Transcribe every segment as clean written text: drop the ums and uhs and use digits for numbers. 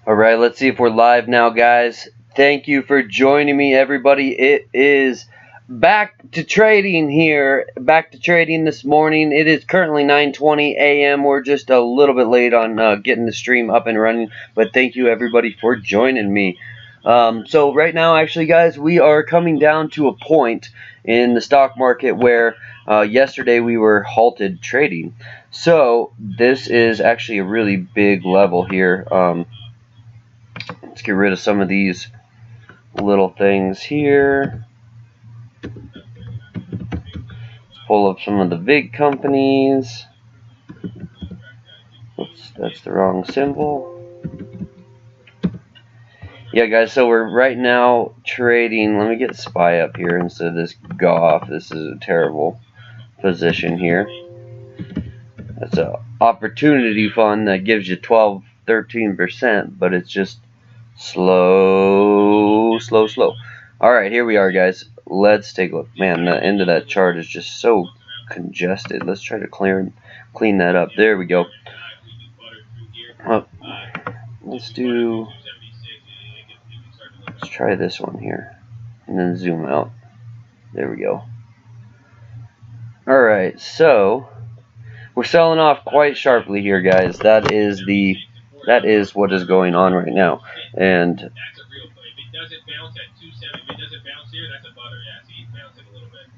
Alright, let's see if we're live now, guys. Thank you for joining me, everybody. It is back to trading here. Back to trading this morning. It is currently 9:20 a.m. We're just a little bit late on getting the stream up and running, but thank you, everybody, for joining me. So right now, actually, guys, we are coming down to a point in the stock market where yesterday we were halted trading. So this is actually a really big level here. Let's get rid of some of these little things here. Let's pull up some of the big companies. Oops, that's the wrong symbol. Yeah, guys, so we're right now trading. Let me get SPY up here instead of this Goff. This is a terrible position here. That's an opportunity fund that gives you 12, 13%, but it's just slow. Alright, here we are, guys. Let's take a look. Man, the end of that chart is just so congested. Let's try to clean that up. There we go. Let's try this one here and then zoom out. There we go. Alright, so we're selling off quite sharply here, guys. That is what is going on right now. And that's a real play. If it doesn't bounce at 270, if it doesn't bounce here, that's a butter. Yeah, see, it's bouncing a little bit.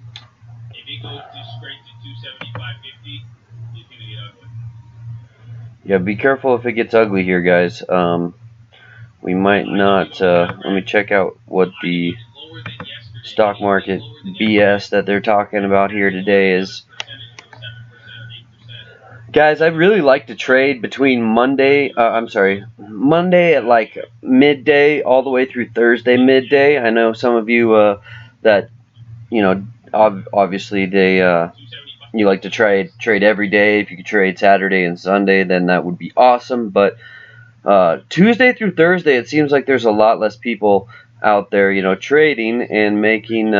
If it goes straight to 275.50, it's gonna get ugly. Yeah, be careful if it gets ugly here, guys. We might not. Let me check out what the stock market BS that they're talking about here today is. Guys, I really like to trade between Monday at like midday all the way through Thursday midday. I know some of you that, you know, obviously you like to trade every day. If you could trade Saturday and Sunday, then that would be awesome. But Tuesday through Thursday, it seems like there's a lot less people out there, you know, trading and making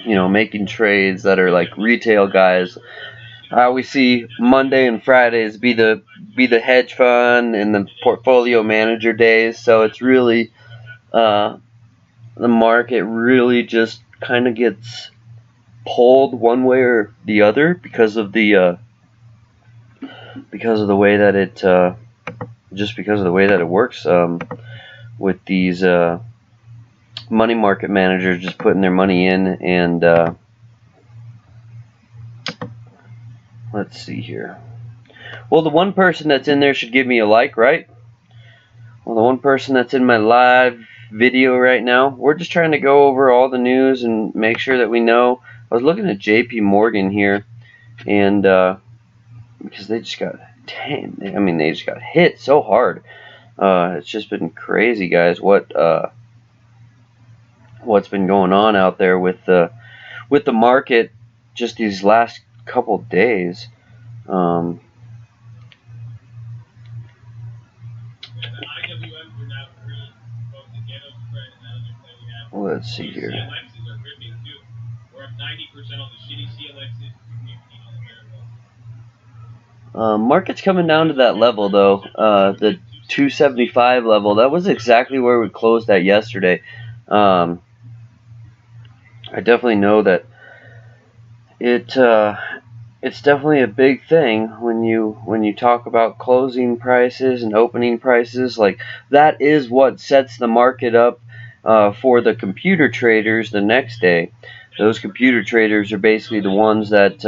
making trades that are like retail guys. I always see Monday and Fridays be the hedge fund and the portfolio manager days. So it's really the market really just kind of gets pulled one way or the other because of the way that it works with these money market managers just putting their money in and let's see here. Well, the one person that's in there should give me a like, right? Well, the one person that's in my live video right now, we're just trying to go over all the news and make sure that we know. I was looking at JP Morgan here, and because they just got hit so hard. It's just been crazy, guys. What's been going on out there with the market just these last couple days. Let's see here. Market's coming down to that level, though. The 275 level. That was exactly where we closed at yesterday. I definitely know that it's definitely a big thing when you talk about closing prices and opening prices. Like, that is what sets the market up for the computer traders the next day. Those computer traders are basically the ones that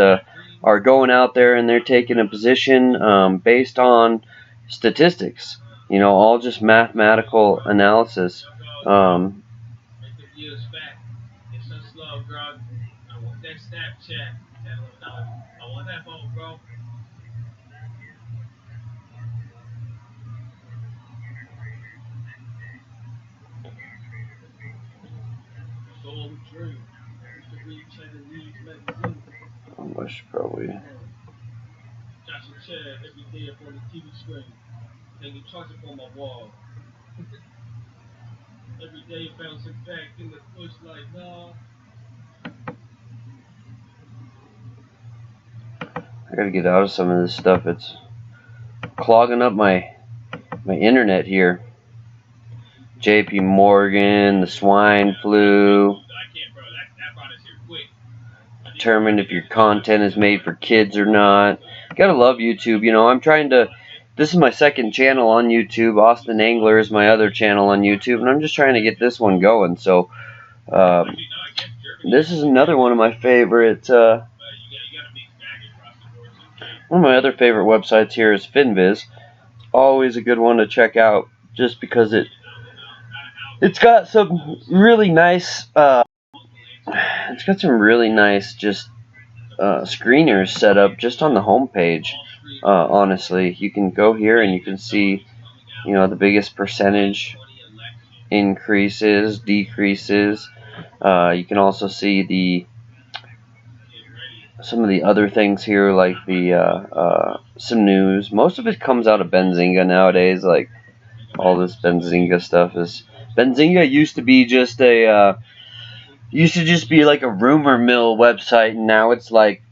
are going out there and they're taking a position based on statistics. You know, all just mathematical analysis. I should probably. Every day bouncing back in the push like no. I gotta get out of some of this stuff. It's clogging up my my internet here. JP Morgan, the swine flu. Determine if your content is made for kids or not. Gotta love YouTube. You know, I'm trying to. This is my second channel on YouTube. Austin Angler is my other channel on YouTube, and I'm just trying to get this one going. So, this is another one of my favorites. One of my other favorite websites here is FinViz. Always a good one to check out, just because it's got some really nice. It's got some really nice just screeners set up just on the home page. Honestly, you can go here and you can see, you know, the biggest percentage increases, decreases. You can also see some of the other things here, like some news. Most of it comes out of Benzinga nowadays. Like all this Benzinga stuff is. Benzinga used to be just like a rumor mill website, and now it's like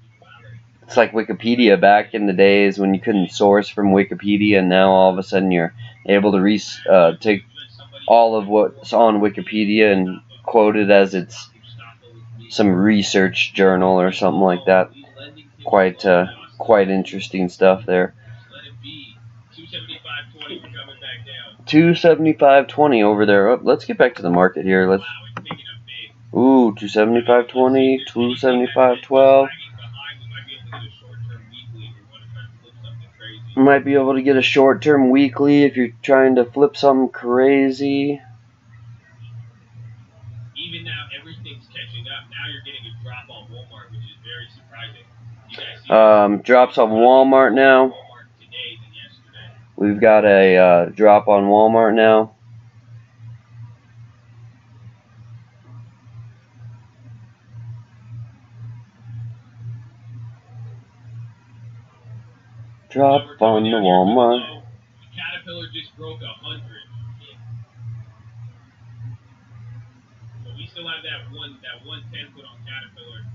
Wikipedia back in the days when you couldn't source from Wikipedia, and now all of a sudden you're able to take all of what's on Wikipedia and quote it as it's some research journal or something like that. Quite interesting stuff there. 275.20 over there. Oh, let's get back to the market here. Ooh, 275.20, 275.12. Might be able to get a short-term weekly if you're trying to flip something crazy. Even now, everything's catching up. Now you're getting a drop on Walmart, which is very surprising. Drops on Walmart now. We've got a drop on Walmart now. Drop on the Walmart. Caterpillar just broke 100. But we still have that 110 put on Caterpillar.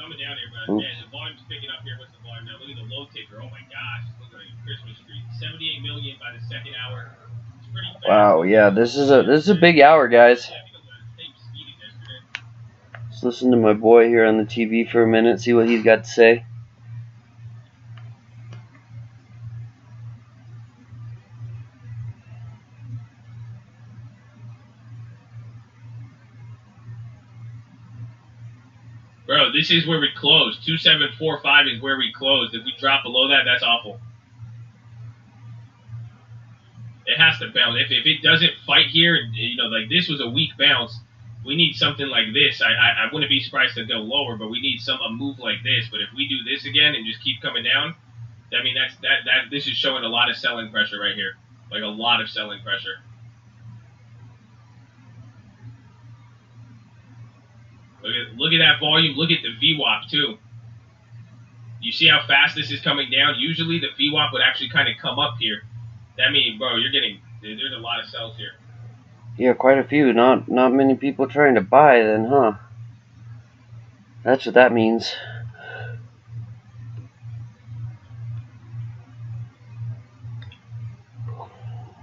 Coming down here, but yeah, the volume's picking up here. What's the volume now? Look at the low ticker. Oh my gosh, it's looking like a Christmas tree. 78 million by the second hour. It's pretty fast. Wow, yeah, this is a big hour, guys. Let's listen to my boy here on the TV for a minute, see what he's got to say. Bro, this is where we closed. 2745 is where we closed. If we drop below that, that's awful. It has to bounce. If it doesn't fight here, you know, like this was a weak bounce. We need something like this. I wouldn't be surprised to go lower, but we need a move like this. But if we do this again and just keep coming down, I mean this is showing a lot of selling pressure right here. Like a lot of selling pressure. Look at that volume. Look at the VWAP too. You see how fast this is coming down? Usually the VWAP would actually kind of come up here. That means, bro, there's a lot of sells here. Yeah, quite a few. Not many people trying to buy then, huh? That's what that means.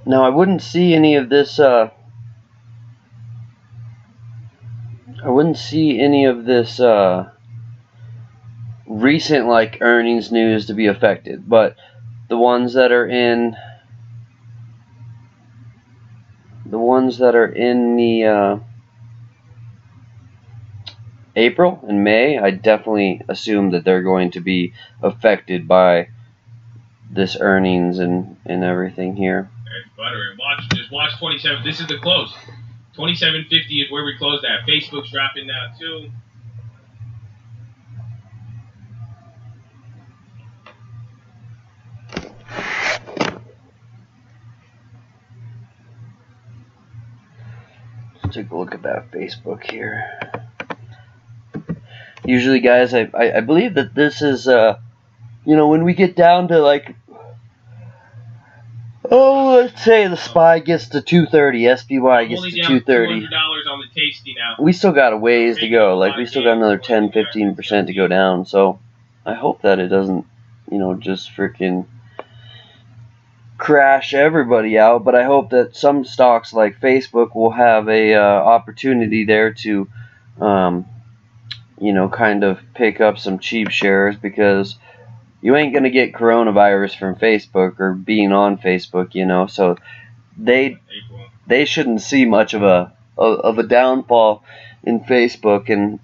Now I wouldn't see any of this recent like earnings news to be affected, but the ones that are in the April and May, I definitely assume that they're going to be affected by this earnings and everything here. It's butter. Just watch 27. This is the close. 2750 is where we closed at. Facebook's dropping now too. Let's take a look at that Facebook here. Usually, guys, I believe that this is you know, when we get down to like, oh, let's say the SPY gets to 230, SPY gets to 230. $200 on the tasty now. We still got a ways to go. Like, we still got another 10-15% to go down. So I hope that it doesn't, you know, just freaking crash everybody out, but I hope that some stocks like Facebook will have a opportunity there to, kind of pick up some cheap shares, because you ain't gonna get coronavirus from Facebook or being on Facebook, So they shouldn't see much of a downfall in Facebook, and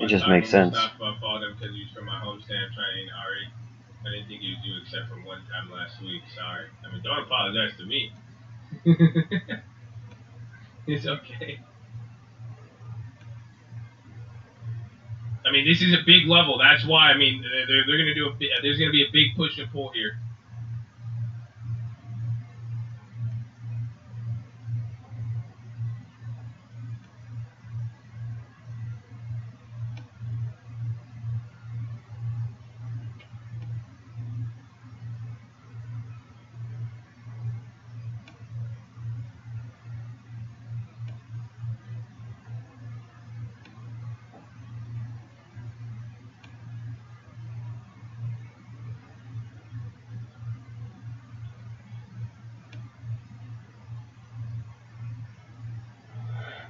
it just makes sense. I didn't think it was you except for one time last week. Sorry. I mean, don't apologize to me. It's okay. I mean, this is a big level. That's why. I mean, they're going to do there's going to be a big push and pull here.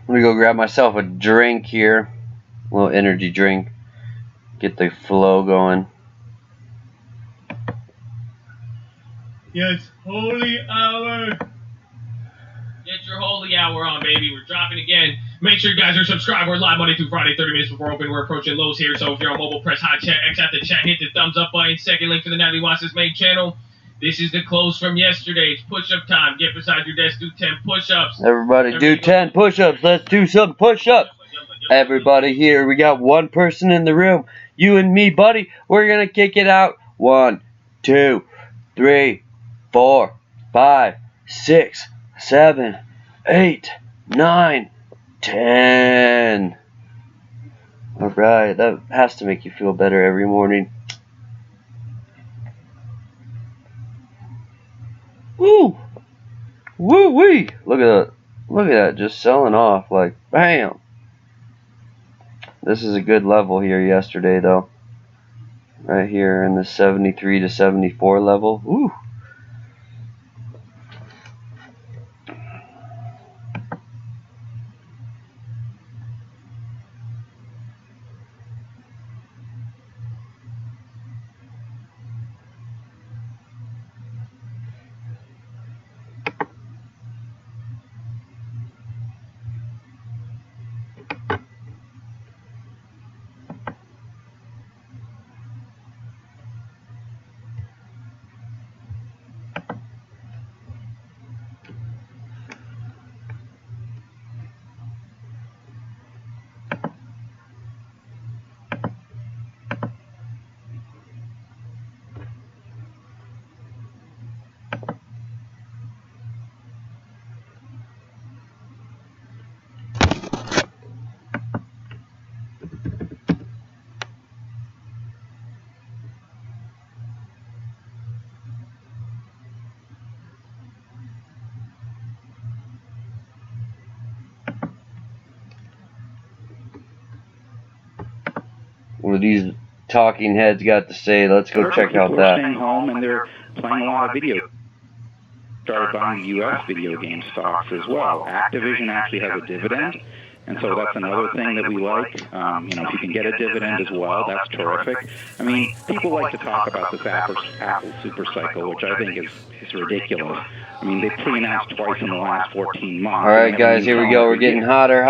I'm gonna go grab myself a drink here, a little energy drink, get the flow going. Yes, holy hour. Get your holy hour on, baby. We're dropping again. Make sure you guys are subscribed. We're live Monday through Friday, 30 minutes before open. We're approaching lows here, so if you're on mobile, press hot chat, X at the chat, hit the thumbs up button. Second link for the Natalie Watts' main channel. This is the close from yesterday's push-up time. Get beside your desk, do 10 push-ups. Everybody do 10 push-ups. Let's do some push-ups. Everybody here, we got one person in the room. You and me, buddy. We're gonna kick it out. 1, 2, 3, 4, 5, 6, 7, 8, 9, 10. Alright, that has to make you feel better every morning. Woo! Woo-wee! Look at that, just selling off like bam. This is a good level here yesterday, though. Right here in the 73 to 74 level. Ooh. What are these talking heads got to say? Let's go check out that. Staying home and they're playing a lot of video. Started buying U.S. video game stocks as well. Activision actually has a dividend, and so that's another thing that we like. If you can get a dividend as well, that's terrific. I mean, people like to talk about this Apple super cycle, which I think is ridiculous. I mean, they pre-announced twice in the last 14 months. All right, guys, here we go. We're getting hotter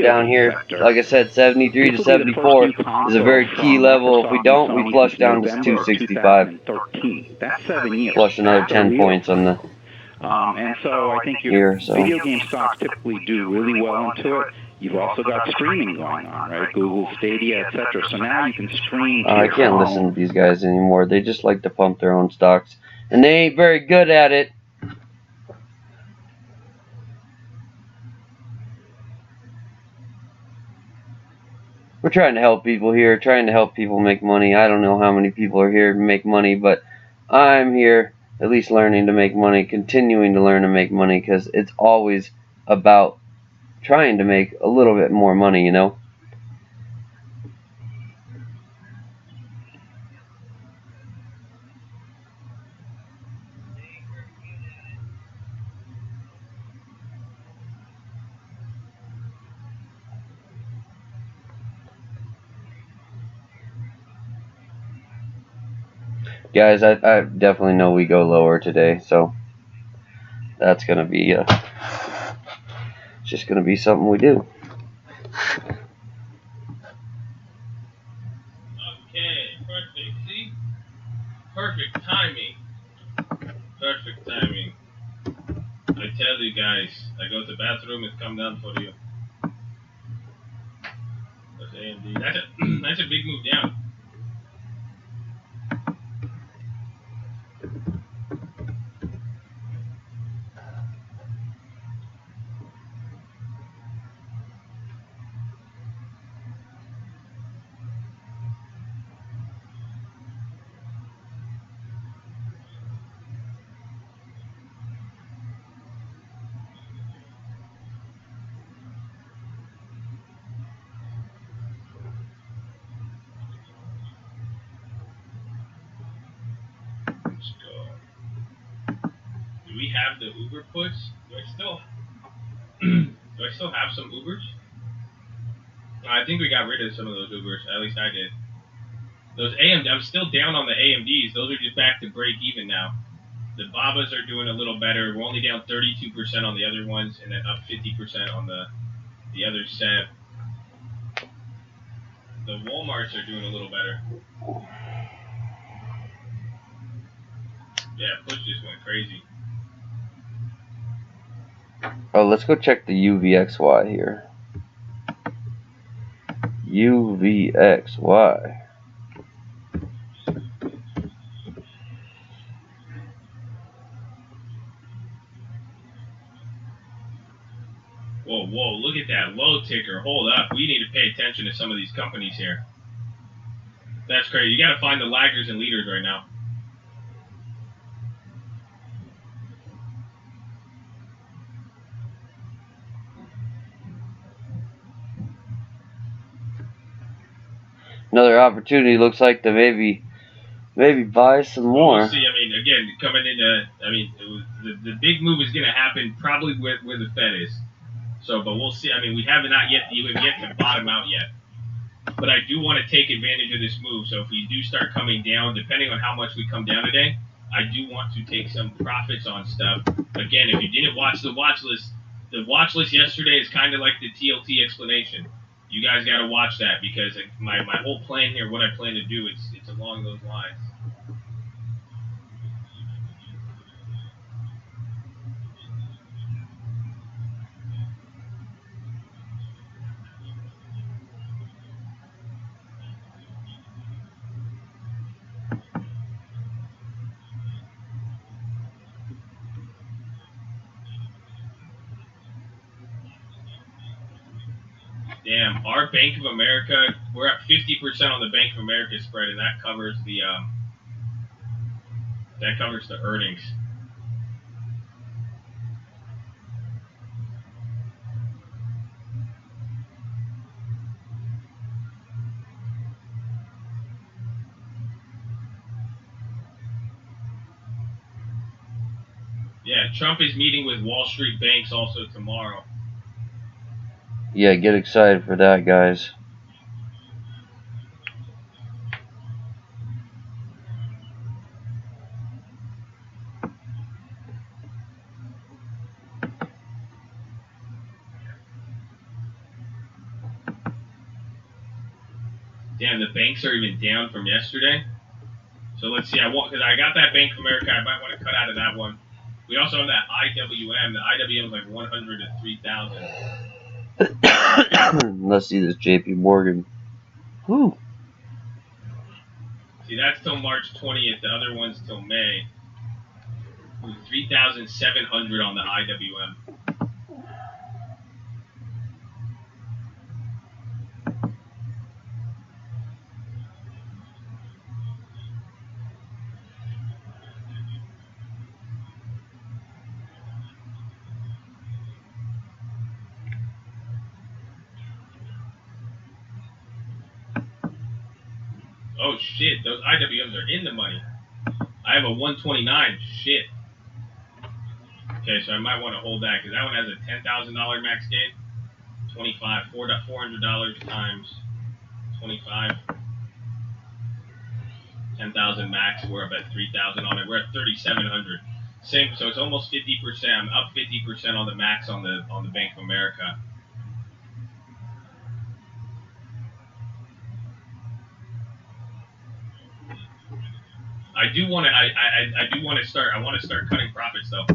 down here. Like I said, 73 to 74 is a very key level. If we don't, we flush down to 265. That's 7 years. Flush another 10 points on the and so I think your video game stocks typically do really well into it. You've also got streaming going on, right? Google Stadia, etc. So now you can stream to I can't listen to these guys anymore. They just like to pump their own stocks, and they ain't very good at it. We're trying to help people here, trying to help people make money. I don't know how many people are here to make money, but I'm here at least learning to make money, continuing to learn to make money, because it's always about trying to make a little bit more money, you know? Guys, I definitely know we go lower today, so that's gonna be it's just gonna be something we do. Okay, perfect. See? Perfect timing. Perfect timing. I tell you guys, I go to the bathroom, it's come down for you. That's AMD. That's a big move down. Let's go. Do we have the Uber puts? Do I still have some Ubers? I think we got rid of some of those Ubers. At least I did. Those AMD, I'm still down on the AMDs. Those are just back to break even now. The Babas are doing a little better. We're only down 32% on the other ones, and then up 50% on the other set. The Walmarts are doing a little better. Yeah, push just went crazy. Oh, let's go check the UVXY here. UVXY. Whoa, look at that low ticker. Hold up. We need to pay attention to some of these companies here. That's crazy. You got to find the laggers and leaders right now. Another opportunity looks like to maybe buy some more. We'll see. I mean, again, coming into, the big move is going to happen probably where the Fed is. So, but we'll see. I mean, we have not yet to bottom out yet. But I do want to take advantage of this move. So if we do start coming down, depending on how much we come down today, I do want to take some profits on stuff. Again, if you didn't watch the watch list yesterday is kind of like the TLT explanation. You guys got to watch that because my whole plan here, what I plan to do, it's along those lines. Damn, our Bank of America, we're at 50% on the Bank of America spread, and that covers the earnings. Yeah, Trump is meeting with Wall Street banks also tomorrow. Yeah, get excited for that, guys. Damn, the banks are even down from yesterday. So let's see. Because I got that Bank of America. I might want to cut out of that one. We also have that IWM. The IWM is like 100 to 3,000. Let's see this JP Morgan. Whew. See, that's till March 20th. The other one's till May. 3,700 on the IWM. Oh shit, those IWMs are in the money. I have a 129. Shit. Okay, so I might want to hold that because that one has a $10,000 max gain. 25, $400 times 25. 10,000 max. We're up at 3,000 on it. We're at 3,700. Same, so it's almost 50%. I'm up 50% on the max on the Bank of America. I do want to start cutting profits though.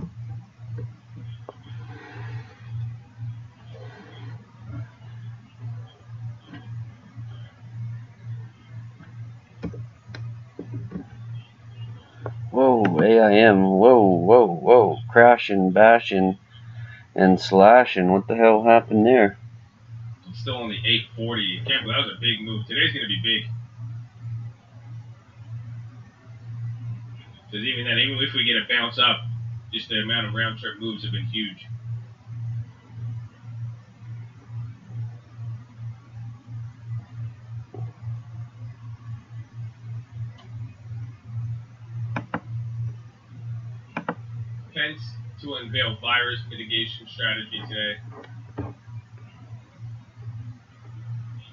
Whoa, AIM. Whoa. Crashing, bashing, and slashing. What the hell happened there? It's still only 840. That was a big move. Today's going to be big. Because even if we get a bounce up, just the amount of round trip moves have been huge. Pence to unveil virus mitigation strategy today.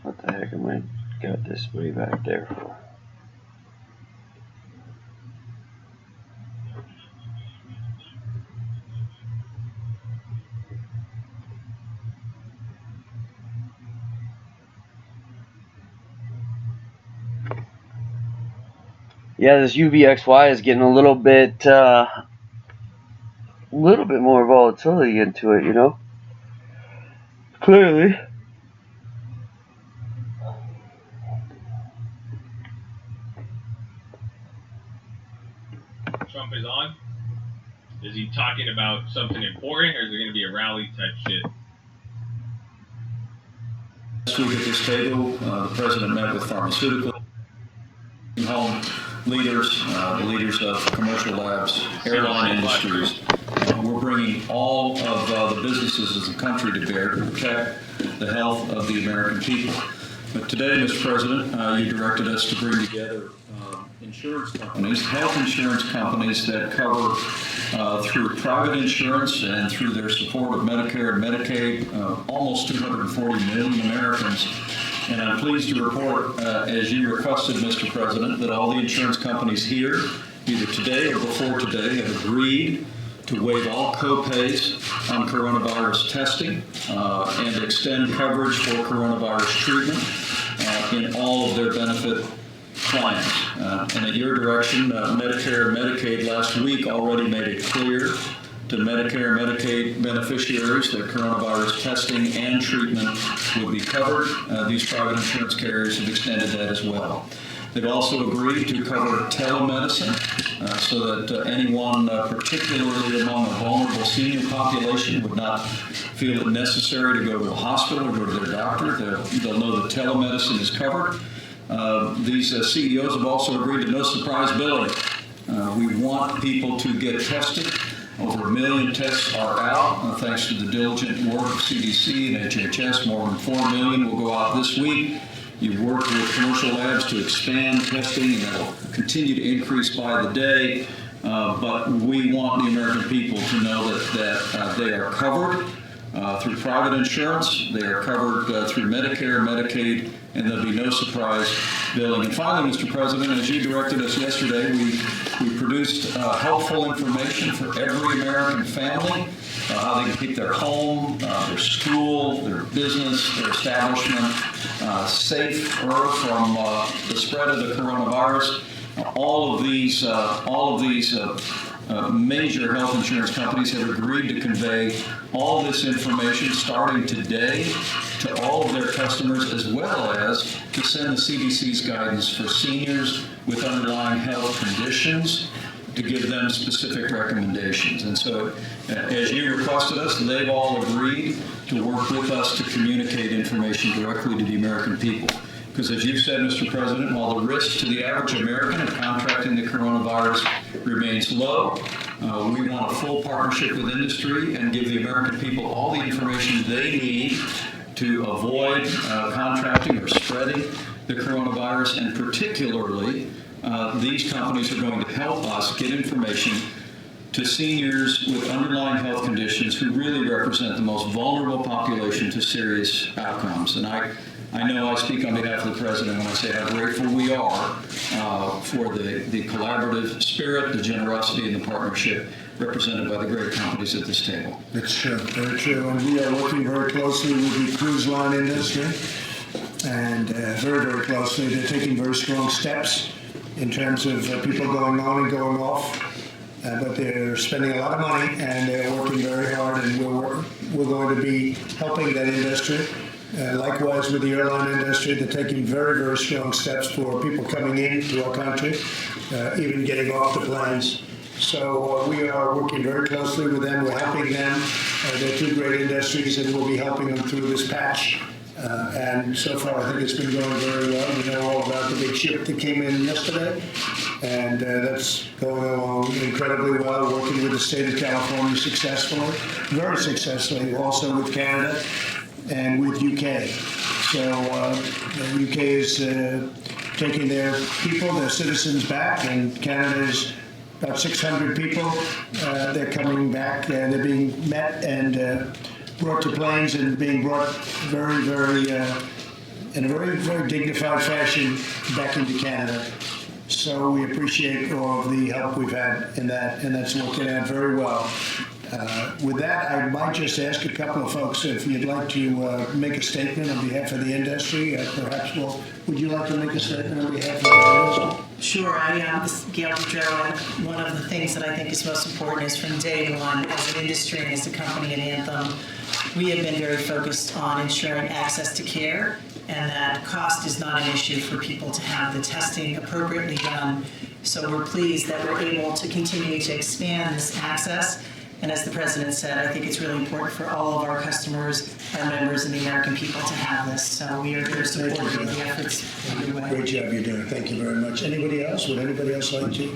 What the heck am I got this way back there for? Yeah, this UVXY is getting a little bit more volatility into it, you know. Clearly. Trump is on. Is he talking about something important, or is there going to be a rally type shit? Last week at this table, the president met with pharmaceutical home leaders, the leaders of commercial labs, airline industries. We're bringing all of the businesses of the country to bear to protect the health of the American people. But today, Mr. President, you directed us to bring together insurance companies, health insurance companies that cover through private insurance and through their support of Medicare and Medicaid, almost 240 million Americans. And I'm pleased to report, as you requested, Mr. President, that all the insurance companies here, either today or before today, have agreed to waive all co-pays on coronavirus testing and extend coverage for coronavirus treatment in all of their benefit plans. And at your direction, Medicare and Medicaid last week already made it clear to Medicare and Medicaid beneficiaries that coronavirus testing and treatment would be covered. These private insurance carriers have extended that as well. They've also agreed to cover telemedicine so that anyone, particularly among a vulnerable senior population, would not feel it necessary to go to a hospital or go to their doctor. They'll know that telemedicine is covered. These CEOs have also agreed to no surprise billing. We want people to get tested. Over 1 million tests are out, thanks to the diligent work of CDC and HHS. More than 4 million will go out this week. You've worked with commercial labs to expand testing, and that will continue to increase by the day. But we want the American people to know that they are covered through private insurance. They are covered through Medicare, Medicaid, and there'll be no surprise billing. And finally, Mr. President, as you directed us yesterday, we produced helpful information for every American family, how they can keep their home, their school, their business, their establishment safer from the spread of the coronavirus. All of these major health insurance companies have agreed to convey all this information starting today to all of their customers, as well as to send the CDC's guidance for seniors with underlying health conditions to give them specific recommendations. And so, as you requested us, they've all agreed to work with us to communicate information directly to the American people. Because as you said, Mr. President, while the risk to the average American of contracting the coronavirus remains low, we want a full partnership with industry and give the American people all the information they need to avoid contracting or spreading the coronavirus. And particularly, these companies are going to help us get information to seniors with underlying health conditions who really represent the most vulnerable population to serious outcomes. And I I know I speak on behalf of the President when I say how grateful we are for the collaborative spirit, the generosity, and the partnership represented by the great companies at this table. That's true, very true. And we are working very closely with the cruise line industry, and very, very closely. They're taking very strong steps in terms of people going on and going off. But they're spending a lot of money, and they're working very hard, and we're going to be helping that industry. Likewise with the airline industry, they're taking very, very strong steps for people coming into our country, even getting off the planes. So we are working very closely with them. We're helping them. They're two great industries, and we'll be helping them through this patch. And so far, I think it's been going very well. We know all about the big ship that came in yesterday, and that's going along incredibly well, working with the state of California successfully, very successfully, also with Canada and with UK. So the UK is taking their people, their citizens back, and Canada is about 600 people. They're coming back, they're being met and brought to planes and being brought very, very, in a very, very dignified fashion back into Canada. So we appreciate all of the help we've had in that, and that's working out very well. With that, I might just ask a couple of folks if you'd like to make a statement on behalf of the industry. Perhaps, would you like to make a statement on behalf of the industry? Sure. This is Gail Boudreau. One of the things that I think is most important is from day one, as an industry and as a company at Anthem, we have been very focused on ensuring access to care, and that cost is not an issue for people to have the testing appropriately done. So we're pleased that we're able to continue to expand this access. And as the President said, I think it's really important for all of our customers, our members, and the American people to have this. So we are very supportive of the efforts underway. Great job you're doing. Thank you very much. Anybody else? Would anybody else like to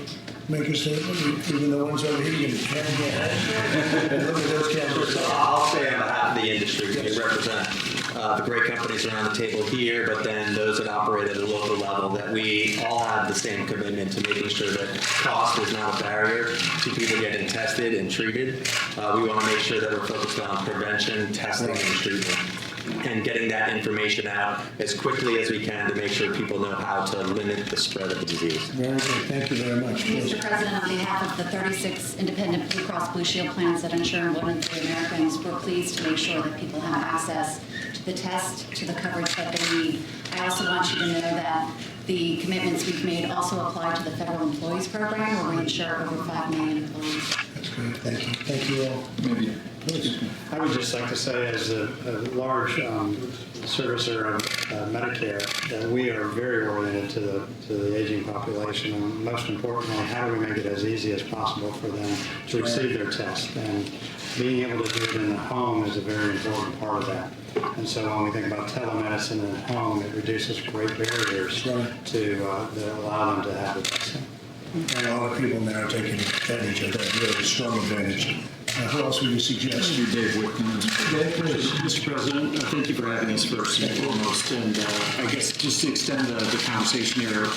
make a statement? Even the ones over here, you can go ahead. Look at those cameras. I'll say on behalf of the industry, we represent the great companies around the table here, but then those that operate at a local level, that we all have the same commitment to making sure that cost is not a barrier to people getting tested and treated. We want to make sure that we're focused on prevention, testing, and treatment, and getting that information out as quickly as we can to make sure people know how to limit the spread of the disease. Very good. Thank you very much. Mr. President, on behalf of the 36 independent Blue Cross Blue Shield plans that insure 1 in 3 Americans, we're pleased to make sure that people have access to the test, to the coverage that they need. I also want you to know that the commitments we've made also apply to the Federal Employees Program, where we insure over 5 million employees. That's great. Thank you. Thank you all. Maybe. Please. I would just like to say, as a large servicer of Medicare, that we are very oriented to the aging population, and most importantly, how do we make it as easy as possible for them to receive their test? And being able to do it in the home is a very important part of that. And so when we think about telemedicine at home, it reduces great barriers to that allow them to have the testing. And a lot of people now are taking advantage of that, really strong advantage. Who else would you suggest? Dave Whitman. Dave, please. Mr. President, thank you for having us first and foremost. And I guess just to extend the conversation here,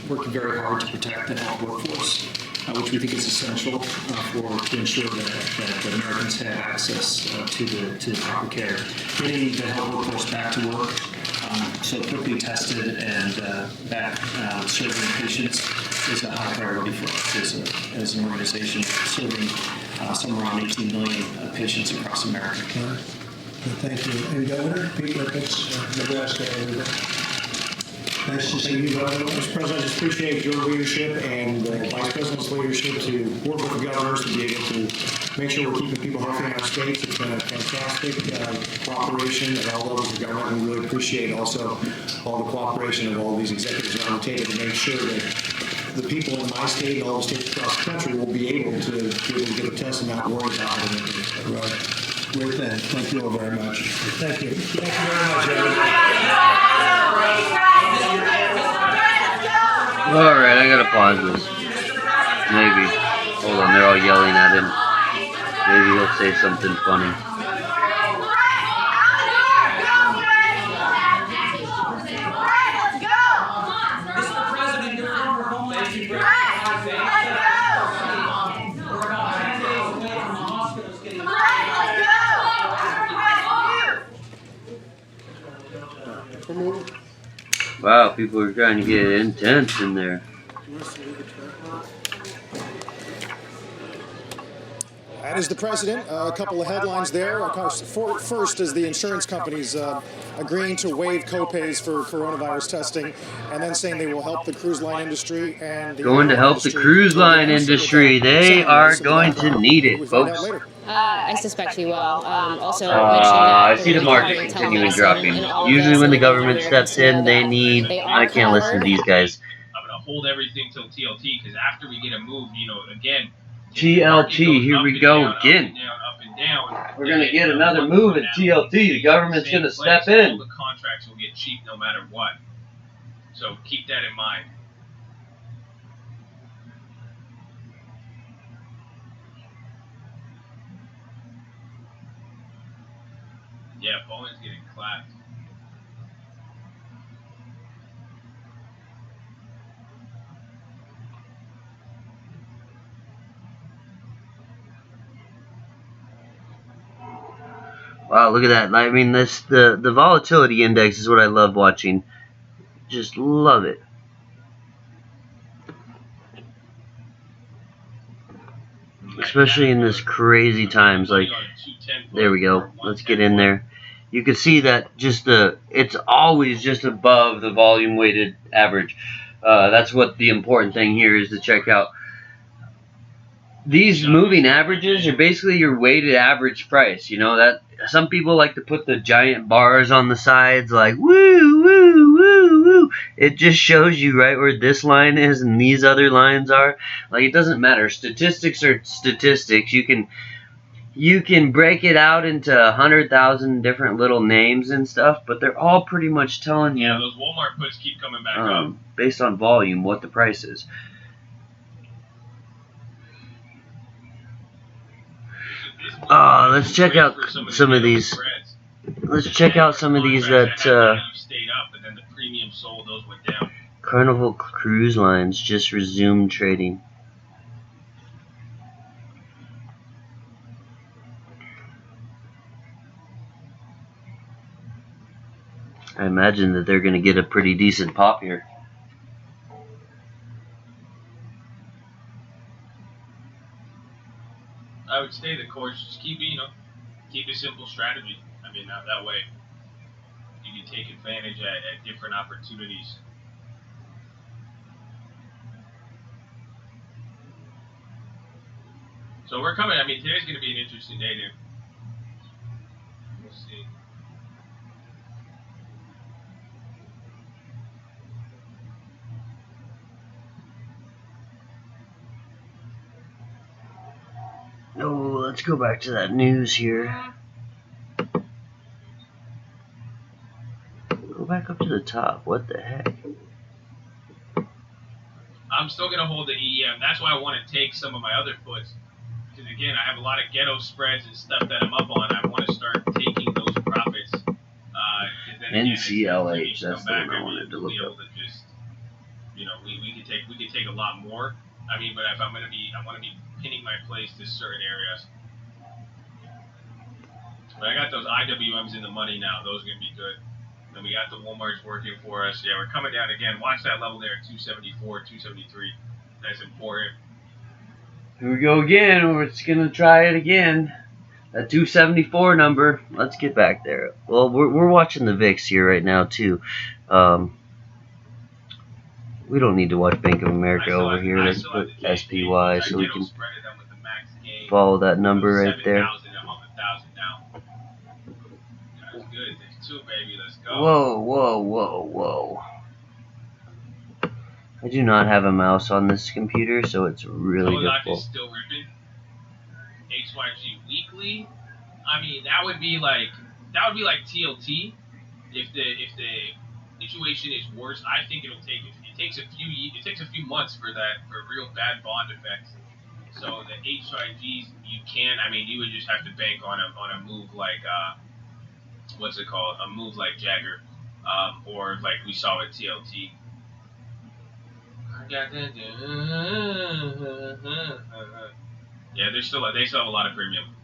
we're working very hard to protect the health workforce, which we think is essential to ensure that Americans have access to the proper care. Getting the health workforce back to work, so quickly tested and back serving patients is a high priority for us as an organization, serving somewhere around 18 million patients across America. All right. Well, thank you. And Governor Pete Ricketts, Nebraska. Nice to see you, Governor. Mr. President, I just appreciate your leadership and the Vice President's leadership to work with the governors to be able to make sure we're keeping people healthy in our states. It's been a fantastic cooperation at all levels of government, and we really appreciate also all the cooperation of all these executives around the table to make sure that the people in my state and all the states across the country will be able to get a test and not worry about it. Right. Great thing. Thank you all very much. Thank you. Thank you very much, All right, I gotta pause this. Maybe. Hold on, they're all yelling at him. Maybe he'll say something funny. Wow, people are trying to get intense in there. That is the president. A couple of headlines there. Of course, first is the insurance companies agreeing to waive copays for coronavirus testing, and then saying they will help the cruise line industry and the Going to airline help the industry. cruise We'll get line into it with, industry. They Senator are Race in the going to background. need We it, find out folks. later. I suspect we will. Also I mentioning see the that market regarding continuing telemedicine dropping. and all of Usually this, when the and I want government Americans steps to know in, they that need... they I are can't listen to covered. these guys. I'm gonna hold everything till TLT because after we get a move, again. TLT, here we go again. Up and down. We're going to get another move at TLT. The government's going to step in. All the contracts will get cheap no matter what. So keep that in mind. Yeah, Bowen's getting clapped. Wow, look at that. I mean, the volatility index is what I love watching. Just love it. Especially in this crazy times. Like, there we go. Let's get in there. You can see that it's always just above the volume weighted average. That's what the important thing here is to check out. These moving averages are basically your weighted average price. That some people like to put the giant bars on the sides, like woo, woo, woo, woo. It just shows you right where this line is and these other lines are. Like, it doesn't matter. Statistics are statistics. You can break it out into 100,000 different little names and stuff, but they're all pretty much telling you. Yeah, those Walmart puts keep coming back up. Based on volume, what the price is. Let's check out some of these. Let's check out some of these that stayed up, but then the premium sold, those went down. Carnival Cruise Lines just resumed trading. I imagine that they're going to get a pretty decent pop here. I would stay the course. Just keep a simple strategy. I mean, that way you can take advantage at different opportunities. So we're coming. I mean, today's going to be an interesting day, dude. We'll see. Oh, let's go back to that news here. Go back up to the top. What the heck? I'm still going to hold the EM. That's why I want to take some of my other puts. Because, again, I have a lot of ghetto spreads and stuff that I'm up on. I want to start taking those profits. NCLH, that's the one I wanted to look up. We could take a lot more. I mean, but if I want to be pinning my place to certain areas. But I got those IWMs in the money now. Those are going to be good. Then we got the Walmarts working for us. Yeah, we're coming down again. Watch that level there at 274, 273. That's important. Here we go again. We're just going to try it again. That 274 number. Let's get back there. Well, we're watching the VIX here right now, too. We don't need to watch Bank of America over here. Let's put SPY so we can follow that number right there. Whoa, whoa, whoa, whoa. I do not have a mouse on this computer, so it's really difficult. Still ripping. HYG weekly. I mean, that would be like TLT. If the situation is worse, I think it takes a few months for a real bad bond effect. So the HYGs you would just have to bank on a move like what's it called? A move like Jagger, or like we saw at TLT. Yeah, they still have a lot of premium.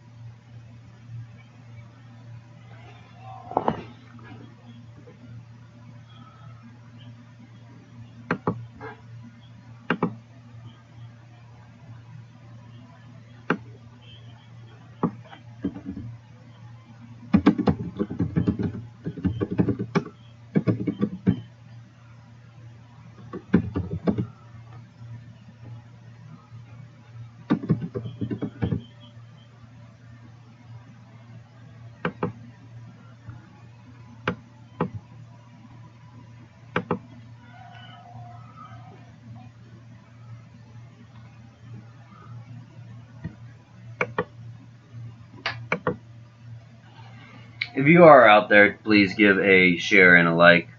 If you are out there, please give a share and a like.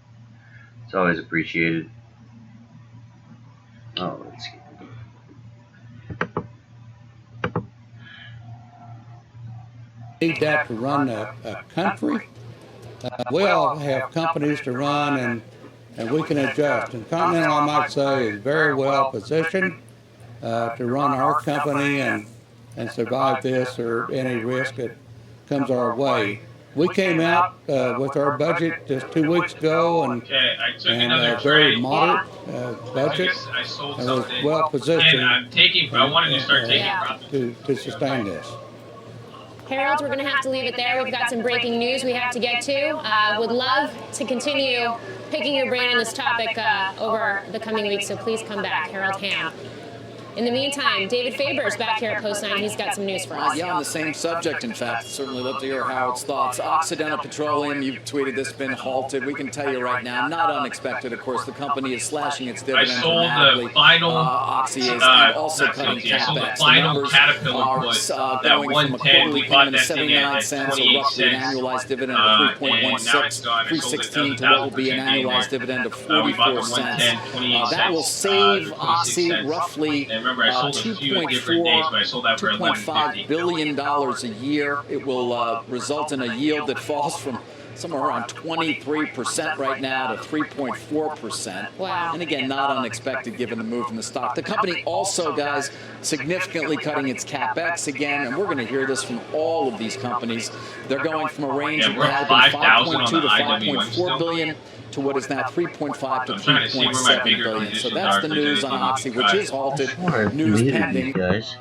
It's always appreciated. Oh, let's see. Need that to run a country. We all have companies to run, and we can adjust. And Continental, I might say, is very well positioned to run our company and survive this or any risk that comes our way. We came out with our budget just 2 weeks ago, and very moderate budget, and was well positioned to sustain this. Harold, we're going to have to leave it there. We've got some breaking news we have to get to. Would love to continue picking your brain on this topic over the coming weeks, so please come back. Harold Hamm. In the meantime, David Faber's back here at Post 9. He's got some news for us. Yeah, on the same subject, in fact. Certainly love to hear Harold's thoughts. Occidental Petroleum, you've tweeted this, been halted. We can tell you right now, not unexpected, of course. The company is slashing its dividends dramatically. The final, Oxy is, and also cutting CapEx. The numbers are going from a quarterly payment of 79 cents, or roughly an annualized dividend of 3.16, 316 to what will be an annualized dividend of 44 cents. That will save Oxy roughly $2.5 billion a year. It will result in a yield that falls from somewhere around 23% right now to 3.4%. Wow. And again, not unexpected given the move in the stock. The company also, guys, significantly cutting its CapEx again, and we're going to hear this from all of these companies. They're going from a range of 5.2 to 5.4 billion to what is now 3.5 to 3.7 billion. So that's the news on Oxy, which is halted. News pending. Guys.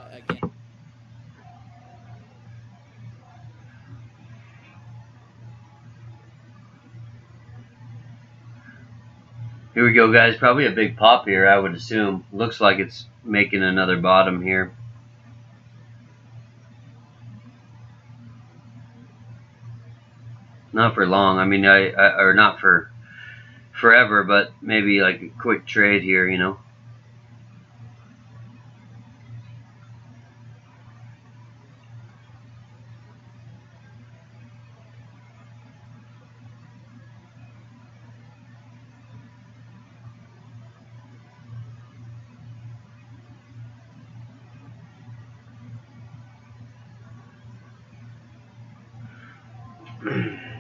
Here we go, guys. Probably a big pop here, I would assume. Looks like it's making another bottom here. Not for long. I mean, or not for forever, but maybe like a quick trade here, you know.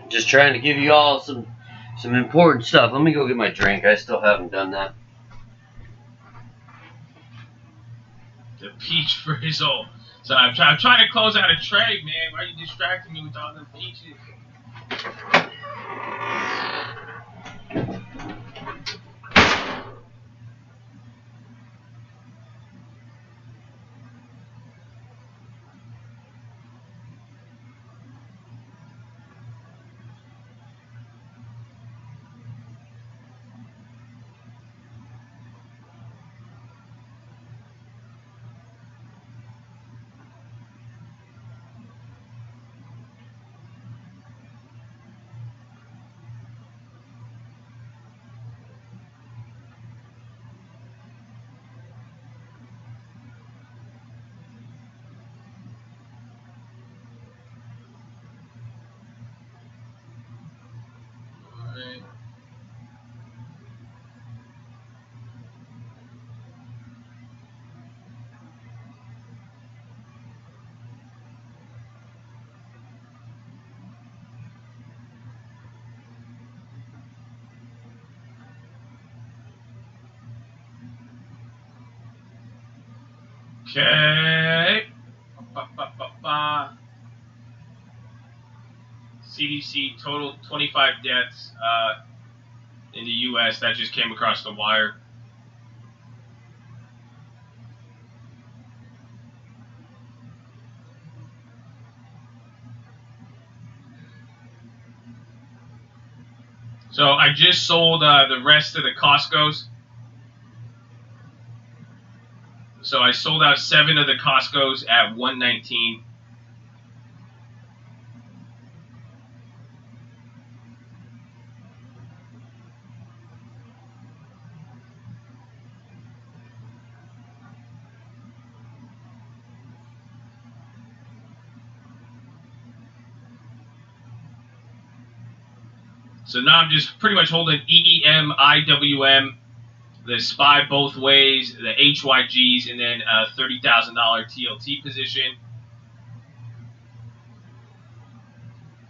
Just trying to give you all some important stuff. Let me go get my drink. I still haven't done that. The peach frizzle. So I'm trying to close out a trade, man. Why are you distracting me with all the peaches? Okay. CDC total 25 deaths in the U.S. That just came across the wire. So I just sold the rest of the Costco's. So I sold out 7 of the Costco's at $119. So now I'm just pretty much holding EEM, IWM, the SPY both ways, the HYGs, and then a $30,000 TLT position.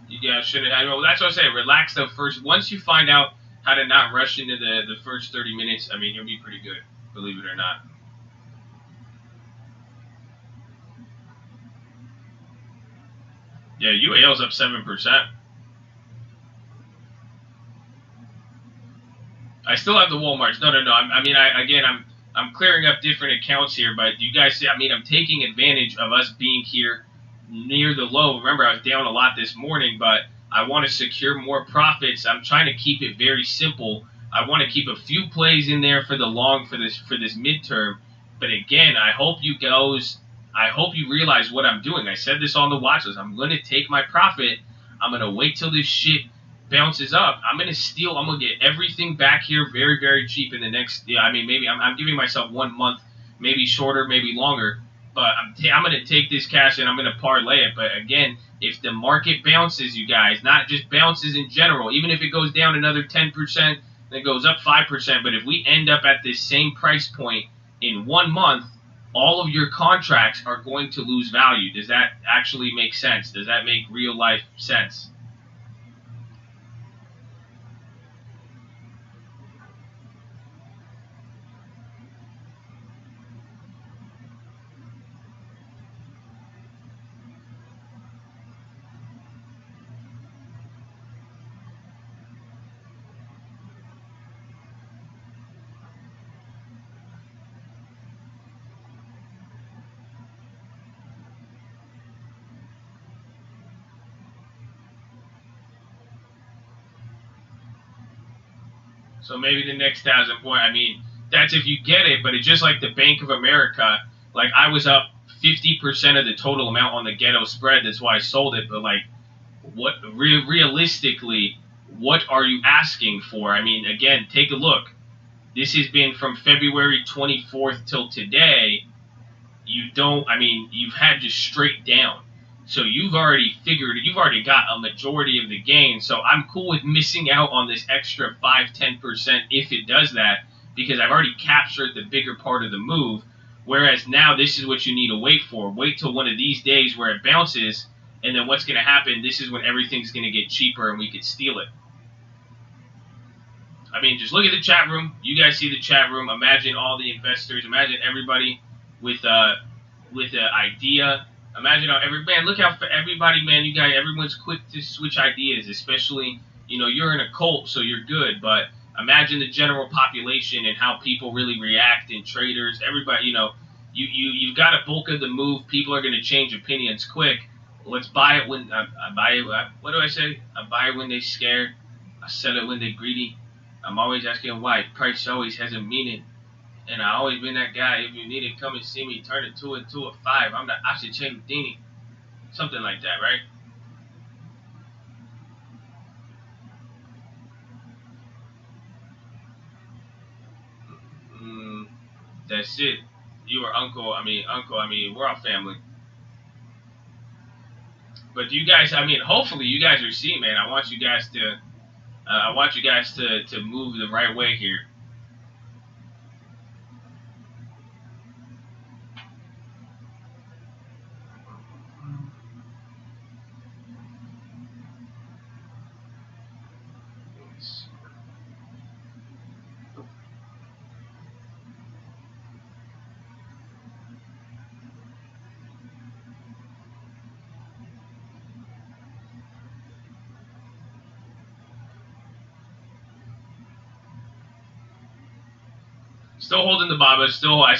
You guys shouldn't. I know that's what I say. Relax the first. Once you find out how to not rush into the first 30 minutes, I mean, you'll be pretty good. Believe it or not. Yeah, UAL's up 7%. I still have the Walmarts. No. I'm clearing up different accounts here, but you guys see, I mean, I'm taking advantage of us being here near the low. Remember, I was down a lot this morning, but I want to secure more profits. I'm trying to keep it very simple. I want to keep a few plays in there for the long for this midterm. But again, I hope you realize what I'm doing. I said this on the watch list. I'm going to take my profit. I'm going to wait till this shit bounces up. I'm going to steal. I'm going to get everything back here very, very cheap in the next. Yeah, I mean, maybe I'm giving myself 1 month, maybe shorter, maybe longer. But I'm going to take this cash and I'm going to parlay it. But again, if the market bounces, you guys, not just bounces in general, even if it goes down another 10%, then goes up 5%. But if we end up at this same price point in 1 month, all of your contracts are going to lose value. Does that actually make sense? Does that make real life sense? So maybe the next 1,000 point. I mean, that's if you get it, but it's just like the Bank of America. Like, I was up 50% of the total amount on the ghetto spread. That's why I sold it. But like, what realistically, what are you asking for? I mean, again, take a look. This has been from February 24th till today. You've had just straight down. So you've already got a majority of the gain. So I'm cool with missing out on this extra 5-10% if it does that, because I've already captured the bigger part of the move. Whereas now this is what you need to wait for. Wait till one of these days where it bounces, and then what's going to happen, this is when everything's going to get cheaper and we could steal it. I mean, just look at the chat room. You guys see the chat room. Imagine all the investors. Imagine everybody with an idea. Imagine how look how everybody, man, everyone's quick to switch ideas, especially, you're in a cult, so you're good, but imagine the general population and how people really react, and traders, everybody, you've got a bulk of the move. People are going to change opinions quick. Let's buy it when, what do I say? I buy it when they're scared. I sell it when they're greedy. I'm always asking why. Price always has a meaning. And I always been that guy. If you need it, come and see me. Turn it 2 into a 5. I'm the Ashiche Houdini. Something like that, right? That's it. You are uncle. We're all family. But you guys, hopefully you guys are seeing, man. I want you guys to move the right way here. Still holding the Baba. I still have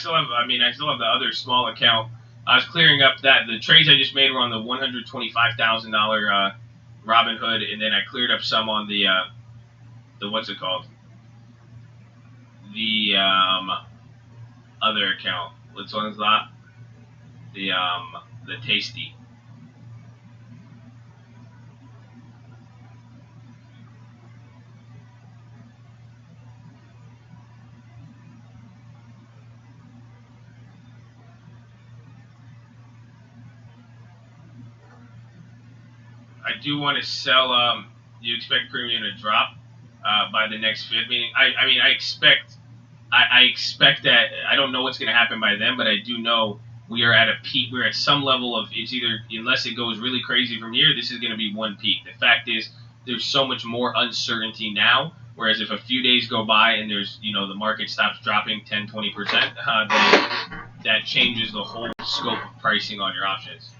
the other small account. I was clearing up the trades I just made were on the $125,000 Robinhood, and then I cleared up some on the what's it called? The other account. Which one's that? The Tasty. I do want to sell. Do you expect premium to drop by the next Fed meeting? I expect that. I don't know what's going to happen by then, but I do know we are at a peak. We're at some level of, it's either, unless it goes really crazy from here, this is going to be one peak. The fact is, there's so much more uncertainty now, whereas if a few days go by and there's, the market stops dropping 10, 20%, then that changes the whole scope of pricing on your options.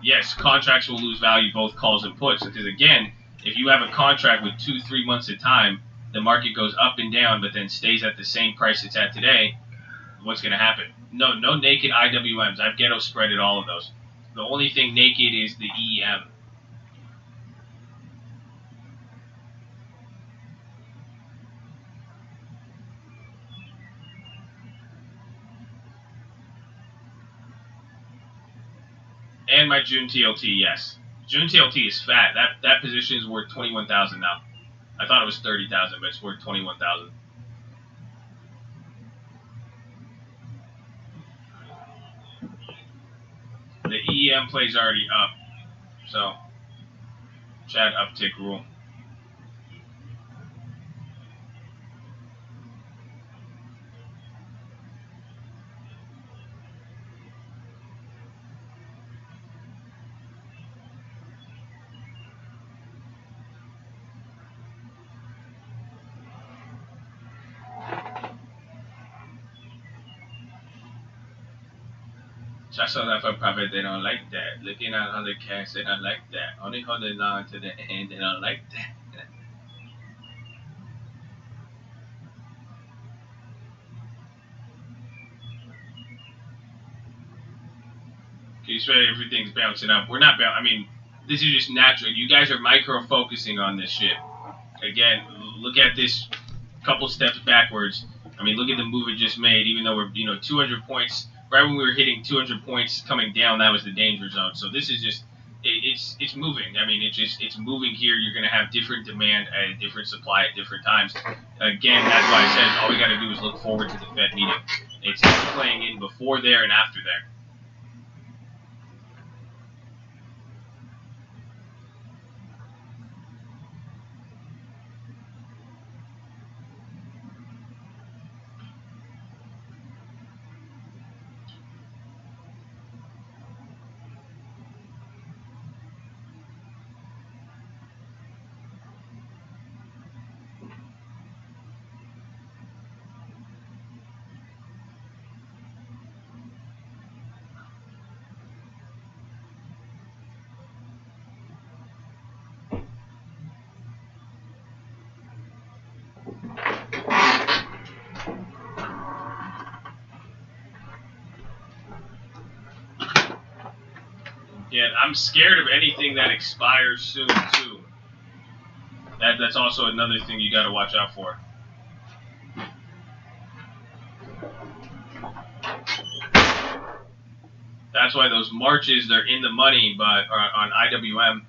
Yes, contracts will lose value, both calls and puts, because again, if you have a contract with 2-3 months of time, the market goes up and down, but then stays at the same price it's at today, what's going to happen? No naked IWMs. I've ghetto spreaded all of those. The only thing naked is the EM. And my June TLT, yes. June TLT is fat. That position is worth 21,000 now. I thought it was 30,000, but it's worth 21,000. The EM play's already up, so Chad uptick rule. Just so that for profit, they don't like that. Looking at other cash, they don't like that. Only holding on to the end, they don't like that. You swear everything's bouncing up. We're not this is just natural. You guys are micro-focusing on this shit. Again, look at this couple steps backwards. Look at the move it just made, even though we're, 200 points. Right when we were hitting 200 points coming down, that was the danger zone. So this is just, it's moving. It's moving here. You're going to have different demand at a different supply at different times. Again, that's why I said all we got to do is look forward to the Fed meeting. It's playing in before there and after there. Yeah, I'm scared of anything that expires soon, too. That's also another thing you got to watch out for. That's why those Marches, they're in the money, but on IWM.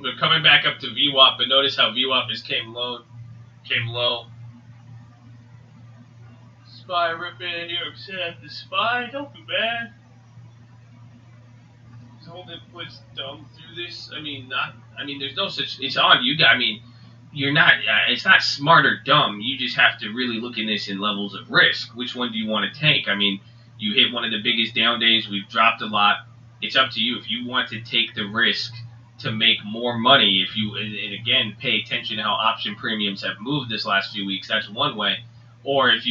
They're coming back up to VWAP, but notice how VWAP just came low. SPY ripping, you're upset. The SPY, don't be bad. Holding puts dumb through this. There's no such. It's on you. You're not. It's not smart or dumb. You just have to really look in this in levels of risk. Which one do you want to take? You hit one of the biggest down days. We've dropped a lot. It's up to you if you want to take the risk to make more money. If you and again pay attention to how option premiums have moved this last few weeks. That's one way. Or if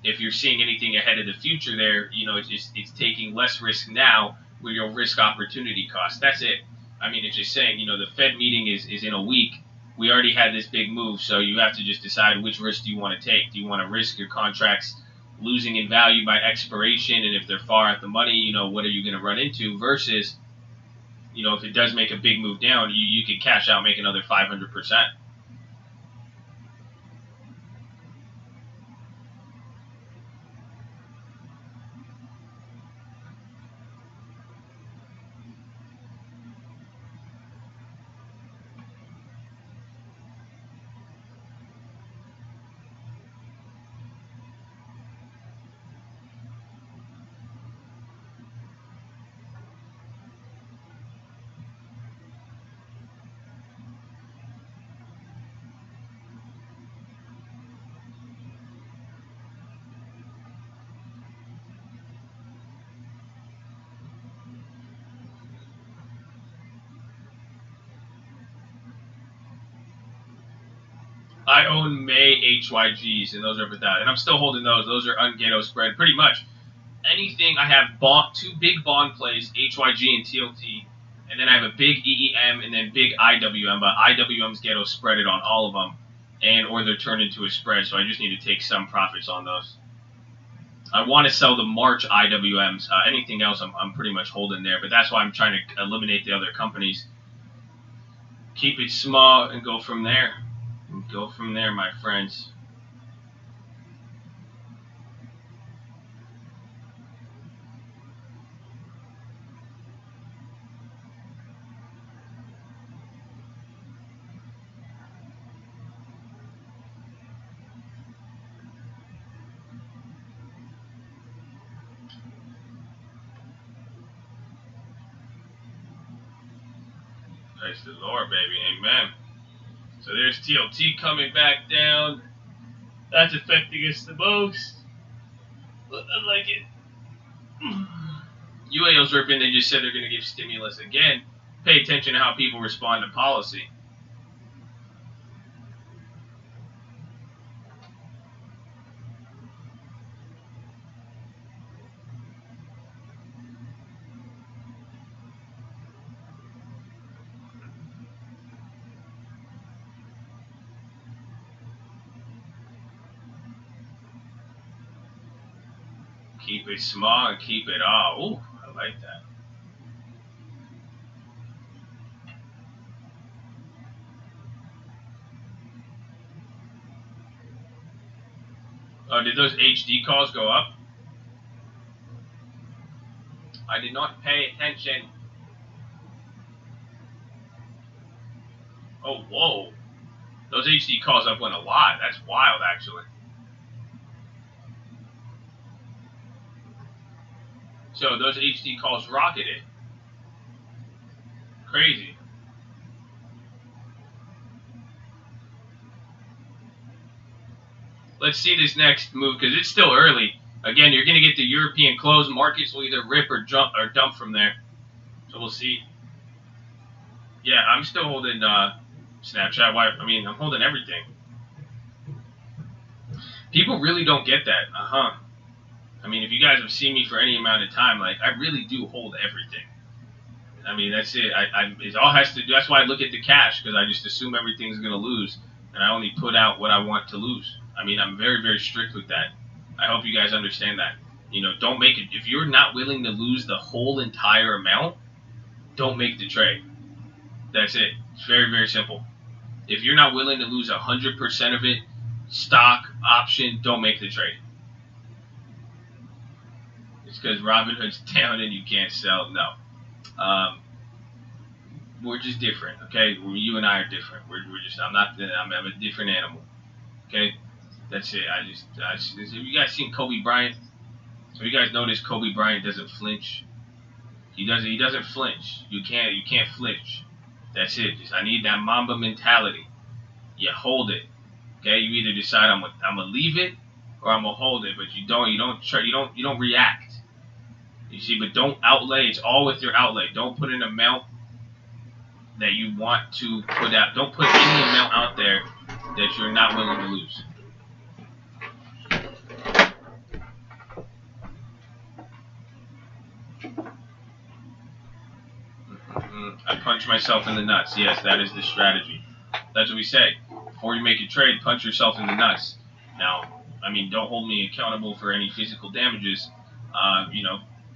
if you're seeing anything ahead of the future, there, it's taking less risk now. With your risk opportunity cost. That's it. It's just saying, the Fed meeting is in a week. We already had this big move, so you have to just decide which risk do you want to take. Do you want to risk your contracts losing in value by expiration, and if they're far at the money, you know, what are you going to run into versus, you know, if it does make a big move down, you can cash out, make another 500%. I own May HYGs, and those are with that. And I'm still holding those. Those are ungato spread. Pretty much anything I have bought, 2 big bond plays, HYG and TLT, and then I have a big EEM and then big IWM, but IWM's gato spreaded on all of them, and or they're turned into a spread, so I just need to take some profits on those. I want to sell the March IWMs. Anything else I'm pretty much holding there, but that's why I'm trying to eliminate the other companies. Keep it small and go from there. Go from there, my friends. Praise the Lord, baby. Amen. So there's TLT coming back down. That's affecting us the most. I like it. UAO's ripping. They just said they're going to give stimulus again. Pay attention to how people respond to policy. Keep it small and keep it all. Ooh, I like that. Oh, did those HD calls go up? I did not pay attention. Oh, whoa. Those HD calls up went a lot. That's wild, actually. So those HD calls rocketed. Crazy. Let's see this next move because it's still early. Again, you're going to get the European close. Markets will either rip or dump from there. So we'll see. Yeah, I'm still holding Snapchat. I'm holding everything. People really don't get that. I mean, if you guys have seen me for any amount of time, like, I really do hold everything. I mean, that's it. It all has to do. That's why I look at the cash, because I just assume everything's going to lose, and I only put out what I want to lose. I mean, I'm very, very strict with that. I hope you guys understand that. You know, don't make it. If you're not willing to lose the whole entire amount, don't make the trade. That's it. It's very, very simple. If you're not willing to lose 100% of it, stock, option, don't make the trade. It's because Robinhood's down and you can't sell. No. We're just different, okay? You and I are different. I'm a different animal, okay? That's it. Have you guys seen Kobe Bryant? So you guys notice Kobe Bryant doesn't flinch. He doesn't flinch. You can't flinch. That's it. I need that Mamba mentality. You hold it, okay? You either decide I'm gonna leave it or I'm gonna hold it, but you don't react. You see, but don't outlay. It's all with your outlay. Don't put an amount that you want to put out. Don't put any amount out there that you're not willing to lose. I punch myself in the nuts. Yes, that is the strategy. That's what we say. Before you make a trade, punch yourself in the nuts. Now, I mean, don't hold me accountable for any physical damages.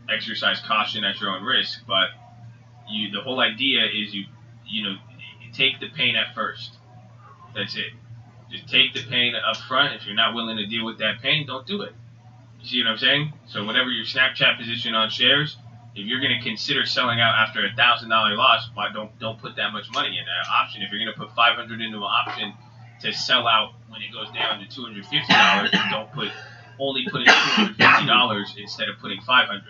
Exercise caution at your own risk. But the whole idea is you take the pain at first. That's it. Just take the pain up front. If you're not willing to deal with that pain, don't do it. You see what I'm saying? So whatever your Snapchat position on shares, if you're going to consider selling out after a $1,000 loss, why don't put that much money in that option? If you're going to put $500 into an option to sell out when it goes down to $250, then only put in $250 instead of putting $500.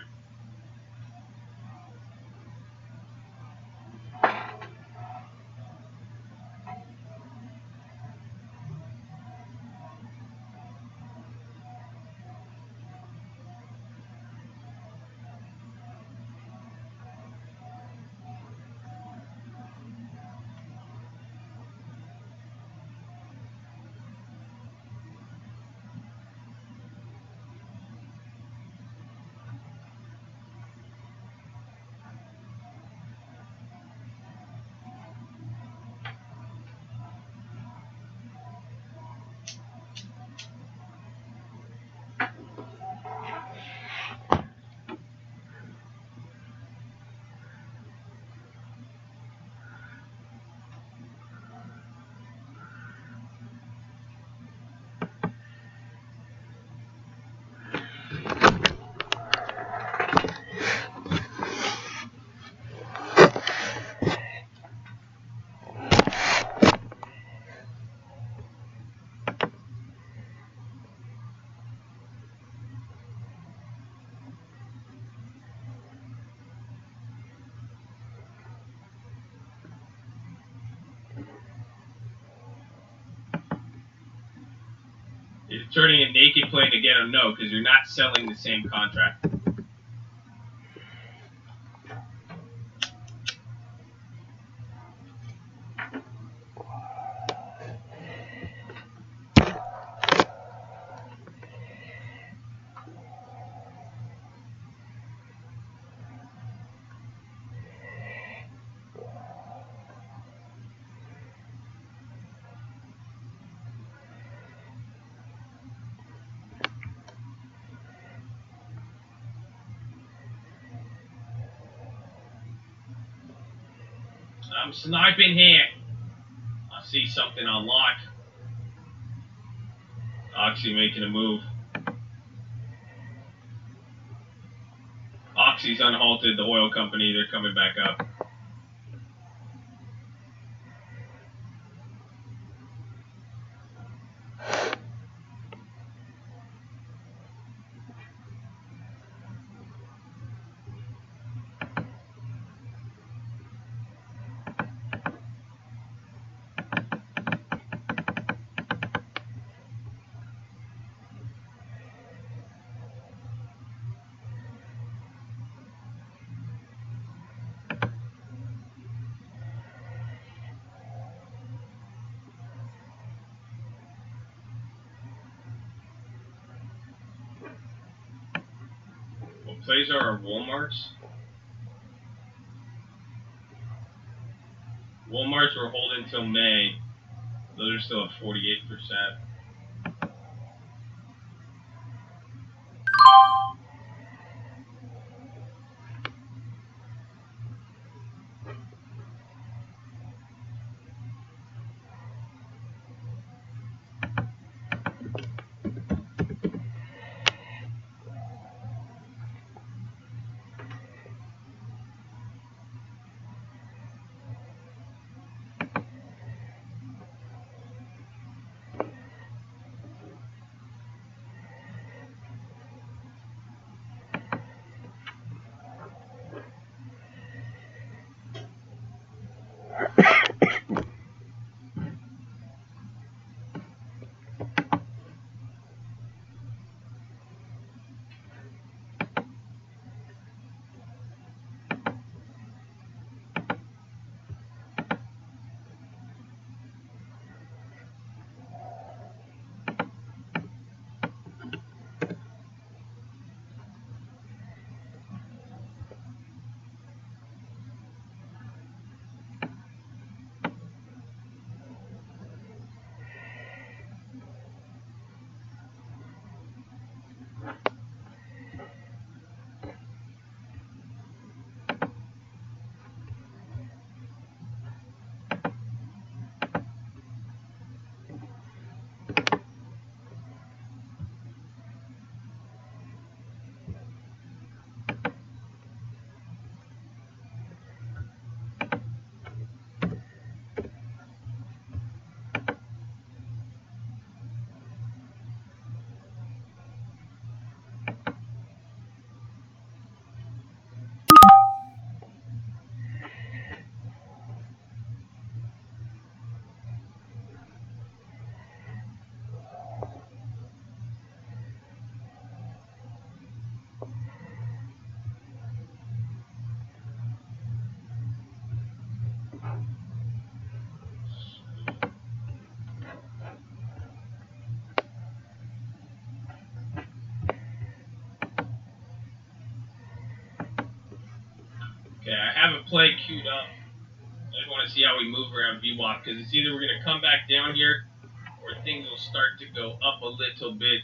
You're turning a naked play to get a no because you're not selling the same contract. I'm sniping here. I see something on lock. Oxy making a move. Oxy's unhalted the oil company. They're coming back up. What plays are Walmarts? Walmarts were holding until May. Those are still at 48%. Okay, I have a play queued up. I just want to see how we move around VWAP, because it's either we're going to come back down here or things will start to go up a little bit.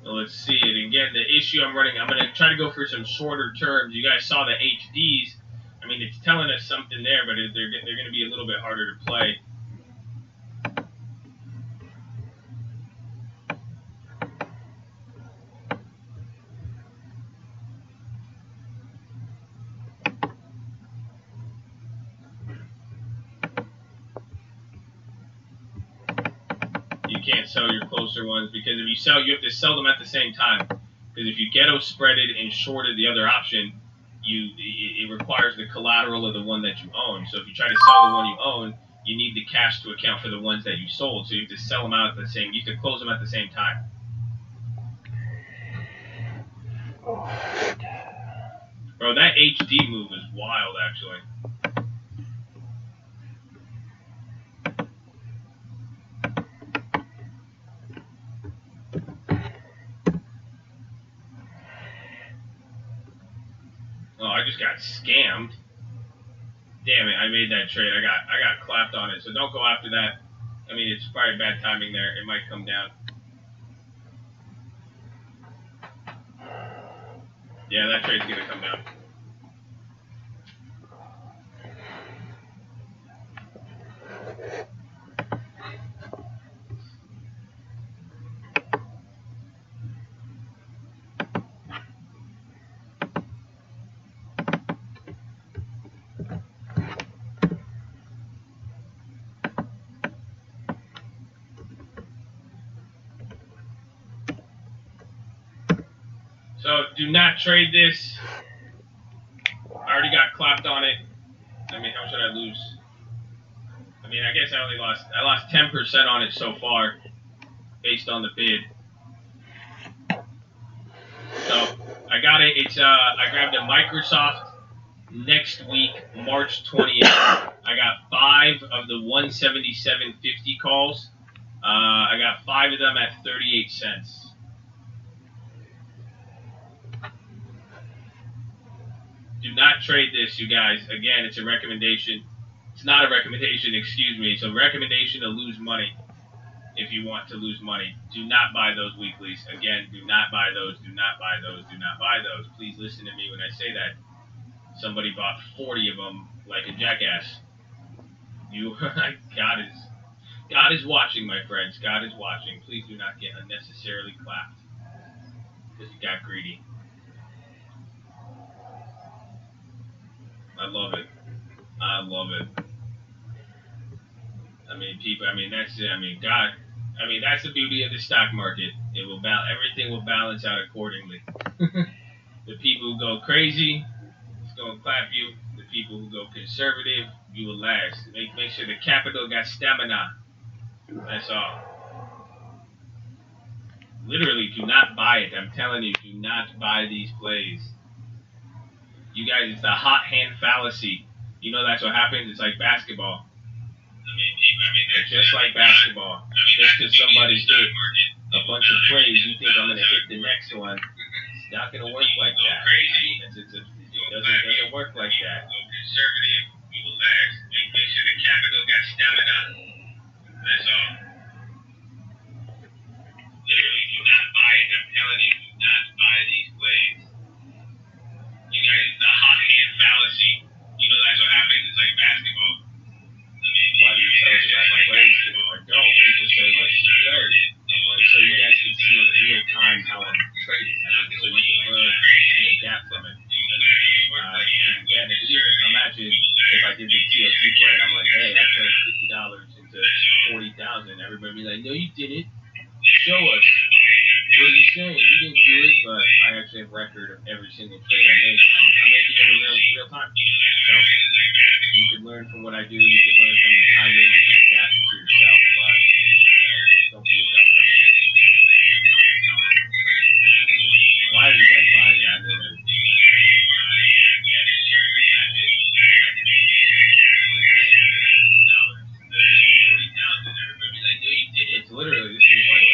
Well, let's see it. Again, the issue I'm running, I'm going to try to go for some shorter terms. You guys saw the HDs. I mean, it's telling us something there, but they're going to be a little bit harder to play. You can't sell your closer ones, because if you sell, you have to sell them at the same time. Because if you ghetto spreaded and shorted the other option, it requires the collateral of the one that you own. So if you try to sell the one you own, you need the cash to account for the ones that you sold. So you have to sell them out at the same. You have to close them at the same time. Bro, that HD move is wild, actually. Oh, I just got scammed. Damn it, I made that trade. I got clapped on it. So don't go after that. I mean, it's probably bad timing there. It might come down. Yeah, that trade's gonna come down. So do not trade this. I already got clapped on it. I mean, how much did I lose? I mean, I guess I lost 10% on it so far, based on the bid. So I got it. It's I grabbed a Microsoft next week, March 20th. I got 5 of the 177.50 calls. I got 5 of them at 38 cents. Do not trade this, you guys. Again, it's a recommendation. It's not a recommendation, excuse me. It's a recommendation to lose money if you want to lose money. Do not buy those weeklies. Again, do not buy those. Do not buy those. Do not buy those. Please listen to me when I say that. Somebody bought 40 of them like a jackass. God is watching, my friends. God is watching. Please do not get unnecessarily clapped because you got greedy. I love it. I love it. I mean, people. I mean, that's it. I mean, God. I mean, that's the beauty of the stock market. It will everything will balance out accordingly. The people who go crazy, it's gonna clap you. The people who go conservative, you will last. Make sure the capital got stamina. That's all. Literally, do not buy it. I'm telling you, do not buy these plays. You guys, it's the hot hand fallacy. You know that's what happens. It's like basketball. It's just like basketball. Just because somebody hit a bunch of plays, you think I'm going to hit the next one. It's not going to work like that. I mean, it doesn't work like that. Conservative, we will last. Make sure the capital got stamina. That's all. Literally, do not buy it. I'm telling you, do not buy these plays. You guys, it's the hot hand fallacy. You know that's what happens. It's like basketball. Why do you tell us about the plays? Because if I don't, people say like, third. So you guys can see in real time how I'm trading. So you can learn and adapt from it. Again, imagine if I did the TOT play and I'm like, hey, I turned $50 into $40,000. Everybody be like, no, you didn't. Show us. What are you saying? You didn't do it, but I actually have record of every single trade I make. I'm making it in real time. So you can learn from what I do. You can learn from the timing. You can adapt it to yourself. But don't be a dumb. Why are you guys buying that? It's literally this is like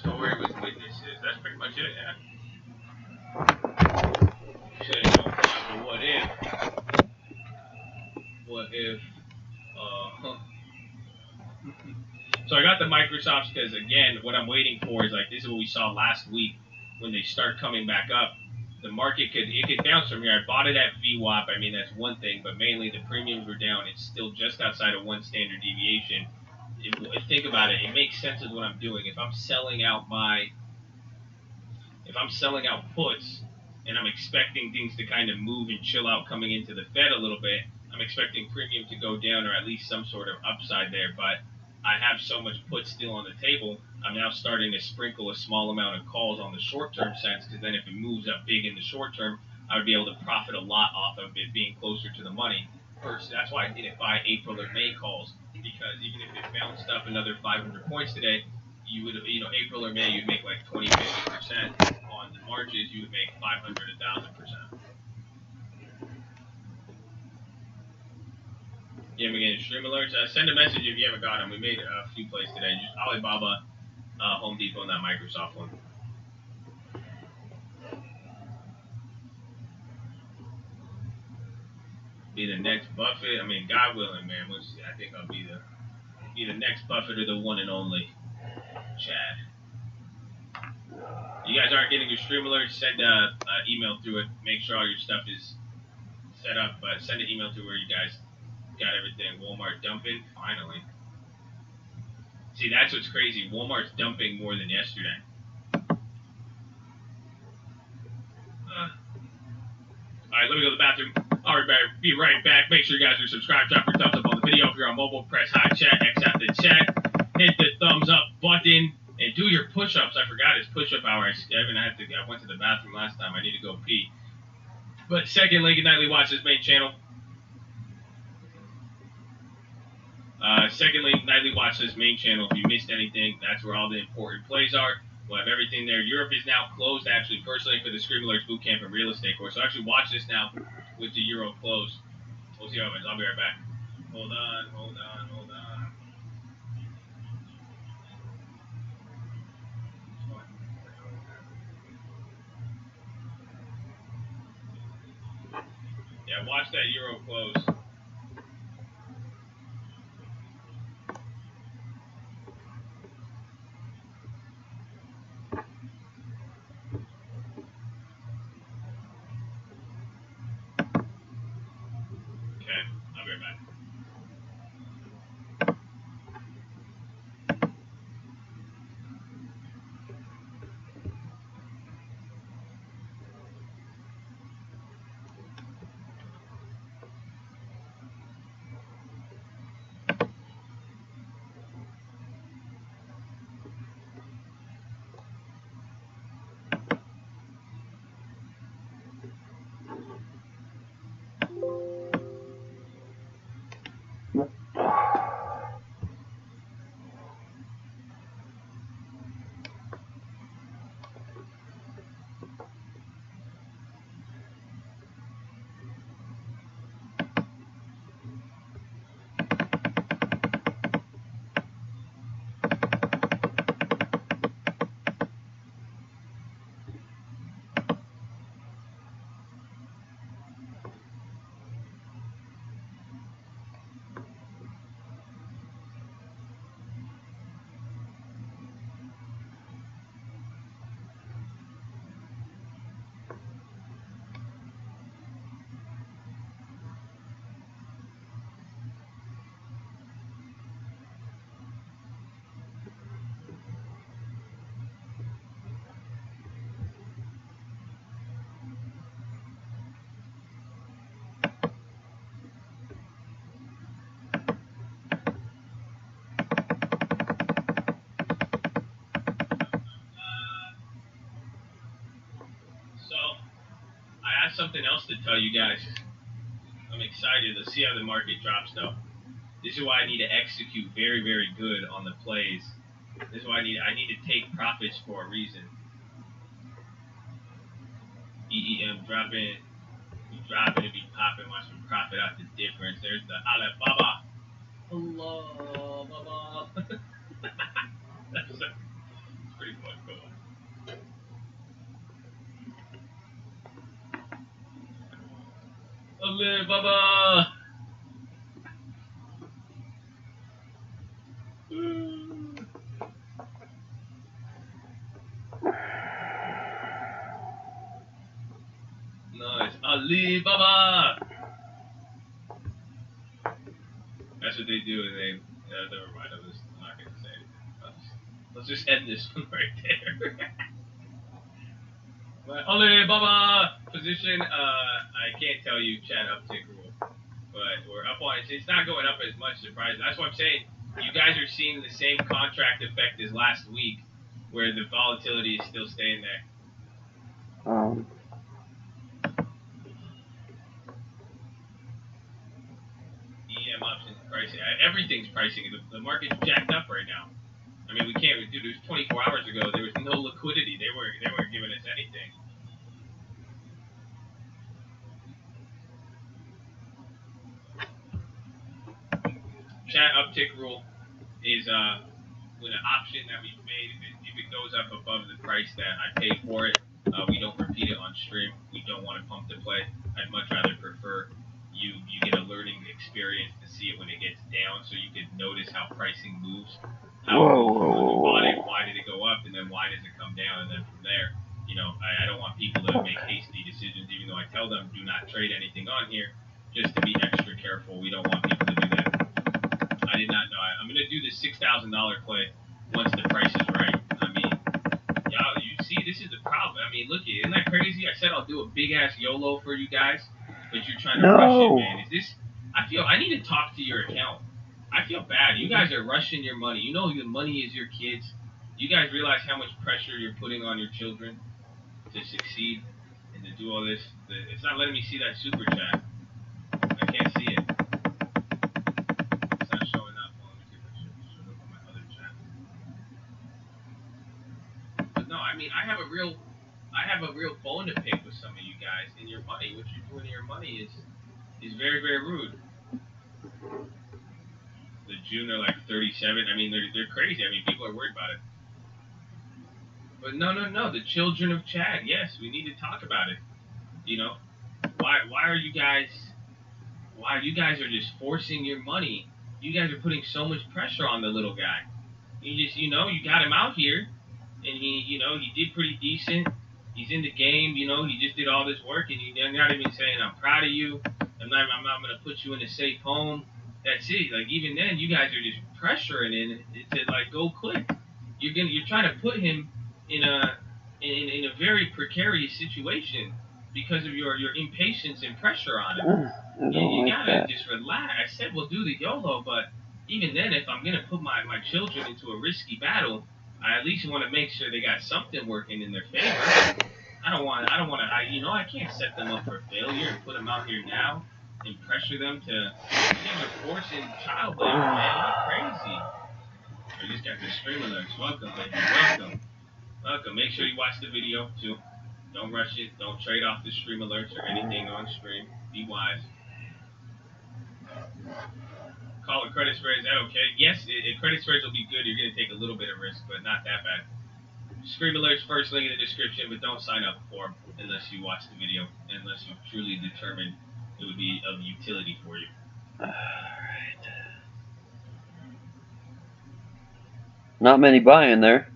story with witnesses. That's pretty much it, yeah. Saying, you know, but what if, So I got the Microsofts because, again, what I'm waiting for is, like, this is what we saw last week when they start coming back up. The market could bounce from here. I bought it at VWAP. I mean, that's one thing, but mainly the premiums were down. It's still just outside of one standard deviation. Think about it. It makes sense with what I'm doing. If I'm selling out puts and I'm expecting things to kind of move and chill out coming into the Fed a little bit, I'm expecting premium to go down or at least some sort of upside there. But I have so much put still on the table, I'm now starting to sprinkle a small amount of calls on the short-term sense, because then if it moves up big in the short term, I would be able to profit a lot off of it being closer to the money. First, that's why I didn't buy April or May calls, because even if it bounced up another 500 points today, you would, April or May, you'd make like 20, 50%. On the Marches, you would make 500, 1,000%. Yeah, again, stream alerts. Send a message if you haven't got them. We made a few plays today. Just Alibaba, Home Depot, and that Microsoft one. Be the next Buffett. I mean, God willing, man. I think I'll be the next Buffett or the one and only Chad. You guys aren't getting your stream alerts, send an email through it. Make sure all your stuff is set up, but send an email to where you guys got everything. Walmart dumping, finally. See, that's what's crazy. Walmart's dumping more than yesterday. Alright, let me go to the bathroom. Alright, be right back. Make sure you guys are subscribed. Drop your thumbs up on the video. If you're on mobile, press high chat, X out the chat. Hit the thumbs up button. And do your push-ups. I forgot it's push-up hour. I went to the bathroom last time. I need to go pee. But second link, Nightly Watch's main channel. Second link, Nightly Watch's main channel. If you missed anything, that's where all the important plays are. We'll have everything there. Europe is now closed, actually, personally, for the Scream Alerts Bootcamp and Real Estate course. So actually watch this now with the Euro closed. We'll see how it is. I'll be right back. Hold on. Yeah, watch that Euro close. Okay, I'll be right back. Something else to tell you guys. I'm excited to see how the market drops, though. This is why I need to execute very, very good on the plays. This is why I need to take profits for a reason. EEM dropping, it be popping. Watch me profit out the difference. There's the Alibaba. Allah, Baba. That's pretty funny. Ole Baba! Nice. Ali Baba! That's what they do, and they... never mind, I'm not going to say anything. Let's just end this one right there. But Ole Baba! Position, I can't tell you chat uptick rule. But we're up on it. It's not going up as much, surprisingly. That's what I'm saying. You guys are seeing the same contract effect as last week, where the volatility is still staying there. EM options pricing. Everything's pricing. The market's jacked up right now. I mean, we can't. Dude, it was 24 hours ago. There was no liquidity. They weren't giving us anything. Chat uptick rule is with an option that we've made. If it goes up above the price that I paid for it, we don't repeat it on stream. We don't want to pump the play. I'd much rather prefer you get a learning experience to see it when it gets down, so you can notice how pricing moves. Why did it go up, and then why does it come down, and then from there, you know, I don't want people to make hasty decisions, even though I tell them do not trade anything on here, just to be extra careful. We don't want people to do that. I did not know. I'm going to do the $6,000 play once the price is right. I mean, y'all, you see, this is the problem. I mean, look, isn't that crazy? I said I'll do a big-ass YOLO for you guys, but you're trying to rush it, man. I need to talk to your account. I feel bad. You guys are rushing your money. You know the money is your kids. You guys realize how much pressure you're putting on your children to succeed and to do all this? It's not letting me see that super chat. I can't see it. It's not showing up. Well, let me see if it shows up on my other chat. But no, I mean, I have a real bone to pick with some of you guys. And your money, what you're doing to your money is very, very rude. The June are like 37. I mean, they're crazy. I mean, people are worried about it. But no. The children of Chad. Yes, we need to talk about it. You know, why are you guys? Why you guys are just forcing your money? You guys are putting so much pressure on the little guy. You just, you got him out here, and he did pretty decent. He's in the game. He just did all this work, and you're not even saying I'm proud of you. I'm not going to put you in a safe home. That's it. Like, even then, you guys are just pressuring it to like go quick. You're trying to put him in a very precarious situation because of your impatience and pressure on him. You gotta just relax. I said we'll do the YOLO, but even then, if I'm gonna put my children into a risky battle, I at least want to make sure they got something working in their favor. I don't want to. I can't set them up for failure and put them out here now and pressure them to. You guys are forcing child labor, man. You're crazy. I just got the stream alerts. Welcome, baby. Welcome. Make sure you watch the video too. Don't rush it. Don't trade off the stream alerts or anything on stream. Be wise. Call it credit spread. Is that okay? Yes, credit spreads will be good. You're going to take a little bit of risk, but not that bad. Stream alerts, first link in the description, but don't sign up for them unless you watch the video, unless you truly determine it would be of utility for you. Alright. Not many buying there.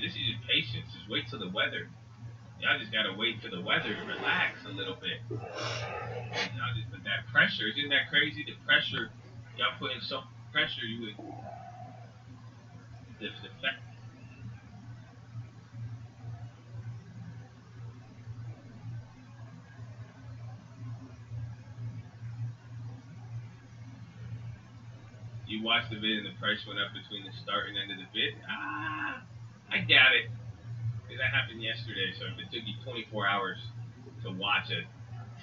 This is just patience. Just wait till the weather. Y'all just gotta wait for the weather to relax a little bit. Y'all just, but that pressure, isn't that crazy? The pressure, y'all putting so pressure, you would. The fact. You watched the vid and the price went up between the start and end of the vid. I doubt it. Because that happened yesterday, so if it took you 24 hours to watch a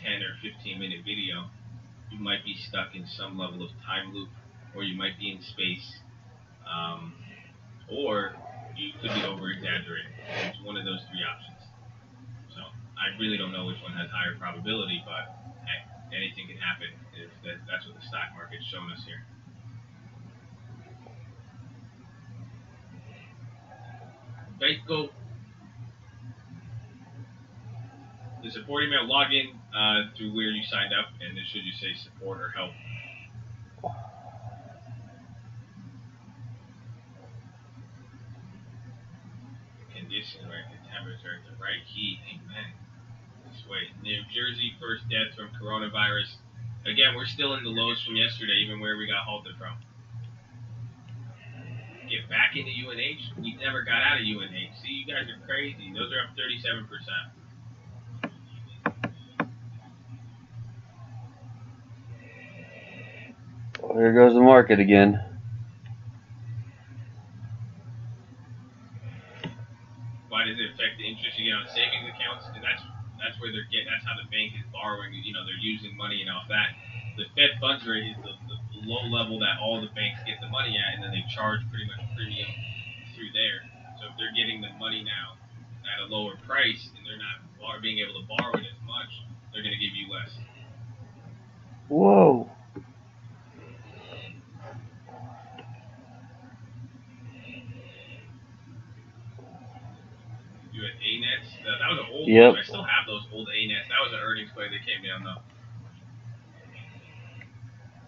10 or 15 minute video, you might be stuck in some level of time loop, or you might be in space, or you could be over exaggerating. It's one of those three options. So I really don't know which one has higher probability, but hey, anything can happen if that's what the stock market's showing us here. Banco. The support email, log in through where you signed up, and then should you say support or help. Condition, right? The temperature, the right heat. Amen. This way. New Jersey, first death from coronavirus. Again, we're still in the lows from yesterday, even where we got halted from. Get back into UNH. We never got out of UNH. See, you guys are crazy. Those are up 37%. Well, here goes the market again. Why does it affect the interest you get on savings accounts? Because that's where they're getting. That's how the bank is borrowing. You know, they're using money and off that. The Fed funds rate is the low level that all the banks get the money at, and then they charge pretty much premium through there. So if they're getting the money now at a lower price and they're not being able to borrow it as much, they're going to give you less. Whoa. You had A-Nets. That was an old Yep. one. I still have those old A-Nets. That was an earnings play that came down though.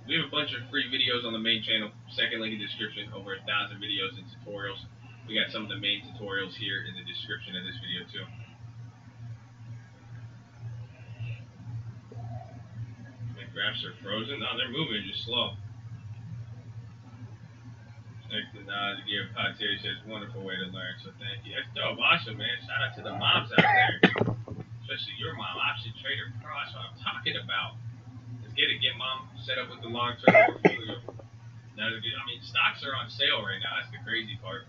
We have a bunch of free videos on the main channel. Second link in the description. Over 1,000 videos and tutorials. We got some of the main tutorials here in the description of this video too. The graphs are frozen. No, they're moving just slow. Next to Nas, Gear Pod Terry says, wonderful way to learn, so thank you. That's dope, awesome, man. Shout out to the moms out there. Especially your mom, Option Trader Pro. That's what I'm talking about. Let's get mom set up with the long-term portfolio. Now, I mean, stocks are on sale right now. That's the crazy part.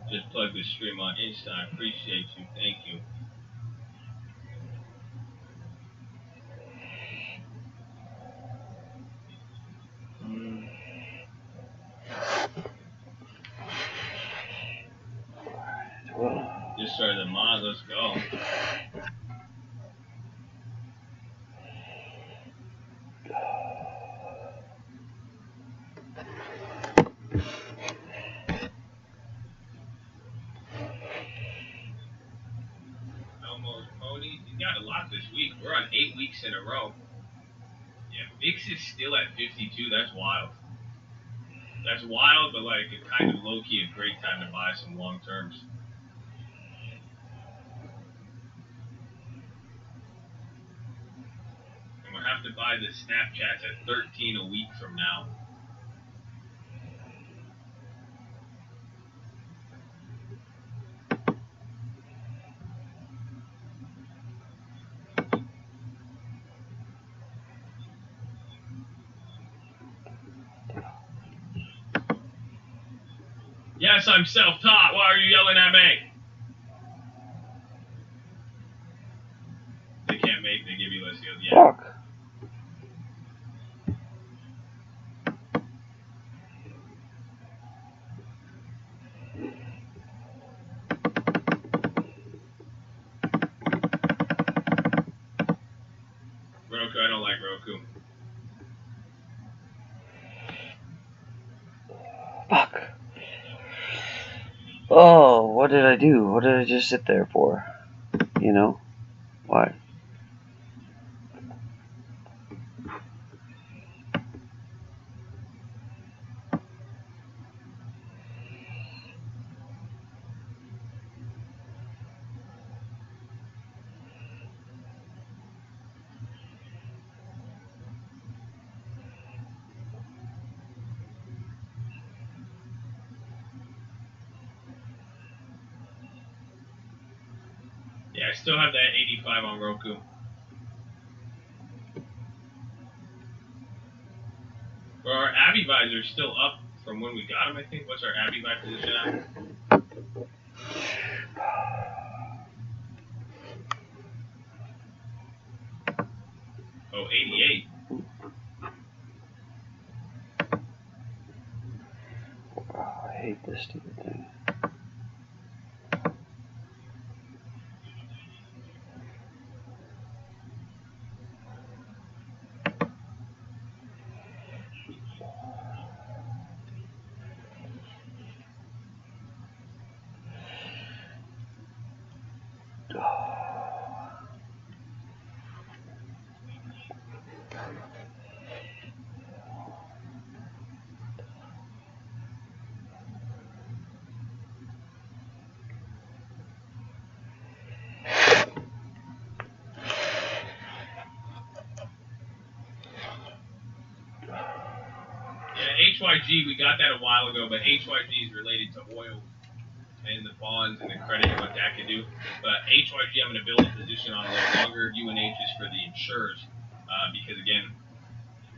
Just plug the stream on Insta. I appreciate you. Thank you. Just started the mod. Let's go. Almost ponies. You got a lot this week. We're on 8 weeks in a row. Yeah, VIX is still at 52. That's wild. That's wild, but like a kind of low-key a great time to buy some long terms. I'm gonna have to buy the Snapchats at 13 a week from now. Yes, I'm self-taught. Why are you yelling at me? They can't make. They give you less yield. Yeah. Fuck. Roku, I don't like Roku. Fuck. Oh, what did I do? What did I just sit there for? You know? Why? Yeah, I still have that 85 on Roku. But our Abby visor is still up from when we got him, I think. What's our Abby buy position at? Oh, 88. HYG, we got that a while ago, but HYG is related to oil and the bonds and the credit and what that can do. But HYG, I'm going to build a position on a little longer. UNH is for the insurers because, again,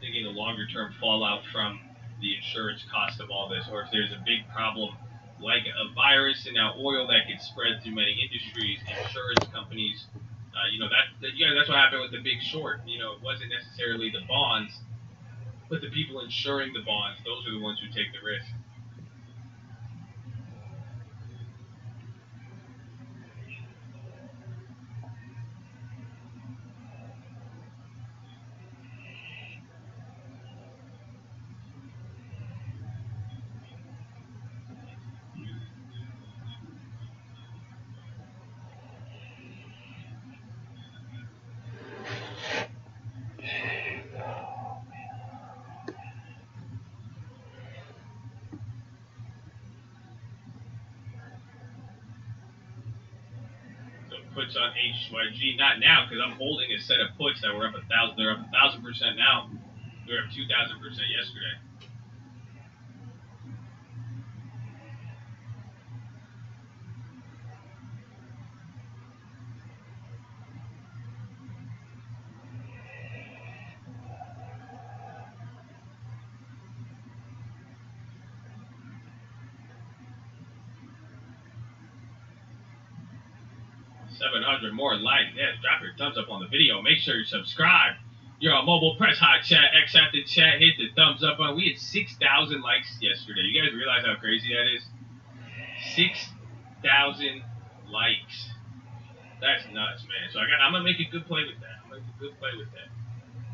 thinking the longer-term fallout from the insurance cost of all this, or if there's a big problem like a virus and now oil that gets spread through many industries, insurance companies, that's what happened with the Big Short. It wasn't necessarily the bonds, but the people insuring the bonds. Those are the ones who take the risk. Puts on HYG, not now because I'm holding a set of puts that were up 1,000. They're up 1,000% now. They were up 2,000% yesterday. $700 more likes. Yeah, drop your thumbs up on the video. Make sure you subscribe. You're on Mobile Press Hot Chat. X after chat. Hit the thumbs up button. We had 6,000 likes yesterday. You guys realize how crazy that is? 6,000 likes. That's nuts, man. So I'm gonna make a good play with that.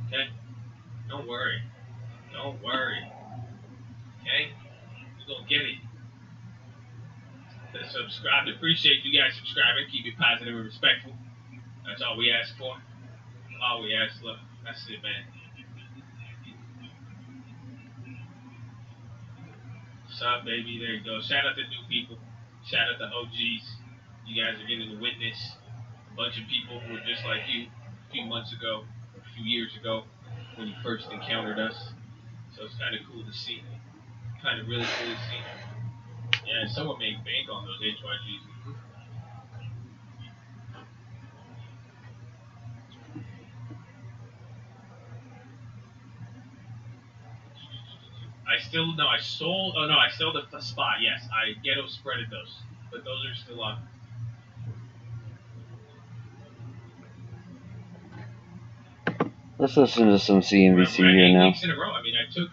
Okay? Don't worry. Okay? You're gonna get it. Subscribe. Appreciate you guys subscribing. Keep it positive and respectful. That's all we ask for. All we ask for. That's it, man. What's up, baby? There you go. Shout out to new people. Shout out to OGs. You guys are getting to witness a bunch of people who were just like you a few months ago, a few years ago, when you first encountered us. So it's kind of cool to see. Kind of really cool to see. Yeah, someone made bank on those HYGs. I sold the spot. Yes, I ghetto spreaded those, but those are still on. Let's listen to some CNBC here now. 8 weeks in a row. I mean, I took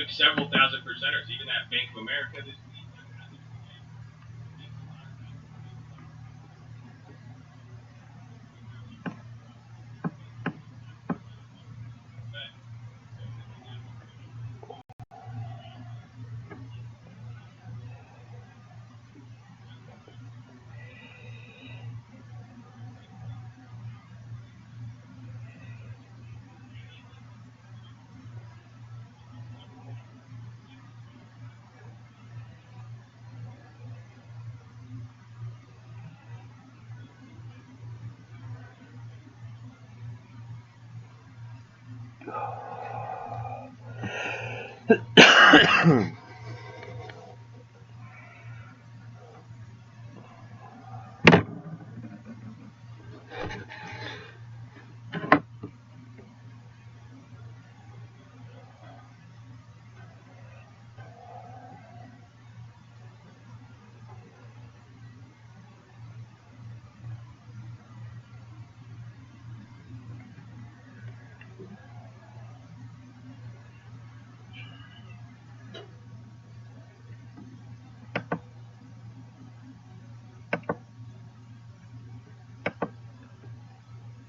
several thousand percenters, even that Bank of America this week.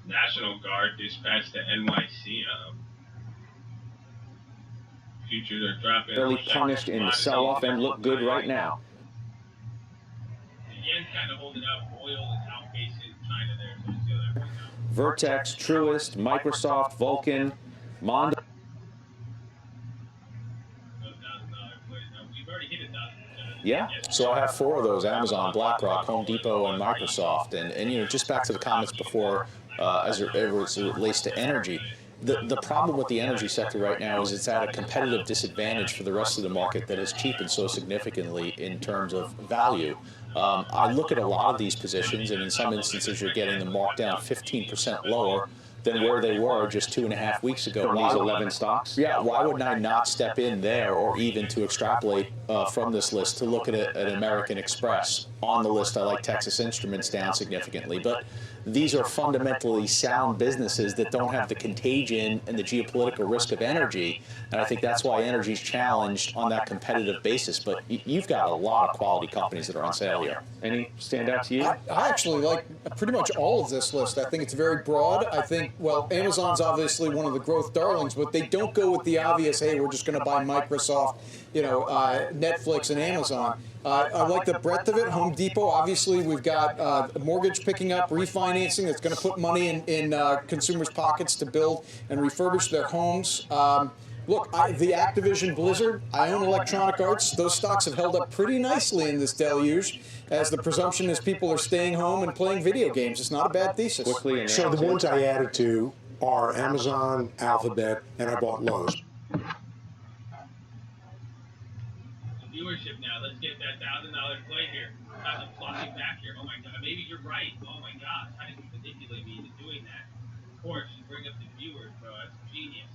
National Guard dispatched to NYC. Futures are dropping. Fairly punished in the sell-off and look good right now. The yen's kind of holding up. Oil is outpacing China there, so you see that right now. Vertex, Truist, Microsoft, Vulcan, Mondo. Yeah, so I have 4 of those: Amazon, BlackRock, Home Depot, and Microsoft. And just back to the comments before, as it relates to energy, the problem with the energy sector right now is it's at a competitive disadvantage for the rest of the market that has cheapened so significantly in terms of value. I look at a lot of these positions, and in some instances you're getting them marked down 15% lower than where they were just 2.5 weeks ago. From these 11 stocks? Yeah, why would I not step in there, or even to extrapolate from this list to look at an American Express? On the list, I like Texas Instruments down significantly, but these are fundamentally sound businesses that don't have the contagion and the geopolitical risk of energy, and I think that's why energy is challenged on that competitive basis. But you've got a lot of quality companies that are on sale here. Any stand out to you? I actually like pretty much all of this list. I think it's very broad. I think, well, Amazon's obviously one of the growth darlings, but they don't go with the obvious, hey, we're just going to buy Microsoft, Netflix and Amazon. I like the breadth of it. Home Depot, obviously, we've got mortgage picking up, refinancing that's going to put money in consumers' pockets to build and refurbish their homes. Look, the Activision Blizzard, I own Electronic Arts. Those stocks have held up pretty nicely in this deluge, as the presumption is people are staying home and playing video games. It's not a bad thesis. So the ones I added to are Amazon, Alphabet, and I bought Lowe's. Viewership now. Let's get that $1,000 play here. How's it flocking back here? Oh my God, maybe you're right. Oh my gosh, how did you manipulate me into doing that? Of course, you bring up the viewers, bro. That's genius.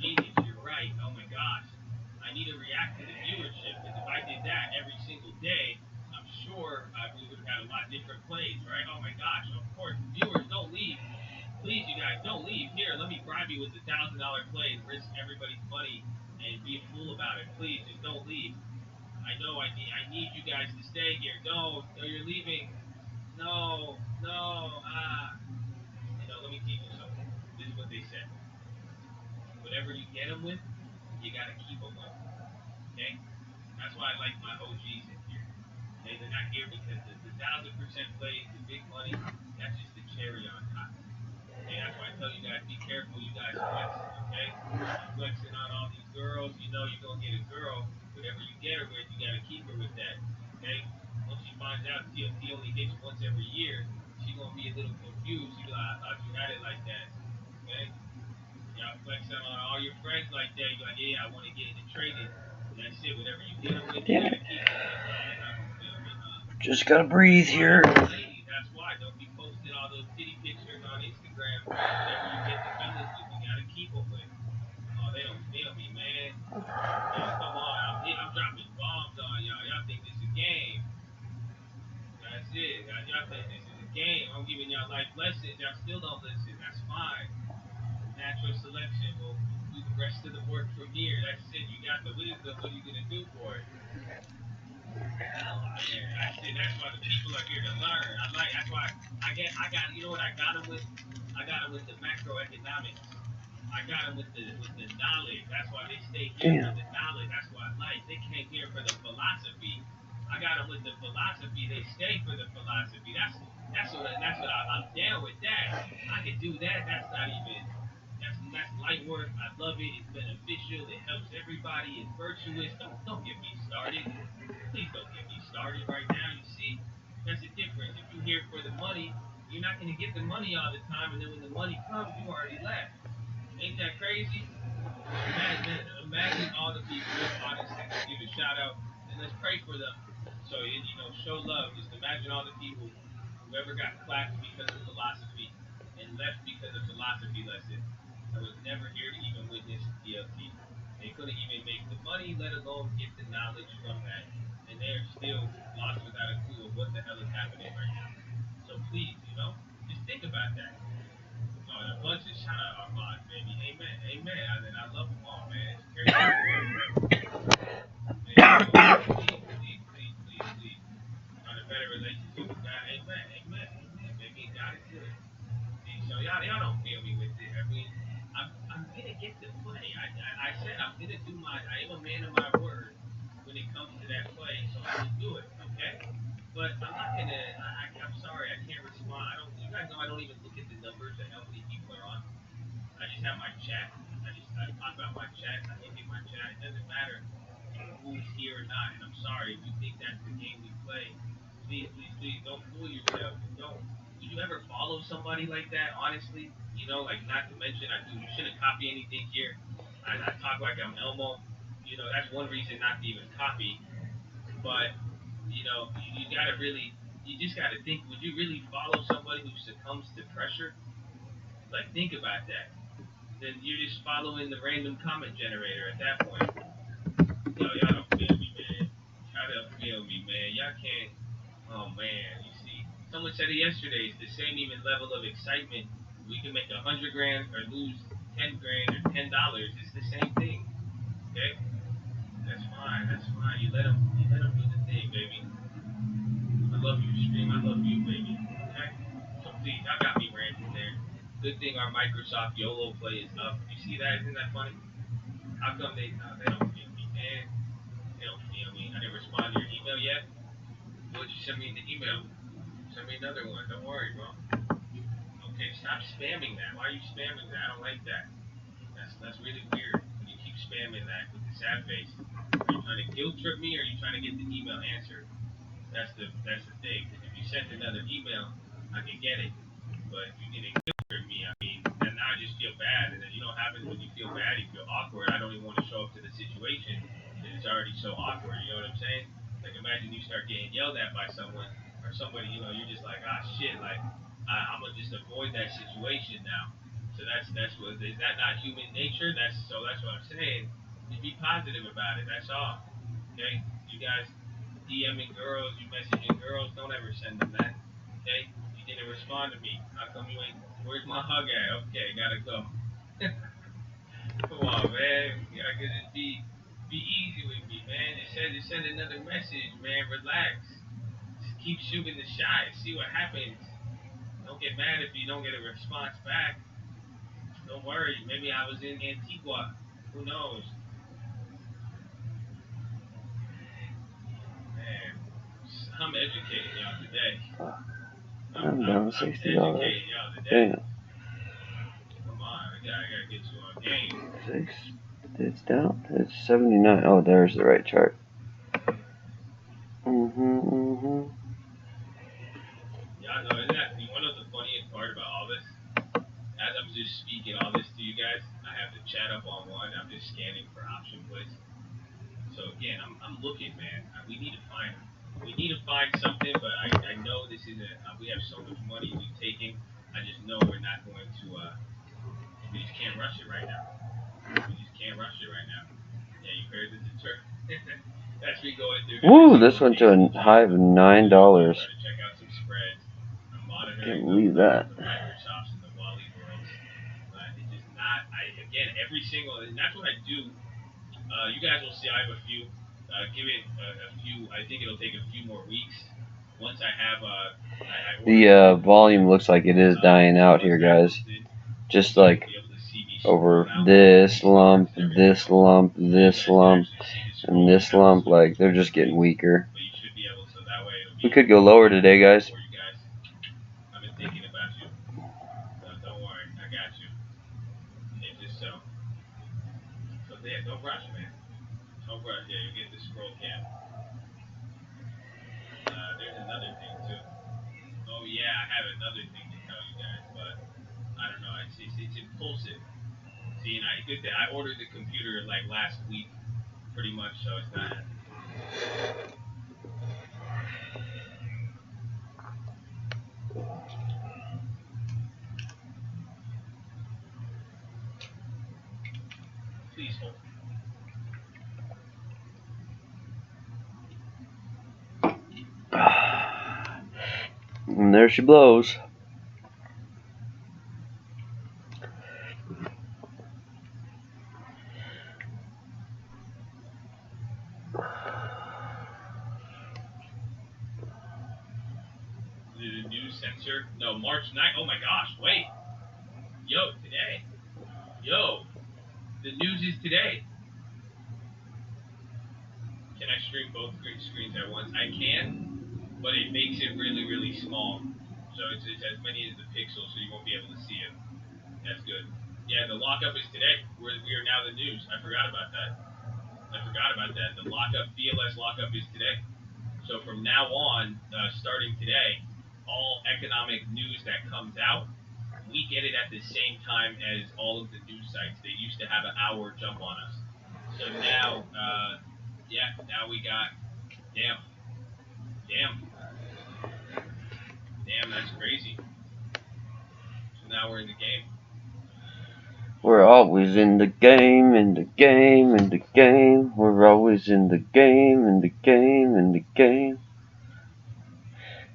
Genius, you're right. Oh my gosh, I need to react to the viewership, because if I did that every single day, I'm sure we would have had a lot different plays, right? Oh my gosh, of course. Viewers, don't leave. Please, you guys, don't leave. Here, let me bribe you with the $1,000 play and risk everybody's money and be a fool about it. Please, just don't leave. I know I need you guys to stay here. No, you're leaving. No, let me teach you something. This is what they said. Whatever you get them with, you got to keep them with. Okay? That's why I like my OGs in here. Okay? They're not here because the 1,000% play, the big money, that's just the cherry on top. Okay? That's why I tell you guys, be careful, you guys flex. Okay? Flexing on all these girls, you know you're going to get a girl. Whatever you get her with, you got to keep her with that. Okay? Once she finds out TFT only hits once every year, she's going to be a little confused. She's like, I thought you had it like that. Okay? Y'all flexing on all your friends like that. You're like, yeah, I want to get into trading. That's it. Whatever you get them with, you got to keep them. Just gotta breathe here. That's why. Don't be posting all those titty pictures on Instagram. Whatever you get the fellas with, you got to keep them with. Oh, they don't feel me, man. Come on. I'm dropping bombs on y'all. Y'all think this is a game. That's it. Y'all think this is a game. I'm giving y'all life lessons. Y'all still don't listen. That's fine. Natural selection will do the rest of the work from here. That's it. You got the wisdom. What are you going to do for it? Yeah, that's it. That's why the people are here to learn. That's why you know what I got them with? I got them with the macroeconomics. I got them with the knowledge. That's why they stay here for the knowledge. That's what I like. They came here for the philosophy. I got them with the philosophy. They stay for the philosophy. That's what I'm down with that. I can do that. That's light work. I love it. It's beneficial. It helps everybody. It's virtuous. Don't get me started. Please don't get me started right now. You see, that's the difference. If you're here for the money, you're not going to get the money all the time, and then when the money comes, you already left. Ain't that crazy? Imagine all the people. Honestly, give a shout out and let's pray for them. So show love. Just imagine all the people whoever got clapped because of philosophy and left because of philosophy lesson. I was never here to even witness DLT. They couldn't even make the money, let alone get the knowledge from that, and they're still lost without a clue of what the hell is happening right now. So please, just think about that. A bunch of shout out Armand, baby. Amen. I love them all, man. It's crazy. Please. On a better relationship with God. Amen. Baby, God is good. So y'all don't feel me with it. I mean, I'm gonna get the play. I said I'm gonna do I am a man of my word when it comes to that play, so I will do it, okay? But I'm not gonna. I'm sorry, I can't respond. You guys know I don't even look at the numbers that how many people are on. I just have my chat. I talk about my chat. I look at my chat. It doesn't matter who's here or not. And I'm sorry if you think that's the game we play. Please don't fool yourself. Don't. Did you ever follow somebody like that, honestly? You know, like, not to mention, you shouldn't copy anything here. I talk like I'm Elmo. You know, that's one reason not to even copy. But, you know, you gotta really, you just gotta think, would you really follow somebody who succumbs to pressure? Like, think about that. Then you're just following the random comment generator at that point. Yo, y'all don't feel me, man. Try to feel me, man. Y'all can't. Oh, man. You see, someone said it yesterday. It's the same even level of excitement. We can make $100 grand or lose 10 grand or $10. It's the same thing. Okay? That's fine. That's fine. You let them do the thing, baby. I love you, stream. I love you, baby. Okay? So please, y'all got me ranting there. Good thing our Microsoft YOLO play is up. You see that? Isn't that funny? How come they don't feel me, man? They don't feel me. I didn't respond to your email yet. What'd you send me in the email? Send me another one. Don't worry, bro. Okay, stop spamming that. Why are you spamming that? I don't like that. That's really weird when you keep spamming that with the sad face. Are you trying to guilt trip me or are you trying to get the email answered? That's the thing. Because if you sent another email, I can get it. But if you didn't guilt trip me, I mean, then now I just feel bad. And then you know what happens when you feel bad, you feel awkward. I don't even want to show up to the situation because it's already so awkward. You know what I'm saying? Like imagine you start getting yelled at by someone or somebody, you know, you're just like, ah shit, like I'm gonna just avoid that situation now. So that's what is that not human nature? That's what I'm saying. Just be positive about it. That's all. Okay? You guys DMing girls, you messaging girls, don't ever send them that. Okay? You didn't respond to me. How come you ain't? Where's my hug at? Okay, gotta go. Come on, man. You gotta just be easy with me, man. Just send another message, man. Relax. Just keep shooting the shot. See what happens. Don't get mad if you don't get a response back. Don't worry. Maybe I was in Antigua. Who knows? Man, I'm educating y'all today. I'm down $60. Educating y'all today. Damn. Come on, I gotta get you on game. It's down. It's 79. Oh, there's the right chart. Y'all know, you wanna know the funniest part about all this? As I'm just speaking all this to you guys, I have the chat up on one. I'm just scanning for option plays. So again, I'm looking, man. We need to find something, but I know this isn't. We have so much money we've taken. I just know we're not going to. We just can't rush it right now. Yeah, you heard the deter. That's me going through. Woo! This went to a high of $9. Check out some spreads. I'm monitoring. Can't believe that. The Microsofts and the Wally worlds. It's just not. Again, every single, and that's what I do. You guys will see. I have a few. Give it a few. I think it'll take a few more weeks. Once I have The volume looks like it is dying out here, guys. Just like over this lump, this lump, this lump, and this lump. Like they're just getting weaker. We could go lower today, guys. I've been thinking about you. Don't worry, I got you. It's just so. So there, don't rush, man. Don't rush. Yeah, you get the scroll cam. There's another thing too. Oh yeah, I have another thing to tell you guys, but I don't know. It's impulsive. See, and I ordered the computer like last week, pretty much. So it's not. Please hold. And there she blows. The news censor? No, March 9th. Oh my gosh, wait. Yo, today. Yo, the news is today. Can I stream both screens at once? I can, but it makes it really, really small. So it's as many as the pixels, so you won't be able to see it. That's good. Yeah, the lockup is today. We are now the news. I forgot about that. The lockup, BLS lockup is today. So from now on, starting today, all economic news that comes out, we get it at the same time as all of the news sites. They used to have an hour jump on us. So now, now we got, damn, that's crazy. So now we're in the game. We're always in the game, in the game, in the game. We're always in the game, in the game, in the game.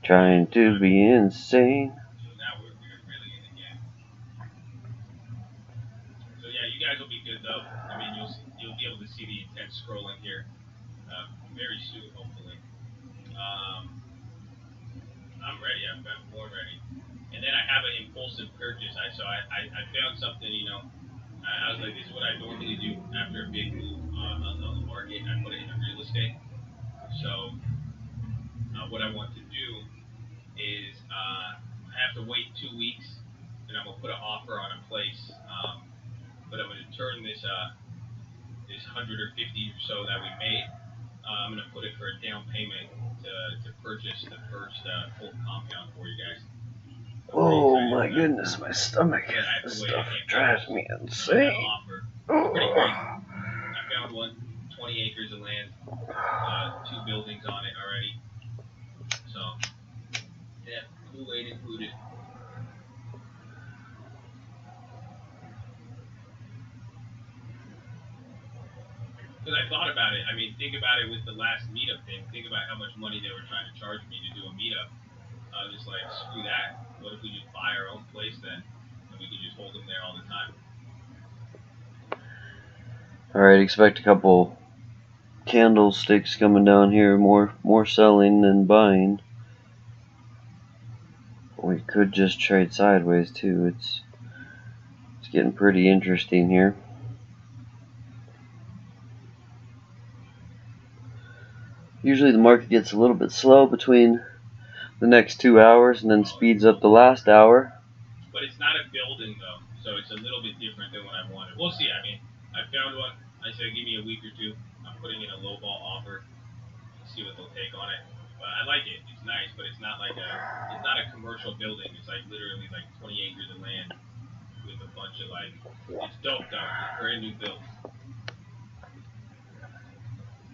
Trying to be insane. So now we're really in the game. So yeah, you guys will be good though. I mean, you'll be able to see the intense scrolling here very soon, hopefully. I'm ready. I'm more ready. And then I have an impulsive purchase. I found something. I was like, this is what I normally do after a big move on the market. I put it into real estate. So what I want to do is I have to wait 2 weeks, and I'm gonna put an offer on a place. But I'm gonna turn this 100 or 50 or so that we made. I'm gonna put it for a down payment to purchase the first full compound for you guys. Oh my goodness, my stomach. This stuff drives me insane. It's pretty crazy. I found one, 20 acres of land, 2 buildings on it already. So, yeah, Kool-Aid included. Because I thought about it. I mean, think about it with the last meetup thing. Think about how much money they were trying to charge me to do a meetup. I was just like, screw that. What if we just buy our own place then? And we can just hold them there all the time. Alright, expect a couple candlesticks coming down here. More selling than buying. We could just trade sideways too. It's getting pretty interesting here. Usually the market gets a little bit slow between the next 2 hours and then speeds up the last hour. But it's not a building though, so it's a little bit different than what I wanted. We'll see. I mean, I found one. I said, give me a week or two. I'm putting in a lowball offer. See what they'll take on it. But I like it. It's nice, but it's not a commercial building. It's like literally like 20 acres of land with a bunch of it's dope though. It's brand new build.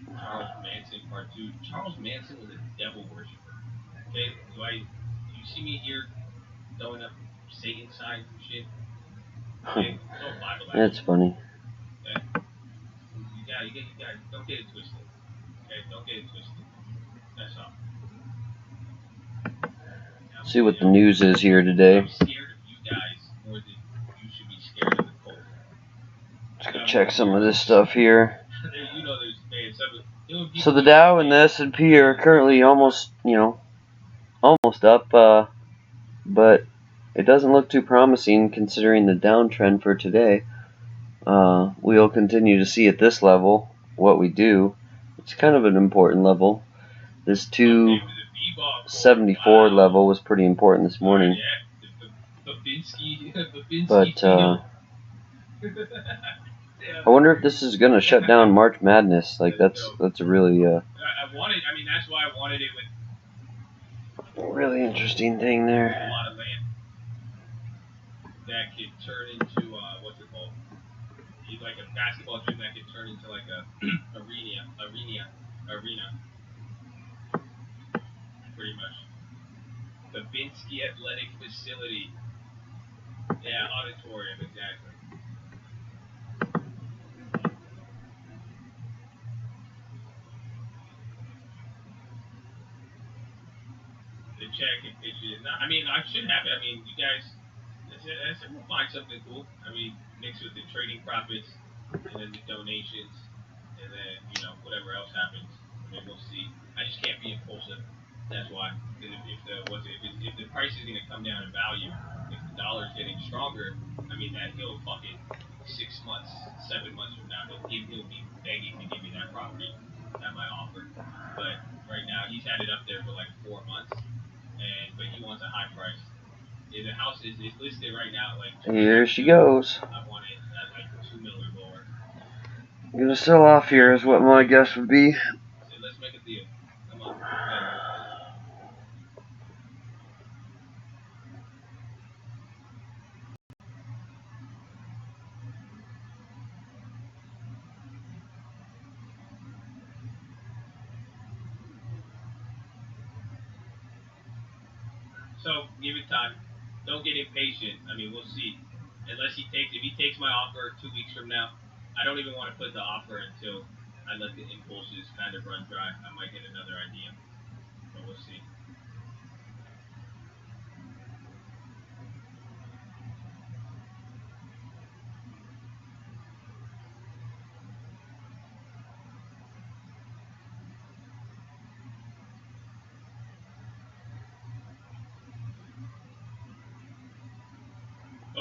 Charles Manson Part 2. Charles Manson was a devil worshiper. Okay, you see me here throwing up Satan signs and shit? Okay, it's all Bible. That's funny. Okay? You guys, don't get it twisted. Okay, don't get it twisted. That's all. See what the news is here today. I'm scared of you guys more than you should be scared of the cold. Let's go check some of this stuff here. You know, So the Dow and the S&P are currently almost up, but it doesn't look too promising considering the downtrend for today. We'll continue to see at this level what we do. It's kind of an important level. This 274 level was pretty important this morning. But I wonder if this is going to shut down March Madness. Like that's a really that's why I wanted it with really interesting thing there. a lot of land that could turn into what's it called? Like a basketball gym that could turn into like a arena. Pretty much. Babinski Athletic Facility. Yeah, auditorium, exactly. The check and pitches. I mean, I should have it. I mean, you guys, we'll find something cool. I mean, mixed with the trading profits and then the donations and then, whatever else happens. I mean, we'll see. I just can't be impulsive. That's why. Because if the price is going to come down in value, if the dollar's getting stronger, I mean, he'll fucking 6 months, 7 months from now, he'll be begging to give me that property at my offer. But right now, he's had it up there for like 4 months, but he wants a high price. Yeah, the house is listed right now at like Here she goes. I want it at like $2 million lower. I'm gonna sell off here is what my guess would be. So let's make a deal. Come on. So give it time. Don't get impatient. I mean, we'll see. If he takes my offer 2 weeks from now, I don't even want to put the offer until I let the impulses kind of run dry. I might get another idea, but we'll see.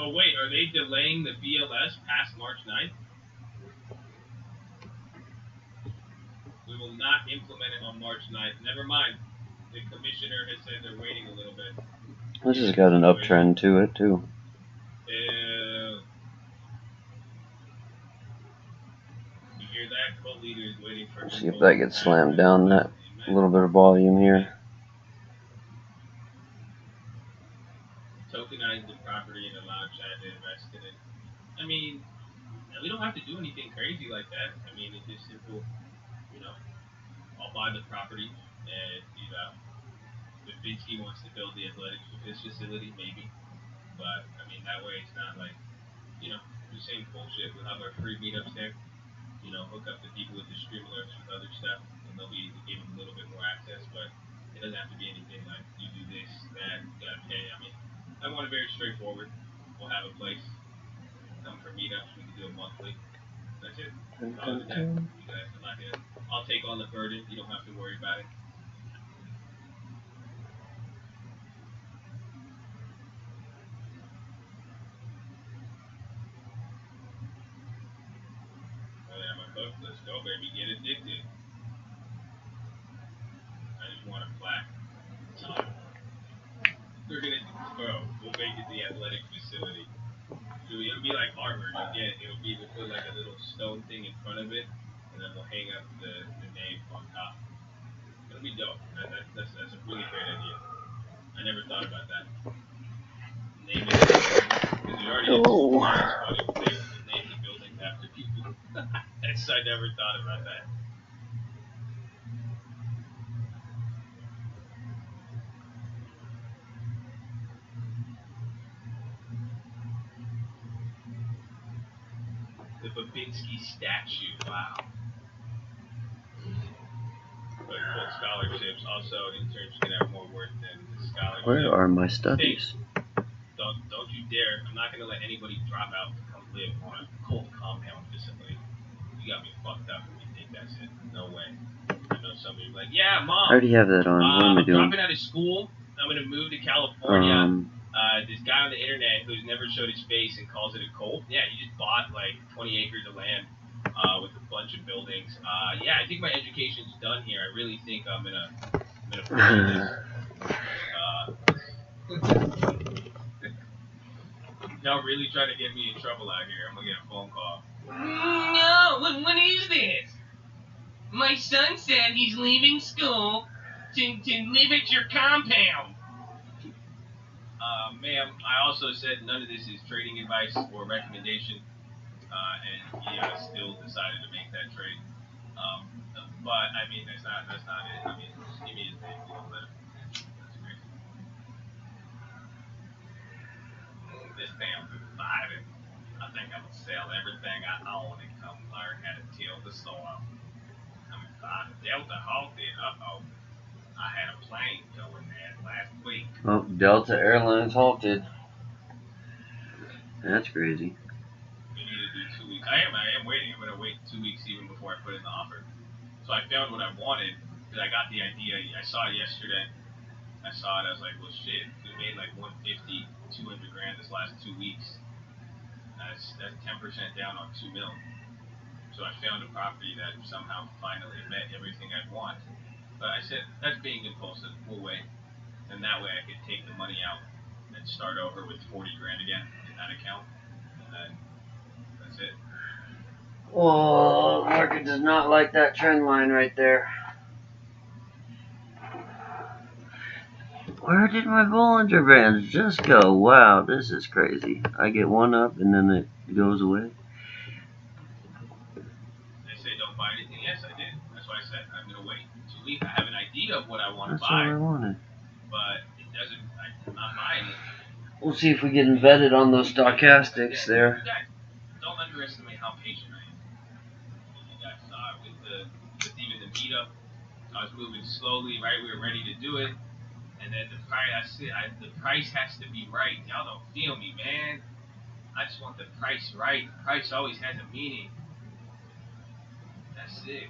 Oh wait, are they delaying the BLS past March 9th? We will not implement it on March 9th. Never mind. The commissioner has said they're waiting a little bit. This has got an uptrend to it too. You hear that? Co-leader is waiting for. See if that gets slammed down that little bit of volume here. Tokenize the property and allow Chad to invest in it. I mean, we don't have to do anything crazy like that. I mean, it's just simple. You know, I'll buy the property and if Binsky wants to build the athletics facility, maybe. But I mean, that way it's not like, the same bullshit. We'll have our free meetups there. Hook up the people with the stream alerts with other stuff, and they'll be giving a little bit more access. But it doesn't have to be anything like you do this, that, you gotta pay. I mean, I want it very straightforward. We'll have a place. Come for meetups. We can do it monthly. That's it. You guys, I'll take on the burden. You don't have to worry about it. Let's go, baby. Get addicted. I just want a plaque. They're gonna, we'll make it the athletic facility. It'll be like Harvard. We'll put like a little stone thing in front of it, and then we'll hang up the name on top. It'll be dope. That's a really great idea. I never thought about that. Name it, because we already have name the buildings after people. I never thought about that. The Babinski statue, wow. But full scholarships, also interns can have more worth than scholarships. Where are my studies? Don't you dare. I'm not going to let anybody drop out to come live on a cold compound facility. You got me fucked up if you think that's it. No way. I know somebody like, yeah, Mom. I already have that on. What am I doing? I'm dropping out of school. I'm going to move to California. This guy on the internet who's never showed his face and calls it a cult. Yeah, he just bought like 20 acres of land with a bunch of buildings. Yeah, I think my education's done here. I really think I'm gonna Y'all really trying to get me in trouble out here. I'm gonna get a phone call. No, what is this? My son said he's leaving school to live at your compound. Ma'am, I also said none of this is trading advice or recommendation, and he still decided to make that trade. But I mean, that's not it. I mean, just give me his name. We don't let him. That's crazy. This damn Biden. I think I'm gonna sell everything I own and come learn how to till the soil. I mean, Delta halted. I had a plane going there last week. Oh, Delta Airlines halted. That's crazy. We need to do 2 weeks. I am waiting. I'm going to wait 2 weeks even before I put in the offer. So I found what I wanted, because I got the idea. I saw it yesterday. I saw it. I was like, well, shit. We made like 150, 200 grand this last 2 weeks. That's 10% down on $2 million. So I found a property that somehow finally met everything I want. But I said, that's being impulsive. We'll wait. And that way I could take the money out and start over with 40 grand again in that account. And then that's it. Oh, market does not like that trend line right there. Where did my Bollinger Bands just go? Wow, this is crazy. I get one up and then it goes away. They say don't buy anything. Yes, I did. That's why I said I'm going to wait 2 weeks. I have an idea of what I want to buy. That's what I wanted. But I'm not buying it. We'll see if we get vetted on those stochastics there. Don't underestimate how patient I am. You guys saw it with even the meetup. I was moving slowly, right? We were ready to do it. And then the price has to be right. Y'all don't feel me, man. I just want the price right. The price always has a meaning. That's it.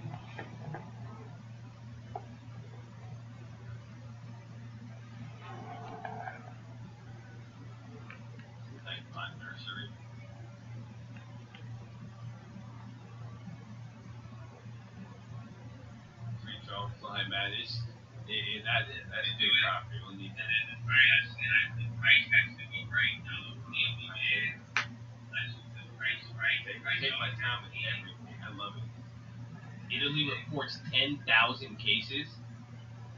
Thank my nursery. Free drone flying man. That's big property. We'll need that. The price has to be right. I take my time with everything. I love it. Italy reports 10,000 cases.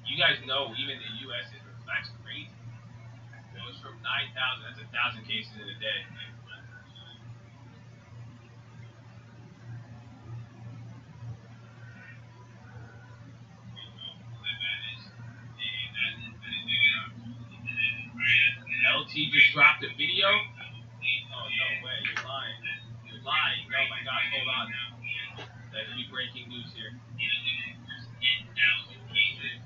You guys know even the U.S. that's crazy. It goes from 9,000. That's 1,000 cases in a day. LT just dropped a video. Oh no way! You're lying. You're lying. Oh my gosh! Hold on. That could be breaking news here. 10,000 cases.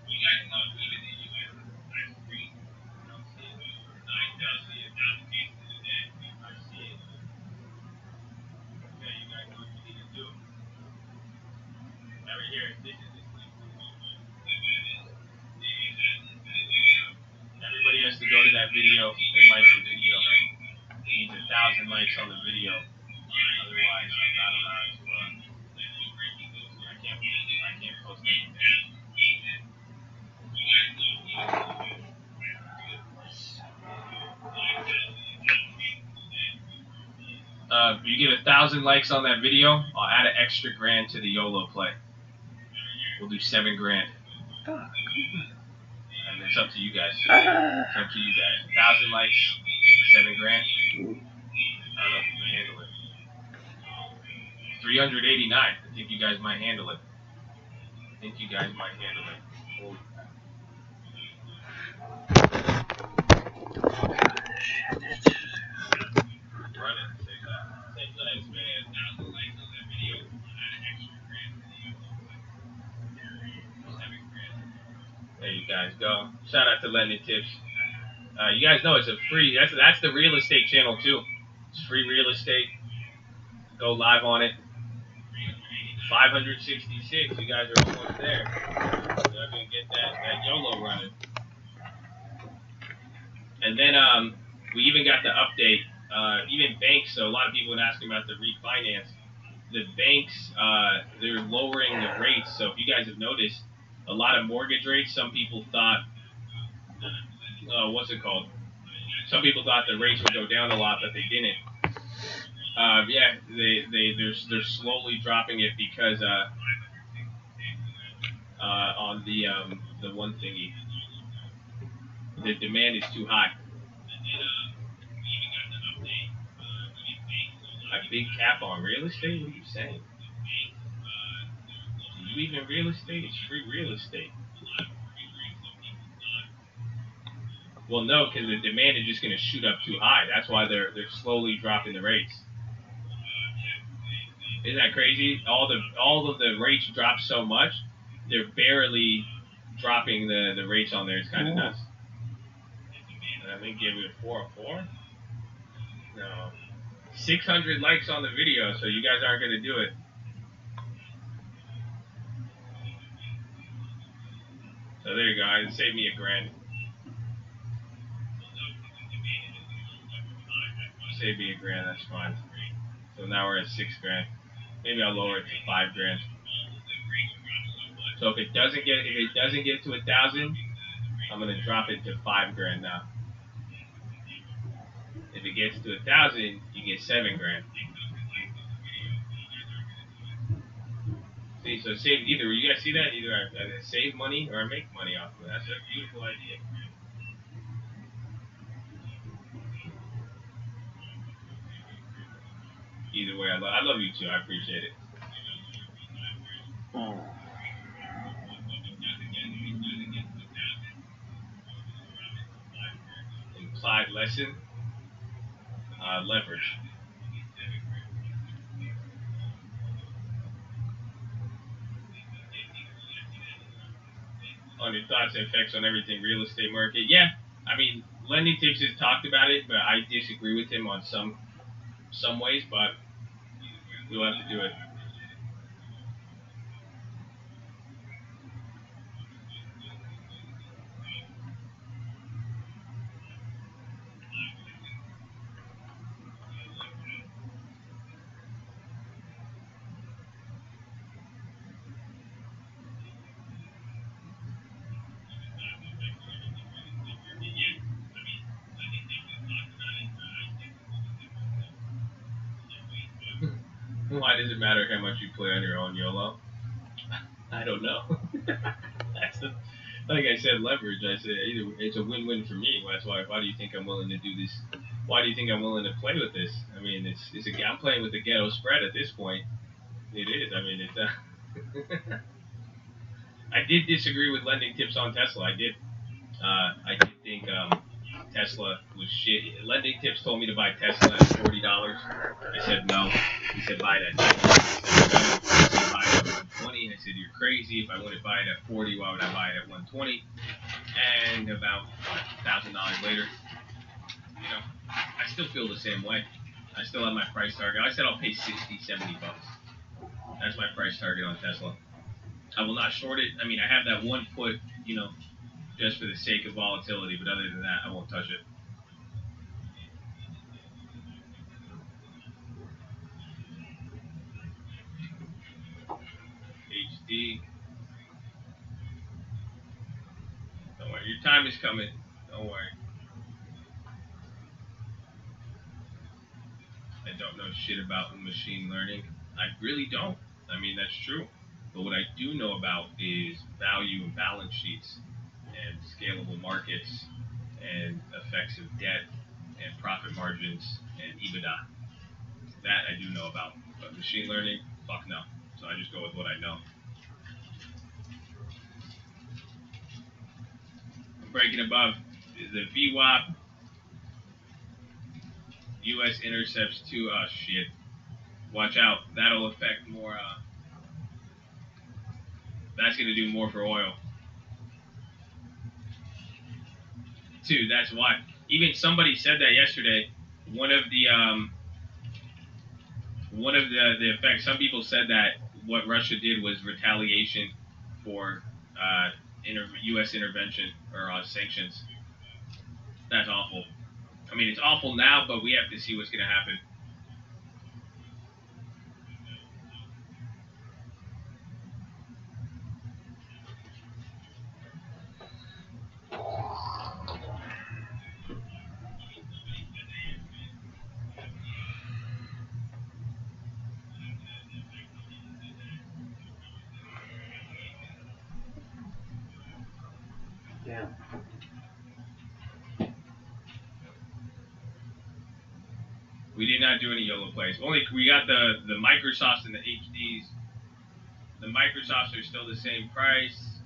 You guys know even the U.S. that's crazy. I don't see it. 9,000 cases in a day. I see it. Okay, you guys know what you need to do. Over here, this is this link. Everybody has to go to that video and like the video. It needs 1,000 likes on the video. Otherwise, I'm not allowed to. I can't post anything. If you get 1,000 likes on that video, I'll add an extra grand to the YOLO play. We'll do $7 grand. And it's up to you guys. It's up to you guys. 1,000 likes, $7 grand. I don't know if you can handle it. 389. I think you guys might handle it. Holy run it. Say less, man. 1,000 likes on that video. Add an extra grand to the YOLO play. $7 grand. There you guys go. Shout out to Lending Tips. You guys know it's a free. That's the real estate channel too. It's free real estate. Go live on it. 566. You guys are almost there. You're gonna get that YOLO running. And then we even got the update. Even banks. So a lot of people have been asking about the refinance. The banks they're lowering the rates. So if you guys have noticed, a lot of mortgage rates. Some people thought. What's it called? Some people thought the rates would go down a lot, but they didn't. They're slowly dropping it because on the one thingy, the demand is too high. A big cap on real estate? What are you saying? Do you even real estate? It's free real estate. Well, no, because the demand is just going to shoot up too high. That's why they're slowly dropping the rates. Isn't that crazy? All of the rates drop so much, they're barely dropping the rates on there. It's kind of nuts. I think give it a 404. No, 600 likes on the video, so you guys aren't going to do it. So there you go. It saved me $1 grand. Save me $1 grand. That's fine. So now we're at 6 grand. Maybe I'll lower it to 5 grand. So if it doesn't get to 1,000, I'm gonna drop it to 5 grand now. If it gets to 1,000, you get 7 grand. See, so save either. You guys see that? Either I save money or I make money off of it. That's a beautiful idea. Either way, I love you too. I appreciate it. bad lesson. Leverage. On your thoughts and effects on everything real estate market. Yeah, I mean, Lending Tips has talked about it, but I disagree with him on some ways, but we'll have to do it. Why does it matter how much you play on your own YOLO? I don't know. Like I said, leverage. I said it's a win-win for me. That's why. Why do you think I'm willing to do this? Why do you think I'm willing to play with this? I mean, I'm playing with the ghetto spread at this point. It is. I mean, it's. I did disagree with Lending Tips on Tesla. I did think Tesla was shit. Lending Tips told me to buy Tesla at $40. I said no. He said buy it at $90. I said buy it at $120. I said you're crazy. If I wouldn't buy it at $40, why would I buy it at $120? And about $1,000 later, I still feel the same way. I still have my price target. I said I'll pay $60, $70. That's my price target on Tesla. I will not short it. I mean, I have that one put, just for the sake of volatility, but other than that, I won't touch it. HD. Don't worry, your time is coming. Don't worry. I don't know shit about machine learning. I really don't. I mean, that's true. But what I do know about is value and balance sheets and scalable markets and effects of debt and profit margins and EBITDA. That I do know about. But machine learning, fuck no. So I just go with what I know. Breaking above the VWAP. U.S. intercepts to, shit. Watch out. That'll affect more, that's going to do more for oil. Too, that's why. Even somebody said that yesterday. One of the effects, some people said that what Russia did was retaliation for U.S. intervention or sanctions. That's awful. I mean, it's awful now, but we have to see what's going to happen. Yeah. We did not do any YOLO plays. Only we got the Microsofts and the HDs. The Microsofts are still the same price.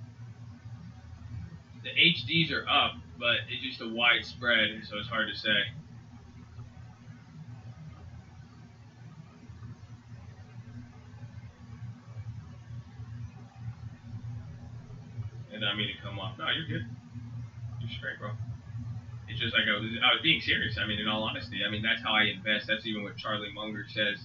The HDs are up, but it's just a wide spread, so it's hard to say. And I mean to come off. No, you're good. You're straight, bro. It's just like I was being serious. I mean, in all honesty, I mean that's how I invest. That's even what Charlie Munger says.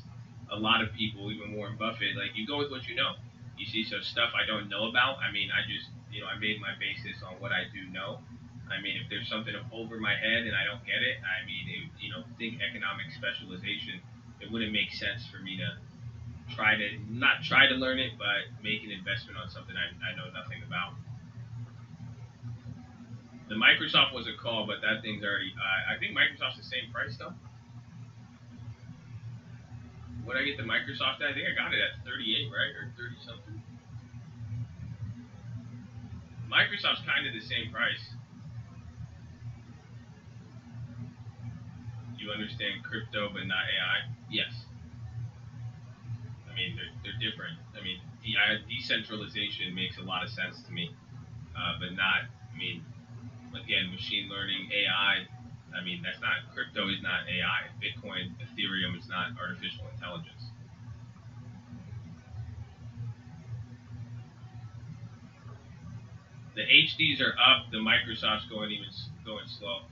A lot of people, even Warren Buffett, like you go with what you know. You see, so stuff I don't know about. I mean, I just I made my basis on what I do know. I mean, if there's something over my head and I don't get it, I mean, think economic specialization. It wouldn't make sense for me to not try to learn it, but make an investment on something I know nothing about. The Microsoft was a call, but that thing's already. I think Microsoft's the same price though. What did I get the Microsoft at? I think I got it at 38, right, or 30 something. Microsoft's kind of the same price. You understand crypto, but not AI? Yes. I mean, they're different. I mean, decentralization makes a lot of sense to me, but not. I mean, again, machine learning, AI. I mean, that's not, crypto is not AI. Bitcoin, Ethereum is not artificial intelligence. The HDs are up, the Microsoft's going slow.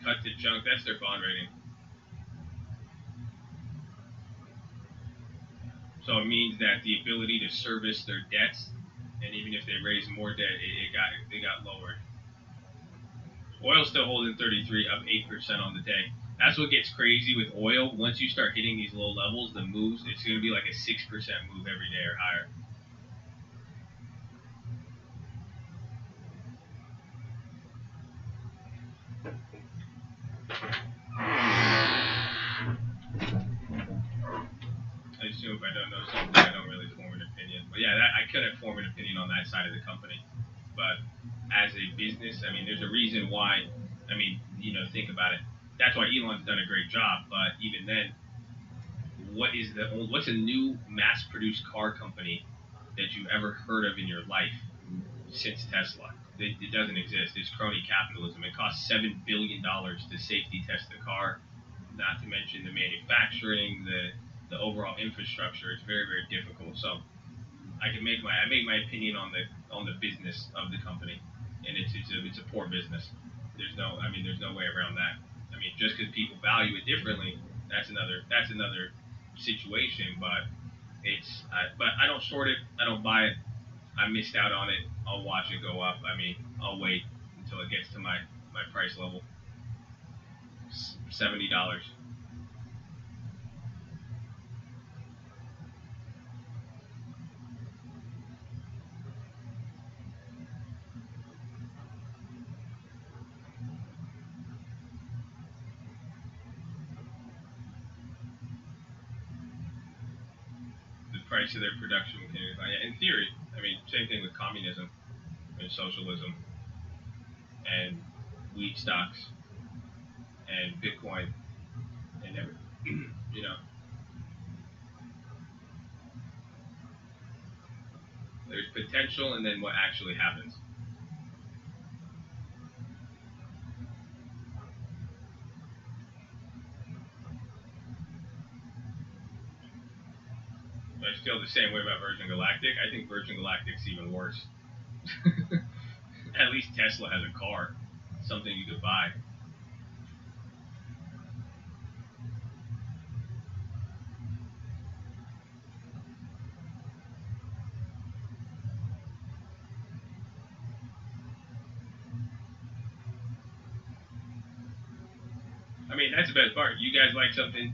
Cut to junk, that's their bond rating. So it means that the ability to service their debts, and even if they raise more debt, it got lowered. Oil's still holding 33, up 8% on the day. That's what gets crazy with oil. Once you start hitting these low levels, the moves, it's going to be like a 6% move every day or higher. I assume if I don't know something, I don't really form an opinion. But yeah, I couldn't form an opinion on that side of the company. But as a business, I mean, there's a reason why. I mean, think about it. That's why Elon's done a great job. But even then, what's a new mass-produced car company that you've ever heard of in your life since Tesla? It doesn't exist. It's crony capitalism. It costs $7 billion to safety test the car, not to mention the manufacturing, the overall infrastructure. It's very, very difficult. So I make my opinion on the business of the company, and it's a poor business. There's no way around that. I mean, just because people value it differently, that's another situation. But but I don't short it. I don't buy it. I missed out on it. I'll watch it go up. I mean, I'll wait until it gets to my price level. $70. Price of their production will continue to decline. In theory, I mean, same thing with communism and socialism and wheat stocks and Bitcoin and everything. There's potential, and then what actually happens. I feel the same way about Virgin Galactic. I think Virgin Galactic's even worse. At least Tesla has a car, something you could buy. I mean, that's the best part. You guys like something,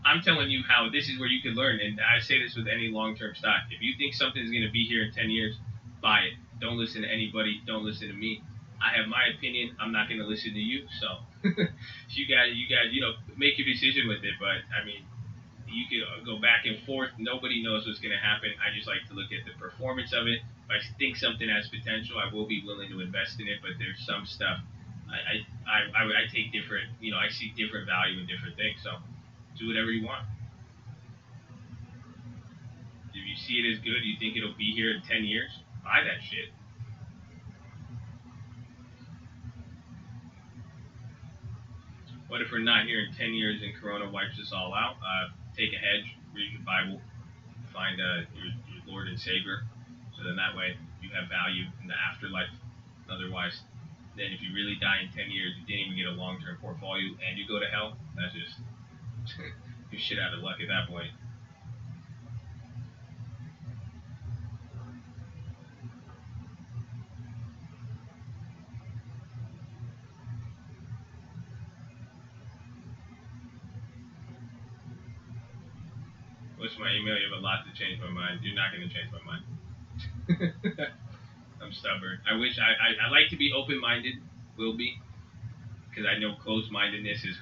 I'm telling you how this is where you can learn, and I say this with any long-term stock. If you think something's going to be here in 10 years, buy it. Don't listen to anybody. Don't listen to me. I have my opinion. I'm not going to listen to you. So you guys, make your decision with it. But I mean, you can go back and forth. Nobody knows what's going to happen. I just like to look at the performance of it. If I think something has potential, I will be willing to invest in it. But there's some stuff I take different. I see different value in different things. So do whatever you want. If you see it as good, you think it'll be here in 10 years, buy that shit. What if we're not here in 10 years and Corona wipes us all out? Take a hedge, read your Bible, find your Lord and Savior, so then that way you have value in the afterlife. Otherwise, then if you really die in 10 years, you didn't even get a long-term portfolio and you go to hell, that's just you're shit out of luck at that point. What's my email? You have a lot to change my mind. You're not going to change my mind. I'm stubborn. I wish I like to be open-minded. Will be, because I know closed-mindedness is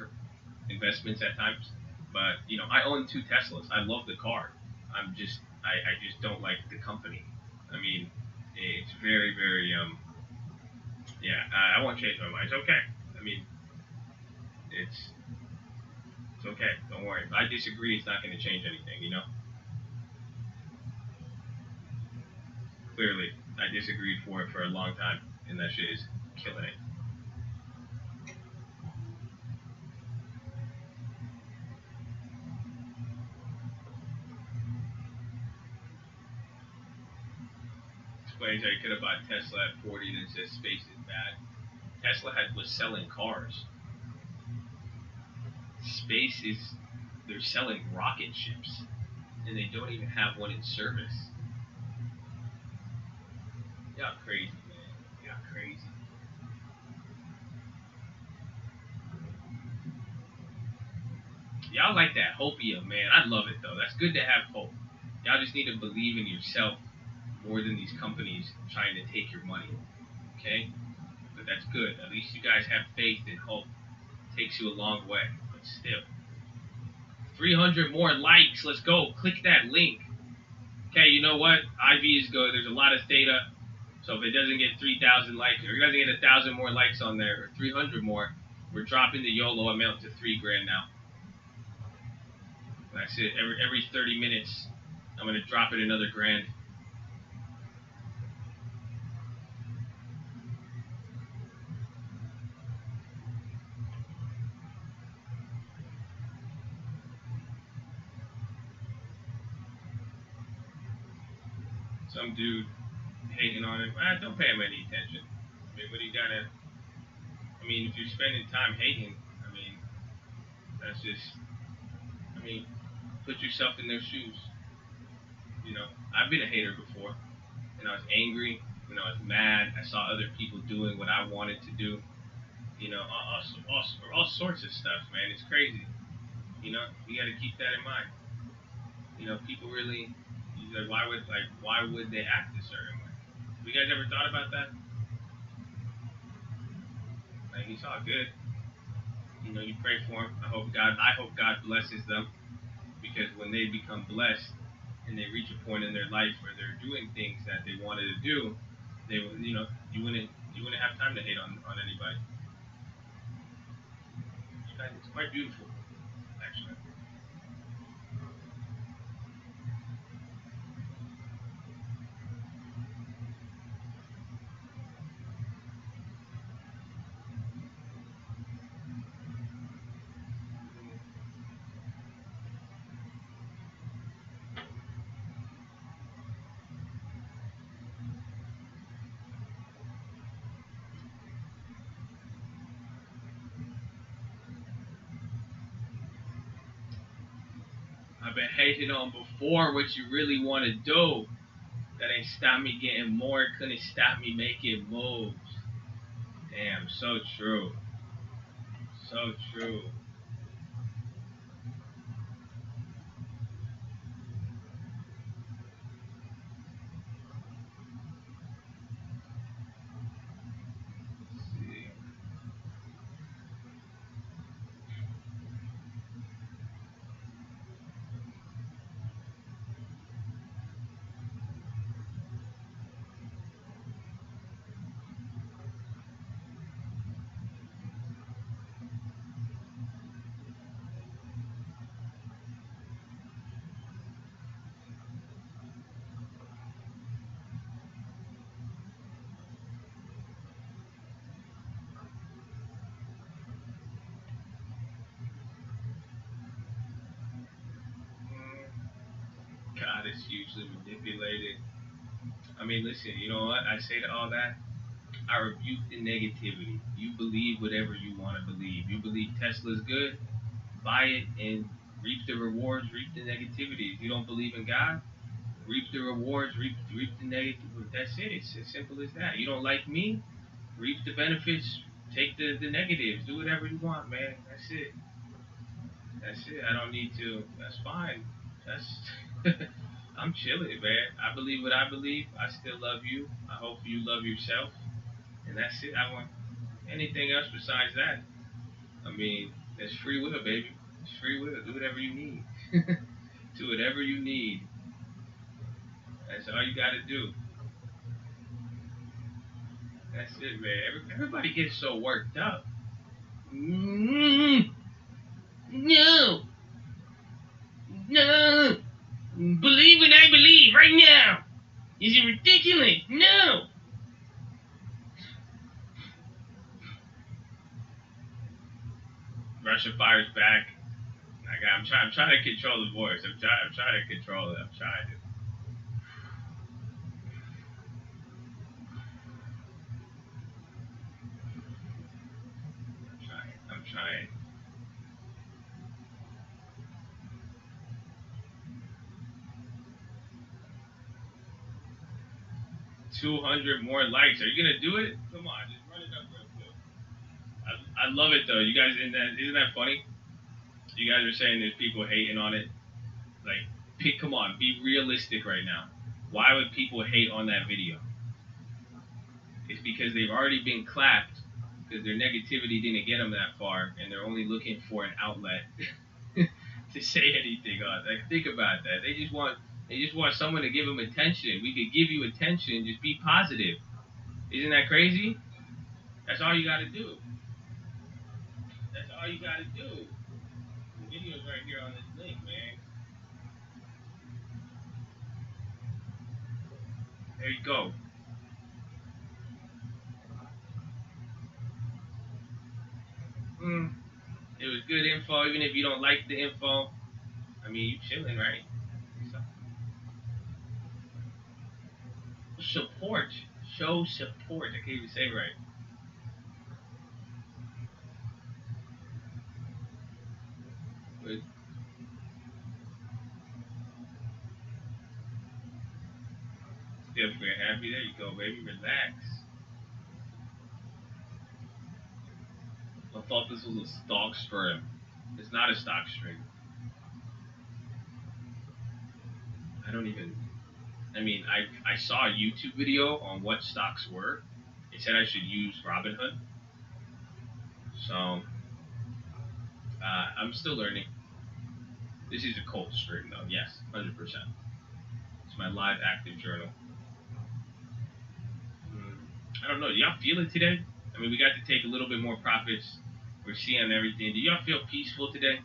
investments at times. But I own 2 Teslas. I love the car. I just don't like the company. I mean, it's very, very I won't change my mind. It's okay. I mean, it's okay. Don't worry. If I disagree, it's not going to change anything. clearly. I disagreed for it for a long time, and that shit is killing it. Explains how you could have bought Tesla at 40 and it says space is bad. Tesla was selling cars. Space is, they're selling rocket ships, and they don't even have one in service. Y'all crazy, man. Y'all crazy. Y'all like that hopium, man. I love it, though. That's good to have hope. Y'all just need to believe in yourself more than these companies trying to take your money. Okay? But that's good. At least you guys have faith and hope. It takes you a long way, but still. 300 more likes. Let's go. Click that link. Okay, you know what? IV is good. There's a lot of theta. So if it doesn't get 3,000 likes, or it doesn't get 1,000 more likes on there, or 300 more, we're dropping the YOLO amount to $3,000 now. That's it. Every 30 minutes, I'm going to drop it another $1,000. Some dude hating on him. Don't pay him any attention. I mean, what do you gotta? I mean, if you're spending time hating, I mean, that's just. I mean, put yourself in their shoes. You know, I've been a hater before, and I was angry. You know, I was mad. I saw other people doing what I wanted to do. You know, all sorts of stuff, man. It's crazy. You know, you got to keep that in mind. You know, people really. Like, why would they act a certain way? You guys ever thought about that? Like, it's all good. You know, you pray for them. I hope God blesses them, because when they become blessed and they reach a point in their life where they're doing things that they wanted to do, they will. You know, you wouldn't have time to hate on anybody. It's quite beautiful, actually. I've been hating on before what you really want to do. That ain't stop me getting more. Couldn't stop me making moves. Damn, so true. So true. God, it's hugely manipulated. I mean, listen, you know what? I say to all that, I rebuke the negativity. You believe whatever you want to believe. You believe Tesla's good, buy it and reap the rewards, reap the negativity. If you don't believe in God, reap the rewards, reap the negative. That's it. It's as simple as that. You don't like me, reap the benefits, take the negatives. Do whatever you want, man. That's it. That's it. I don't need to. That's fine. That's. I'm chilling, man. I believe what I believe. I still love you. I hope you love yourself. And that's it. I want anything else besides that. I mean, it's free will, baby. It's free will. Do whatever you need. Do whatever you need. That's all you got to do. That's it, man. Everybody gets so worked up. No. No. Believe when I believe right now. Is it ridiculous? No! Russia fires back. I'm trying to control the voice. I'm trying to control it. I'm trying to. I'm trying. 200 more likes. Are you gonna do it? Come on, just run it up real quick. I love it though. You guys, isn't that funny? You guys are saying there's people hating on it. Like, come on, be realistic right now. Why would people hate on that video? It's because they've already been clapped because their negativity didn't get them that far, and they're only looking for an outlet to say anything on. Like, think about that. They just want someone to give them attention. We could give you attention. Just be positive. Isn't that crazy? That's all you got to do. That's all you got to do. The video's right here on this link, man. There you go. It was good info, even if you don't like the info. I mean, you chilling, right? So. Support. Show support. I can't even say right. But still feel happy. There you go, baby. Relax. I thought this was a stock stream. It's not a stock stream. I mean, I saw a YouTube video on what stocks were. It said I should use Robinhood. So, I'm still learning. This is a cold stream, though. Yes, 100%. It's my live active journal. I don't know. Do y'all feel it today? I mean, we got to take a little bit more profits. We're seeing everything. Do y'all feel peaceful today?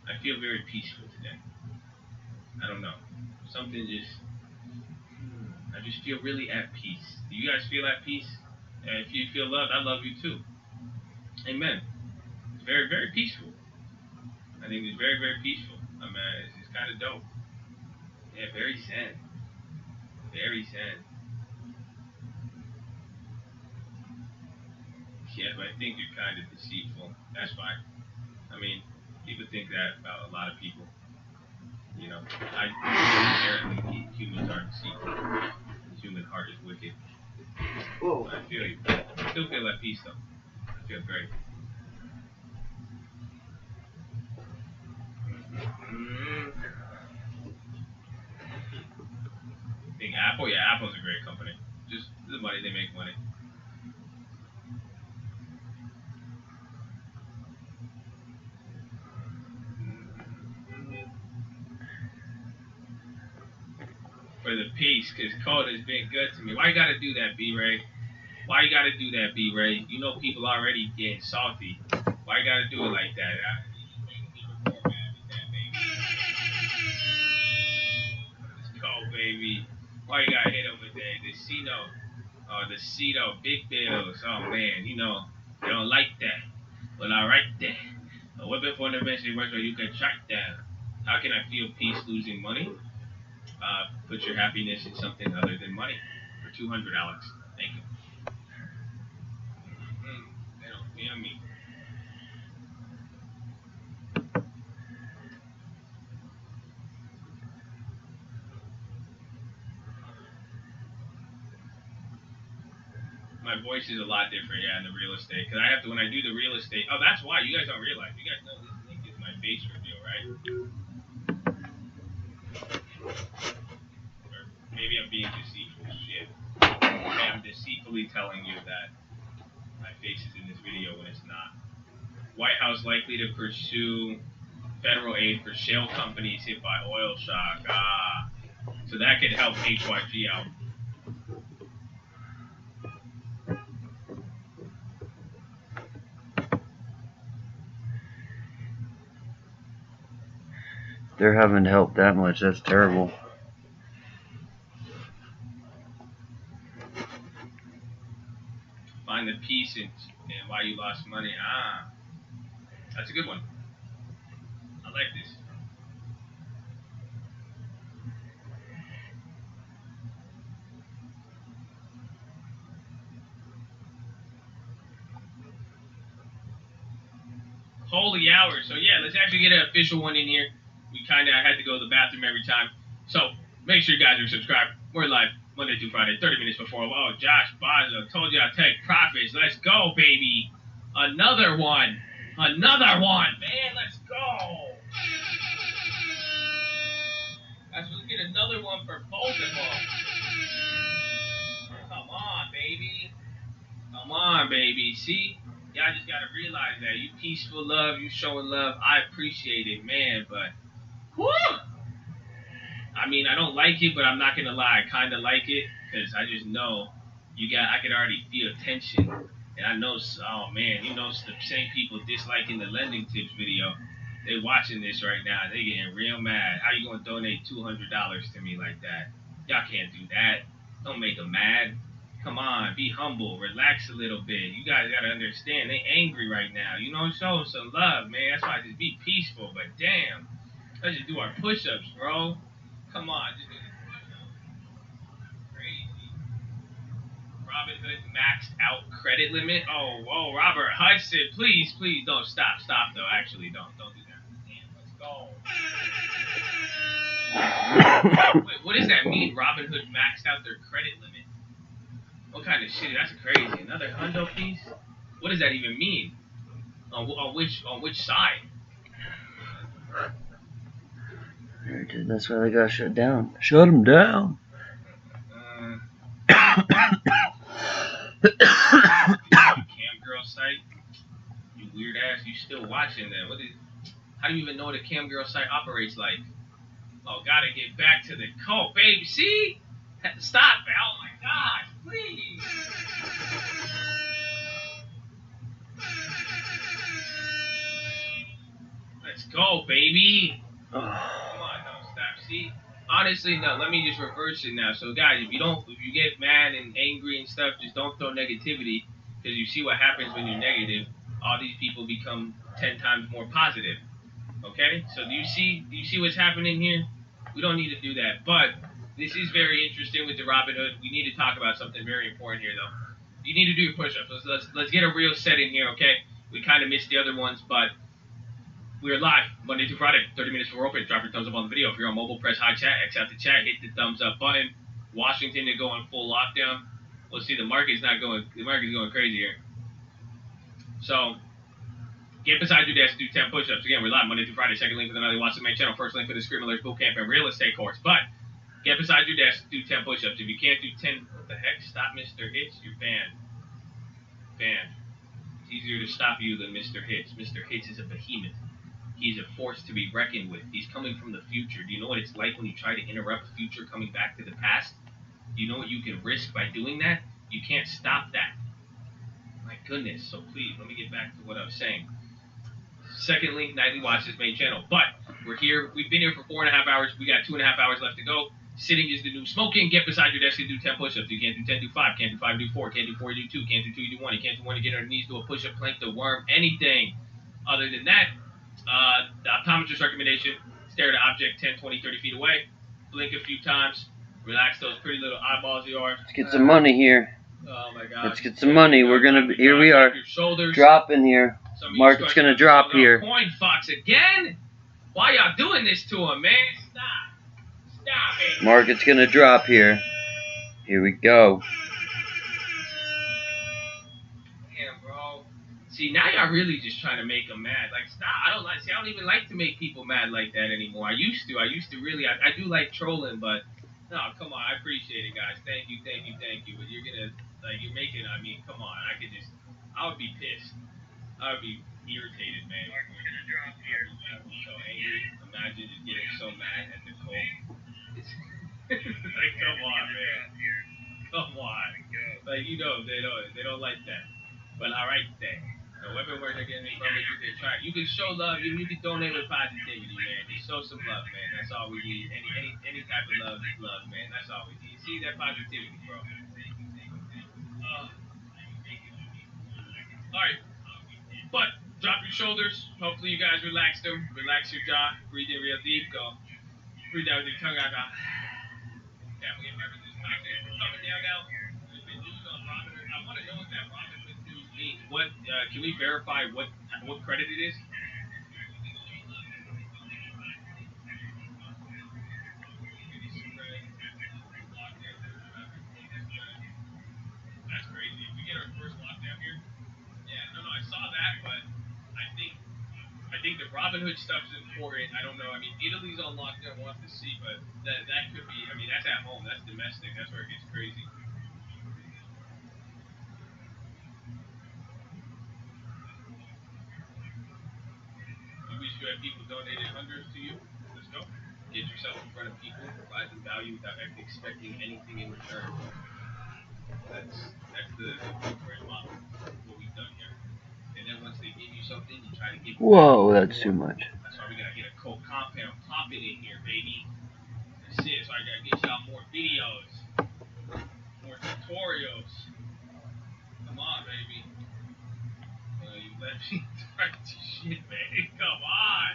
I feel very peaceful today. I don't know. Something I just feel really at peace. Do you guys feel at peace? And if you feel loved, I love you too. Amen. It's very, very peaceful. I think it's very, very peaceful. I mean, it's kind of dope. Yeah, very zen. Very zen. Yeah, but I think you're kind of deceitful. That's fine. I mean, people think that about a lot of people. You know, inherently humans are deceitful. The human heart is wicked. Whoa. I feel you. I still feel at peace, though. I feel great. Think Apple? Yeah, Apple's a great company. Just the money, they make money. For the peace, because Code has been good to me. Why you gotta do that, B-Ray? Why you gotta do that, B-Ray? You know people already getting salty. Why you gotta do it like that? It's Code, baby. Why you gotta hit him with that? The Cito, big bills. Oh man, you know, they don't like that. Well, alright then. A weapon for the message where you can track down. How can I feel peace losing money? Put your happiness in something other than money. For 200, Alex. Thank you. They don't feel me. My voice is a lot different, yeah, in the real estate. Because I have to, when I do the real estate, oh, that's why. You guys don't realize. You guys know this link is my face reveal, right? Or maybe I'm being deceitful. Shit. Okay, I'm deceitfully telling you that my face is in this video when it's not. White House likely to pursue federal aid for shale companies hit by oil shock. So that could help HYG out. They haven't helped that much. That's terrible. peace and why you lost money. Ah, that's a good one. I like this. Holy hour. So yeah, let's actually get an official one in here. We kind of had to go to the bathroom every time. So make sure you guys are subscribed. We're live Monday through Friday, 30 minutes before. Oh, Josh Baza told you I'd take profits. Let's go, baby. Another one. Another one. Man, let's go. Let's get another one for both of them. Come on, baby. Come on, baby. See? Y'all just gotta realize that. You peaceful love, you showing love. I appreciate it, man, but whew! I mean, I don't like it, but I'm not gonna lie, I kinda like it, because I just know I could already feel tension. And I know, oh man, you know, the same people disliking the lending tips video, they watching this right now, they getting real mad. How you gonna donate $200 to me like that? Y'all can't do that. Don't make them mad. Come on, be humble, relax a little bit. You guys gotta understand, they angry right now. You know, show them some love, man. That's why I just be peaceful. But damn, let's just do our push-ups, bro. Come on, just do the push-ups. Crazy. Robinhood maxed out credit limit. Oh, whoa, Robert Hudson, please don't stop though. Actually, don't do that. Damn, let's go. Wait, what does that mean? Robinhood maxed out their credit limit. What kind of shit? That's crazy. Another hundo piece? What does that even mean? On which side? That's why they got shut down. Shut them down. Cam girl site? You weird ass. You still watching that? How do you even know what a cam girl site operates like? Oh, gotta get back to the cult, baby. See? Stop it. Oh my gosh, please. Let's go, baby. Come on, don't stop. See? Honestly, no, let me just reverse it now. So guys, if you get mad and angry and stuff, just don't throw negativity, because you see what happens when you're negative. All these people become 10 times more positive. Okay? So do you see what's happening here? We don't need to do that. But this is very interesting with the Robinhood. We need to talk about something very important here, though. You need to do your push-ups. Let's get a real set in here, okay? We kind of missed the other ones, but we're live Monday through Friday, 30 minutes before open. Drop your thumbs up on the video. If you're on mobile, press high chat. Accept the chat. Hit the thumbs up button. Washington to go on full lockdown. We'll see. The market's going crazy here. So get beside your desk, do 10 push-ups. Again, we're live Monday through Friday. Second link for the Nightly Watch the main channel. First link for the Scream Alerts Bootcamp and Real Estate course. But get beside your desk, do 10 push-ups. If you can't do 10, what the heck? Stop Mr. Hits. You're banned. Banned. It's easier to stop you than Mr. Hits. Mr. Hits is a behemoth. He's a force to be reckoned with. He's coming from the future. Do you know what it's like when you try to interrupt the future coming back to the past? Do you know what you can risk by doing that? You can't stop that. My goodness. So please, let me get back to what I was saying. Second link, Nightly Watch this main channel. But we're here. We've been here for 4.5 hours. We got 2.5 hours left to go. Sitting is the new smoking. Get beside your desk and do 10 push-ups. You can't do 10, do 5. Can't do 5, do 4. Can't do 4, do 2. Can't do 2, you do 1. You can't do 1, you get on your knees, do a push-up, plank, the worm, anything. Other than that, the optometrist recommendation, stare at an object 10, 20, 30 feet away. Blink a few times. Relax those pretty little eyeballs of yours. Let's get some money here. Oh my God. Let's get some money. Here we are. Dropping here. Market's gonna drop here. Coin Fox again? Why y'all doing this to him, man? Stop it. Market's gonna drop here. Here we go. Damn, bro. See, now y'all really just trying to make them mad. Like, stop. I don't even like to make people mad like that anymore. I used to really. I do like trolling, but no, come on. I appreciate it, guys. Thank you. But you're gonna, you're making, come on. I would be pissed. I would be irritated, man. I'd be so angry. Imagine just getting so mad at the cold. Like, come on, man. Come on. Like, you know, they don't like that. But all right, then. So whatever word they're getting from it, you can try. You can show love. You can donate with positivity, man. Just show some love, man. That's all we need. Any type of love is love, man. That's all we need. See that positivity, bro. Alright. But drop your shoulders. Hopefully you guys relax them. Relax your jaw. Breathe in real deep. Go. Breathe out with your tongue out. Yeah, we have never just coming down now. There's been news on Robinhood. I want to know what that Robinhood news means. What can we verify what credit it is? That's crazy. If we get our first lockdown here, yeah, no, I saw that, but I think the Robinhood stuff's important. I don't know. I mean, Italy's on lockdown. We'll have to see, but that could be. I mean, that's at home. That's domestic. That's where it gets crazy. You wish you had people donating hundreds to you. Let's go. Get yourself in front of people, provide them value without expecting anything in return. That's the corporate model. What we've done here. And then once they give you something, you try to give. Whoa, that's too much. That's why we gotta get a compound popping in here, baby. That's it. So I gotta get y'all more videos, more tutorials. Come on, baby. You let me start this shit, man. Come on.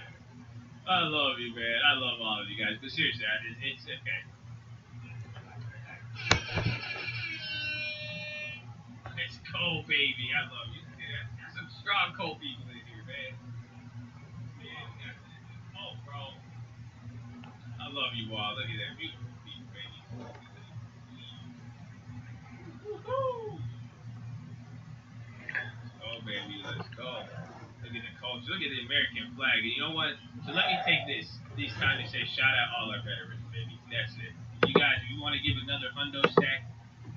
I love you, man. I love all of you guys. But seriously, it's okay. It's cold, baby. I love you. There's some strong cold people in here, man. Oh, bro. I love you all. Look at that beautiful people, baby. Woohoo! Oh, baby, let's go. Look at the culture. Look at the American flag. And you know what? So let me take this time to say shout out all our veterans, baby. That's it. You guys, if you want to give another hundo stack,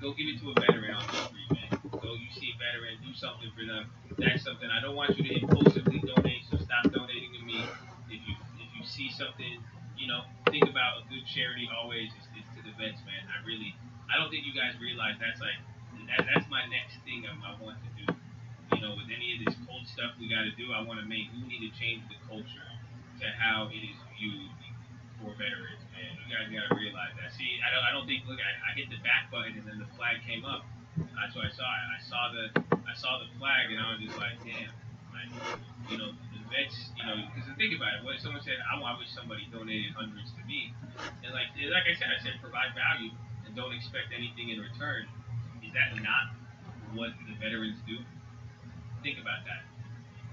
go give it to a veteran on the street, man. Go, you see a veteran, do something for them. That's something. I don't want you to impulsively donate, so stop donating to me. If you see something, you know, think about a good charity always. It's to the vets, man. I don't think you guys realize that's my next thing I want to do. You know, with any of this cold stuff we got to do, we need to change the culture to how it is viewed for veterans, man. You guys got to realize that. See, I don't think. Look, I hit the back button and then the flag came up. That's what I saw. I saw the flag and I was just like, damn. Like, you know, the vets. You know, because think about it. What if someone said, I wish somebody donated hundreds to me, and like I said, provide value and don't expect anything in return. Is that not what the veterans do? Think about that.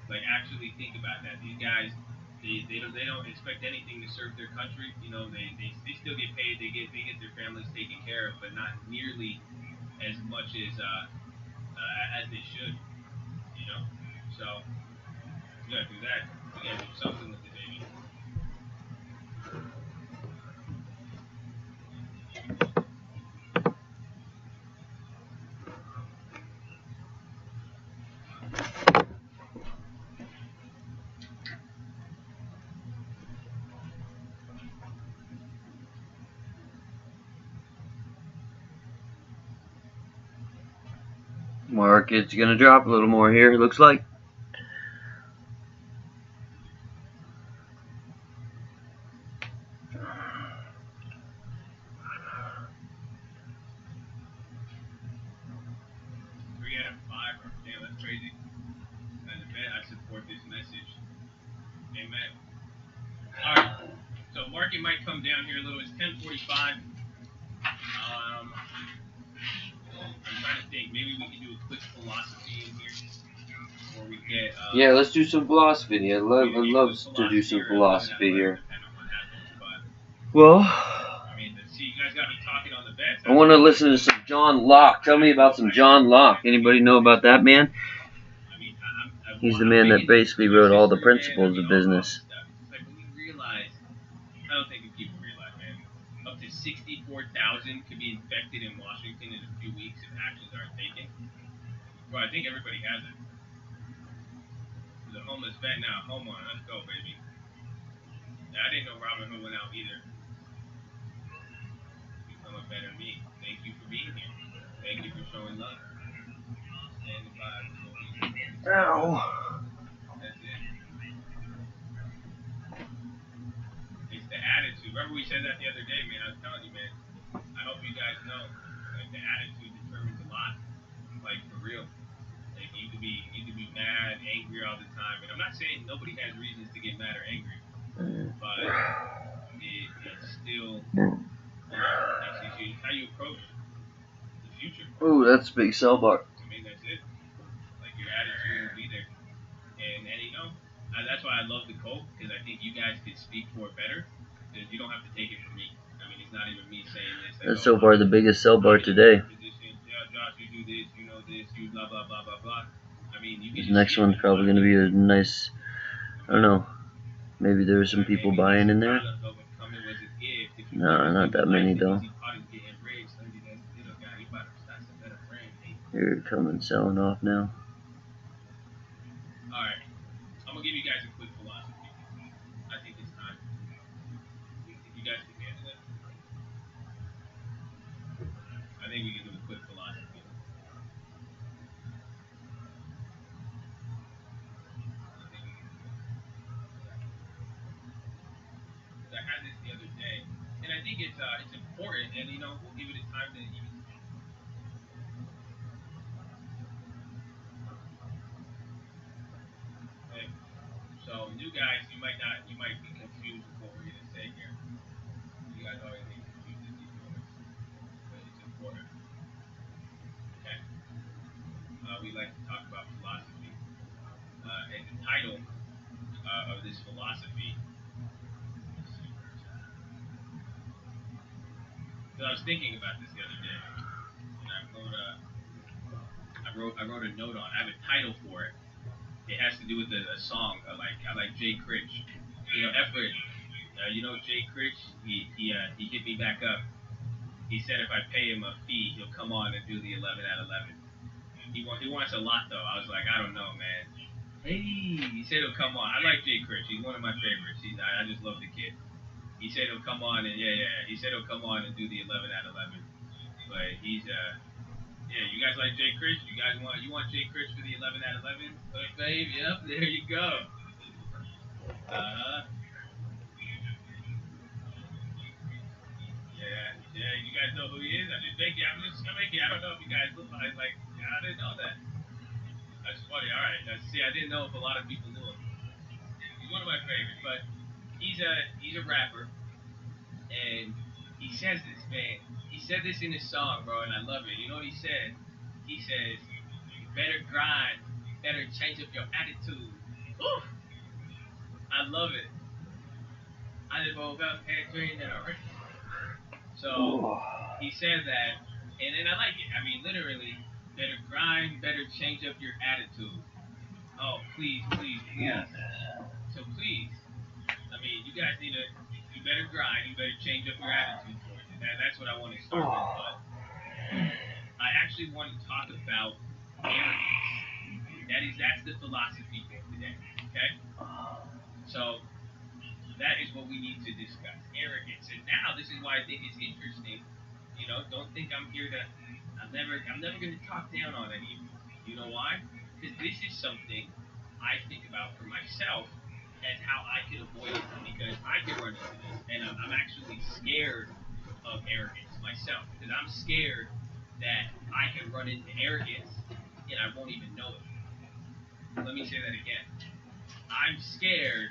Like, actually think about that. These guys, they don't expect anything to serve their country. You know, they still get paid. They get their families taken care of, but not nearly as much as they should. You know, so we gotta do that. We gotta do something with it, baby. Market's gonna drop a little more here, it looks like. Market might come down here a little. It's 10:45. I'm trying to think. Maybe we can do a quick philosophy in here, or we get. Yeah, let's do some philosophy. I'd love to do some philosophy here. Well, I mean, see, you guys got me talking on the bets. I want to listen to some John Locke. Tell me about some John Locke. Anybody know about that man? He's the man that basically wrote all the principles of business. Like, when we realize, I don't think people realize, man, up to 64,000 could be infected in Washington in a few weeks if actions aren't taken. Well, I think everybody has it. There's a homeless vet now, homeowner. Let's go, baby. Yeah, I didn't know Robinhood went out either. Become a better me. Thank you for being here. Thank you for showing love. Standing by. Ow. That's it. It's the attitude. Remember we said that the other day, man. I was telling you, man. I hope you guys know, like, the attitude determines a lot. Like, for real. Like you could be mad, angry all the time, and I'm not saying nobody has reasons to get mad or angry, but it's still it's how you approach the future. Ooh, that's a big sell bar. I mean, that's it. Like your attitude will be there, and you know, that's why I love the Colt, because I think you guys could speak for it better. Because you don't have to take it from me. I mean, it's not even me saying this. Like, That's so far the biggest sell bar today. Yeah, Josh, you do this, you know this, you blah blah blah blah blah. I mean, you This next one's probably going to be a nice, I don't know, maybe there were some people buying in there. No, not that many though. Here it coming, selling off now. Alright, I'm going to give you guys a quick philosophy. I think it's time. You guys can handle it. I think we can do a quick philosophy. I had this the other day, and I think it's important, and you know, we'll give it a time to even. Okay. So new guys, you might be confused with what we're gonna say here. You guys always get confused with these words, but it's important. Okay. We like to talk about philosophy, and the title of this philosophy. So I was thinking about this the other day, and I wrote a note on. I have a title for it. It has to do with a song. I like Jay Critch. You know, effort. You know Jay Critch. He hit me back up. He said if I pay him a fee, he'll come on and do the 11 at 11. He wants a lot though. I was like, I don't know, man. Hey, he said he'll come on. I like Jay Critch. He's one of my favorites. I just love the kid. He said he'll come on and he said he'll come on and do the 11 at 11. But he's you guys like Jay Critch? You want Jay Critch for the 11 at 11? But babe, yep, there you go. Yeah, you guys know who he is? I'm just making. I don't know if you guys look like I didn't know that. That's funny. All right. See, I didn't know if a lot of people knew him. He's one of my favorites, but he's a rapper, and he says this, man. He said this in his song, bro, and I love it. You know what he said? He says, "Better grind, better change up your attitude." Oof. I love it. I just woke up and dreamed that already. So he said that, and I like it. I mean, literally, better grind, better change up your attitude. Oh, please. Yeah. So please, I mean, you guys need to, you better grind, you better change up your attitude towards it. That's what I want to start with. But I actually want to talk about arrogance. That's the philosophy for today. Okay? So that is what we need to discuss. Arrogance. And now this is why I think it's interesting. You know, don't think I'm here to I'm never gonna talk down on any of you. You know why? Because this is something I think about for myself as how I can avoid it, because I can run into this, and I'm actually scared of arrogance myself, because I'm scared that I can run into arrogance and I won't even know it. Let me say that again. I'm scared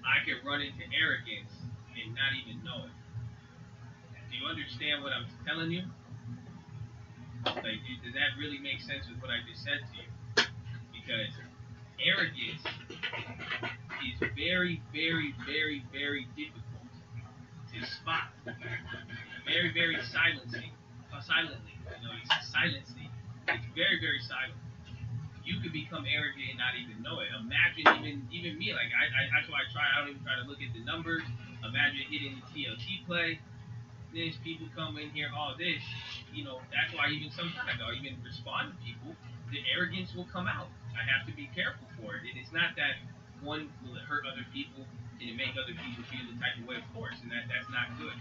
I can run into arrogance and not even know it. Do you understand what I'm telling you? Like, does that really make sense with what I just said to you? Because arrogance is very, very, very, very difficult to spot. Very, very silently. You know, it's silencing. It's very, very silent. You could become arrogant and not even know it. Imagine even me, like that's why I don't even try to look at the numbers. Imagine hitting the TLT play. There's people come in here, all this, you know, that's why even sometimes I'll even respond to people, the arrogance will come out. I have to be careful for it. And it's not that one will hurt other people and it make other people feel the type of way, of course, and that's not good.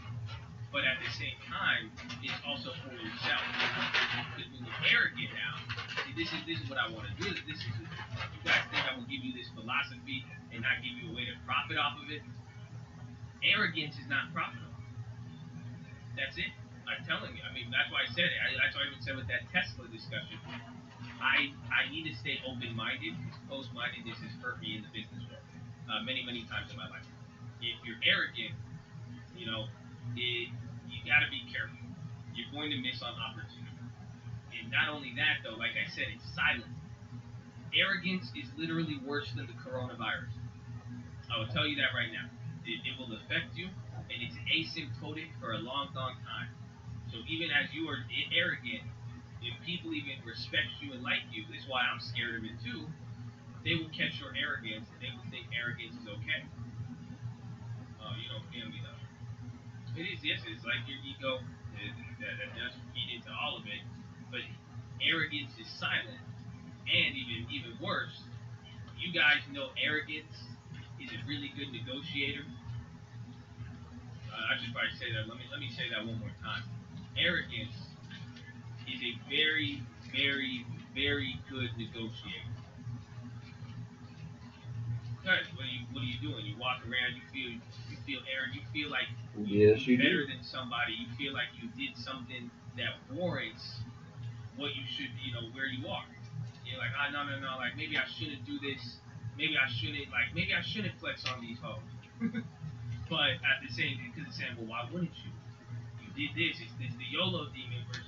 But at the same time, it's also for yourself. Because when you're arrogant now, see, this is what I want to do. You guys think I'm going to give you this philosophy and not give you a way to profit off of it? Arrogance is not profitable. That's it. I'm telling you. I mean, that's why I said it. That's why I even said with that Tesla discussion. I need to stay open-minded. Close-mindedness has hurt me in the business world many times in my life. If you're arrogant, you got to be careful. You're going to miss on opportunity. And not only that, though, like I said, it's silent. Arrogance is literally worse than the coronavirus. I will tell you that right now. It will affect you, and it's asymptotic for a long time. So even as you are arrogant, if people even respect you and like you, this is why I'm scared of it too, they will catch your arrogance, and they will think arrogance is okay. You don't feel me though. It is, yes, it's like your ego that does feed into all of it, but arrogance is silent, and even worse, you guys know arrogance is a really good negotiator. I should probably say that. Let me say that one more time. Arrogance is a very, very good negotiator. Because what are you doing? You walk around, you feel arrogant, you feel like Yes, you better do. than somebody. You feel like you did something that warrants what you should, where you are. You're like, no, like maybe I shouldn't do this. Maybe I shouldn't flex on these hoes. But at the same time, because it's saying, well, why wouldn't you? You did this. It's the YOLO demon versus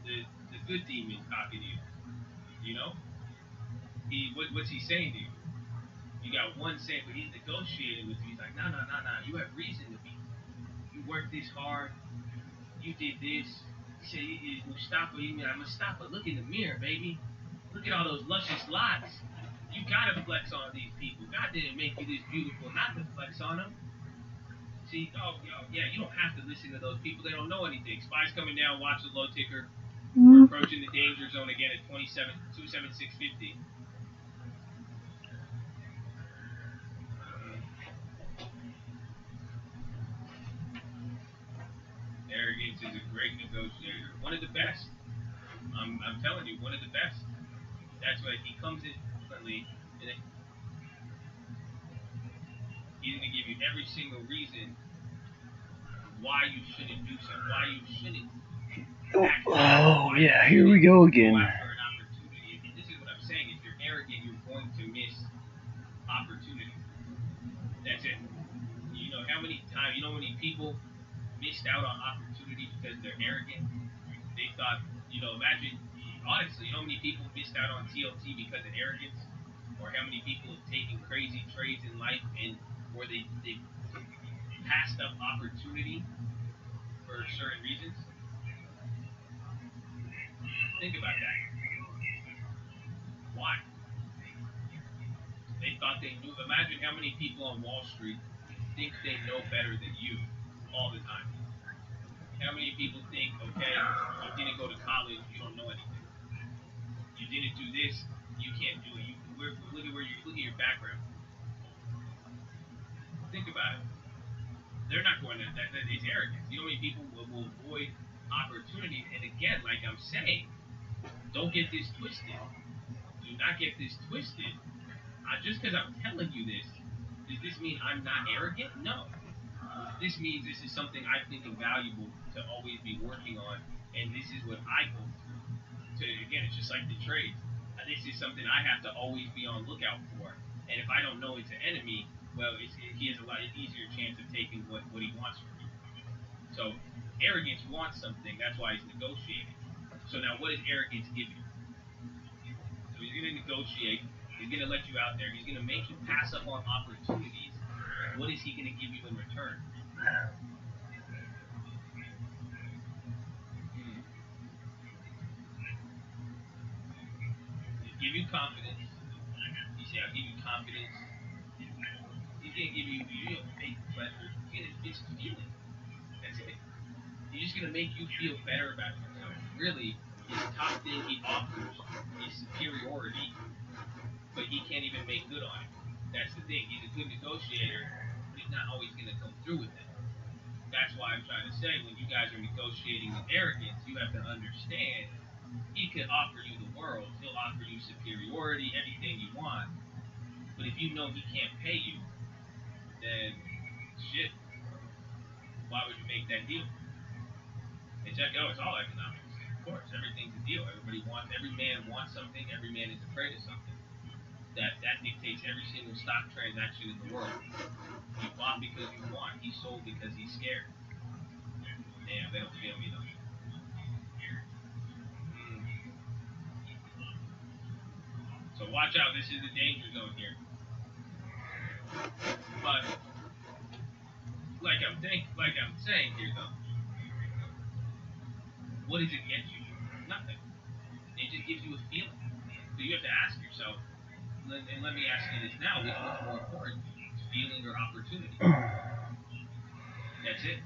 the good demon talking to you. You know? What's he saying to you? You got one saying, but he's negotiating with you. He's like, no. You have reason to be. You worked this hard. You did this. He said, Mustafa, Mustafa, look in the mirror, baby. Look at all those luscious locks. You gotta flex on these people. God didn't make you this beautiful not to flex on them. See, yeah, you don't have to listen to those people. They don't know anything. Spy's coming down, watch the low ticker. We're approaching the danger zone again at 27650. Arrogance is a great negotiator. One of the best. I'm telling you, one of the best. That's why he comes in differently. He's going to give you every single reason why you shouldn't do something, why you shouldn't. Oh, yeah, here we go again. Go after an opportunity. And this is what I'm saying. If you're arrogant, you're going to miss opportunity. That's it. You know how many people missed out on opportunity because they're arrogant? They thought, imagine, honestly, how many people missed out on TLT because of arrogance? Or how many people have taken crazy trades in life where they passed up opportunity for certain reasons? Think about that. Why? They thought they knew. Imagine how many people on Wall Street think they know better than you all the time. How many people think, okay, you didn't go to college, you don't know anything. You didn't do this, you can't do it. Look at your background. Think about it. They're not going to. It's arrogance. You know how many people will avoid opportunity? And again, like I'm saying, don't get this twisted. Do not get this twisted. Just because I'm telling you this, does this mean I'm not arrogant? No. This means this is something I think is valuable to always be working on, and this is what I go through. Again, it's just like the trades. This is something I have to always be on lookout for, and if I don't know it's an enemy, well, he has a lot easier chance of taking what he wants from me. So arrogance wants something, that's why he's negotiating. So now what does arrogance give you? So he's going to negotiate. He's going to let you out there. He's going to make you pass up on opportunities. What is he going to give you in return? He'll give you confidence. You say, I'll give you confidence. He's going to give you fake pleasure. It's feeling. That's it. He's just going to make you feel better about yourself. Really, his top thing he offers is superiority, but he can't even make good on it. That's the thing. He's a good negotiator, but he's not always going to come through with it. That's why I'm trying to say, when you guys are negotiating with arrogance, you have to understand he could offer you the world. He'll offer you superiority, everything you want. But if you know he can't pay you, then shit. Why would you make that deal? And check out, it's all economics. course, everything's a deal. Every man wants something. Every man is afraid of something. That dictates every single stock transaction in the world. You bought because you want. He sold because he's scared. Damn, they don't feel me though. So watch out. This is the danger zone here. But like I'm saying here though, what does it get you? Nothing. It just gives you a feeling. So you have to ask yourself, and let me ask you this now, which one's more important, feeling or opportunity? That's it.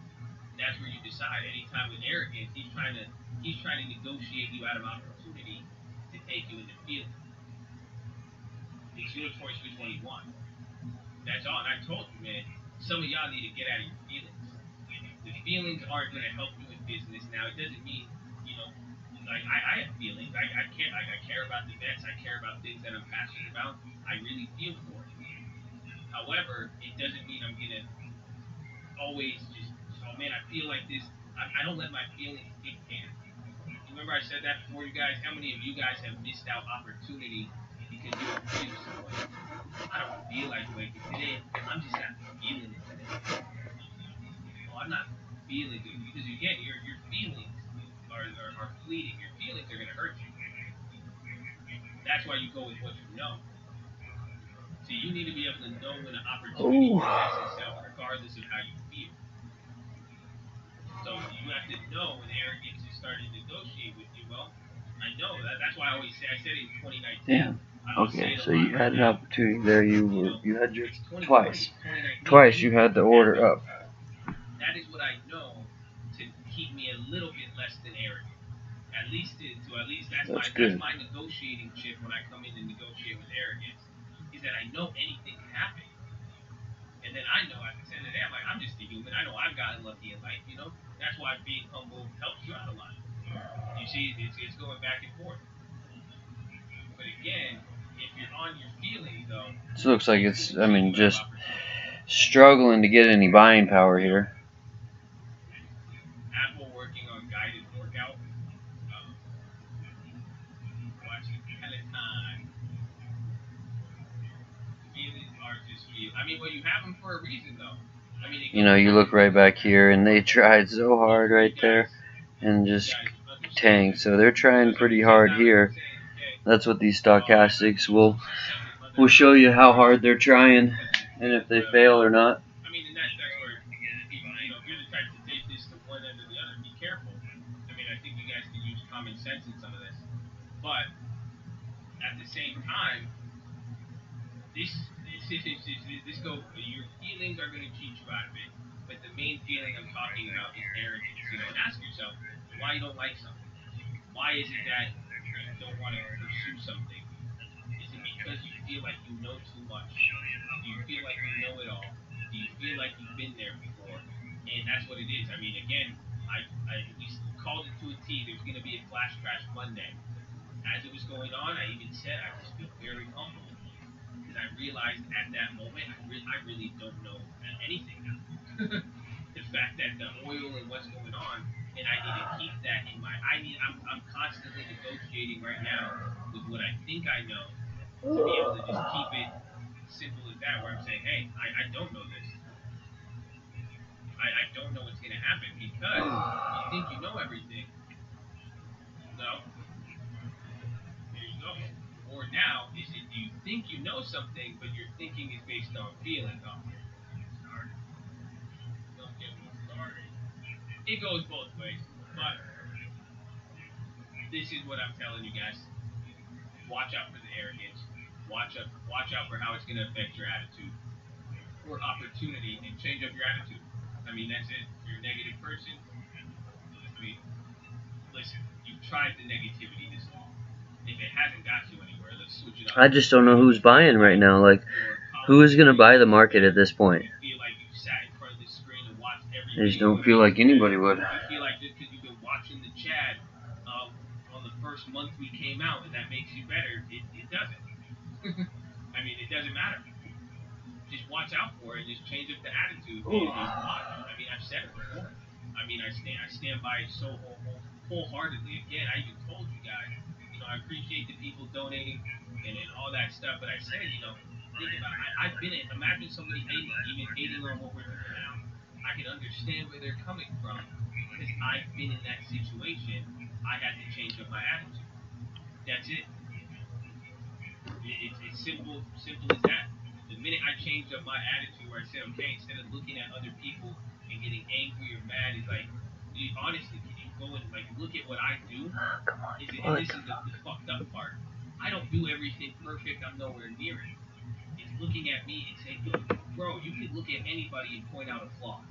That's where you decide. Anytime with arrogance, he's trying to negotiate you out of opportunity to take you into feeling. It's your choice which one you want. That's all. And I told you, man, some of y'all need to get out of your feelings. The feelings aren't going to help you in business. Now, it doesn't mean, like I have feelings. I care about the vets. I care about things that I'm passionate about. I really feel for it. However, it doesn't mean I'm gonna always just, oh man, I feel like this. I don't let my feelings dictate it. Remember I said that before, you guys? How many of you guys have missed out opportunity because you don't feel some way? I don't feel like waking today. I'm just not feeling it today. Oh, I'm not feeling good because again, your feelings are fleeting. Your feelings are gonna hurt you. That's why you go with what you know. So you need to be able to know when an opportunity presents itself, regardless of how you feel. So you have to know when arrogance is starting to negotiate with you. Well, I know that. That's why I always say. I said it in 2019. Yeah. Okay, so you had an opportunity there. You had your twice you had the order up. That is what I know to keep me a little bit less than arrogant. At least that's my negotiating chip when I come in and negotiate with arrogance. Is that I know anything can happen. And then I know at the end of the day, I'm just a human. I know I've gotten lucky in life, That's why being humble helps you out a lot. You see, it's going back and forth. But again, if you're on your feelings, though... This looks like it's, just struggling to get any buying power here. Apple working on guided workout. Watching Peloton. Feelings are just feelings. Well, you have them for a reason, though. You look right back here, and they tried so hard right there, and just tanked. So they're trying pretty hard here. That's what these stochastics will show you, how hard they're trying, and if they fail or not. And that's where, if you're the type to take this to one end or the other, be careful. I think you guys can use common sense in some of this. But at the same time, your feelings are going to cheat you out of it. But the main feeling I'm talking about is arrogance. Ask yourself why you don't like something. Why is it that you don't want to pursue something? Is it because you feel like you know too much? Do you feel like you know it all? Do you feel like you've been there before? And that's what it is. Again, we called it to a T. There's going to be a Flash Crash Monday. As it was going on, I even said I just feel very humble. Because I realized at that moment, I really don't know anything now. The fact that the oil and what's going on, and I need to keep that in mind. I'm constantly negotiating right now with what I think I know to be able to just keep it simple as that, where I'm saying, hey, I don't know this. I don't know what's going to happen because you think you know everything. No. There you go. Or now, do you think you know something, but your thinking is based on feeling? Don't get me started. It goes both ways, but this is what I'm telling you guys. Watch out for the arrogance. Watch out for how it's going to affect your attitude or opportunity, and change up your attitude. That's it. If you're a negative person, listen, you've tried the negativity this long. If it hasn't got you anywhere, let's switch it up. I just don't know who's buying right now. Who is going to buy the market at this point? You feel like you sat in front of the screen and watched everything. I just don't feel like anybody would. You feel like just because you've been watching the Chad on the first month we came out, and that makes you better. It doesn't. It doesn't matter. Just watch out for it. Just change up the attitude. And just watch. I've said it before. I stand by it so wholeheartedly. Again, I even told you guys, you know, I appreciate the people donating and all that stuff, but I said, you know, think about it. I've been in, imagine somebody even hating on what we're doing now. I can understand where they're coming from because I've been in that situation. I had to change up my attitude. That's it. It's simple as that. The minute I changed up my attitude where I said, okay, instead of looking at other people and getting angry or mad, it's like, honestly, can you go and like look at what I do? And this is the fucked up part. I don't do everything perfect. I'm nowhere near it. It's looking at me and saying, bro, you could look at anybody and point out a flaw.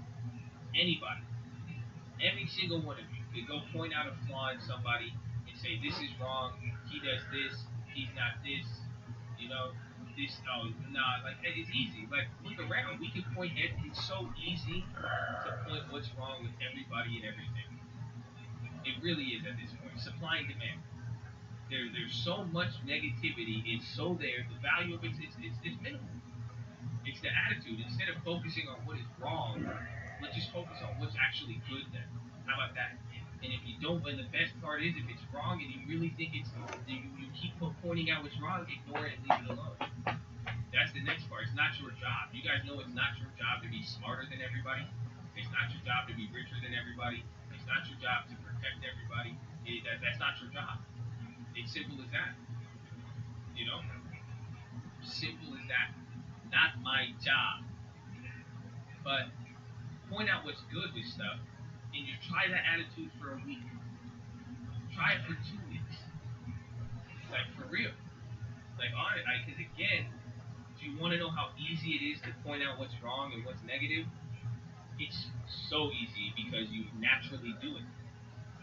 Anybody. Every single one of you could go point out a flaw in somebody and say, this is wrong. He does this. He's not this. You know, this, oh, nah, like, it's easy. Like, look around. We can point at, it's so easy to point what's wrong with everybody and everything. It really is at this point. Supply and demand. There's so much negativity. It's so there. The value of it's minimal. It's the attitude. Instead of focusing on what is wrong, let's just focus on what's actually good then. How about that? And if you don't, and the best part is, if it's wrong and you really think it's, you keep pointing out what's wrong, ignore it and leave it alone. That's the next part. It's not your job. You guys know it's not your job to be smarter than everybody. It's not your job to be richer than everybody. It's not your job to protect everybody. That's not your job. It's simple as that. You know? Simple as that. Not my job. But point out what's good with stuff, and you try that attitude for a week. Try it for 2 weeks. Like, for real. Like, on it. Because, again, if you want to know how easy it is to point out what's wrong and what's negative, it's so easy because you naturally do it.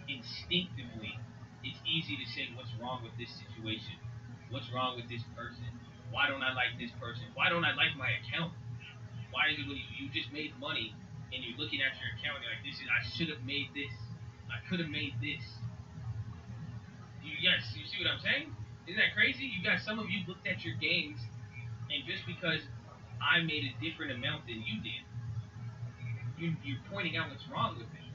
Instinctively, it's easy to say what's wrong with this situation. What's wrong with this person? Why don't I like this person? Why don't I like my account? Why is it when you just made money and you're looking at your account and you're like, I should have made this. I could have made this. Yes, you see what I'm saying? Isn't that crazy? Some of you looked at your gains, and just because I made a different amount than you did, you're pointing out what's wrong with it.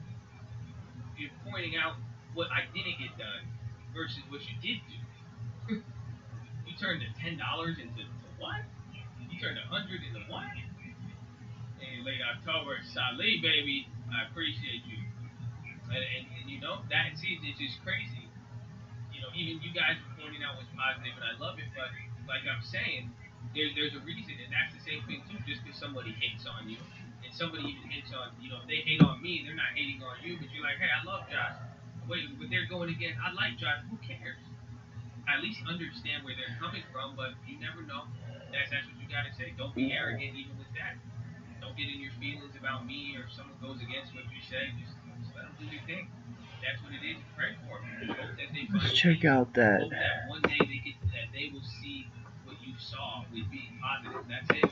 You're pointing out what I didn't get done versus what you did do. You turned the $10 into what? You turned 100 into what? And late October, Salih, baby, I appreciate you. And you know, that it's just crazy. You know, even you guys are pointing out what's positive, and I love it, but like I'm saying, there's a reason, and that's the same thing too. Just because somebody hates on you, and somebody even hates on, you know, if they hate on me, they're not hating on you, but you're like, hey, I love Josh. Wait, but they're going again, I like Josh. Who cares? At least understand where they're coming from, but you never know. That's what you gotta say. Don't be arrogant even with that. Don't get in your feelings about me or if someone goes against what you say. Just let them do your thing. That's what it is. Pray for them. Hope that they Let's check out that. Hope that one day they will see what you saw with being positive. That's it.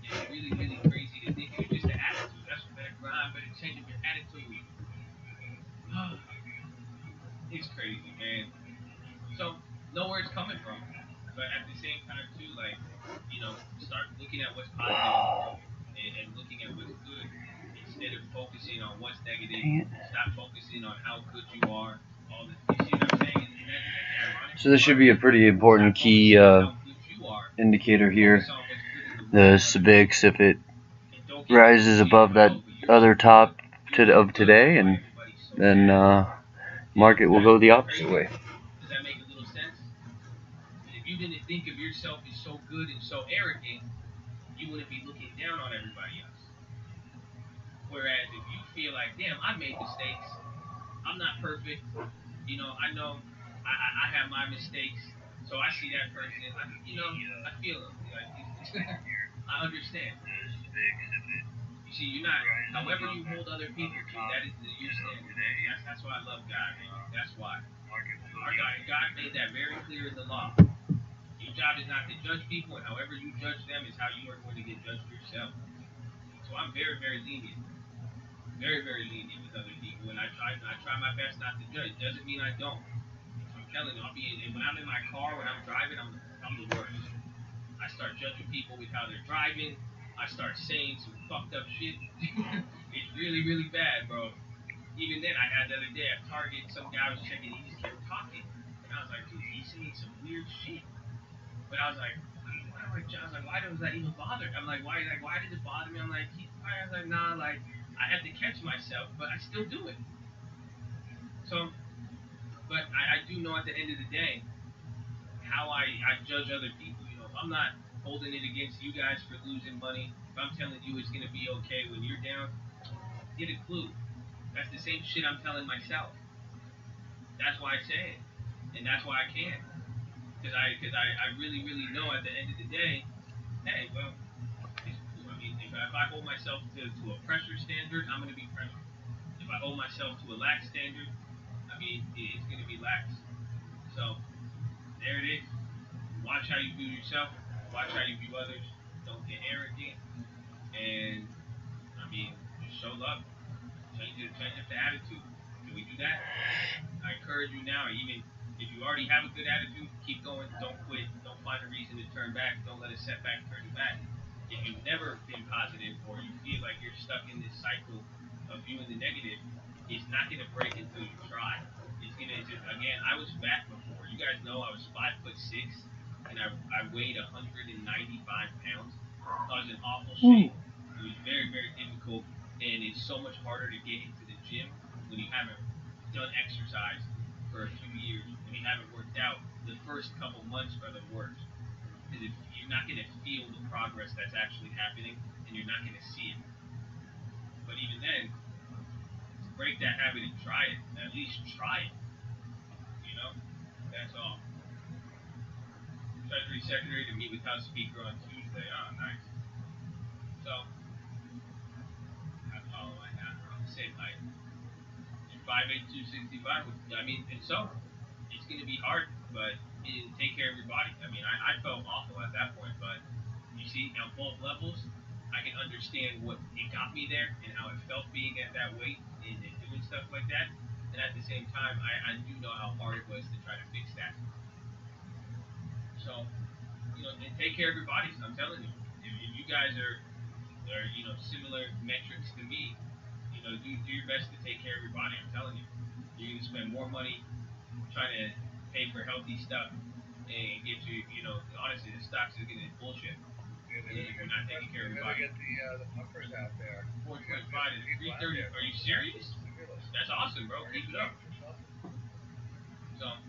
It's really, really crazy to think it's just an attitude. That's what better grind, better change your attitude. It's crazy, man. So know where it's coming from, but at the same time too, like, you know, start looking at what's positive in the world and looking at what's good instead of focusing on what's negative. Stop focusing on how good you are. All the, you see what I'm saying? And that's ironic. So this should be a pretty important key indicator here. The SPIX, if it rises above that other top of today, and then market will go the opposite way. Does that make a little sense? If you didn't think of yourself as so good and so arrogant, you wouldn't be looking down on everybody else. Whereas if you feel like, damn, I made mistakes, I'm not perfect, you know I have my mistakes, so I see that person, I feel them. I understand. You see, you're not, however you hold other people to, that is your standard. That's why I love God, man. That's why. God made that very clear in the law. Your job is not to judge people, and however you judge them is how you are going to get judged yourself. So I'm very, very lenient. Very, very lenient with other people, and I try my best not to judge. Doesn't mean I don't. I'm telling you, when I'm in my car, when I'm driving, I'm the worst. I start judging people with how they're driving. I start saying some fucked up shit. It's really, really bad, bro. even then, I had the other day at Target, some guy was checking, he just kept talking. And I was like, dude, he's saying some weird shit. But I was like, why does that even bother? I'm like, why does it bother me? I'm like, I was like, nah, like, I have to catch myself, but I still do it. So, but I do know at the end of the day how I judge other people. You know, if I'm not holding it against you guys for losing money, if I'm telling you it's gonna be okay when you're down, get a clue. That's the same shit I'm telling myself. That's why I say it, and that's why I can, because I really know at the end of the day, hey, well, I mean, if I hold myself to a pressure standard, I'm gonna be pressured. If I hold myself to a lax standard, I mean, it's gonna be lax. So there it is. Watch how you view yourself. Watch how you view others. Don't get arrogant. And I mean, just show love. Change up the attitude. Can we do that? I encourage you now. Even if you already have a good attitude, keep going. Don't quit. Don't find a reason to turn back. Don't let a setback turn you back. If you've never been positive or you feel like you're stuck in this cycle of viewing the negative, it's not going to break until you try. It's going to just, again, I was fat before. You guys know I was 5'6", and I weighed 195 pounds. I was in awful shape. It was very difficult, and it's so much harder to get into the gym when you haven't done exercise for a few years, when you haven't worked out. The first couple months are the worst, because you're not going to feel the progress that's actually happening, and you're not going to see it. But even then, to break that habit and try it, at least try it. You know, that's all. Treasury Secretary to meet with House Speaker on Tuesday. Oh, nice. So, that's all I have. Same height. 5'8", 265. I mean, and so it's going to be hard, but take care of your body. I mean, I felt awful at that point, but you see, on both levels, I can understand what it got me there and how it felt being at that weight and doing stuff like that. And at the same time, I do know how hard it was to try to fix that. So, you know, and take care of your bodies. I'm telling you, if you guys are you know, similar metrics to me, you know, do your best to take care of your body. I'm telling you, you're gonna spend more money trying to pay for healthy stuff and get you know, honestly, the stocks are gonna bullshit. If you're not taking care of your body. Get the pumpers out there. 425 to 330. Are you serious? That's awesome, bro. Keep it up. So,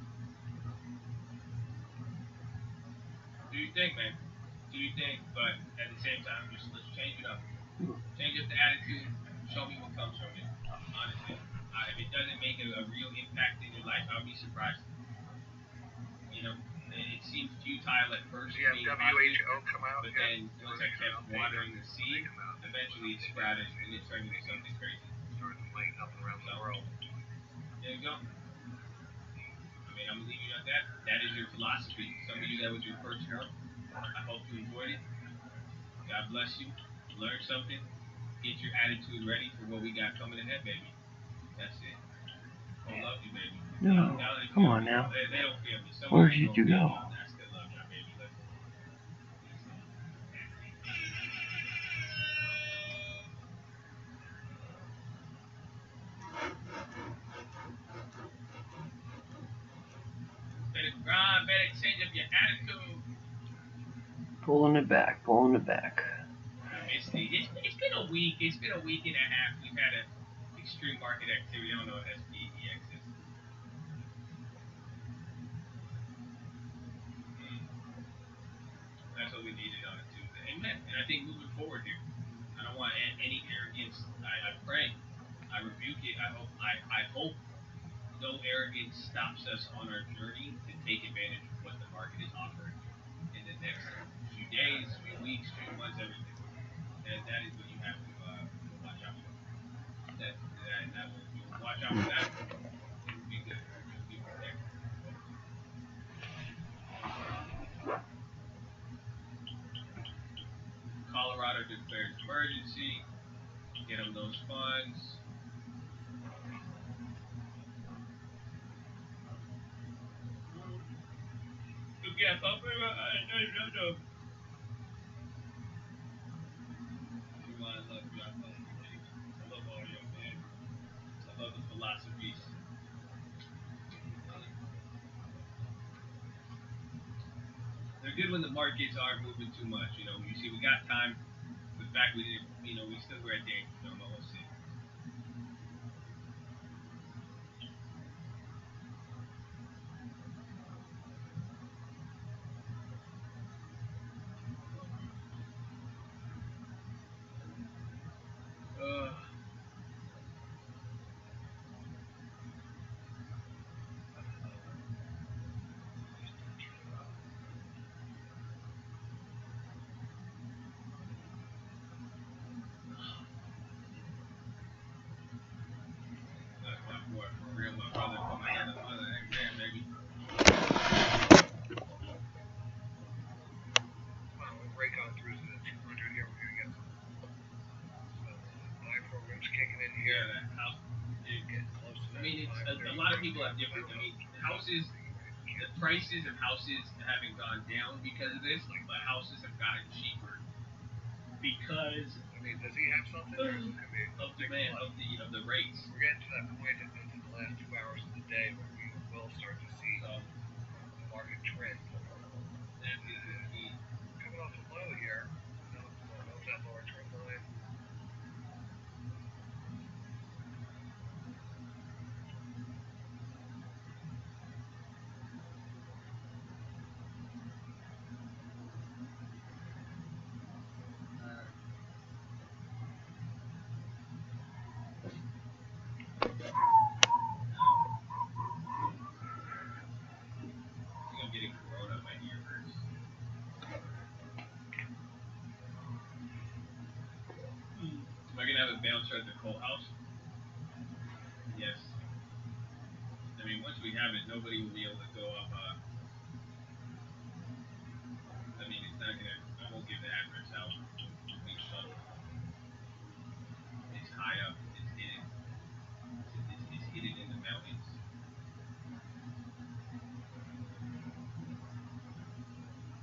do you think, man? Do you think? But at the same time, just let's change it up. Change up the attitude. Show me what comes from it. Honestly, if it doesn't make a real impact in your life, I'll be surprised. You know, it seemed futile at first. Yeah, WHO come out. But then once I kept watering the seed, eventually it sprouted and it turned into something crazy. Started lighting up around the world. There you go. I mean, I'm gonna leave you at that. That is your philosophy. Some of you, that was your first show. I hope you enjoyed it. God bless you. Learn something. Get your attitude ready for what we got coming ahead, baby. That's it. I love you, baby. No, come on now. They don't feel me. Where did you go? I still love you, baby. Listen. Better grind, better change up your attitude. Pulling it back. It's been a week. It's been a week and a half. We've had an extreme market activity. I don't know what SPEX is. That's what we needed on a Tuesday. Amen. And I think moving forward here, I don't want any arrogance. I pray. I rebuke it. I hope no arrogance stops us on our journey to take advantage of what the market is offering in the next few days, few weeks, few months, everything. That is what you have to watch out for. You'll watch out for that. It'll be good. You'll be protected. Colorado declares emergency. Get them those funds. Yeah, no. I love you. I love all y'all, man. I love the philosophies. They're good when the markets aren't moving too much. You know, you see, we got time. The fact we didn't, you know, we still were at danger zone. We'll see. A lot of people have different. I mean, houses, the prices of houses haven't gone down because of this, but houses have gotten cheaper because. I mean, does he have something? Of demand, of the rates. We're getting to that point in the last 2 hours of the day where we will start to see the market trend. That is the key. Coming off the low here, note that lower trend line. I'm getting corona in my ear hurts. Am I gonna have a bouncer at the Cole House? Yes. I mean, once we have it, nobody will be able to go up. I mean, it's not gonna. I won't give the address out. It'll be shuttled. It's high up. It's hidden. It's hidden in the mountains.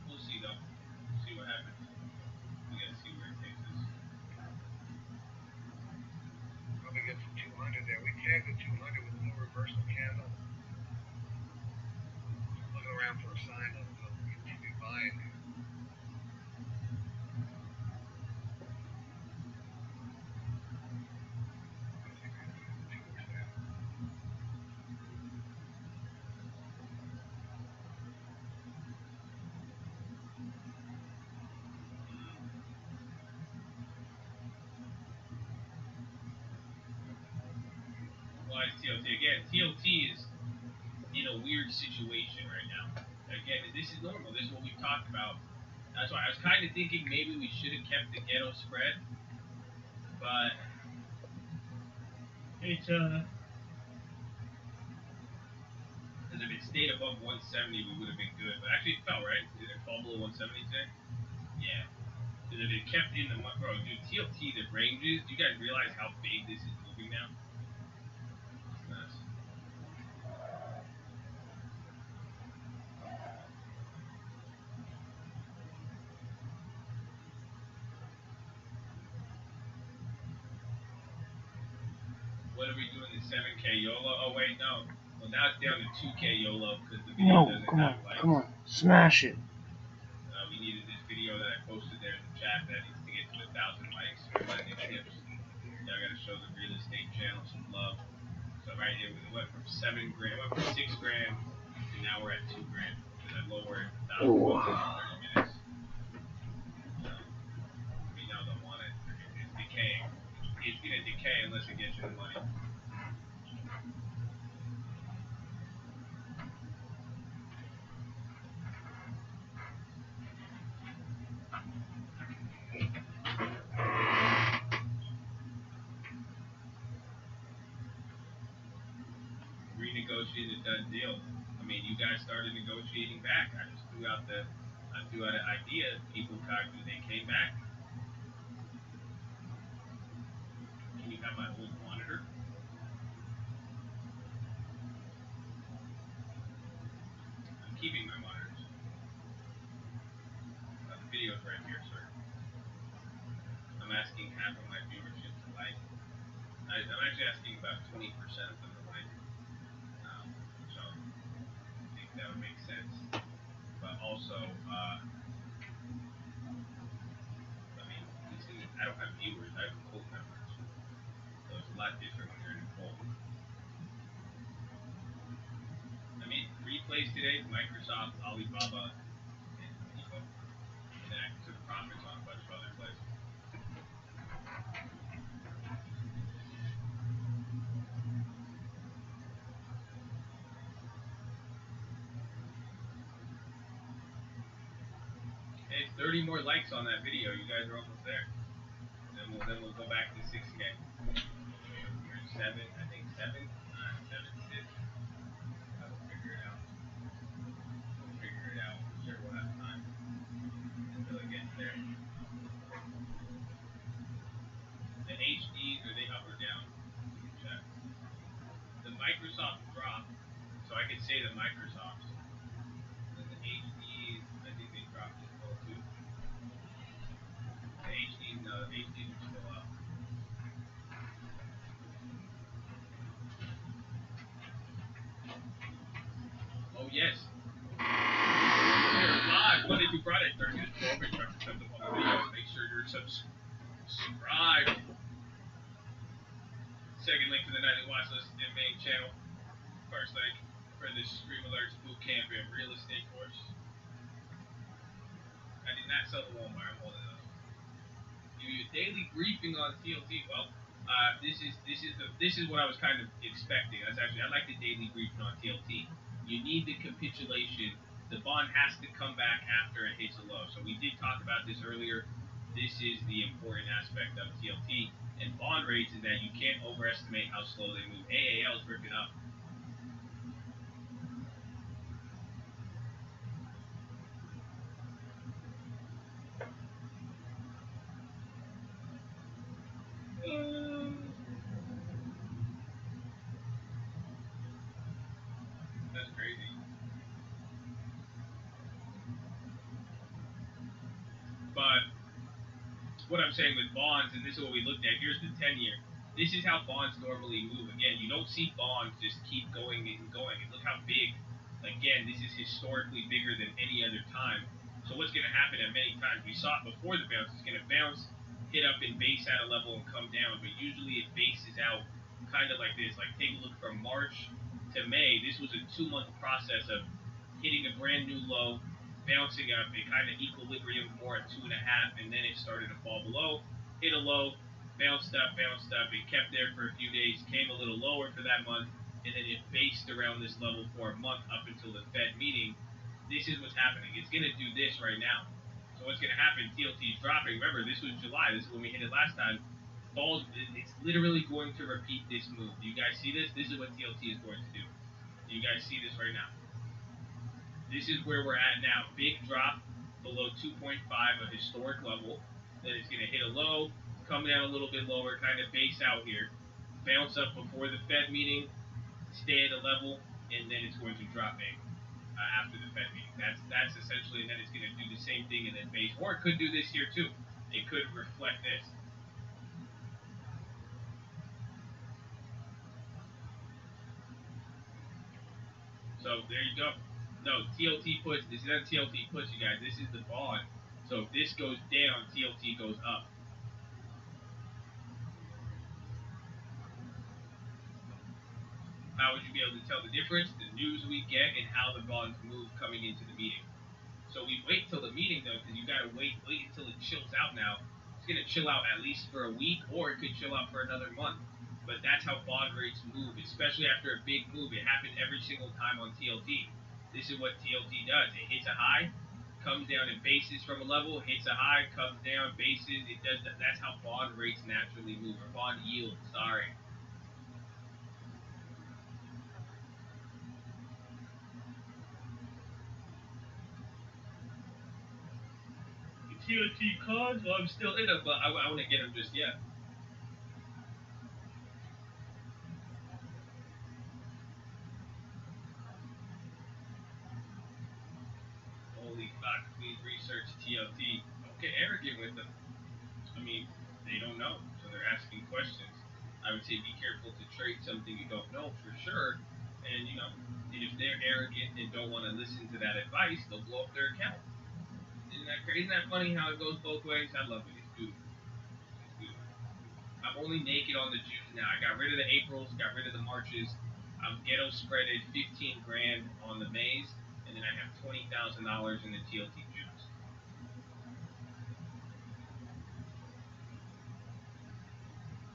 We'll see though. See what happens. We gotta see where it takes us. Probably get some 200 there. We tagged the 200 with a little reversal candle. Looking around for a sign of continued buying. Why is TLT? Again, TLT is in a weird situation right now. Again, this is normal. This is what we've talked about. That's why I was kind of thinking maybe we should have kept the ghetto spread, but it's because if it stayed above 170, we would have been good. But actually, it fell, right? Did it fall below 170 today? Yeah. Because if it kept in the bro, dude, TLT, the ranges. Do you guys realize how big this is moving now? It's nuts. What are we doing? The 7K YOLO? Oh wait, no. Well, now it's down to 2K YOLO because the video doesn't have likes. Come on, smash it. We needed this video that I posted there in the chat that needs to get to 1,000 likes. Everybody get tips. Yeah, I gotta show the real estate channel some love. So right here, it went from 7 grand, it went from 6 grand, and now we're at 2 grand. Because I lowered 1,000 bucks in 30 minutes. We now don't want it. It's decaying. It's gonna decay unless it gets you the money. Renegotiated that deal. I mean, you guys started negotiating back. I just threw out an idea. People they came back. Can you have my old monitor? I'm keeping my monitors. The video's right here, sir. I'm asking half of my viewership to like. I'm actually asking about 20% of them are like, so I think that would make sense. But also, I mean, I don't have viewers, I have cult members. So it's a lot different when you're in a cult. I made 3 plays today, Microsoft, Alibaba, and Home Depot. And then I took profits on a bunch of other plays. Hey, 30 more likes on that video. You guys are almost there. Then we'll go back to 6K. We're 7, I think 7, 7, 6. I will figure it out. We'll figure it out. I'm sure we'll have time until it gets there. The HDs, are they up or down? Check. The Microsoft dropped, so I could say the Microsofts. And the HDs, I think they dropped as well too. The HDs, no, the HDs are still up. Oh yes. We're live Monday through Friday, 30 minutes before open. Try to send up on the videos. Make sure you're subscribed. Second link for the nightly watch list in the main channel. First link for the Stream Alerts Bootcamp and Real Estate course. I did not sell the Walmart. I'm holding it up. Give you a daily briefing on TLT. Well, this is what I was kind of expecting. I like the daily briefing on TLT. You need the capitulation. The bond has to come back after it hits a low. So we did talk about this earlier. This is the important aspect of TLT and bond rates is that you can't overestimate how slow they move. AAL is ripping up. That's crazy. But what I'm saying with bonds, and this is what we looked at, here's the 10-year. This is how bonds normally move. Again, you don't see bonds just keep going and going. And look how big. Again, this is historically bigger than any other time. So what's going to happen at many times? We saw it before the bounce. It's going to bounce, hit up and base at a level and come down. But usually it bases out kind of like this. Like take a look from March to May. This was a 2-month process of hitting a brand new low, bouncing up, it kind of equilibrium more at 2.5, and then it started to fall below, hit a low, bounced up, it kept there for a few days, came a little lower for that month, and then it based around this level for a month up until the Fed meeting. This is what's happening. It's going to do this right now. So what's going to happen, TLT is dropping. Remember, this was July. This is when we hit it last time. Falls. It's literally going to repeat this move. Do you guys see this? This is what TLT is going to do. Do you guys see this right now? This is where we're at now. Big drop below 2.5, a historic level. Then it's going to hit a low, come down a little bit lower, kind of base out here, bounce up before the Fed meeting, stay at a level, and then it's going to drop big after the Fed meeting. That's essentially, and then it's going to do the same thing and then base. Or it could do this here too. It could reflect this. So there you go. No, TLT puts, this is not TLT puts, you guys. This is the bond. So if this goes down, TLT goes up. How would you be able to tell the difference? The news we get and how the bonds move coming into the meeting. So we wait till the meeting though, because you got to wait until it chills out now. It's going to chill out at least for a week, or it could chill out for another month. But that's how bond rates move, especially after a big move. It happened every single time on TLT. This is what TLT does. It hits a high, comes down and bases from a level, hits a high, comes down, bases. It does that. That's how bond rates naturally move, or bond yield, sorry. TLT cards, well, I'm still in them, but I want to get them just yet. Holy fuck, please research TLT. Okay, arrogant with them. I mean, they don't know, so they're asking questions. I would say be careful to trade something you don't know for sure. And, you know, if they're arrogant and don't want to listen to that advice, they'll blow up their account. Isn't that crazy? Isn't that funny how it goes both ways? I love it. It's beautiful. It's beautiful. I'm only naked on the Junes now. I got rid of the Aprils, got rid of the Marches. I'm ghetto spreaded 15 grand on the Mays, and then I have $20,000 in the TLT Junes.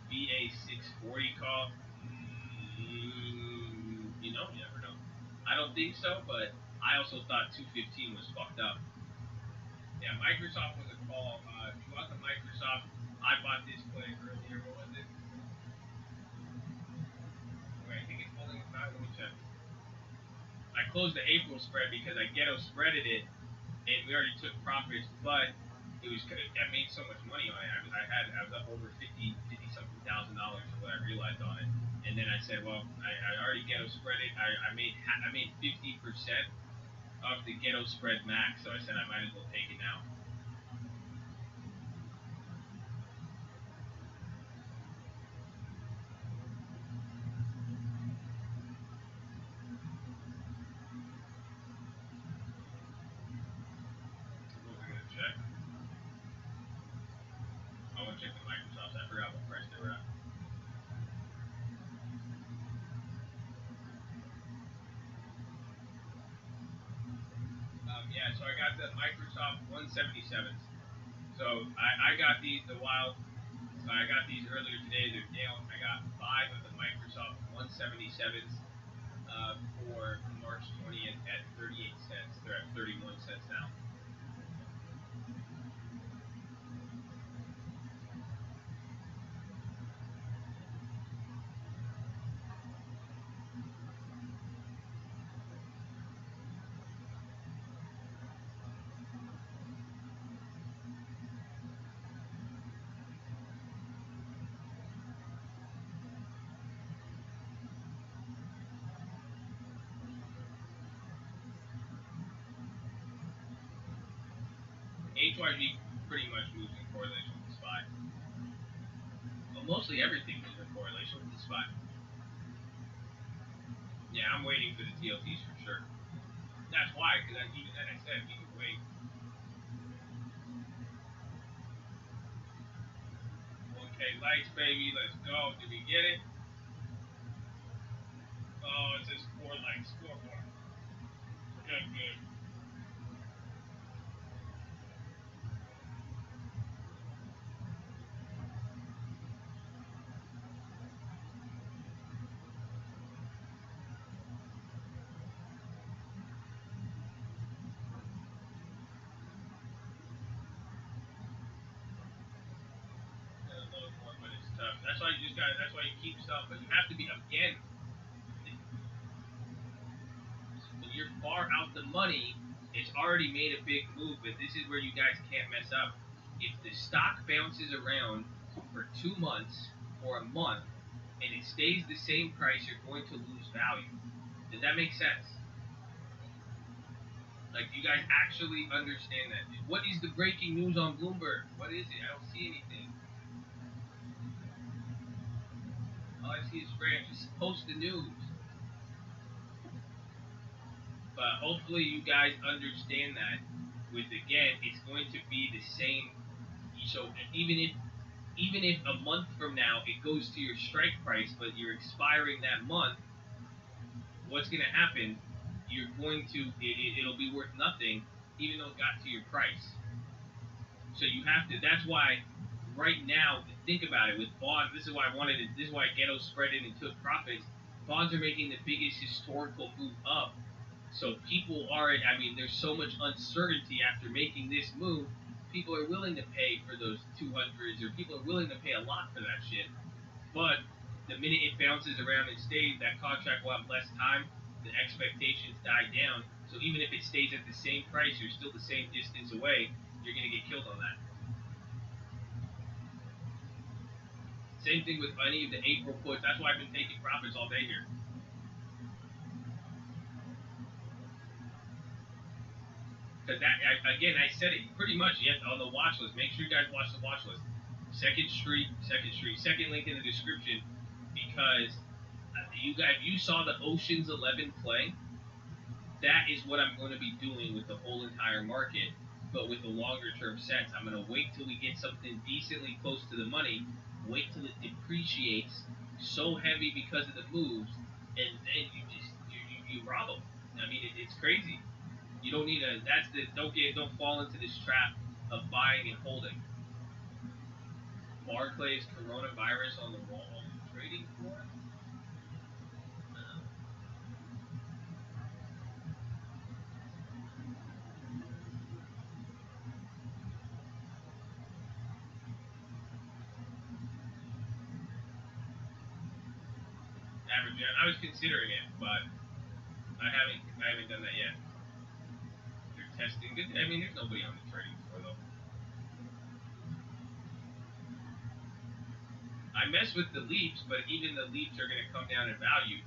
VA 640 call. You know, you never know. I don't think so, but I also thought 215 was fucked up. Yeah, Microsoft was a call. If you want the Microsoft, I bought this play earlier. What was it? Wait, I think it's holding it back. Let me check. I closed the April spread because I ghetto spreaded it, and we already took profits, but it was I made so much money on it. I was up over 50 something $1,000 of what I realized on it. And then I said, well, I already ghetto spread it. I made 50% of the ghetto spread max, so I said I might as well take it now. What was I gonna check? I want to check the Microsofts. I forgot what price they were at. Yeah, so I got the Microsoft 177s. So I got these I got these earlier today. They're down. I got 5 of the Microsoft 177s for March 20th at 38 cents. They're at 31 cents now. HYG pretty much moves in correlation with the SPY. Well, mostly everything moves in correlation with the SPY. Yeah, I'm waiting for the TLTs for sure. That's why, because even then I said we could wait. 1K likes, baby. Let's go. Did we get it? Oh, it says 4 likes. 4 more. Good, good. But it's tough. That's why that's why you keep stuff, but you have to be, again, when you're far out the money, it's already made a big move, but this is where you guys can't mess up. If the stock bounces around for 2 months or a month and it stays the same price, you're going to lose value. Does that make sense? Like, you guys actually understand that? What is the breaking news on Bloomberg? What is it? I don't see anything. All I see is Graham just post the news. But hopefully you guys understand that. With, again, it's going to be the same. So even if a month from now it goes to your strike price, but you're expiring that month, what's going to happen? You're going to it'll be worth nothing, even though it got to your price. So you have to. That's why right now, think about it with bonds. This is why I wanted it. This is why Ghetto spread it and took profits. Bonds are making the biggest historical move up. So people are, I mean, there's so much uncertainty after making this move. People are willing to pay for those 200s, or people are willing to pay a lot for that shit. But the minute it bounces around and stays, that contract will have less time. The expectations die down. So even if it stays at the same price, you're still the same distance away, you're going to get killed on that. Same thing with any of the April puts. That's why I've been taking profits all day here. Because that, again, I said it pretty much yet on the watch list. Make sure you guys watch the watch list. Second Street, second link in the description. because you saw the Ocean's 11 play. That is what I'm going to be doing with the whole entire market, but with a longer term sense. I'm going to wait till we get something decently close to the money, wait till it depreciates so heavy because of the moves, and then you rob them. I mean, it's crazy. You don't need a. Don't fall into this trap of buying and holding. Barclays coronavirus on the wall trading floor. Average. I was considering it, but I haven't done that yet. They're testing. I mean, there's nobody on the trading floor though. I mess with the leaps, but even the leaps are going to come down in value.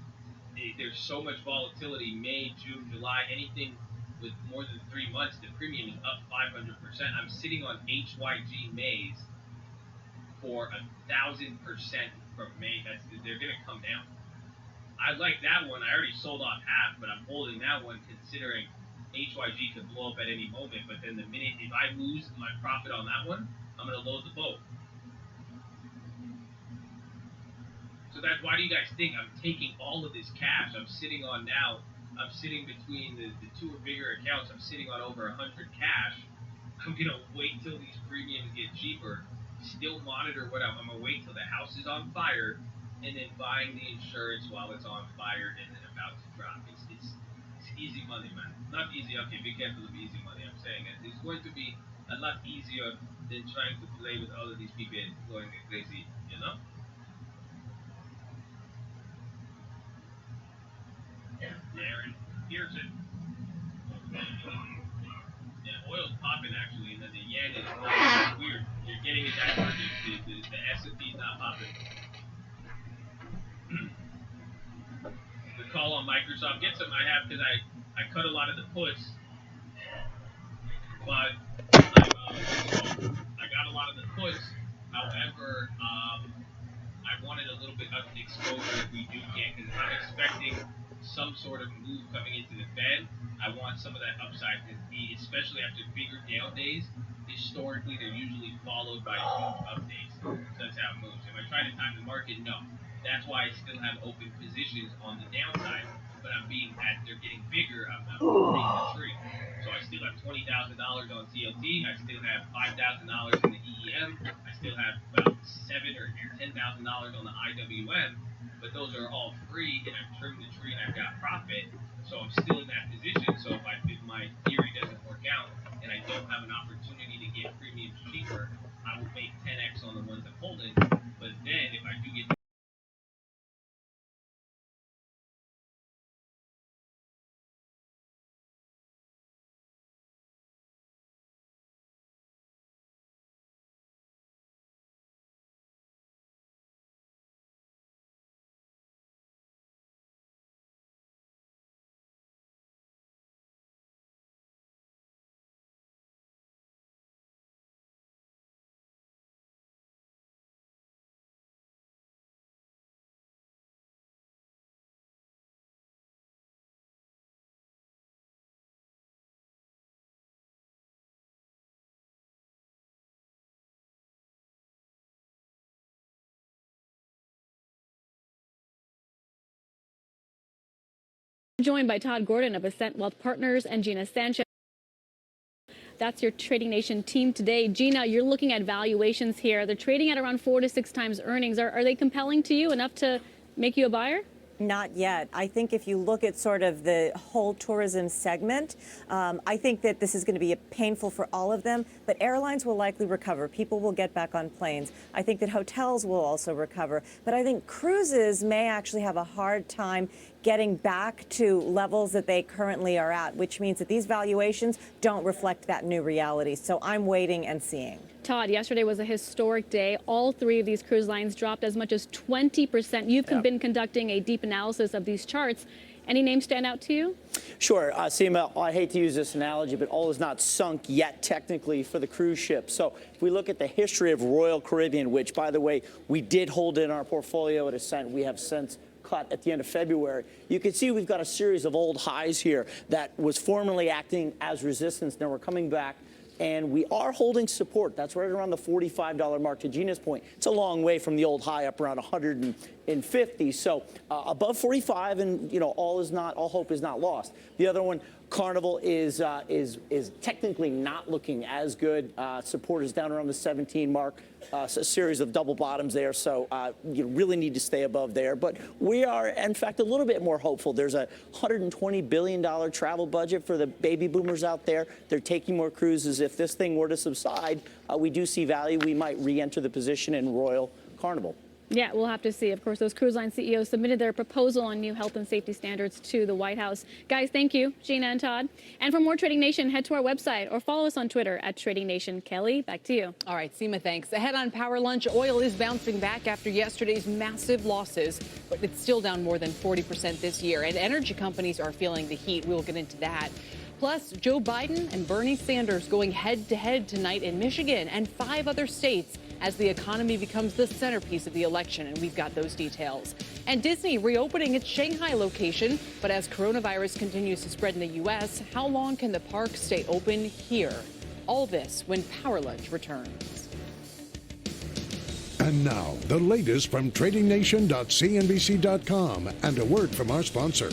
There's so much volatility. May, June, July, anything with more than 3 months, the premium is up 500%. I'm sitting on HYG Mays for 1,000% from May. They're going to come down. I like that one. I already sold off half, but I'm holding that one considering HYG could blow up at any moment. But then the minute, if I lose my profit on that one, I'm going to load the boat. So that's why do you guys think I'm taking all of this cash I'm sitting on now? I'm sitting between the two bigger accounts. I'm sitting on over 100 cash. I'm going to wait till these premiums get cheaper. Still monitor what I'm going to wait till the house is on fire and then buying the insurance while it's on fire and then about to drop. It's easy money, man. Not easy. Okay, be careful of easy money. I'm saying it's going to be a lot easier than trying to play with all of these people going crazy, you know? Aaron Pearson. Yeah, oil's popping actually, and then the yen is weird. You're getting a divergence. The S&P is not popping. The call on Microsoft. Get some. I have because I cut a lot of the puts, but I got a lot of the puts. However, I wanted a little bit of exposure if we do get, because I'm expecting some sort of move coming into the Fed. I want some of that upside to be, especially after bigger down days. Historically, they're usually followed by huge up days. So that's how it moves. Am I trying to time the market? No. That's why I still have open positions on the downside. But they're getting bigger. I'm holding the tree. So I still have $20,000 on CLT. I still have $5,000 in the EEM. I still have about $7,000 or $10,000 on the IWM. But those are all free, and I've trimmed the tree and I've got profit. So I'm still in that position. So if my theory doesn't work out and I don't have an opportunity to get premiums cheaper, I will make 10x on the ones I'm holding. But then if I do get Joined by Todd Gordon of Ascent Wealth Partners and Gina Sanchez. That's your Trading Nation team today. Gina, you're looking at valuations here. They're trading at around 4 to 6 times earnings. Are they compelling to you enough to make you a buyer? Not yet. I think if you look at sort of the whole tourism segment, I think that this is going to be painful for all of them, but airlines will likely recover. People will get back on planes. I think that hotels will also recover, but I think cruises may actually have a hard time getting back to levels that they currently are at, which means that these valuations don't reflect that new reality. So I'm waiting and seeing. Todd, yesterday was a historic day. All three of these cruise lines dropped as much as 20%. You've been conducting a deep analysis of these charts. Any names stand out to you? Sure. Seema, I hate to use this analogy, but all is not sunk yet technically for the cruise ship. So if we look at the history of Royal Caribbean, which, by the way, we did hold in our portfolio at Ascent, we have since cut at the end of February, you can see we've got a series of old highs here that was formerly acting as resistance. Now we're coming back, and we are holding support. That's right around the $45 mark. To Gina's point, it's a long way from the old high up around 150. So above 45, and all hope is not lost. The other one, Carnival, is technically not looking as good. Support is down around the 17 mark. A series of double bottoms there, so you really need to stay above there. But we are, in fact, a little bit more hopeful. There's a $120 billion travel budget for the baby boomers out there. They're taking more cruises. If this thing were to subside, we do see value. We might re-enter the position in Royal Carnival. Yeah, we'll have to see. Of course, those cruise line CEOs submitted their proposal on new health and safety standards to the White House. Guys, thank you, Gina and Todd. And for more Trading Nation, head to our website or follow us on Twitter at Trading Nation. Kelly, back to you. All right, Seema, thanks. Ahead on Power Lunch, oil is bouncing back after yesterday's massive losses, but it's still down more than 40% this year. And energy companies are feeling the heat. We'll get into that. Plus, Joe Biden and Bernie Sanders going head-to-head tonight in Michigan and 5 other states as the economy becomes the centerpiece of the election, and we've got those details. And Disney reopening its Shanghai location, but as coronavirus continues to spread in the U.S., how long can the park stay open here? All this when Power Lunch returns. And now, the latest from TradingNation.CNBC.com and a word from our sponsor.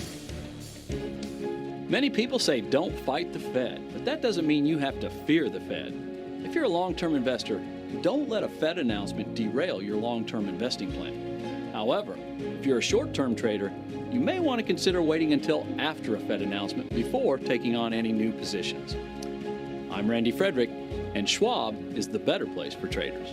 Many people say don't fight the Fed, but that doesn't mean you have to fear the Fed. If you're a long-term investor, don't let a Fed announcement derail your long-term investing plan. However, if you're a short-term trader, you may want to consider waiting until after a Fed announcement before taking on any new positions. I'm Randy Frederick, and Schwab is the better place for traders.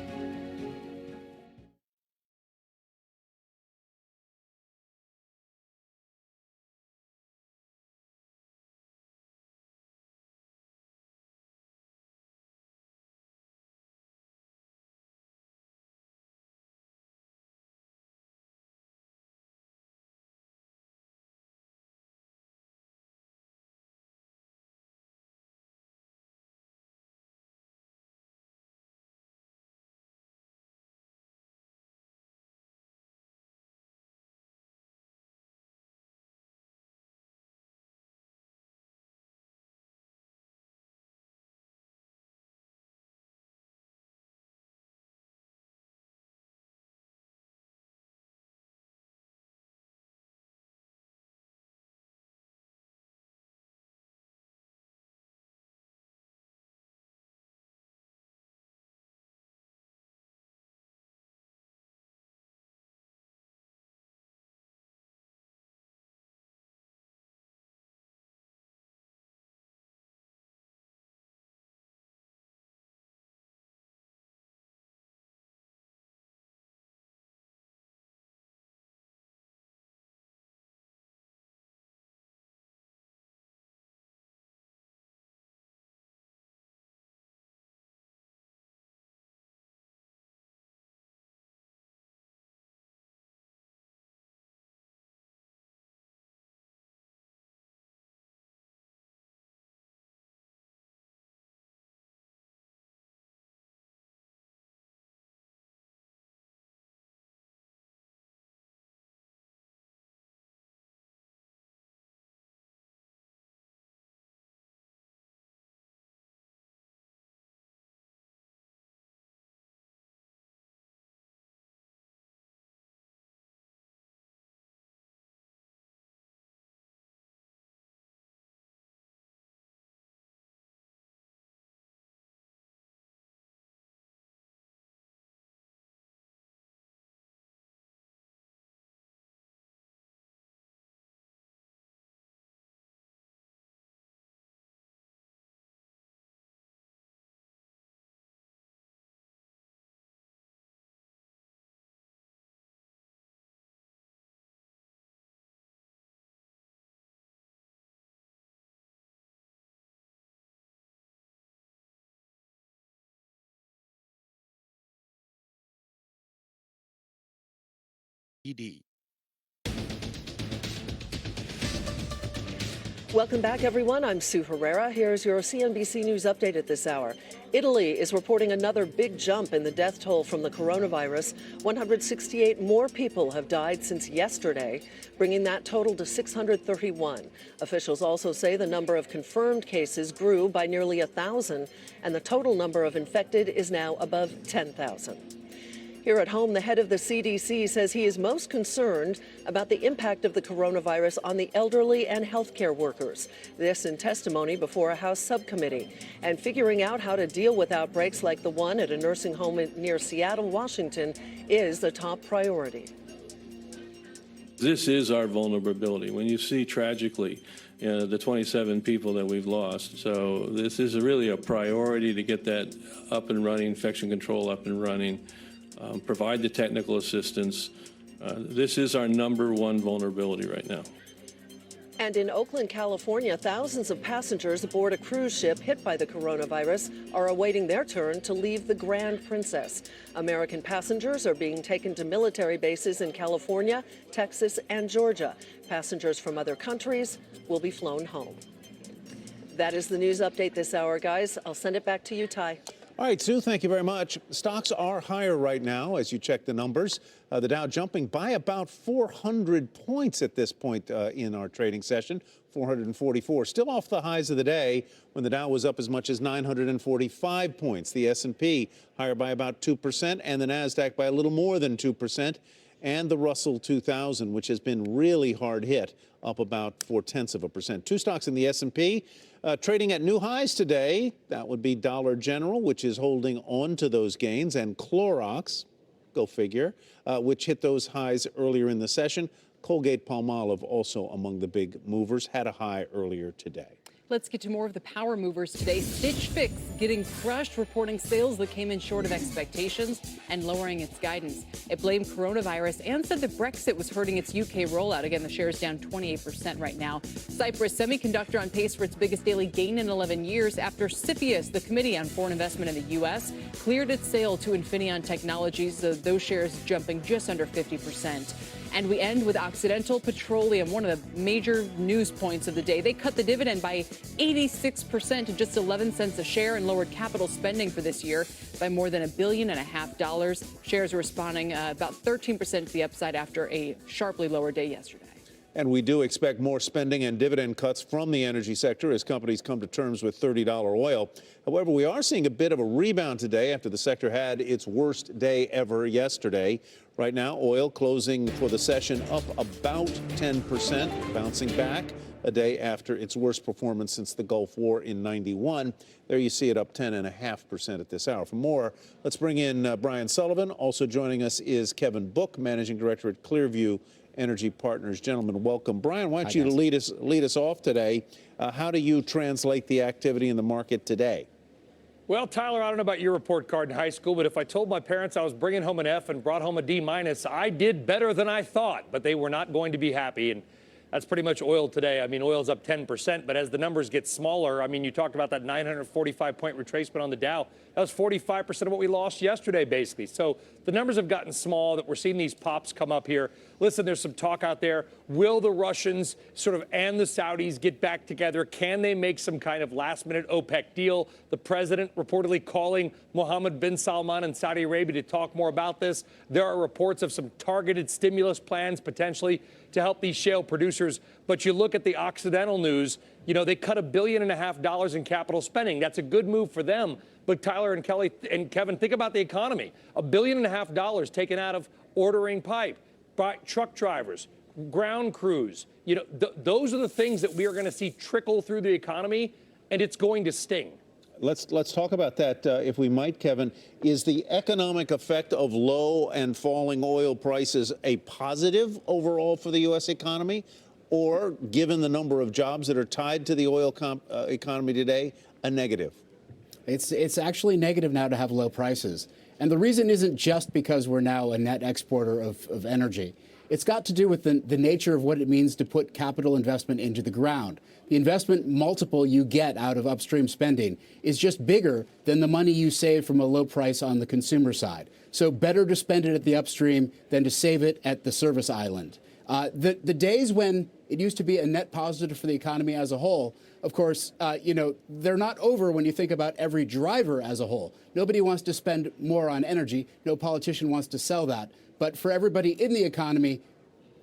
ED. Welcome back, everyone. I'm Sue Herrera. Here's your CNBC News update at this hour. Italy is reporting another big jump in the death toll from the coronavirus. 168 more people have died since yesterday, bringing that total to 631. Officials also say the number of confirmed cases grew by nearly 1,000, and the total number of infected is now above 10,000. Here at home, the head of the CDC says he is most concerned about the impact of the coronavirus on the elderly and healthcare workers. This in testimony before a House subcommittee. And figuring out how to deal with outbreaks like the one at a nursing home near Seattle, Washington, is a top priority. This is our vulnerability. When you see tragically the 27 people that we've lost. So this is really a priority to get that up and running, infection control up and running. Provide the technical assistance. This is our number one vulnerability right now. And in Oakland, California, thousands of passengers aboard a cruise ship hit by the coronavirus are awaiting their turn to leave the Grand Princess. American passengers are being taken to military bases in California, Texas, and Georgia. Passengers from other countries will be flown home. That is the news update this hour, guys. I'll send it back to you, Ty. All right, Sue, thank you very much. Stocks are higher right now as you check the numbers. The Dow jumping by about 400 points at this point in our trading session, 444. Still off the highs of the day when the Dow was up as much as 945 points. The S&P higher by about 2% and the NASDAQ by a little more than 2%. And the Russell 2000, which has been really hard hit, up about 0.4%. Two stocks in the S&P trading at new highs today. That would be Dollar General, which is holding on to those gains, and Clorox, go figure, which hit those highs earlier in the session. Colgate-Palmolive also among the big movers, had a high earlier today. Let's get to more of the power movers today. Stitch Fix getting crushed, reporting sales that came in short of expectations and lowering its guidance. It blamed coronavirus and said that Brexit was hurting its UK rollout. Again, the share is down 28% right now. Cypress Semiconductor on pace for its biggest daily gain in 11 years after CFIUS, the Committee on Foreign Investment in the U.S., cleared its sale to Infineon Technologies, those shares jumping just under 50%. And we end with Occidental Petroleum, one of the major news points of the day. They cut the dividend by 86% to just 11 cents a share and lowered capital spending for this year by more than $1.5 billion. Shares are responding about 13% to the upside after a sharply lower day yesterday. And we do expect more spending and dividend cuts from the energy sector as companies come to terms with $30 oil. However, we are seeing a bit of a rebound today after the sector had its worst day ever yesterday. Right now, oil closing for the session up about 10%, bouncing back a day after its worst performance since the Gulf War in '91. There you see it up 10.5% at this hour. For more, let's bring in Brian Sullivan. Also joining us is Kevin Book, Managing Director at Clearview Energy Partners. Gentlemen, welcome. Brian, why don't you lead us off today? How do you translate the activity in the market today? Well, Tyler, I don't know about your report card in high school, but if I told my parents I was bringing home an F and brought home a D-, I did better than I thought, but they were not going to be happy. And that's pretty much oil today. I mean, oil's up 10%, but as the numbers get smaller, I mean, you talked about that 945-point retracement on the Dow. That was 45% of what we lost yesterday, basically. So the numbers have gotten small, that we're seeing these pops come up here. Listen, there's some talk out there. Will the Russians and the Saudis get back together? Can they make some kind of last-minute OPEC deal? The president reportedly calling Mohammed bin Salman in Saudi Arabia to talk more about this. There are reports of some targeted stimulus plans potentially to help these shale producers. But you look at the Occidental news, they cut $1.5 billion in capital spending. That's a good move for them. But Tyler and Kelly and Kevin, think about the economy. $1.5 billion taken out of ordering pipe, by truck drivers, ground crews. Those are the things that we are going to see trickle through the economy, and it's going to sting. Let's talk about that, if we might, Kevin. Is the economic effect of low and falling oil prices a positive overall for the U.S. economy, or, given the number of jobs that are tied to the oil economy today, a negative? It's actually negative now to have low prices. And the reason isn't just because we're now a net exporter of energy. It's got to do with the nature of what it means to put capital investment into the ground. The investment multiple you get out of upstream spending is just bigger than the money you save from a low price on the consumer side. So better to spend it at the upstream than to save it at the service island. The days when it used to be a net positive for the economy as a whole, of course, they're not over when you think about every driver as a whole. Nobody wants to spend more on energy. No politician wants to sell that. But for everybody in the economy,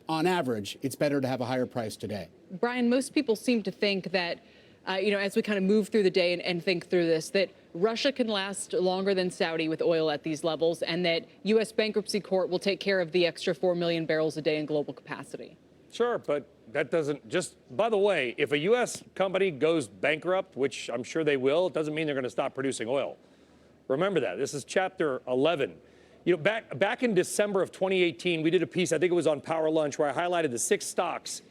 on average, it's better to have a higher price today. Brian, most people seem to think that, as we kind of move through the day and think through this, that Russia can last longer than Saudi with oil at these levels, and that U.S. bankruptcy court will take care of the extra 4 million barrels a day in global capacity. Sure, but that doesn't just, by the way, if a U.S. company goes bankrupt, which I'm sure they will, it doesn't mean they're going to stop producing oil. Remember that. This is Chapter 11. Back in December of 2018, we did a piece, I think it was on Power Lunch, where I highlighted the 6 stocks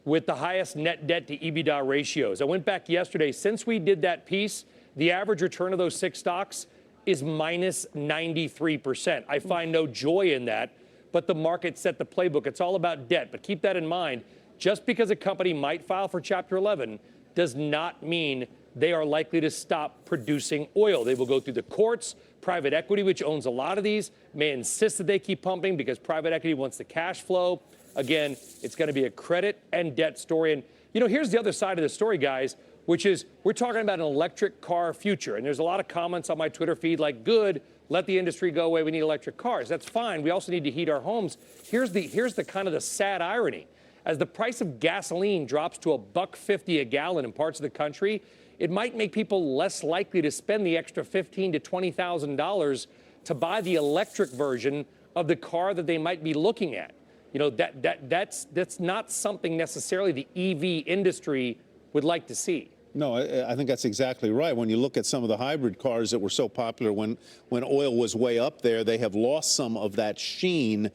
with the highest net debt to EBITDA ratios. I went back yesterday. Since we did that piece, the average return of those 6 stocks is minus 93%. I find no joy in that, but the market set the playbook. It's all about debt. But keep that in mind. Just because a company might file for Chapter 11 does not mean they are likely to stop producing oil. They will go through the courts. Private equity, which owns a lot of these, may insist that they keep pumping because private equity wants the cash flow. Again, it's going to be a credit and debt story. And, here's the other side of the story, guys, which is we're talking about an electric car future. And there's a lot of comments on my Twitter feed like, good, let the industry go away. We need electric cars. That's fine. We also need to heat our homes. Here's the kind of the sad irony. As the price of gasoline drops to $1.50 a gallon in parts of the country, it might make people less likely to spend the extra $15,000 to $20,000 to buy the electric version of the car that they might be looking at. That's not something necessarily the EV industry would like to see. No, I think that's exactly right. When you look at some of the hybrid cars that were so popular when oil was way up there, they have lost some of that sheen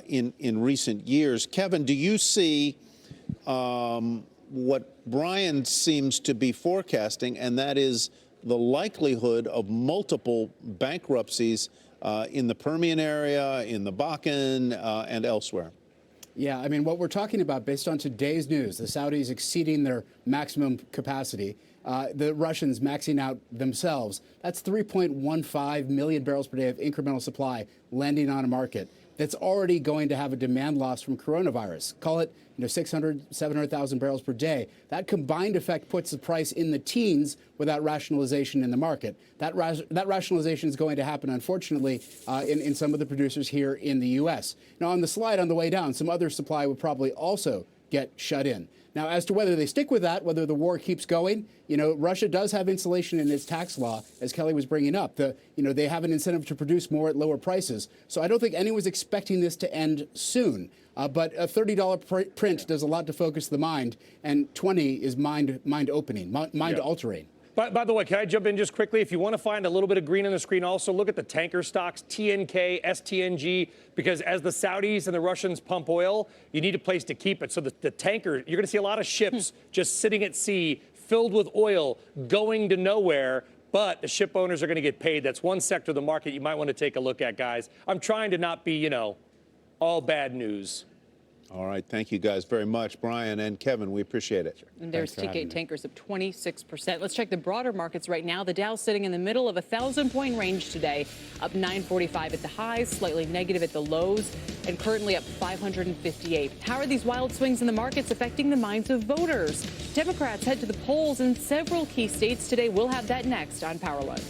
in recent years. Kevin, do you see what Brian seems to be forecasting, and that is the likelihood of multiple bankruptcies in the Permian area, in the Bakken, and elsewhere? Yeah, I mean, what we're talking about based on today's news, the Saudis exceeding their maximum capacity, the Russians maxing out themselves, that's 3.15 million barrels per day of incremental supply landing on a market that's already going to have a demand loss from coronavirus. Call it 600, 700,000 barrels per day. That combined effect puts the price in the teens without rationalization in the market. That rationalization is going to happen, unfortunately, in some of the producers here in the U.S. Now, on the slide on the way down, some other supply would probably also get shut in. Now, as to whether they stick with that, whether the war keeps going, Russia does have insulation in its tax law, as Kelly was bringing up. They have an incentive to produce more at lower prices. So I don't think anyone's expecting this to end soon. But a $30 print does a lot to focus the mind, and 20 is mind-opening, mind-altering. By the way, can I jump in just quickly? If you want to find a little bit of green on the screen, also look at the tanker stocks, TNK, STNG, because as the Saudis and the Russians pump oil, you need a place to keep it. So the tanker, you're going to see a lot of ships just sitting at sea, filled with oil, going to nowhere, but the ship owners are going to get paid. That's one sector of the market you might want to take a look at, guys. I'm trying to not be, all bad news. All right. Thank you guys very much. Brian and Kevin, we appreciate it. And there's Teekay Tankers up 26%. Let's check the broader markets right now. The Dow sitting in the middle of a 1,000-point range today, up 945 at the highs, slightly negative at the lows, and currently up 558. How are these wild swings in the markets affecting the minds of voters? Democrats head to the polls in several key states today. We'll have that next on Power Lunch.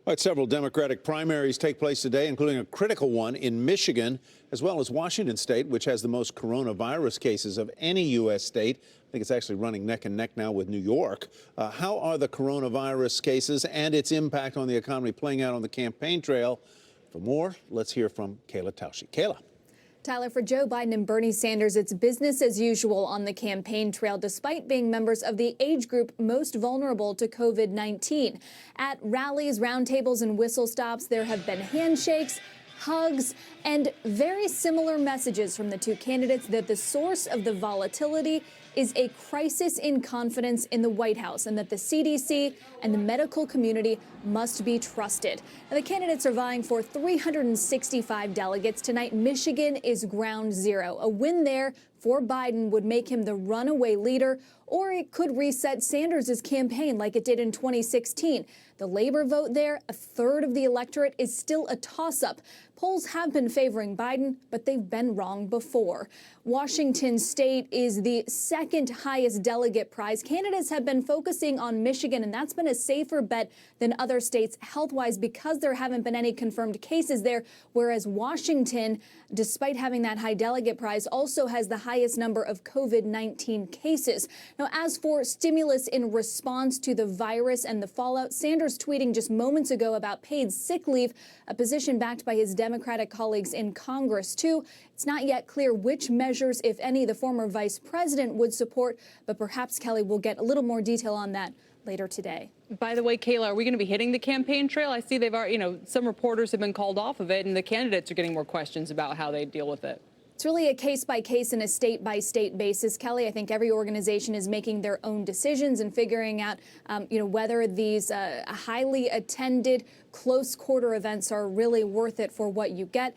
All right, several Democratic primaries take place today, including a critical one in Michigan, as well as Washington State, which has the most coronavirus cases of any U.S. state. I think it's actually running neck and neck now with New York. How are the coronavirus cases and its impact on the economy playing out on the campaign trail? For more, let's hear from Kayla Tausche. Kayla. Tyler, for Joe Biden and Bernie Sanders, it's business as usual on the campaign trail, despite being members of the age group most vulnerable to COVID-19. At rallies, roundtables, and whistle stops, there have been handshakes, hugs, and very similar messages from the two candidates that the source of the volatility is a crisis in confidence in the White House and that the CDC and the medical community must be trusted. Now, the candidates are vying for 365 delegates tonight. Michigan is ground zero. A win there for Biden would make him the runaway leader, or it could reset Sanders' campaign like it did in 2016. The labor vote there, a third of the electorate, is still a toss-up. Polls have been favoring Biden, but they've been wrong before. Washington State is the second highest delegate prize. Candidates have been focusing on Michigan, and that's been a safer bet than other states health-wise because there haven't been any confirmed cases there, whereas Washington, despite having that high delegate prize, also has the highest number of COVID-19 cases. Now, as for stimulus in response to the virus and the fallout, Sanders tweeting just moments ago about paid sick leave, a position backed by his Democratic colleagues in Congress, too. It's not yet clear which measures, if any, the former vice president would support, but perhaps, Kelly, will get a little more detail on that later today. By the way, Kayla, are we going to be hitting the campaign trail? I see they've already, some reporters have been called off of it, and the candidates are getting more questions about how they deal with it. It's really a case-by-case and a state-by-state basis, Kelly. I think every organization is making their own decisions and figuring out, whether these highly attended close quarter events are really worth it for what you get.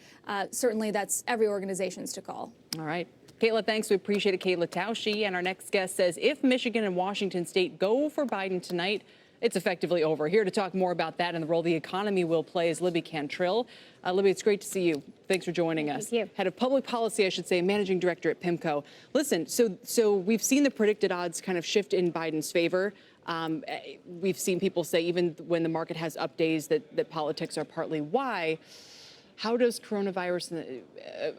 Certainly, that's every organization's to call. All right. Kayla, thanks. We appreciate it. Kayla Tausche. And our next guest says if Michigan and Washington State go for Biden tonight, it's effectively over. Here to talk more about that and the role the economy will play is Libby Cantrill. Libby, it's great to see you. Thanks for joining us. Thank you. Head of Public Policy, I should say, Managing Director at PIMCO. Listen, so we've seen the predicted odds kind of shift in Biden's favor. We've seen people say even when the market has up days that politics are partly why. How does coronavirus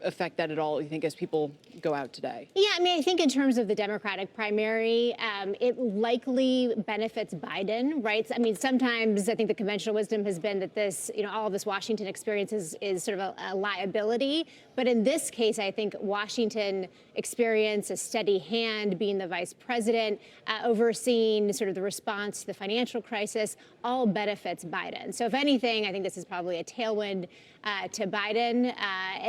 affect that at all, you think, as people go out today? Yeah, I mean, I think in terms of the Democratic primary, it likely benefits Biden, right? I mean, sometimes I think the conventional wisdom has been that this, all of this Washington experience is sort of a liability. But in this case, I think Washington experience, a steady hand, being the vice president, overseeing sort of the response to the financial crisis, all benefits Biden. So if anything, I think this is probably a tailwind to Biden.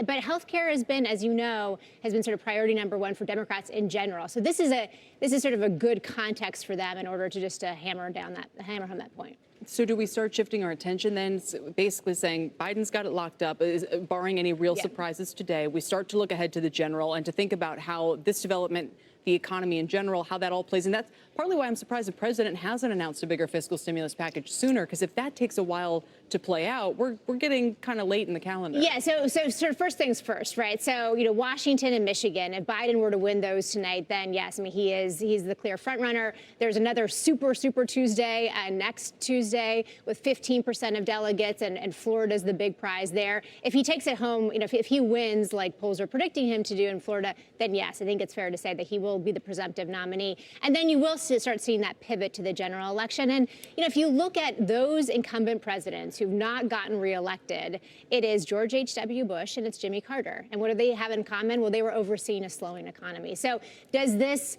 But healthcare has been, as you know, has been sort of priority number one for Democrats in general. So this is sort of a good context for them in order to just hammer home that point. So do we start shifting our attention then, basically saying Biden's got it locked up, barring any real surprises today? We start to look ahead to the general and to think about how this development, the economy in general, how that all plays. And that's partly why I'm surprised the president hasn't announced a bigger fiscal stimulus package sooner, because if that takes a while to play out, we're getting kind of late in the calendar. Yeah, so sort of first things first, right? So, Washington and Michigan, if Biden were to win those tonight, then yes, I mean, he's the clear front runner. There's another super Tuesday next Tuesday with 15% of delegates, and Florida's the big prize there. If he takes it home, if he wins like polls are predicting him to do in Florida, then yes, I think it's fair to say that he will be the presumptive nominee. And then you will start seeing that pivot to the general election. And, if you look at those incumbent presidents who've not gotten reelected, it is George H.W. Bush and it's Jimmy Carter. And what do they have in common? Well, they were overseeing a slowing economy. So does this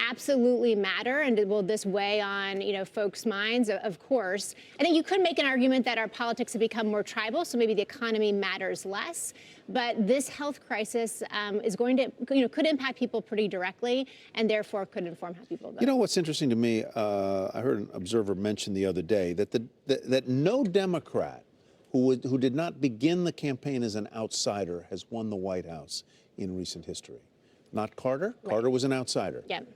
absolutely matter? And will this weigh on, folks' minds? Of course. I think you could make an argument that our politics have become more tribal, so maybe the economy matters less. But this health crisis is going to, could impact people pretty directly, and therefore could inform how people vote. What's interesting to me, I heard an observer mention the other day that that no Democrat who did not begin the campaign as an outsider has won the White House in recent history. Not Carter. Right. Carter was an outsider. Yep.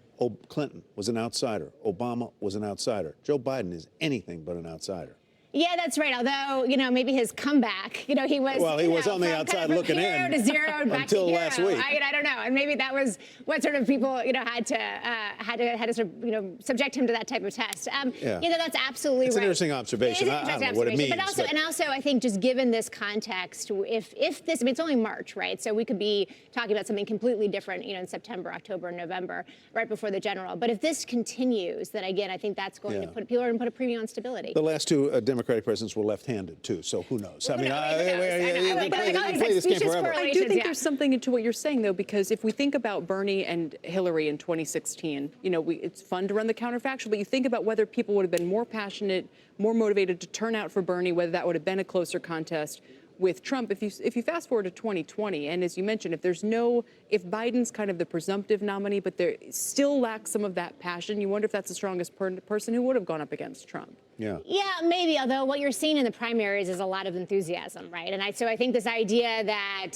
Clinton was an outsider. Obama was an outsider. Joe Biden is anything but an outsider. Yeah, that's right. Although, maybe his comeback, he was. Well, he was on the outside looking in to zero back until to hero. last week. I don't know, and maybe that was what sort of people, had to sort of, subject him to that type of test. Yeah. That's absolutely right. It's an interesting observation. I don't know what it means. But also, I think just given this context, if this, it's only March, right? So we could be talking about something completely different, in September, October, November, right before the general. But if this continues, then again, I think that's going to put people are going to put a premium on stability. The last two Democratic presidents were left-handed too, so who knows? Well, I mean, who knows? you can play this game forever. I do think there's something into what you're saying, though, because if we think about Bernie and Hillary in 2016, it's fun to run the counterfactual, but you think about whether people would have been more passionate, more motivated to turn out for Bernie, whether that would have been a closer contest with Trump. If you fast forward to 2020, and as you mentioned, if Biden's kind of the presumptive nominee, but there still lacks some of that passion, you wonder if that's the strongest person who would have gone up against Trump. Yeah. Yeah, maybe. Although what you're seeing in the primaries is a lot of enthusiasm, right? And so I think this idea that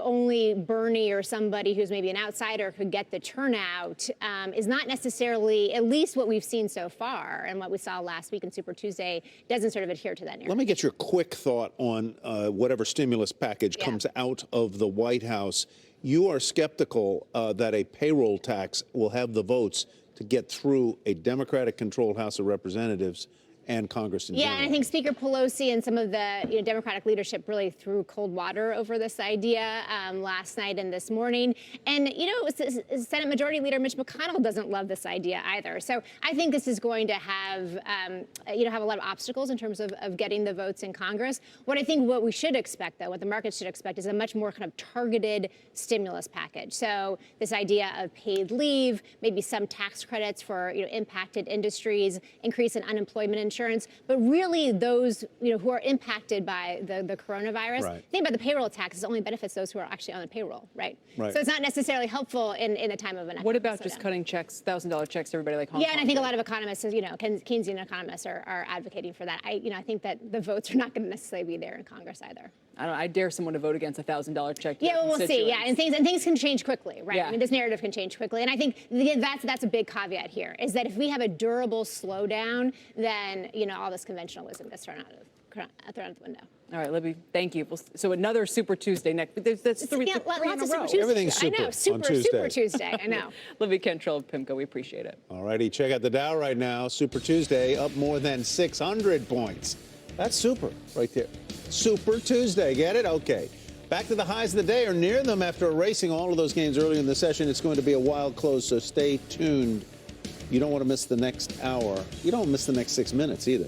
only Bernie or somebody who's maybe an outsider could get the turnout is not necessarily, at least what we've seen so far, and what we saw last week in Super Tuesday doesn't sort of adhere to that narrative. Let me get your quick thought on whatever stimulus package comes out of the White House. You are skeptical that a payroll tax will have the votes to get through a Democratic-controlled House of Representatives and Congress in general. Yeah, and I think Speaker Pelosi and some of the Democratic leadership really threw cold water over this idea last night and this morning. And, Senate Majority Leader Mitch McConnell doesn't love this idea either. So I think this is going to have, have a lot of obstacles in terms of getting the votes in Congress. What we should expect, though, what the market should expect is a much more kind of targeted stimulus package. So this idea of paid leave, maybe some tax credits for, impacted industries, increase in unemployment insurance, but really those who are impacted by the coronavirus. Right. Think about the payroll tax; it only benefits those who are actually on the payroll, right? Right. So it's not necessarily helpful in a time of an. What about just cutting checks, $1,000 checks, to everybody like Hong Kong? Yeah, and I think a lot of economists, Keynesian economists, are advocating for that. I think that the votes are not going to necessarily be there in Congress either. I dare someone to vote against a $1,000 check. Yeah, well, we'll see. Yeah, and things can change quickly, right? Yeah. I mean, this narrative can change quickly, and I think that's a big caveat here, is that if we have a durable slowdown, then all this conventionalism gets thrown out the window. All right, Libby, thank you. So another Super Tuesday next. That's three in a row. Everything's super. I know, Super Tuesday. I know. Libby Cantrell of PIMCO, we appreciate it. All righty, check out the Dow right now. Super Tuesday up more than 600 points. That's super right there. Super Tuesday, get it? Okay. Back to the highs of the day, or near them, after erasing all of those gains earlier in the session. It's going to be a wild close, so stay tuned. You don't want to miss the next hour. You don't miss the next 6 minutes either.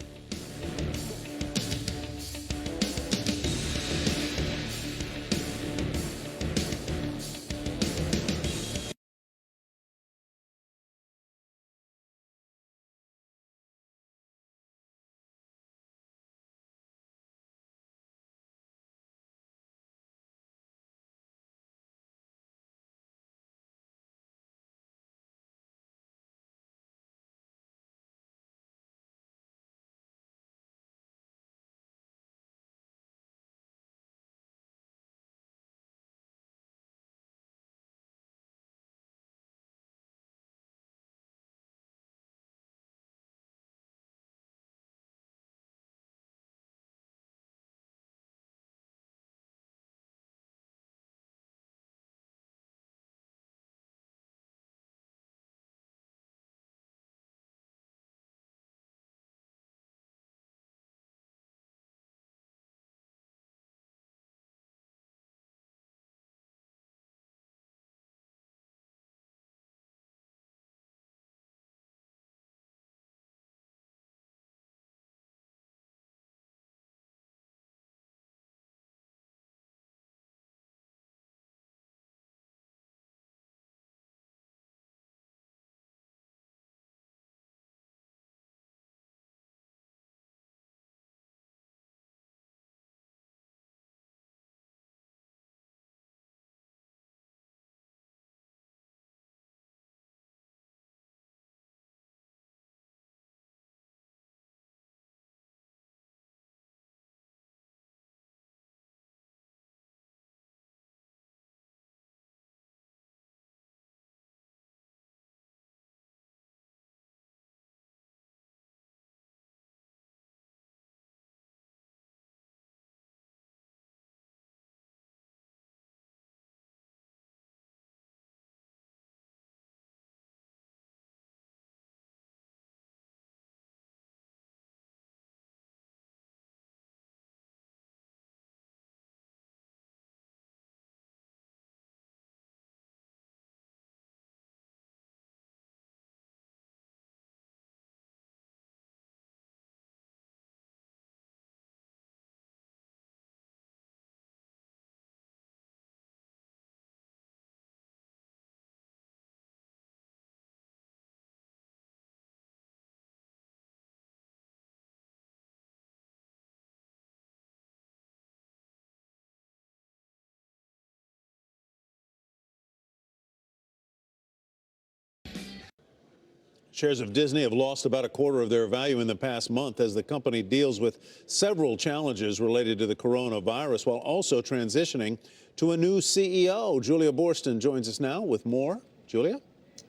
Shares of Disney have lost about a quarter of their value in the past month as the company deals with several challenges related to the coronavirus while also transitioning to a new CEO. Julia Boorstin joins us now with more. Julia?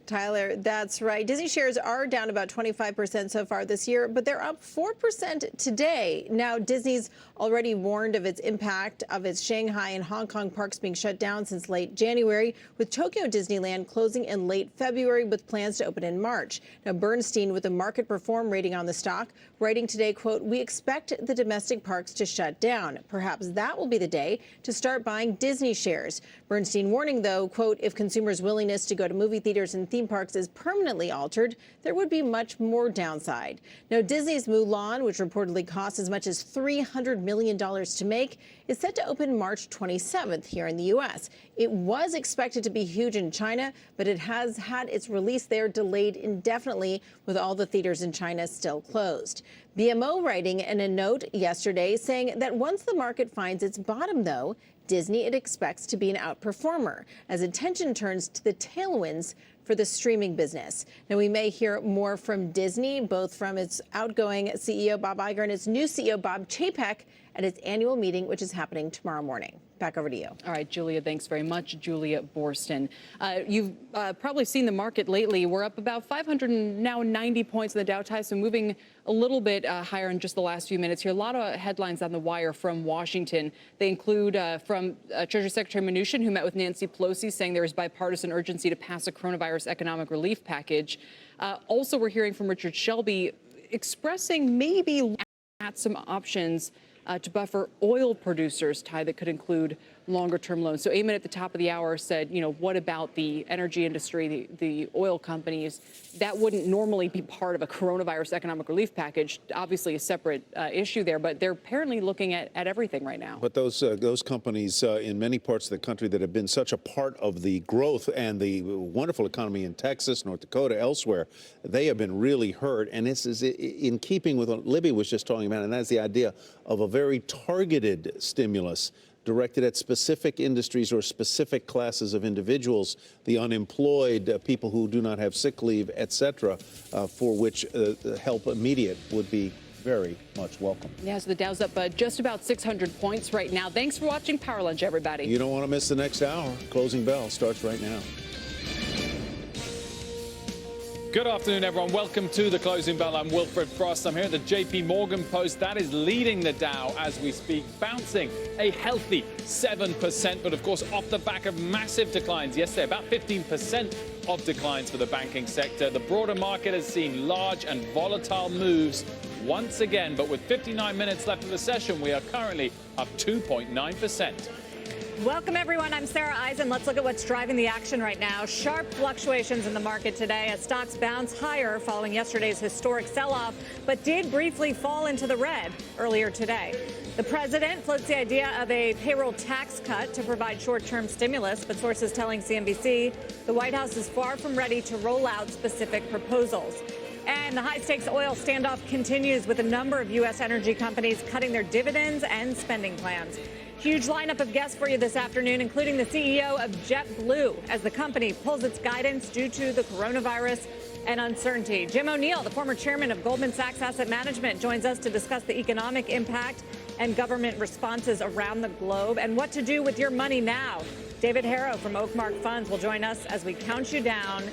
Tyler, that's right. Disney shares are down about 25% so far this year, but they're up 4% today. Now, Disney's already warned of its impact of its Shanghai and Hong Kong parks being shut down since late January, with Tokyo Disneyland closing in late February with plans to open in March. Now, Bernstein, with a market perform rating on the stock, writing today, quote, "We expect the domestic parks to shut down. Perhaps that will be the day to start buying Disney shares." Bernstein warning, though, quote, "If consumers' willingness to go to movie theaters and theme parks is permanently altered, there would be much more downside." Now, Disney's Mulan, which reportedly costs as much as $300 million to make, is set to open March 27th here in the U.S. It was expected to be huge in China, but it has had its release there delayed indefinitely, with all the theaters in China still closed. BMO writing in a note yesterday saying that once the market finds its bottom, though, Disney it expects to be an outperformer as attention turns to the tailwinds for the streaming business. Now, we may hear more from Disney, both from its outgoing CEO, Bob Iger, and its new CEO, Bob Chapek, at its annual meeting, which is happening tomorrow morning. Back over to you. All right, Julia, thanks very much. Julia Boorstin. You've probably seen the market lately. We're up about 590 points in the Dow Jones, so moving a little bit higher in just the last few minutes here. A lot of headlines on the wire from Washington. They include from Treasury Secretary Mnuchin, who met with Nancy Pelosi, saying there is bipartisan urgency to pass a coronavirus economic relief package. Also, we're hearing from Richard Shelby expressing maybe at some options to buffer oil producers, Ty, that could include longer-term loans. So Eamon at the top of the hour said, you know, what about the energy industry, the oil companies? That wouldn't normally be part of a coronavirus economic relief package. Obviously a separate issue there, but they're apparently looking at everything right now. But those companies in many parts of the country that have been such a part of the growth and the wonderful economy in Texas, North Dakota, elsewhere, they have been really hurt. And this is in keeping with what Libby was just talking about, and that's the idea of a very targeted stimulus directed at specific industries or specific classes of individuals, the unemployed, people who do not have sick leave, et cetera, for which help immediate would be very much welcome. Yeah, so the Dow's up just about 600 points right now. Thanks for watching Power Lunch, everybody. You don't want to miss the next hour. Closing bell starts right now. Good afternoon, everyone. Welcome to the Closing Bell. I'm Wilfred Frost. I'm here at the JP Morgan Post. That is leading the Dow as we speak, bouncing a healthy 7%, but of course off the back of massive declines yesterday, about 15% of declines for the banking sector. The broader market has seen large and volatile moves once again, but with 59 minutes left of the session, we are currently up 2.9%. Welcome, everyone. I'm Sarah Eisen. Let's look at what's driving the action right now. Sharp fluctuations in the market today as stocks bounce higher following yesterday's historic sell-off, but did briefly fall into the red earlier today. The president floats the idea of a payroll tax cut to provide short-term stimulus, but sources telling CNBC the White House is far from ready to roll out specific proposals. And the high-stakes oil standoff continues with a number of U.S. energy companies cutting their dividends and spending plans. Huge lineup of guests for you this afternoon, including the CEO of JetBlue, as the company pulls its guidance due to the coronavirus and uncertainty. Jim O'Neill, the former chairman of Goldman Sachs Asset Management, joins us to discuss the economic impact and government responses around the globe and what to do with your money now. David Harrow from Oakmark Funds will join us as we count you down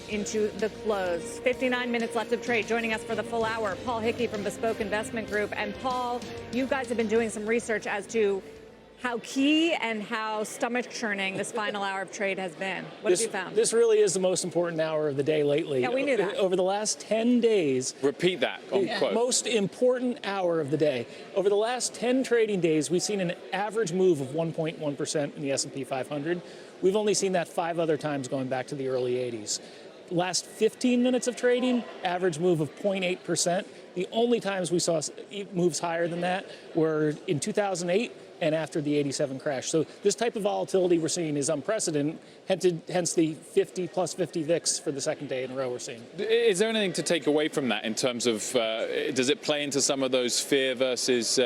into the close. 59 minutes left of trade. Joining us for the full hour, Paul Hickey from Bespoke Investment Group. And Paul, you guys have been doing some research as to how key and how stomach-churning this final hour of trade has been. What have you found? This really is the most important hour of the day lately. Yeah, we knew that. Over the last 10 days. Repeat that, unquote. Most important hour of the day. Over the last 10 trading days, we've seen an average move of 1.1% in the S&P 500. We've only seen that 5 other times going back to the early 80s. Last 15 minutes of trading, average move of 0.8%. The only times we saw moves higher than that were in 2008 and after the 87 crash. So this type of volatility we're seeing is unprecedented, hence the 50 plus 50 VIX for the second day in a row we're seeing. Is there anything to take away from that in terms of, does it play into some of those fear versus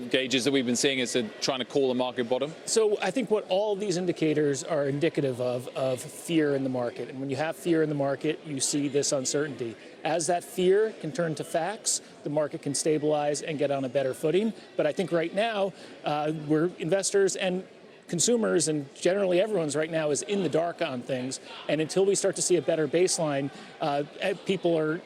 gauges that we've been seeing as trying to call the market bottom? So I think what all of these indicators are indicative of fear in the market. And when you have fear in the market, you see this uncertainty. As that fear can turn to facts, the market can stabilize and get on a better footing. But I think right now, we're investors and consumers, and generally everyone's right now is in the dark on things. And until we start to see a better baseline, people are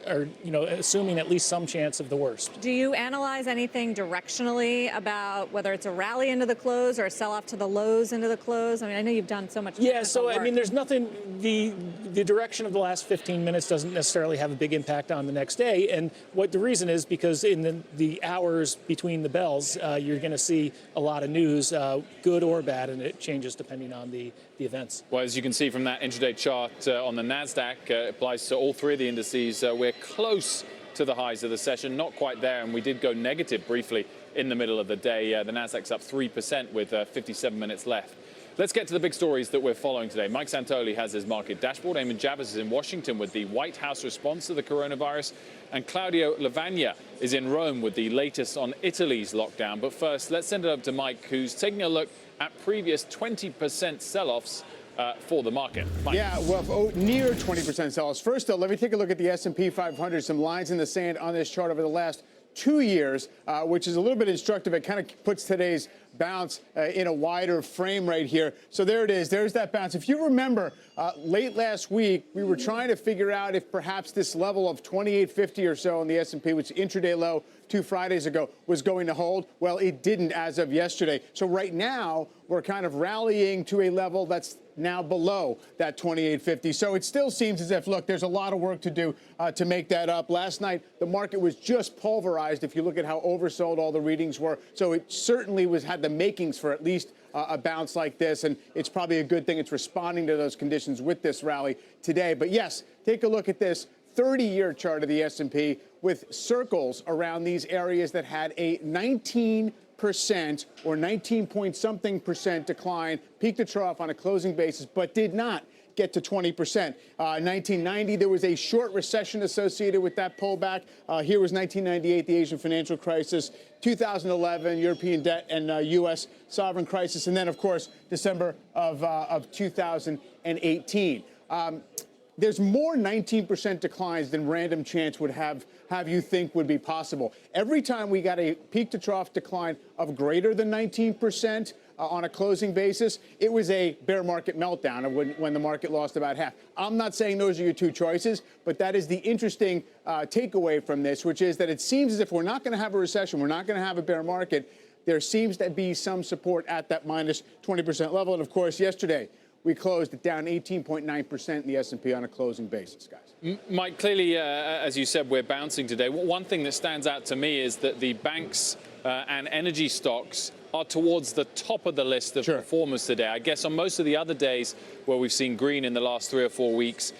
assuming at least some chance of the worst. Do you analyze anything directionally about whether it's a rally into the close or a sell-off to the lows into the close? I mean, I know you've done so much. Yeah, so I mean, there's nothing. The direction of the last 15 minutes doesn't necessarily have a big impact on the next day. And what the reason is because in the hours between the bells, you're going to see a lot of news, good or bad, and it changes depending on the events. Well, as you can see from that intraday chart on the NASDAQ, applies to all three of the indices. We're close to the highs of the session, not quite there, and we did go negative briefly in the middle of the day. The NASDAQ's up 3% with 57 minutes left. Let's get to the big stories that we're following today. Mike Santoli has his market dashboard. Eamon Javers is in Washington with the White House response to the coronavirus. And Claudio Lavagna is in Rome with the latest on Italy's lockdown. But first, let's send it up to Mike, who's taking a look at previous 20% sell-offs for the market. Mike. Yeah, well, near 20% sell-offs. First, though, let me take a look at the S&P 500. Some lines in the sand on this chart over the last 2 years, which is a little bit instructive. It kind of puts today's bounce in a wider frame right here. So there it is. There's that bounce. If you remember, late last week, we were trying to figure out if perhaps this level of 2850 or so on the S&P, which intraday low 2 Fridays ago, was going to hold. Well, it didn't as of yesterday. So right now, we're kind of rallying to a level that's now below that 2850. So it still seems as if, look, there's a lot of work to do to make that up. Last night, the market was just pulverized if you look at how oversold all the readings were. So it certainly had the makings for at least a bounce like this. And it's probably a good thing it's responding to those conditions with this rally today. But yes, take a look at this 30-year chart of the S&P with circles around these areas that had a 19% or 19-point-something% decline, peak to trough on a closing basis, but did not get to 20%. 1990, there was a short recession associated with that pullback. Here was 1998, the Asian financial crisis. 2011, European debt and U.S. sovereign crisis. And then, of course, December of 2018. There's more 19% declines than random chance would have you think would be possible. Every time we got a peak to trough decline of greater than 19% on a closing basis, it was a bear market meltdown of when the market lost about half. I'm not saying those are your two choices, but that is the interesting takeaway from this, which is that it seems as if we're not going to have a recession, we're not going to have a bear market. There seems to be some support at that minus 20% level. And of course, yesterday, we closed it down 18.9% in the S&P on a closing basis, guys. Mike, clearly, as you said, we're bouncing today. One thing that stands out to me is that the banks and energy stocks are towards the top of the list of performers today. I guess on most of the other days where we've seen green in the last 3 or 4 weeks,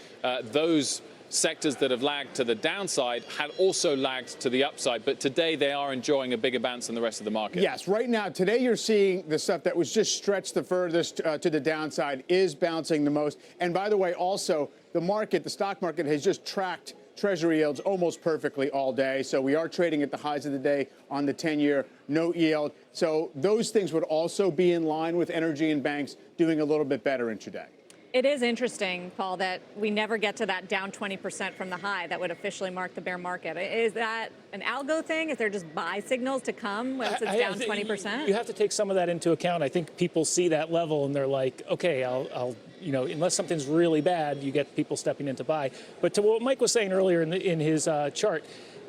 those sectors that have lagged to the downside had also lagged to the upside. But today they are enjoying a bigger bounce than the rest of the market. Yes, right now, today you're seeing the stuff that was just stretched the furthest to the downside is bouncing the most. And by the way, also, the stock market has just tracked Treasury yields almost perfectly all day. So we are trading at the highs of the day on the 10-year note yield. So those things would also be in line with energy and banks doing a little bit better intraday. It is interesting, Paul, that we never get to that down 20% from the high that would officially mark the bear market. Is that an algo thing? Is there just buy signals to come once it's down 20%? You have to take some of that into account. I think people see that level and they're like, okay, I'll unless something's really bad, you get people stepping in to buy. But to what Mike was saying earlier in his chart,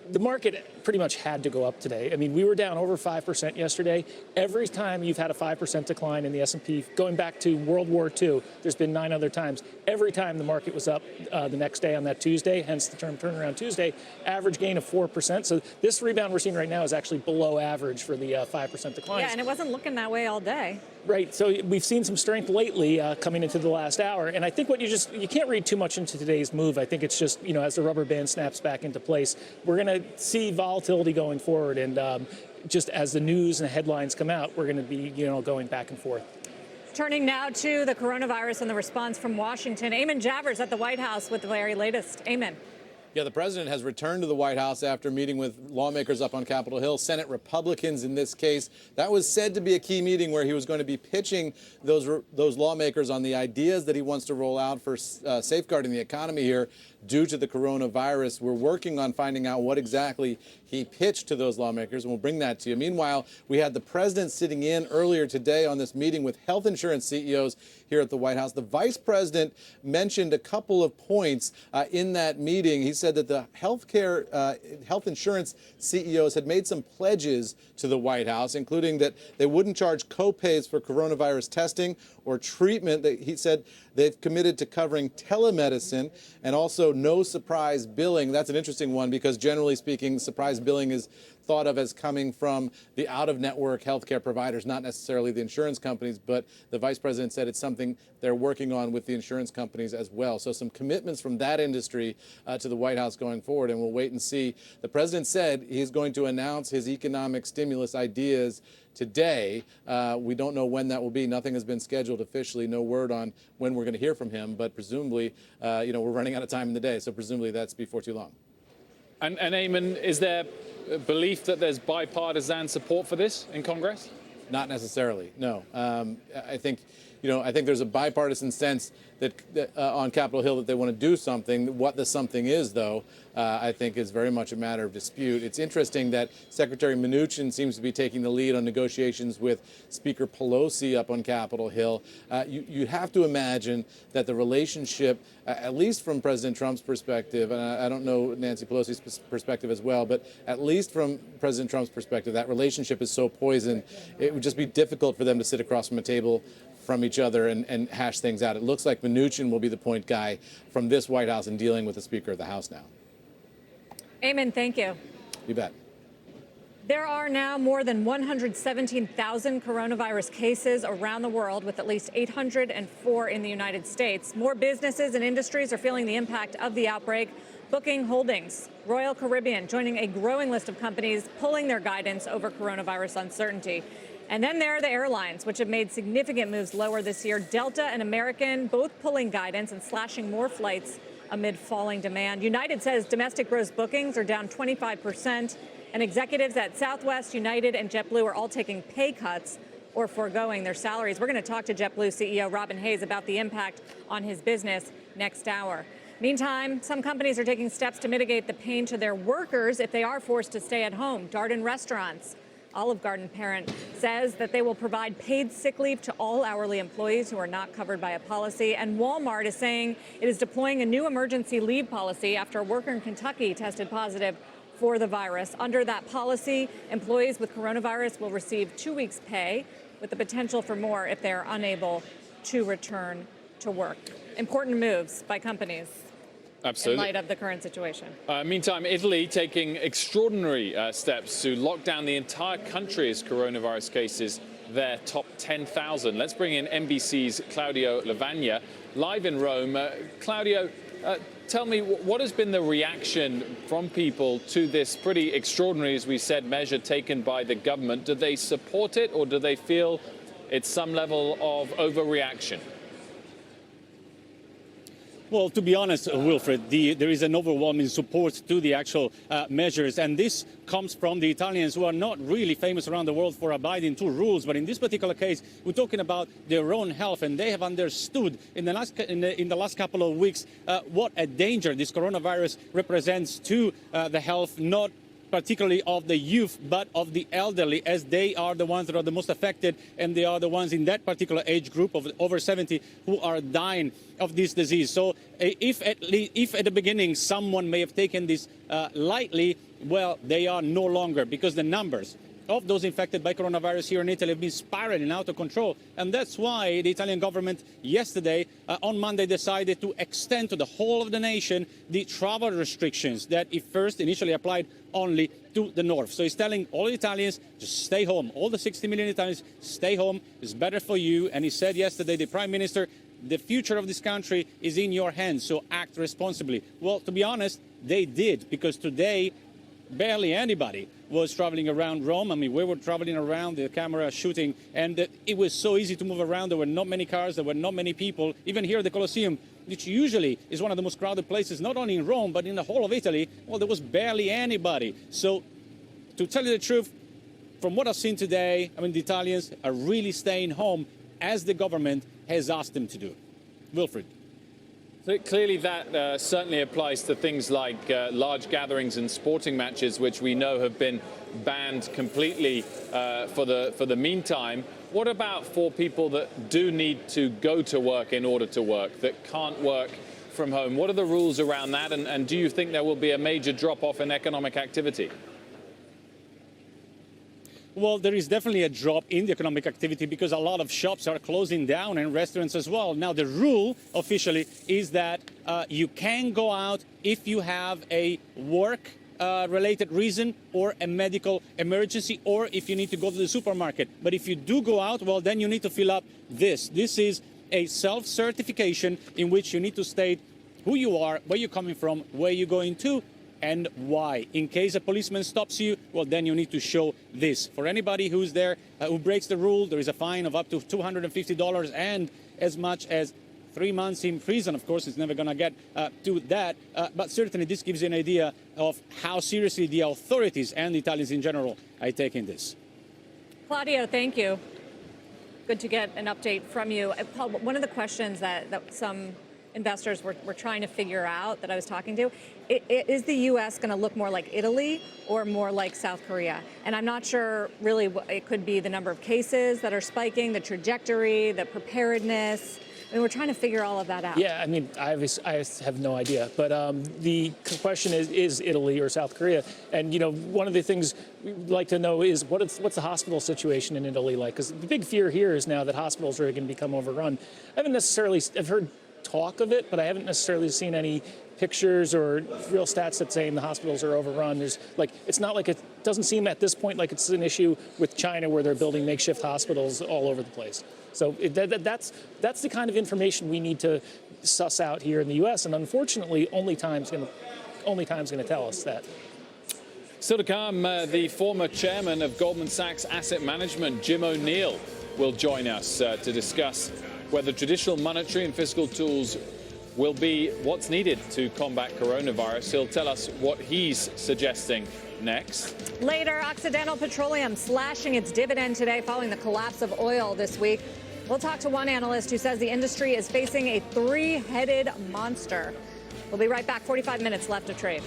the market pretty much had to go up today. I mean, we were down over 5% yesterday. Every time you've had a 5% decline in the S&P, going back to World War II, there's been 9 other times. Every time the market was up the next day on that Tuesday, hence the term turnaround Tuesday, average gain of 4%. So this rebound we're seeing right now is actually below average for the 5% declines. Yeah, and it wasn't looking that way all day. Right. So we've seen some strength lately coming into the last hour. And I think you can't read too much into today's move. I think it's just, as the rubber band snaps back into place, we're going to see volatility going forward. And just as the news and the headlines come out, we're going to be, going back and forth. Turning now to the coronavirus and the response from Washington. Eamon Javers at the White House with the very latest. Eamon. Yeah, the president has returned to the White House after meeting with lawmakers up on Capitol Hill, Senate Republicans in this case. That was said to be a key meeting where he was going to be pitching those lawmakers on the ideas that he wants to roll out for safeguarding the economy here due to the coronavirus. We're working on finding out what exactly he pitched to those lawmakers, and we'll bring that to you. Meanwhile, we had the president sitting in earlier today on this meeting with health insurance CEOs here at the White House. The vice president mentioned a couple of points in that meeting. He said that the health insurance CEOs had made some pledges to the White House, including that they wouldn't charge co-pays for coronavirus testing or treatment. He said they've committed to covering telemedicine and also no surprise billing. That's an interesting one because generally speaking, surprise billing is thought of as coming from the out-of-network healthcare providers, not necessarily the insurance companies, but the vice president said it's something they're working on with the insurance companies as well. So some commitments from that industry to the White House going forward, and we'll wait and see. The president said he's going to announce his economic stimulus ideas today. We don't know when that will be. Nothing has been scheduled officially. No word on when we're going to hear from him, but presumably, we're running out of time in the day, so presumably that's before too long. And Eamon, is there a belief that there's bipartisan support for this in Congress? Not necessarily, no. I think there's a bipartisan sense that on Capitol Hill that they want to do something. What the something is, though, I think is very much a matter of dispute. It's interesting that Secretary Mnuchin seems to be taking the lead on negotiations with Speaker Pelosi up on Capitol Hill. You have to imagine that the relationship, at least from President Trump's perspective, and I don't know Nancy Pelosi's perspective as well, but at least from President Trump's perspective, that relationship is so poisoned, it would just be difficult for them to sit across from a table from each other and hash things out. It looks like Mnuchin will be the point guy from this White House in dealing with the Speaker of the House now. Eamon, thank you. You bet. There are now more than 117,000 coronavirus cases around the world, with at least 804 in the United States. More businesses and industries are feeling the impact of the outbreak. Booking Holdings, Royal Caribbean, joining a growing list of companies pulling their guidance over coronavirus uncertainty. And then there are the airlines, which have made significant moves lower this year. Delta and American both pulling guidance and slashing more flights amid falling demand. United says domestic gross bookings are down 25%, and executives at Southwest, United, and JetBlue are all taking pay cuts or foregoing their salaries. We're going to talk to JetBlue CEO Robin Hayes about the impact on his business next hour. Meantime, some companies are taking steps to mitigate the pain to their workers if they are forced to stay at home. Darden Restaurants, Olive Garden parent, says that they will provide paid sick leave to all hourly employees who are not covered by a policy. And Walmart is saying it is deploying a new emergency leave policy after a worker in Kentucky tested positive for the virus. Under that policy, employees with coronavirus will receive 2 weeks' pay, with the potential for more if they are unable to return to work. Important moves by companies. Absolutely. In light of the current situation. Meantime, Italy taking extraordinary steps to lock down the entire country as coronavirus cases there top 10,000. Let's bring in NBC's Claudio Lavagna live in Rome. Claudio, tell me, what has been the reaction from people to this pretty extraordinary, as we said, measure taken by the government? Do they support it, or do they feel it's some level of overreaction? Well, to be honest, Wilfred, there is an overwhelming support to the actual measures, and this comes from the Italians, who are not really famous around the world for abiding to rules. But in this particular case, we're talking about their own health, and they have understood in the last couple of weeks what a danger this coronavirus represents to the health, not particularly of the youth, but of the elderly, as they are the ones that are the most affected, and they are the ones in that particular age group of over 70 who are dying of this disease. So if at the beginning someone may have taken this lightly, well, they are no longer, because the numbers of those infected by coronavirus here in Italy have been spiraling out of control. And that's why the Italian government yesterday, on Monday, decided to extend to the whole of the nation the travel restrictions that it first initially applied only to the north. So he's telling all Italians, just stay home. All the 60 million Italians, stay home. It's better for you. And he said yesterday, the Prime Minister, the future of this country is in your hands, so act responsibly. Well, to be honest, they did, because today barely anybody was traveling around Rome. I mean, we were traveling around, the camera shooting, and it was so easy to move around. There were not many cars, there were not many people. Even here at the Colosseum, which usually is one of the most crowded places, not only in Rome, but in the whole of Italy, well, there was barely anybody. So, to tell you the truth, from what I've seen today, I mean, the Italians are really staying home as the government has asked them to do. Wilfred. So clearly that certainly applies to things like large gatherings and sporting matches, which we know have been banned completely for the meantime. What about for people that do need to go to work in order to work, that can't work from home? What are the rules around that, and do you think there will be a major drop-off in economic activity? Well, there is definitely a drop in the economic activity because a lot of shops are closing down and restaurants as well. Now, the rule officially is that you can go out if you have a work-related reason or a medical emergency, or if you need to go to the supermarket. But if you do go out, well, then you need to fill up this. This is a self-certification in which you need to state who you are, where you're coming from, where you're going to, and why. In case a policeman stops you, well, then you need to show this. For anybody who's there, who breaks the rule, there is a fine of up to $250 and as much as 3 months in prison. Of course, it's never going to get to that, but certainly this gives you an idea of how seriously the authorities and the Italians in general are taking this. Claudio, thank you. Good to get an update from you. Paul, one of the questions that some investors were trying to figure out that I was talking to, is the U.S. going to look more like Italy or more like South Korea? And I'm not sure really it could be the number of cases that are spiking, the trajectory, the preparedness. I mean, we're trying to figure all of that out. Yeah, I mean, I have no idea. But the question is Italy or South Korea? And, you know, one of the things we'd like to know is what's the hospital situation in Italy like? Because the big fear here is now that hospitals are going to become overrun. I've heard talk of it, but I haven't necessarily seen any pictures or real stats that saying the hospitals are overrun. It's not like it doesn't seem at this point like it's an issue with China where they're building makeshift hospitals all over the place. So that's the kind of information we need to suss out here in the U.S. And unfortunately, only time's going to tell us that. Still to come, the former chairman of Goldman Sachs Asset Management, Jim O'Neill, will join us to discuss whether traditional monetary and fiscal tools will be what's needed to combat coronavirus. He'll tell us what he's suggesting next. Later, Occidental Petroleum slashing its dividend today following the collapse of oil this week. We'll talk to one analyst who says the industry is facing a three-headed monster. We'll be right back. 45 minutes left of trade.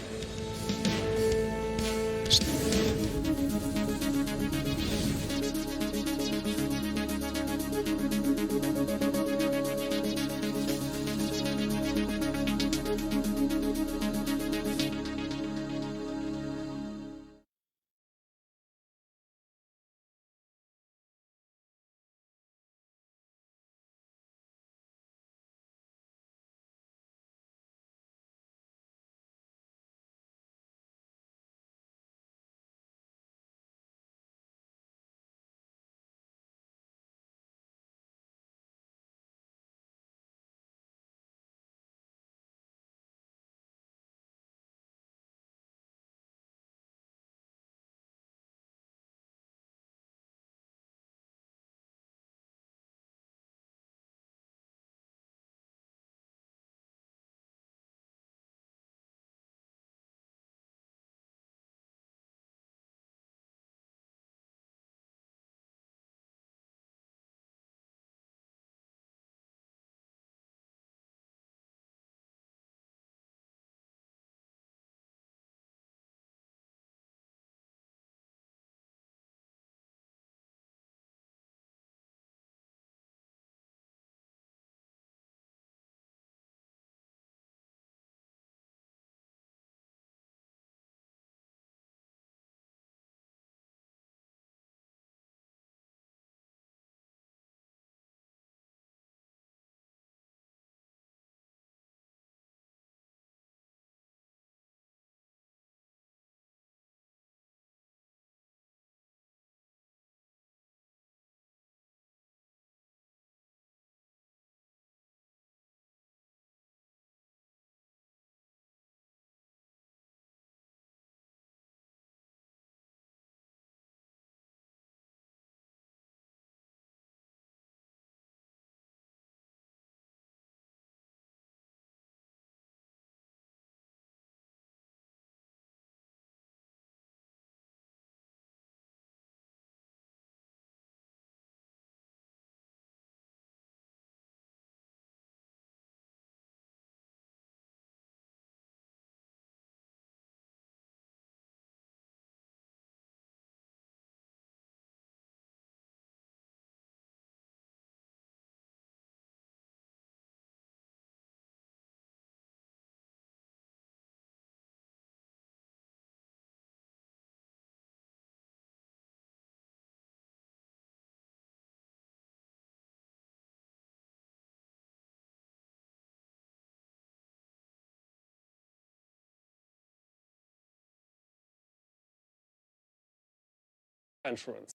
insurance.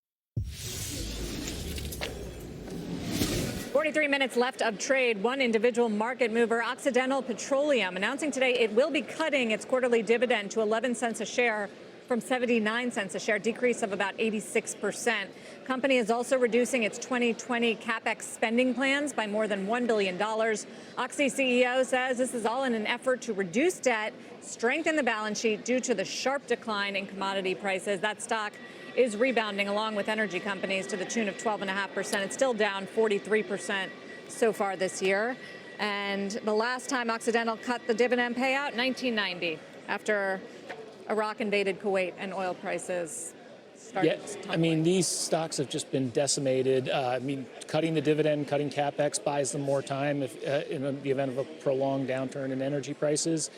43 minutes left of trade. One individual market mover, Occidental Petroleum, announcing today it will be cutting its quarterly dividend to 11 cents a share from 79 cents a share, decrease of about 86%. Company is also reducing its 2020 capex spending plans by more than $1 billion. Oxy CEO says this is all in an effort to reduce debt, strengthen the balance sheet due to the sharp decline in commodity prices. That stock is rebounding along with energy companies to the tune of 12.5%. It's still down 43% so far this year. And the last time Occidental cut the dividend payout, 1990, after Iraq invaded Kuwait and oil prices started tumbling. I mean, these stocks have just been decimated. Cutting the dividend, cutting capex buys them more time if, in the event of a prolonged downturn in energy prices.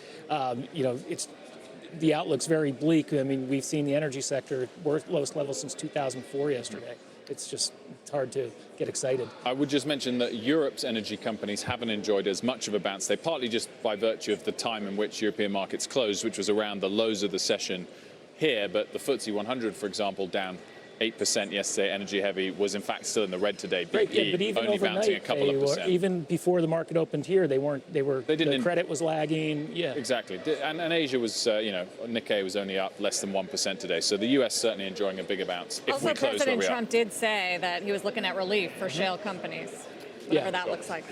The outlook's very bleak. I mean, we've seen the energy sector lowest level since 2004 yesterday. It's hard to get excited. I would just mention that Europe's energy companies haven't enjoyed as much of a bounce. They partly just by virtue of the time in which European markets closed, which was around the lows of the session here. But the FTSE 100, for example, down 8% yesterday. Energy heavy was in fact still in the red today. BP but even only bouncing a couple of percent. Even before the market opened here, the credit was lagging. Yeah, exactly. And Asia was, Nikkei was only up less than 1% today. So the US certainly enjoying a bigger bounce. If Also, we close President where we Trump did say that he was looking at relief for shale companies, whatever that looks like.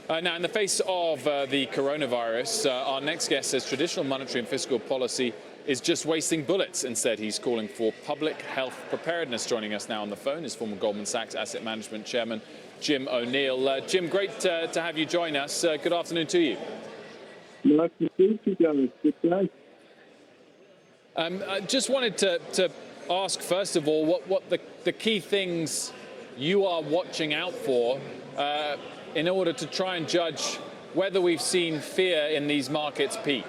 Now, in the face of the coronavirus, our next guest says traditional monetary and fiscal policy is just wasting bullets. Instead, he's calling for public health preparedness. Joining us now on the phone is former Goldman Sachs Asset Management Chairman Jim O'Neill. Jim, great to have you join us. Good afternoon to you. Nice to see you guys. Good day. I just wanted to ask, first of all, what the key things you are watching out for in order to try and judge whether we've seen fear in these markets peak.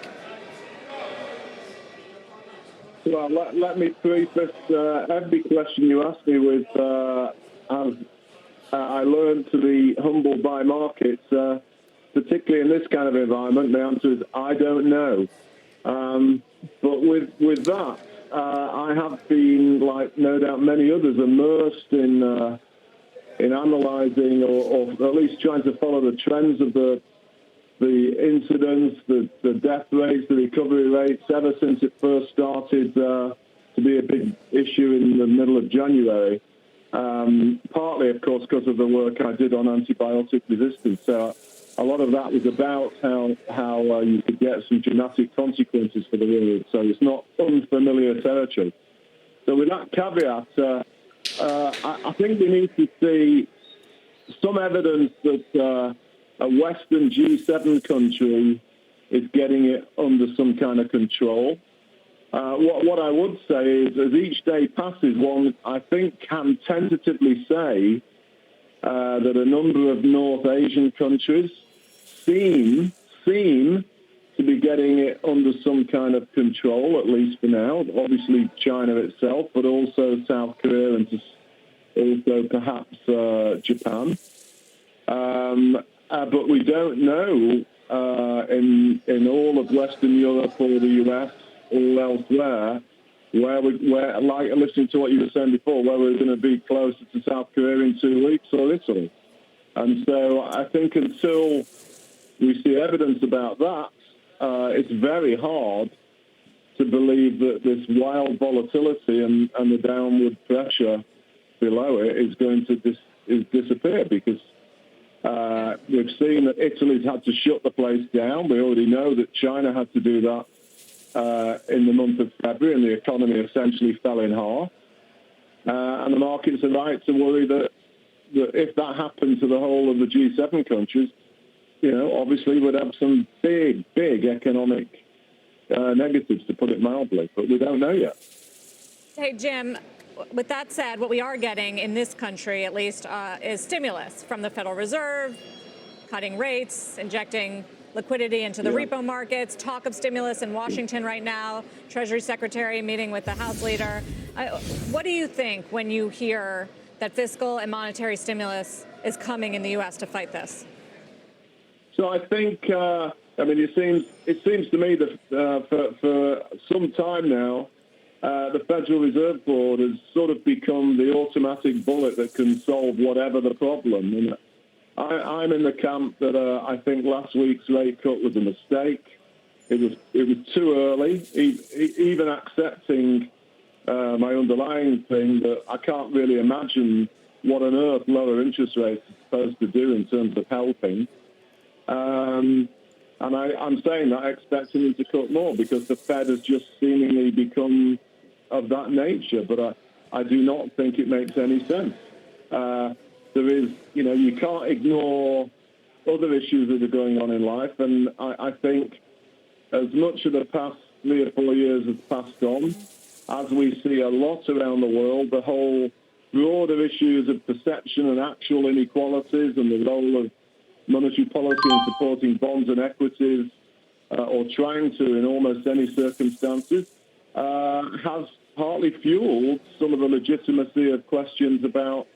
Well, let me preface every question you ask me with, I learned to be humbled by markets, particularly in this kind of environment. The answer is, I don't know. But with that, I have been, like no doubt many others, immersed in analysing or at least trying to follow the trends of the incidents, the death rates, the recovery rates, ever since it first started to be a big issue in the middle of January. Partly, of course, because of the work I did on antibiotic resistance. So a lot of that was about how you could get some dramatic consequences for the world. So it's not unfamiliar territory. So with that caveat, I think we need to see some evidence that a Western G7 country is getting it under some kind of control. What I would say is, as each day passes, one, I think, can tentatively say that a number of North Asian countries seem to be getting it under some kind of control, at least for now. Obviously, China itself, but also South Korea and also perhaps Japan. But we don't know in all of Western Europe or the US or elsewhere where, like listening to what you were saying before, where we're going to be closer to South Korea in 2 weeks or Italy. And so I think until we see evidence about that, it's very hard to believe that this wild volatility and the downward pressure below it is going to disappear, because we've seen that Italy's had to shut the place down. We already know that China had to do that in the month of February, and the economy essentially fell in half. And the markets are right to worry that if that happened to the whole of the G7 countries, obviously we'd have some big economic negatives, to put it mildly. But we don't know yet. Hey, Jim, with that said, what we are getting in this country, at least, is stimulus from the Federal Reserve, cutting rates, injecting liquidity into the repo markets, talk of stimulus in Washington right now, Treasury Secretary meeting with the House leader. What do you think when you hear that fiscal and monetary stimulus is coming in the U.S. to fight this? So I think, it seems to me that for some time now, the Federal Reserve Board has sort of become the automatic bullet that can solve whatever the problem. And I'm in the camp that I think last week's rate cut was a mistake. It was too early, even accepting my underlying thing that I can't really imagine what on earth lower interest rates are supposed to do in terms of helping. And I'm saying that expecting them to cut more because the Fed has just seemingly become of that nature. But I do not think it makes any sense. There is, you can't ignore other issues that are going on in life. And I think as much of the past 3 or 4 years has passed on, as we see a lot around the world, the whole broader issues of perception and actual inequalities and the role of monetary policy in supporting bonds and equities, or trying to in almost any circumstances, has partly fueled some of the legitimacy of questions about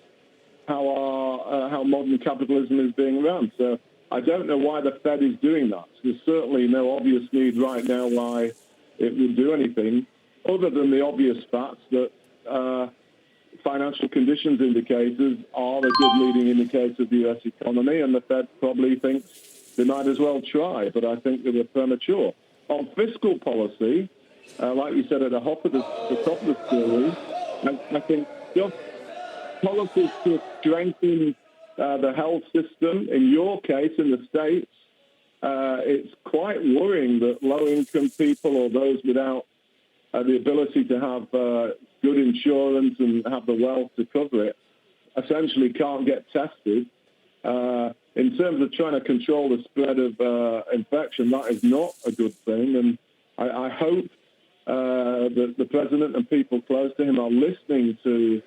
how modern capitalism is being run. So I don't know why the Fed is doing that. There's certainly no obvious need right now why it would do anything, other than the obvious fact that financial conditions indicators are a good leading indicator of the U.S. economy, and the Fed probably thinks they might as well try, but I think they were premature. On fiscal policy, like you said at the top of the story, I think just policies to strengthen the health system, in your case, in the States, it's quite worrying that low-income people or those without the ability to have good insurance and have the wealth to cover it essentially can't get tested. In terms of trying to control the spread of infection, that is not a good thing. And I hope that the president and people close to him are listening to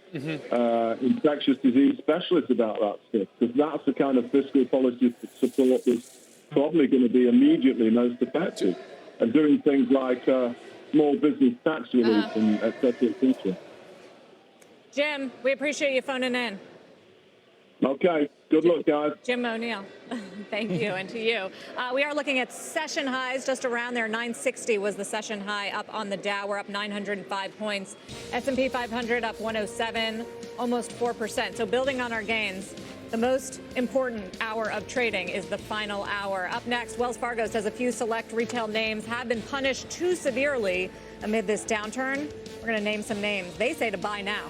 infectious disease specialists about that stuff, because that's the kind of fiscal policy support that's probably going to be immediately most effective. And doing things like small business tax relief and et cetera, et cetera. Jim, we appreciate you phoning in. Okay. Good luck, guys. Jim O'Neill, thank you, and to you. We are looking at session highs just around there. 960 was the session high up on the Dow. We're up 905 points. S&P 500 up 107, almost 4%. So building on our gains. The most important hour of trading is the final hour. Up next, Wells Fargo says a few select retail names have been punished too severely amid this downturn. We're going to name some names. They say to buy now.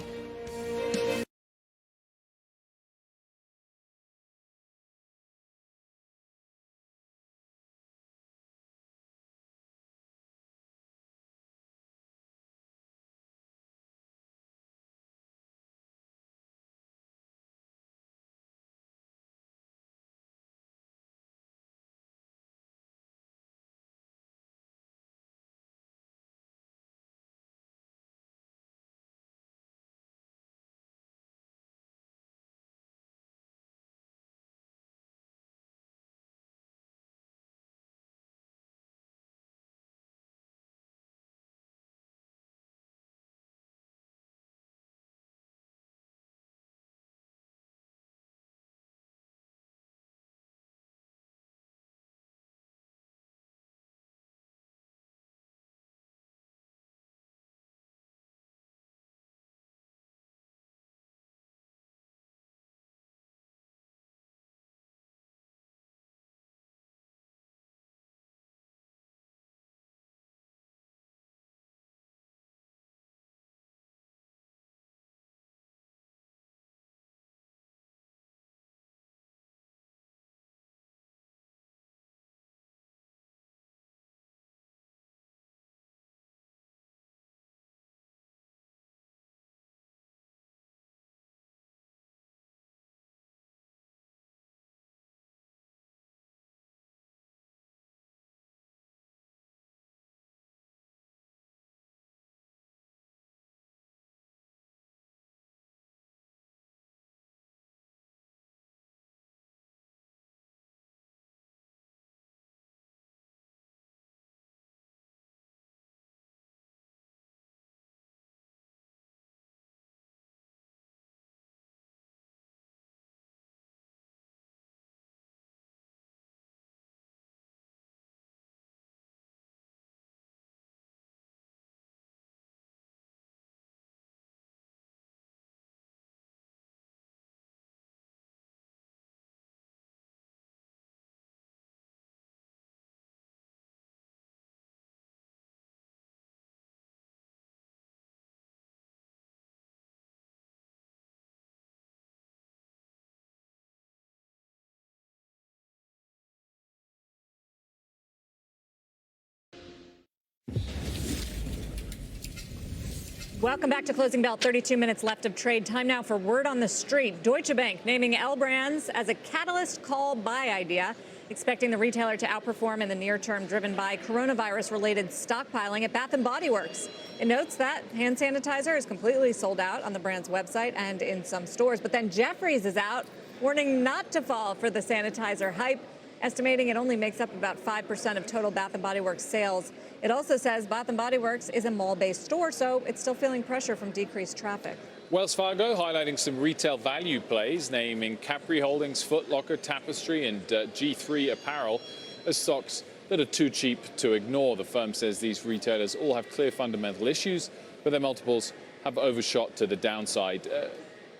Welcome back to Closing Bell. 32 minutes left of trade. Time now for word on the street. Deutsche Bank naming L Brands as a catalyst call buy idea, expecting the retailer to outperform in the near term, driven by coronavirus-related stockpiling at Bath & Body Works. It notes that hand sanitizer is completely sold out on the brand's website and in some stores. But then Jeffries is out, warning not to fall for the sanitizer hype, estimating it only makes up about 5% of total Bath & Body Works sales. It also says Bath & Body Works is a mall-based store, so it's still feeling pressure from decreased traffic. Wells Fargo highlighting some retail value plays, naming Capri Holdings, Foot Locker, Tapestry, and G3 Apparel as stocks that are too cheap to ignore. The firm says these retailers all have clear fundamental issues, but their multiples have overshot to the downside.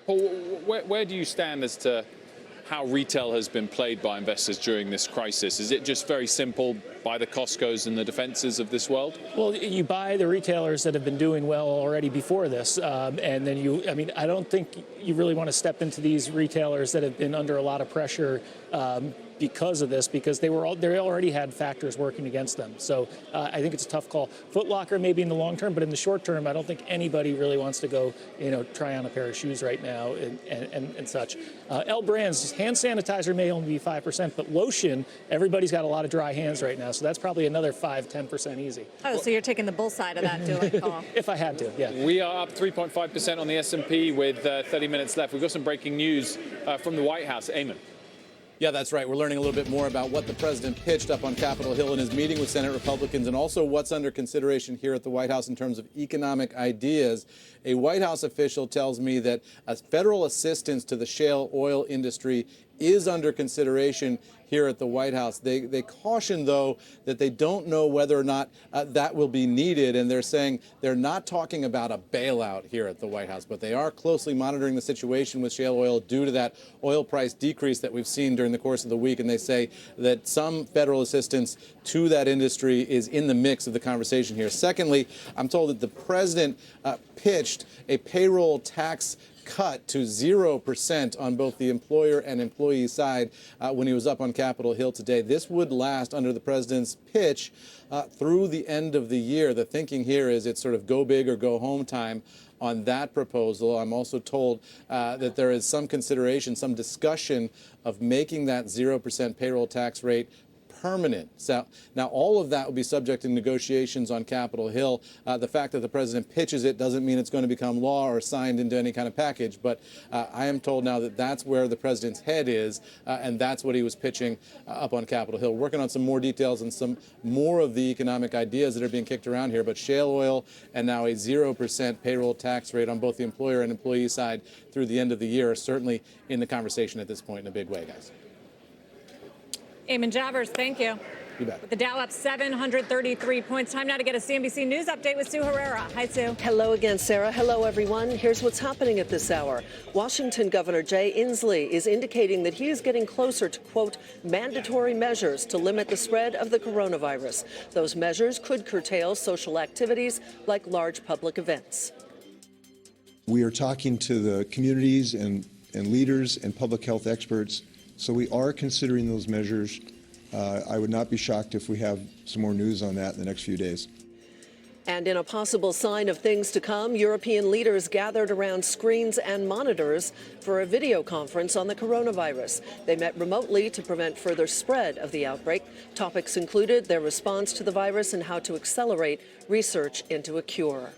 Paul, where do you stand as to how retail has been played by investors during this crisis? Is it just very simple, buy the Costcos and the Defenses of this world? Well, you buy the retailers that have been doing well already before this, and then I don't think you really want to step into these retailers that have been under a lot of pressure because of this, because they already had factors working against them. So I think it's a tough call. Foot Locker maybe in the long term, but in the short term, I don't think anybody really wants to go, try on a pair of shoes right now and such. L Brands, hand sanitizer may only be 5%, but lotion, everybody's got a lot of dry hands right now, so that's probably another 5-10% easy. Oh, so you're taking the bull side of that, Dooley call. If I had to, yeah. We are up 3.5% on the S&P with 30 minutes left. We've got some breaking news from the White House. Eamon. Yeah, that's right. We're learning a little bit more about what the president pitched up on Capitol Hill in his meeting with Senate Republicans, and also what's under consideration here at the White House in terms of economic ideas. A White House official tells me that federal assistance to the shale oil industry is under consideration here at the White House. They caution, though, that they don't know whether or not that will be needed, and they're saying they're not talking about a bailout here at the White House, but they are closely monitoring the situation with shale oil due to that oil price decrease that we've seen during the course of the week, and they say that some federal assistance to that industry is in the mix of the conversation here. Secondly, I'm told that the president pitched a payroll tax cut to 0% on both the employer and employee side when he was up on Capitol Hill today. This would last, under the president's pitch, through the end of the year. The thinking here is it's sort of go big or go home time on that proposal. I'm also told that there is some consideration, some discussion of making that 0% payroll tax rate permanent. So now all of that will be subject to negotiations on Capitol Hill. The fact that the president pitches it doesn't mean it's going to become law or signed into any kind of package. But I am told now that that's where the president's head is, and that's what he was pitching up on Capitol Hill. Working on some more details and some more of the economic ideas that are being kicked around here. But shale oil and now a 0% payroll tax rate on both the employer and employee side through the end of the year are certainly in the conversation at this point in a big way, guys. Eamon Javers, thank you. You bet. With the Dow up 733 points. Time now to get a CNBC News update with Sue Herrera. Hi, Sue. Hello again, Sarah. Hello, everyone. Here's what's happening at this hour. Washington Governor Jay Inslee is indicating that he is getting closer to, quote, mandatory measures to limit the spread of the coronavirus. Those measures could curtail social activities like large public events. We are talking to the communities and leaders and public health experts. So we are considering those measures. I would not be shocked if we have some more news on that in the next few days. And in a possible sign of things to come, European leaders gathered around screens and monitors for a video conference on the coronavirus. They met remotely to prevent further spread of the outbreak. Topics included their response to the virus and how to accelerate research into a cure.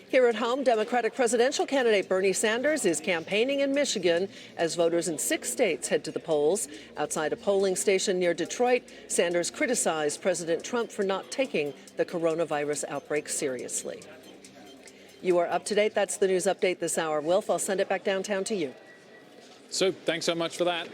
Here at home, Democratic presidential candidate Bernie Sanders is campaigning in Michigan as voters in 6 states head to the polls. Outside a polling station near Detroit, Sanders criticized President Trump for not taking the coronavirus outbreak seriously. You are up to date. That's the news update this hour. Wilf, I'll send it back downtown to you. So thanks so much for that.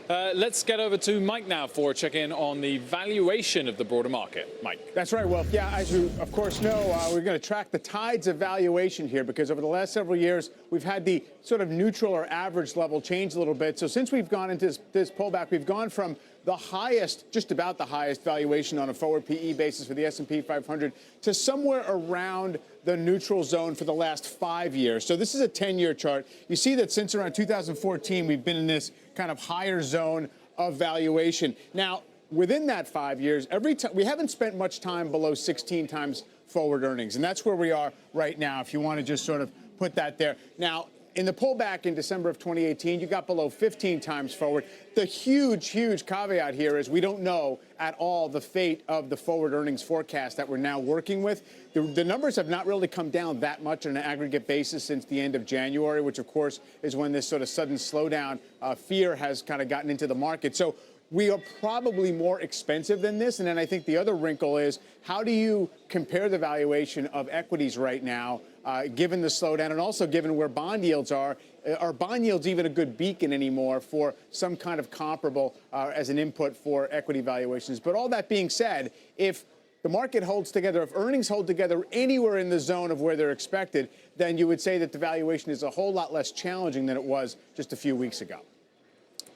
Let's get over to Mike now for a check-in on the valuation of the broader market. Mike. That's right, Wilf. Yeah, as you, of course, know, we're going to track the tides of valuation here because over the last several years, we've had the sort of neutral or average level change a little bit. So since we've gone into this pullback, we've gone from the highest, just about the highest valuation on a forward PE basis for the S&P 500 to somewhere around the neutral zone for the last 5 years. So this is a 10-year chart. You see that since around 2014, we've been in this kind of higher zone of valuation. Now, within that 5 years, every time we haven't spent much time below 16 times forward earnings. And that's where we are right now, if you want to just sort of put that there. Now, in the pullback in December of 2018, you got below 15 times forward. The huge caveat here is we don't know at all the fate of the forward earnings forecast that we're now working with. The numbers have not really come down that much on an aggregate basis since the end of January, which, of course, is when this sort of sudden slowdown fear has kind of gotten into the market. So we are probably more expensive than this. And then I think the other wrinkle is, how do you compare the valuation of equities right now, given the slowdown and also given where bond yields are? Are bond yields even a good beacon anymore for some kind of comparable as an input for equity valuations? But all that being said, if the market holds together, if earnings hold together anywhere in the zone of where they're expected, then you would say that the valuation is a whole lot less challenging than it was just a few weeks ago.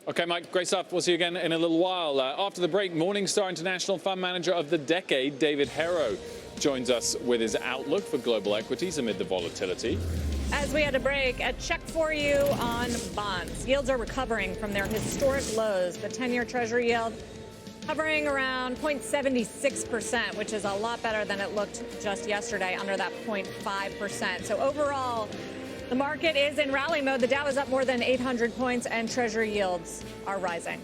Okay, Mike, great stuff. We'll see you again in a little while. After the break, Morningstar International Fund Manager of the Decade, David Herro, joins us with his outlook for global equities amid the volatility. As we had a break, a check for you on bonds. Yields are recovering from their historic lows. The 10-year Treasury yield hovering around 0.76%, which is a lot better than it looked just yesterday, under that 0.5%. So overall, the market is in rally mode. The Dow is up more than 800 points, and Treasury yields are rising.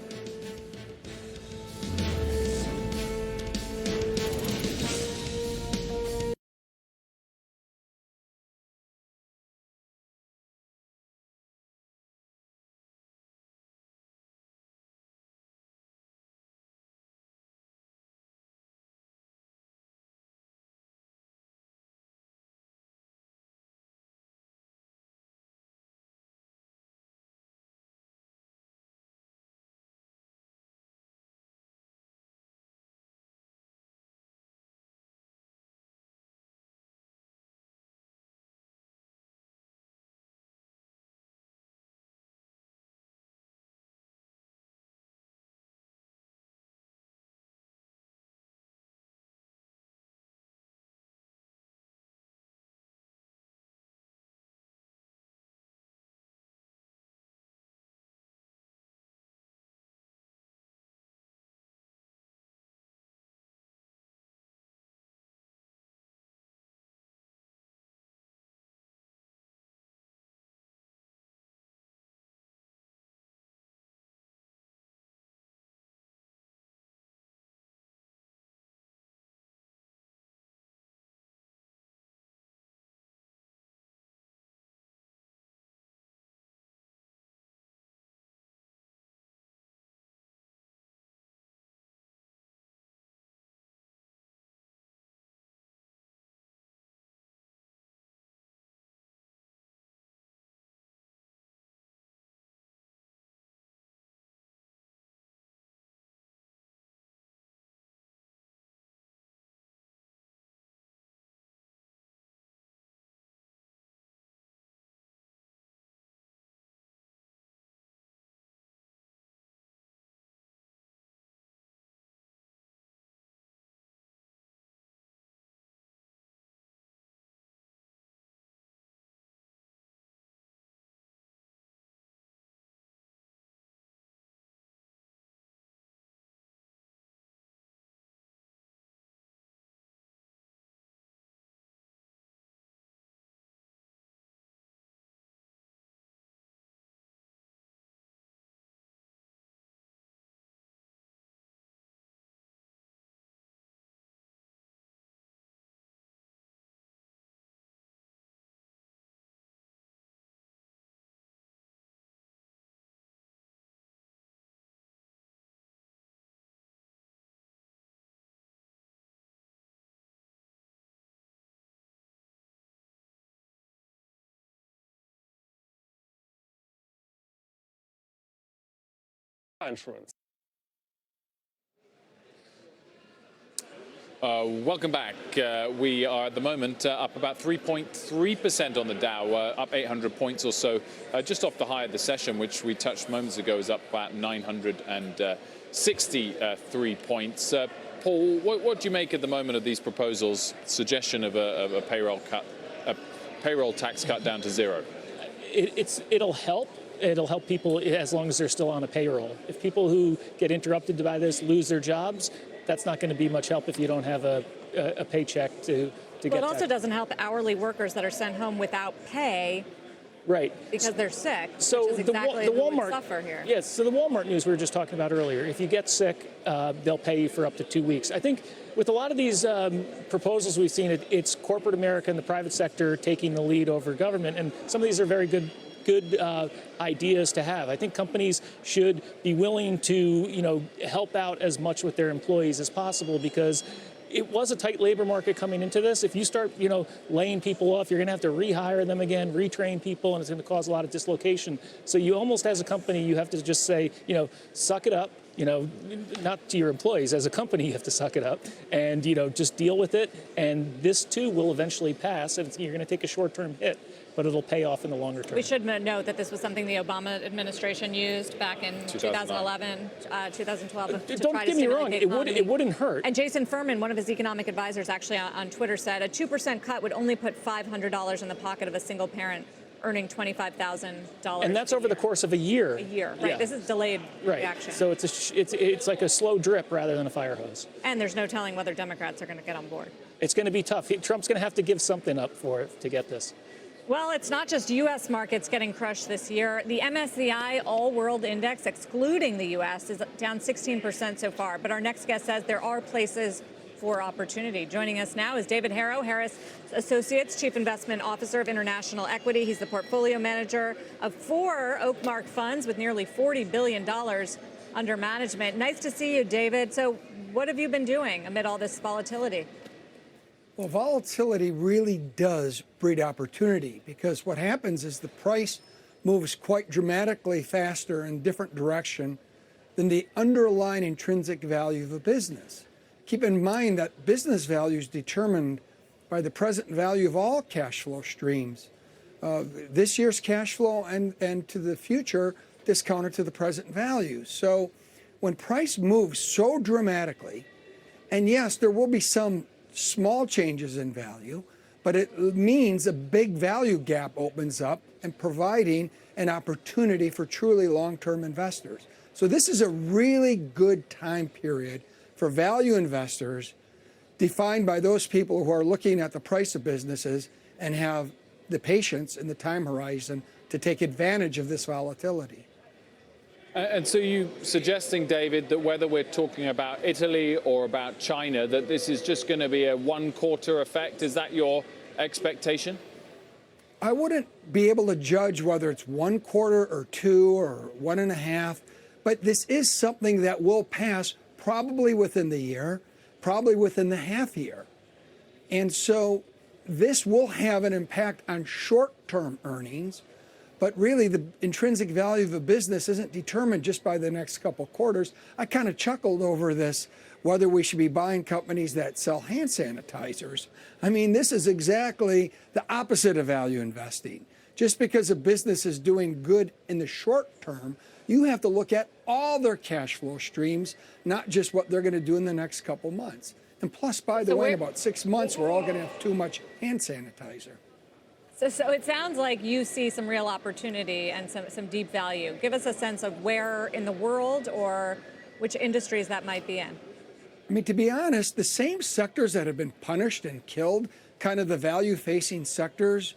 Insurance. Welcome back. We are at the moment up about 3.3% on the Dow, up 800 points or so, just off the high of the session, which we touched moments ago, is up about 963 points. Paul, what do you make at the moment of these proposals, suggestion of a payroll tax cut down to zero? It'll help. it'll help people as long as they're still on a payroll. If people who get interrupted by this lose their jobs, that's not going to be much help if you don't have a paycheck to get. Well, it also doesn't help hourly workers that are sent home without pay. Right. Because they're sick. So which is exactly the who would Walmart suffer here. Yes. So the Walmart news we were just talking about earlier. If you get sick, they'll pay you for up to 2 weeks. I think with a lot of these proposals we've seen, it's corporate America and the private sector taking the lead over government, and some of these are very good ideas to have. I think companies should be willing to, help out as much with their employees as possible, because it was a tight labor market coming into this. If you start, laying people off, you're going to have to rehire them again, retrain people, and it's going to cause a lot of dislocation. So you almost, as a company, you have to just say, suck it up. Not to your employees. As a company, you have to suck it up and, just deal with it. And this, too, will eventually pass. And you're going to take a short-term hit, but it'll pay off in the longer term. We should note that this was something the Obama administration used back in 2011, 2012. Don't get me wrong, it wouldn't hurt. And Jason Furman, one of his economic advisors, actually on Twitter said a 2% cut would only put $500 in the pocket of a single parent earning $25,000. And that's over the course of a year. A year, right? Yeah. This is delayed reaction. So it's like a slow drip rather than a fire hose. And there's no telling whether Democrats are going to get on board. It's going to be tough. Trump's going to have to give something up for it to get this. Well, it's not just U.S. markets getting crushed this year. The MSCI All-World Index, excluding the U.S., is down 16% so far. But our next guest says there are places for opportunity. Joining us now is David Harrow, Harris Associates, Chief Investment Officer of International Equity. He's the portfolio manager of 4 Oakmark funds with nearly $40 billion under management. Nice to see you, David. So what have you been doing amid all this volatility? Well, volatility really does breed opportunity, because what happens is the price moves quite dramatically faster in different direction than the underlying intrinsic value of a business. Keep in mind that business value is determined by the present value of all cash flow streams. This year's cash flow and to the future discounted to the present value. So when price moves so dramatically, and yes, there will be some small changes in value, but it means a big value gap opens up and providing an opportunity for truly long-term investors. So this is a really good time period for value investors, defined by those people who are looking at the price of businesses and have the patience and the time horizon to take advantage of this volatility. And so you suggesting, David, that whether we're talking about Italy or about China, that this is just going to be a one-quarter effect? Is that your expectation? I wouldn't be able to judge whether it's 1 quarter or 2 or 1.5, but this is something that will pass probably within the year, probably within the half year. And so this will have an impact on short-term earnings, but really the intrinsic value of a business isn't determined just by the next couple quarters. I kind of chuckled over this, whether we should be buying companies that sell hand sanitizers. I mean, this is exactly the opposite of value investing. Just because a business is doing good in the short term, you have to look at all their cash flow streams, not just what they're going to do in the next couple months. And plus, by the way, in about 6 months, we're all going to have too much hand sanitizer. So it sounds like you see some real opportunity and some deep value. Give us a sense of where in the world or which industries that might be in. I mean, to be honest, the same sectors that have been punished and killed, kind of the value-facing sectors,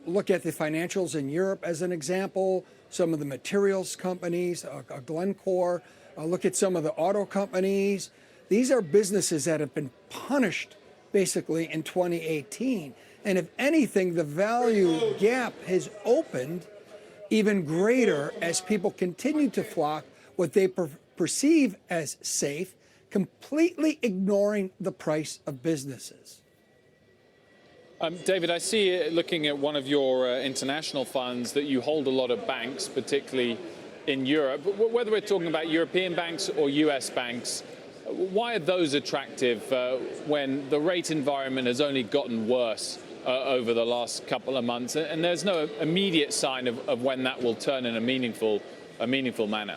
look at the financials in Europe as an example, some of the materials companies, Glencore, look at some of the auto companies. These are businesses that have been punished basically in 2018. And if anything, the value gap has opened even greater as people continue to flock what they perceive as safe, completely ignoring the price of businesses. David, I see, looking at one of your international funds, that you hold a lot of banks, particularly in Europe. Whether we're talking about European banks or US banks, why are those attractive when the rate environment has only gotten worse over the last couple of months, and there's no immediate sign of when that will turn in a meaningful manner?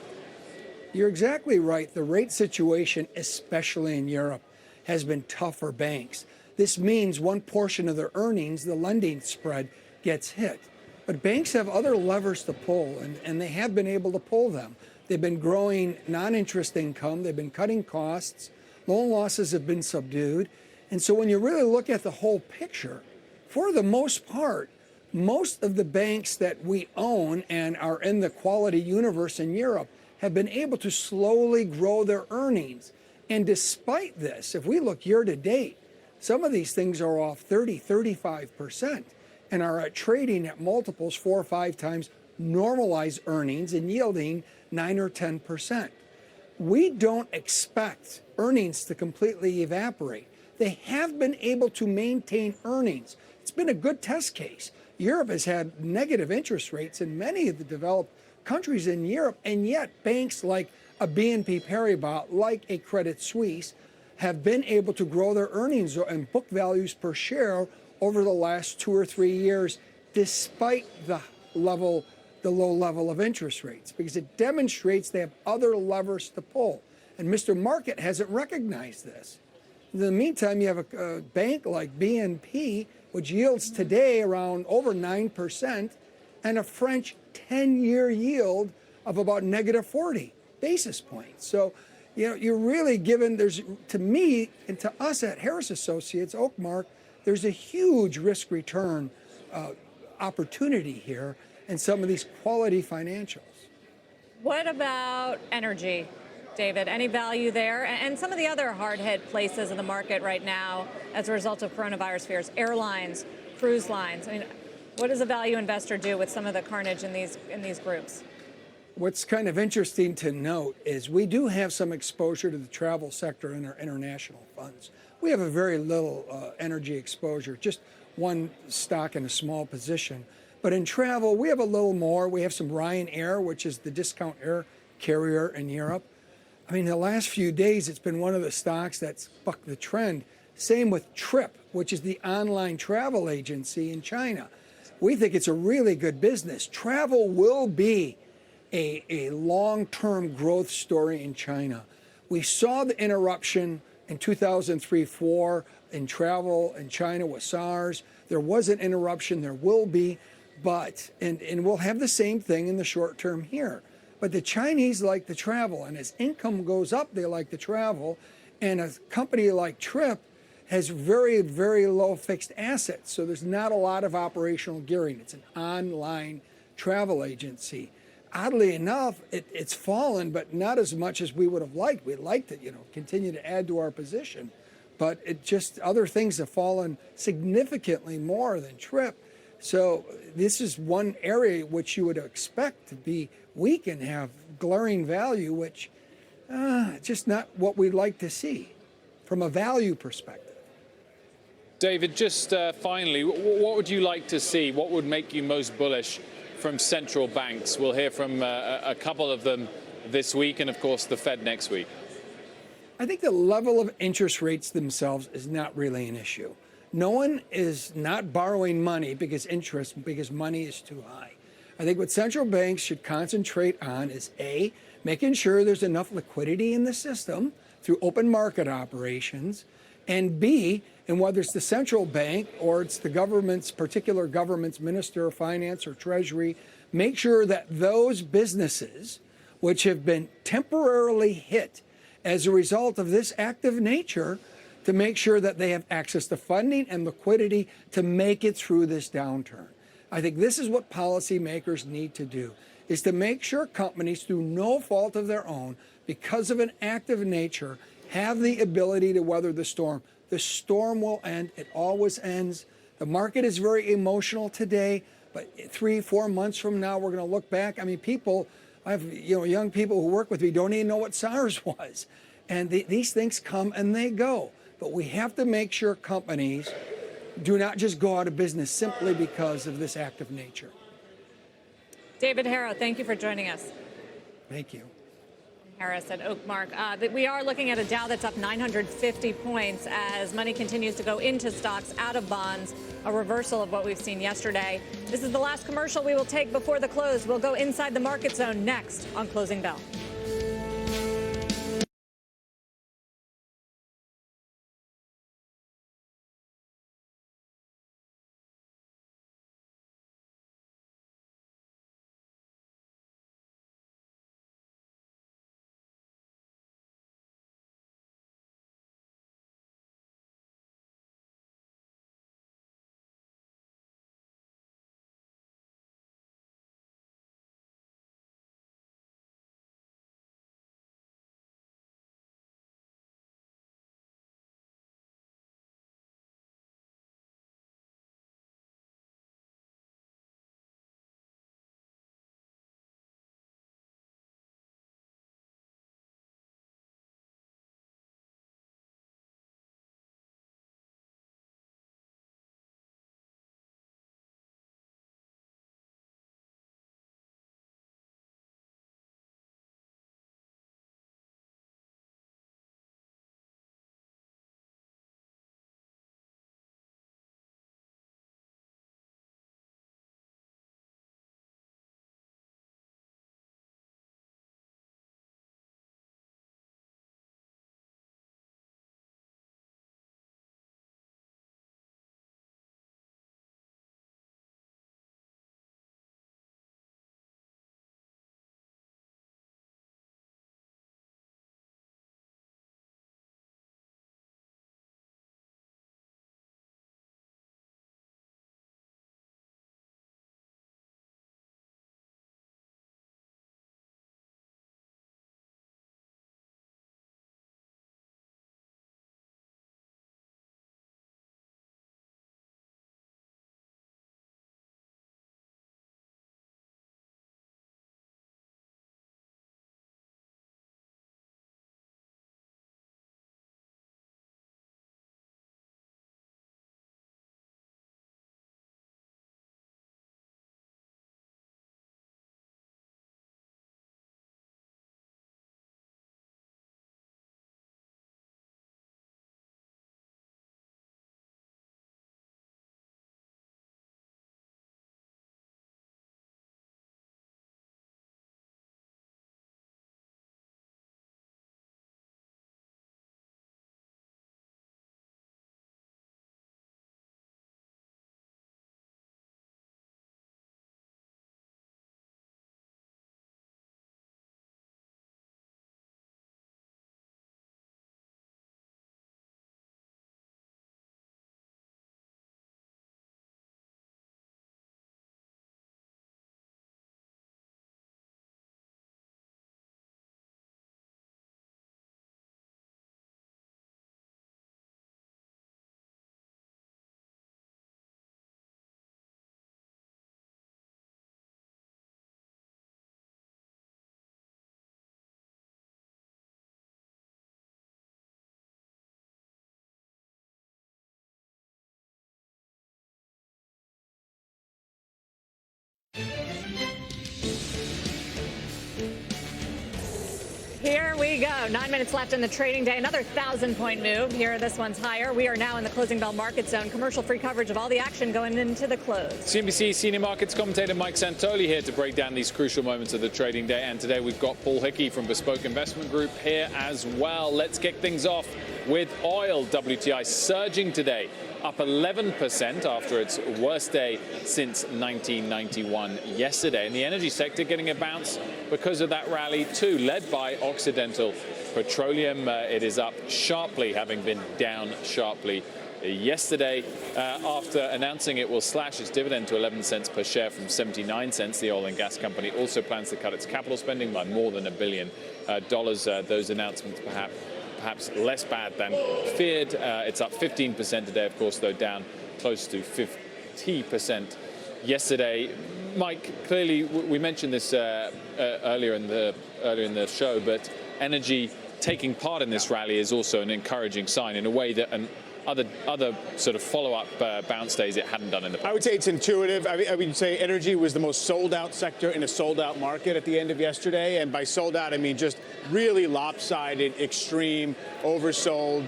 You're exactly right. The rate situation, especially in Europe, has been tough for banks. This means one portion of their earnings, the lending spread, gets hit. But banks have other levers to pull, and they have been able to pull them. They've been growing non-interest income. They've been cutting costs. Loan losses have been subdued. And so when you really look at the whole picture, for the most part, most of the banks that we own and are in the quality universe in Europe have been able to slowly grow their earnings. And despite this, if we look year to date, some of these things are off 30, 35% and are trading at multiples 4 or 5 times normalized earnings and yielding 9 or 10%. We don't expect earnings to completely evaporate. They have been able to maintain earnings. It's been a good test case. Europe has had negative interest rates in many of the developed countries in Europe, and yet banks like a BNP Paribas, like a Credit Suisse, have been able to grow their earnings and book values per share over the last 2 or 3 years, despite the low level of interest rates, because it demonstrates they have other levers to pull. And Mr. Market hasn't recognized this. In the meantime, you have a bank like BNP, which yields today around over 9%, and a French 10-year yield of about negative 40 basis points. So, you know, you're really given, to me and to us at Harris Associates, Oakmark, there's a huge risk return opportunity here in some of these quality financials. What about energy, David? Any value there? And some of the other hard-hit places in the market right now as a result of coronavirus fears, airlines, cruise lines. I mean, what does a value investor do with some of the carnage in these groups? What's kind of interesting to note is we do have some exposure to the travel sector in our international funds. We have a very little energy exposure, just one stock in a small position. But in travel, we have a little more. We have some Ryanair, which is the discount air carrier in Europe. I mean, the last few days, it's been one of the stocks that's bucked the trend. Same with Trip, which is the online travel agency in China. We think it's a really good business. Travel will be a long-term growth story in China. We saw the interruption in 2003-04 in travel in China with SARS. There was an interruption, there will be, but, and we'll have the same thing in the short term here. But the Chinese like to travel, and as income goes up, they like to travel. And a company like Trip has very, very low fixed assets, so there's not a lot of operational gearing. It's an online travel agency. Oddly enough, it's fallen, but not as much as we would have liked. We'd like to, continue to add to our position, but it just, other things have fallen significantly more than Trip. So this is one area which you would expect to be weak and have glaring value, which just not what we'd like to see from a value perspective. David, just finally, what would you like to see? What would make you most bullish from central banks? We'll hear from a couple of them this week, and of course the Fed next week. I think the level of interest rates themselves is not really an issue. No one is not borrowing money because money is too high. I think what central banks should concentrate on is A, making sure there's enough liquidity in the system through open market operations, and B, and whether it's the central bank or it's the particular government's minister of finance or treasury, make sure that those businesses which have been temporarily hit as a result of this active nature, to make sure that they have access to funding and liquidity to make it through this downturn. I think this is what policymakers need to do, is to make sure companies, through no fault of their own, because of an active nature, have the ability to weather the storm. The storm will end. It always ends. The market is very emotional today, but 3-4 months from now, we're going to look back. I mean, I have young people who work with me don't even know what SARS was. And these things come and they go. But we have to make sure companies do not just go out of business simply because of this active nature. David Harrow, thank you for joining us. Thank you. Harris at Oakmark. We are looking at a Dow that's up 950 points as money continues to go into stocks, out of bonds, a reversal of what we've seen yesterday. This is the last commercial we will take before the close. We'll go inside the market zone next on Closing Bell. Here we go. 9 minutes left in the trading day. Another 1,000-point move. Here, this one's higher. We are now in the closing bell market zone. Commercial-free coverage of all the action going into the close. CNBC senior markets commentator Mike Santoli here to break down these crucial moments of the trading day. And today we've got Paul Hickey from Bespoke Investment Group here as well. Let's kick things off with oil. WTI surging today, up 11% after its worst day since 1991 yesterday. And the energy sector getting a bounce because of that rally too, led by Occidental Petroleum. It is up sharply, having been down sharply yesterday after announcing it will slash its dividend to 11 cents per share from 79 cents. The oil and gas company also plans to cut its capital spending by more than $1 billion. Those announcements perhaps less bad than feared. It's up 15% today, of course, though down close to 50% yesterday. Mike, clearly we mentioned this earlier in the show, but energy taking part in this rally is also an encouraging sign in a way that other sort of follow-up bounce days it hadn't done in the past. I would say it's intuitive. I would say energy was the most sold-out sector in a sold-out market at the end of yesterday. And by sold-out, I mean just really lopsided, extreme, oversold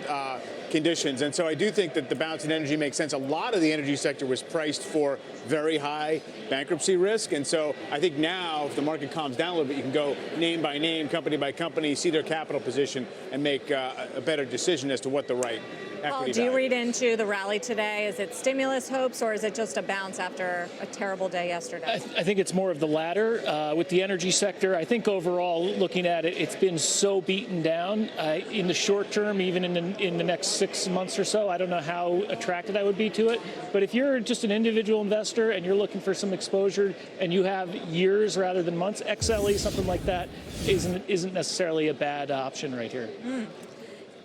conditions. And so I do think that the bounce in energy makes sense. A lot of the energy sector was priced for very high bankruptcy risk. And so I think now, if the market calms down a little bit, you can go name by name, company by company, see their capital position, and make a better decision as to what the right Paul, do you read into the rally today? Is it stimulus hopes, or is it just a bounce after a terrible day yesterday? I think it's more of the latter. With the energy sector, I think overall, looking at it, it's been so beaten down. In the short term, even in the next 6 months or so, I don't know how attracted I would be to it. But if you're just an individual investor and you're looking for some exposure and you have years rather than months, XLE, something like that, isn't necessarily a bad option right here.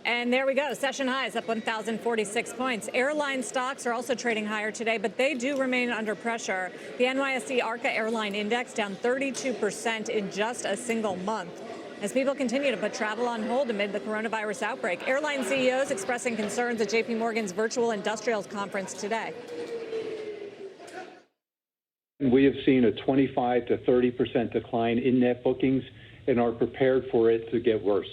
And there we go. Session highs up 1,046 points. Airline stocks are also trading higher today, but they do remain under pressure. The NYSE ARCA Airline Index down 32% in just a single month as people continue to put travel on hold amid the coronavirus outbreak. Airline CEOs expressing concerns at JP Morgan's virtual industrials conference today. We have seen a 25 to 30% decline in net bookings and are prepared for it to get worse.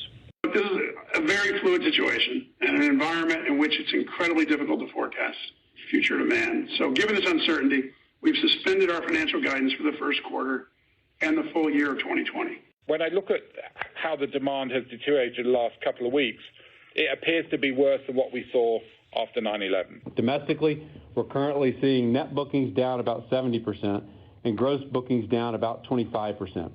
This is a very fluid situation and an environment in which it's incredibly difficult to forecast future demand. So given this uncertainty, we've suspended our financial guidance for the first quarter and the full year of 2020. When I look at how the demand has deteriorated the last couple of weeks, it appears to be worse than what we saw after 9/11. Domestically, we're currently seeing net bookings down about 70% and gross bookings down about 25%.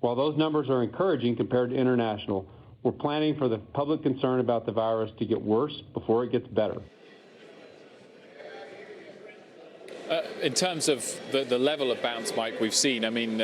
While those numbers are encouraging compared to international, we're planning for the public concern about the virus to get worse before it gets better. In terms of the level of bounce, Mike, we've seen, I mean,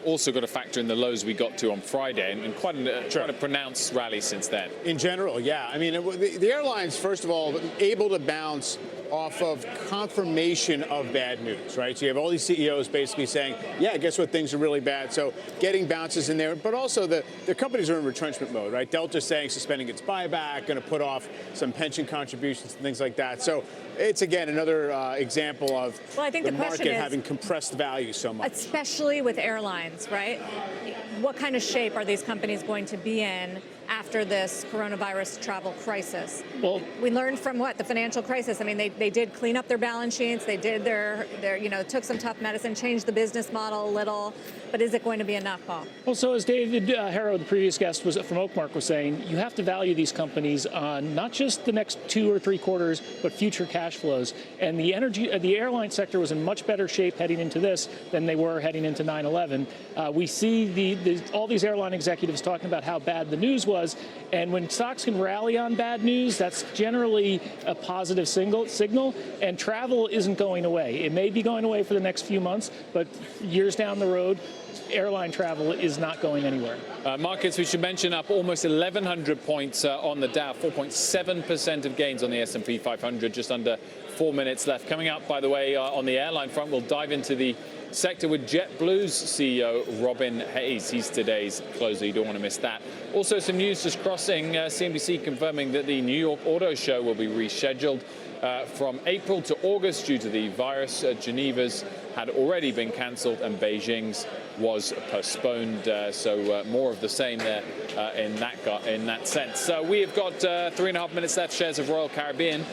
also got to factor in the lows we got to on Friday and quite a pronounced rally since then. In general, yeah. I mean, the airlines, first of all, able to bounce off of confirmation of bad news, right? So you have all these CEOs basically saying, yeah, guess what, things are really bad. So getting bounces in there, but also the companies are in retrenchment mode, right? Delta's saying suspending its buyback, going to put off some pension contributions and things like that. So it's, again, another example of the market having compressed value so much. Especially with airlines, right? What kind of shape are these companies going to be in after this coronavirus travel crisis? Well, we learned from the financial crisis. I mean, they did clean up their balance sheets. They did their took some tough medicine, changed the business model a little. But is it going to be enough, Paul? Well, so as David Harrow, the previous guest from Oakmark, was saying, you have to value these companies on not just the next 2 or 3 quarters, but future cash flows. And the airline sector was in much better shape heading into this than they were heading into 9/11. We see all these airline executives talking about how bad the news was. And when stocks can rally on bad news, that's generally a positive signal. And travel isn't going away. It may be going away for the next few months, but years down the road, airline travel is not going anywhere. Markets, we should mention, up almost 1,100 points on the Dow, 4.7% of gains on the S&P 500, just under 4 minutes left. Coming up, by the way, on the airline front, we'll dive into the sector with JetBlue's CEO, Robin Hayes. He's today's closer. You don't want to miss that. Also, some news just crossing. CNBC confirming that the New York Auto Show will be rescheduled from April to August due to the virus. Geneva's had already been cancelled, and Beijing's was postponed. So more of the same there in that sense. So we have got 3.5 minutes left. Shares of Royal Caribbean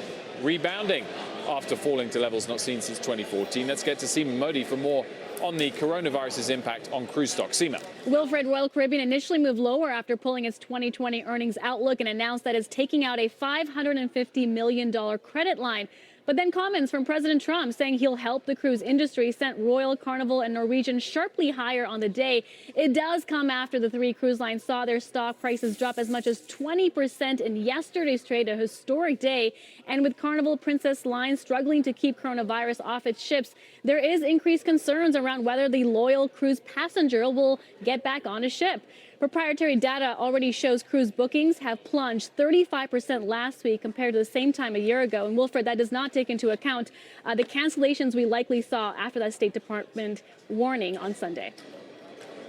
rebounding after falling to levels not seen since 2014. Let's get to Seema Modi for more on the coronavirus's impact on cruise stocks. Seema. Wilfred, Royal Caribbean initially moved lower after pulling its 2020 earnings outlook and announced that it's taking out a $550 million credit line. But then comments from President Trump saying he'll help the cruise industry sent Royal, Carnival, and Norwegian sharply higher on the day. It does come after the three cruise lines saw their stock prices drop as much as 20% in yesterday's trade, a historic day. And with Carnival Princess Line struggling to keep coronavirus off its ships, there is increased concerns around whether the loyal cruise passenger will get back on a ship. Proprietary data already shows cruise bookings have plunged 35% last week compared to the same time a year ago. And Wilfred, that does not take into account the cancellations we likely saw after that State Department warning on Sunday.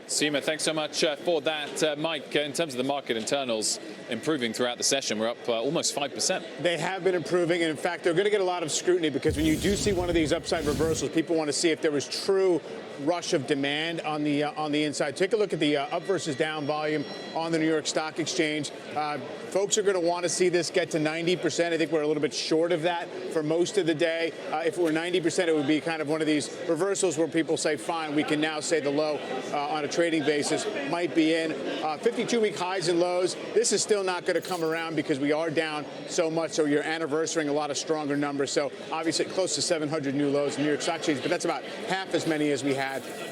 Seema, thanks so much for that. Mike, in terms of the market internals improving throughout the session, we're up almost 5%. They have been improving, and in fact, they're going to get a lot of scrutiny because when you do see one of these upside reversals, people want to see if there was true rush of demand on the inside. Take a look at the up versus down volume on the New York Stock Exchange. Folks are going to want to see this get to 90%. I think we're a little bit short of that for most of the day. If it were 90%, it would be kind of one of these reversals where people say, fine, we can now say the low on a trading basis might be in. 52-week highs and lows. This is still not going to come around because we are down so much, so you're anniversarying a lot of stronger numbers. So obviously close to 700 new lows in New York Stock Exchange, but that's about half as many as we had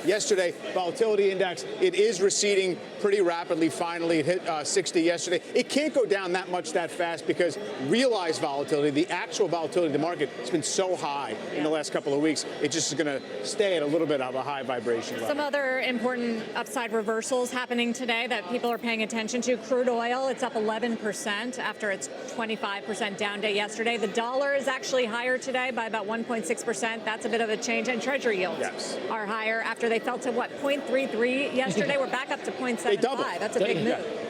yesterday. Volatility index, it is receding pretty rapidly. Finally, it hit 60 yesterday. It can't go down that much that fast because realized volatility, the actual volatility of the market, has been so high in the last couple of weeks. It just is going to stay at a little bit of a high vibration level. Some other important upside reversals happening today that people are paying attention to. Crude oil, it's up 11% after its 25% down day yesterday. The dollar is actually higher today by about 1.6%. That's a bit of a change. And Treasury yields are higher after they fell to, 0.33 yesterday. We're back up to 0.75. That's a big move.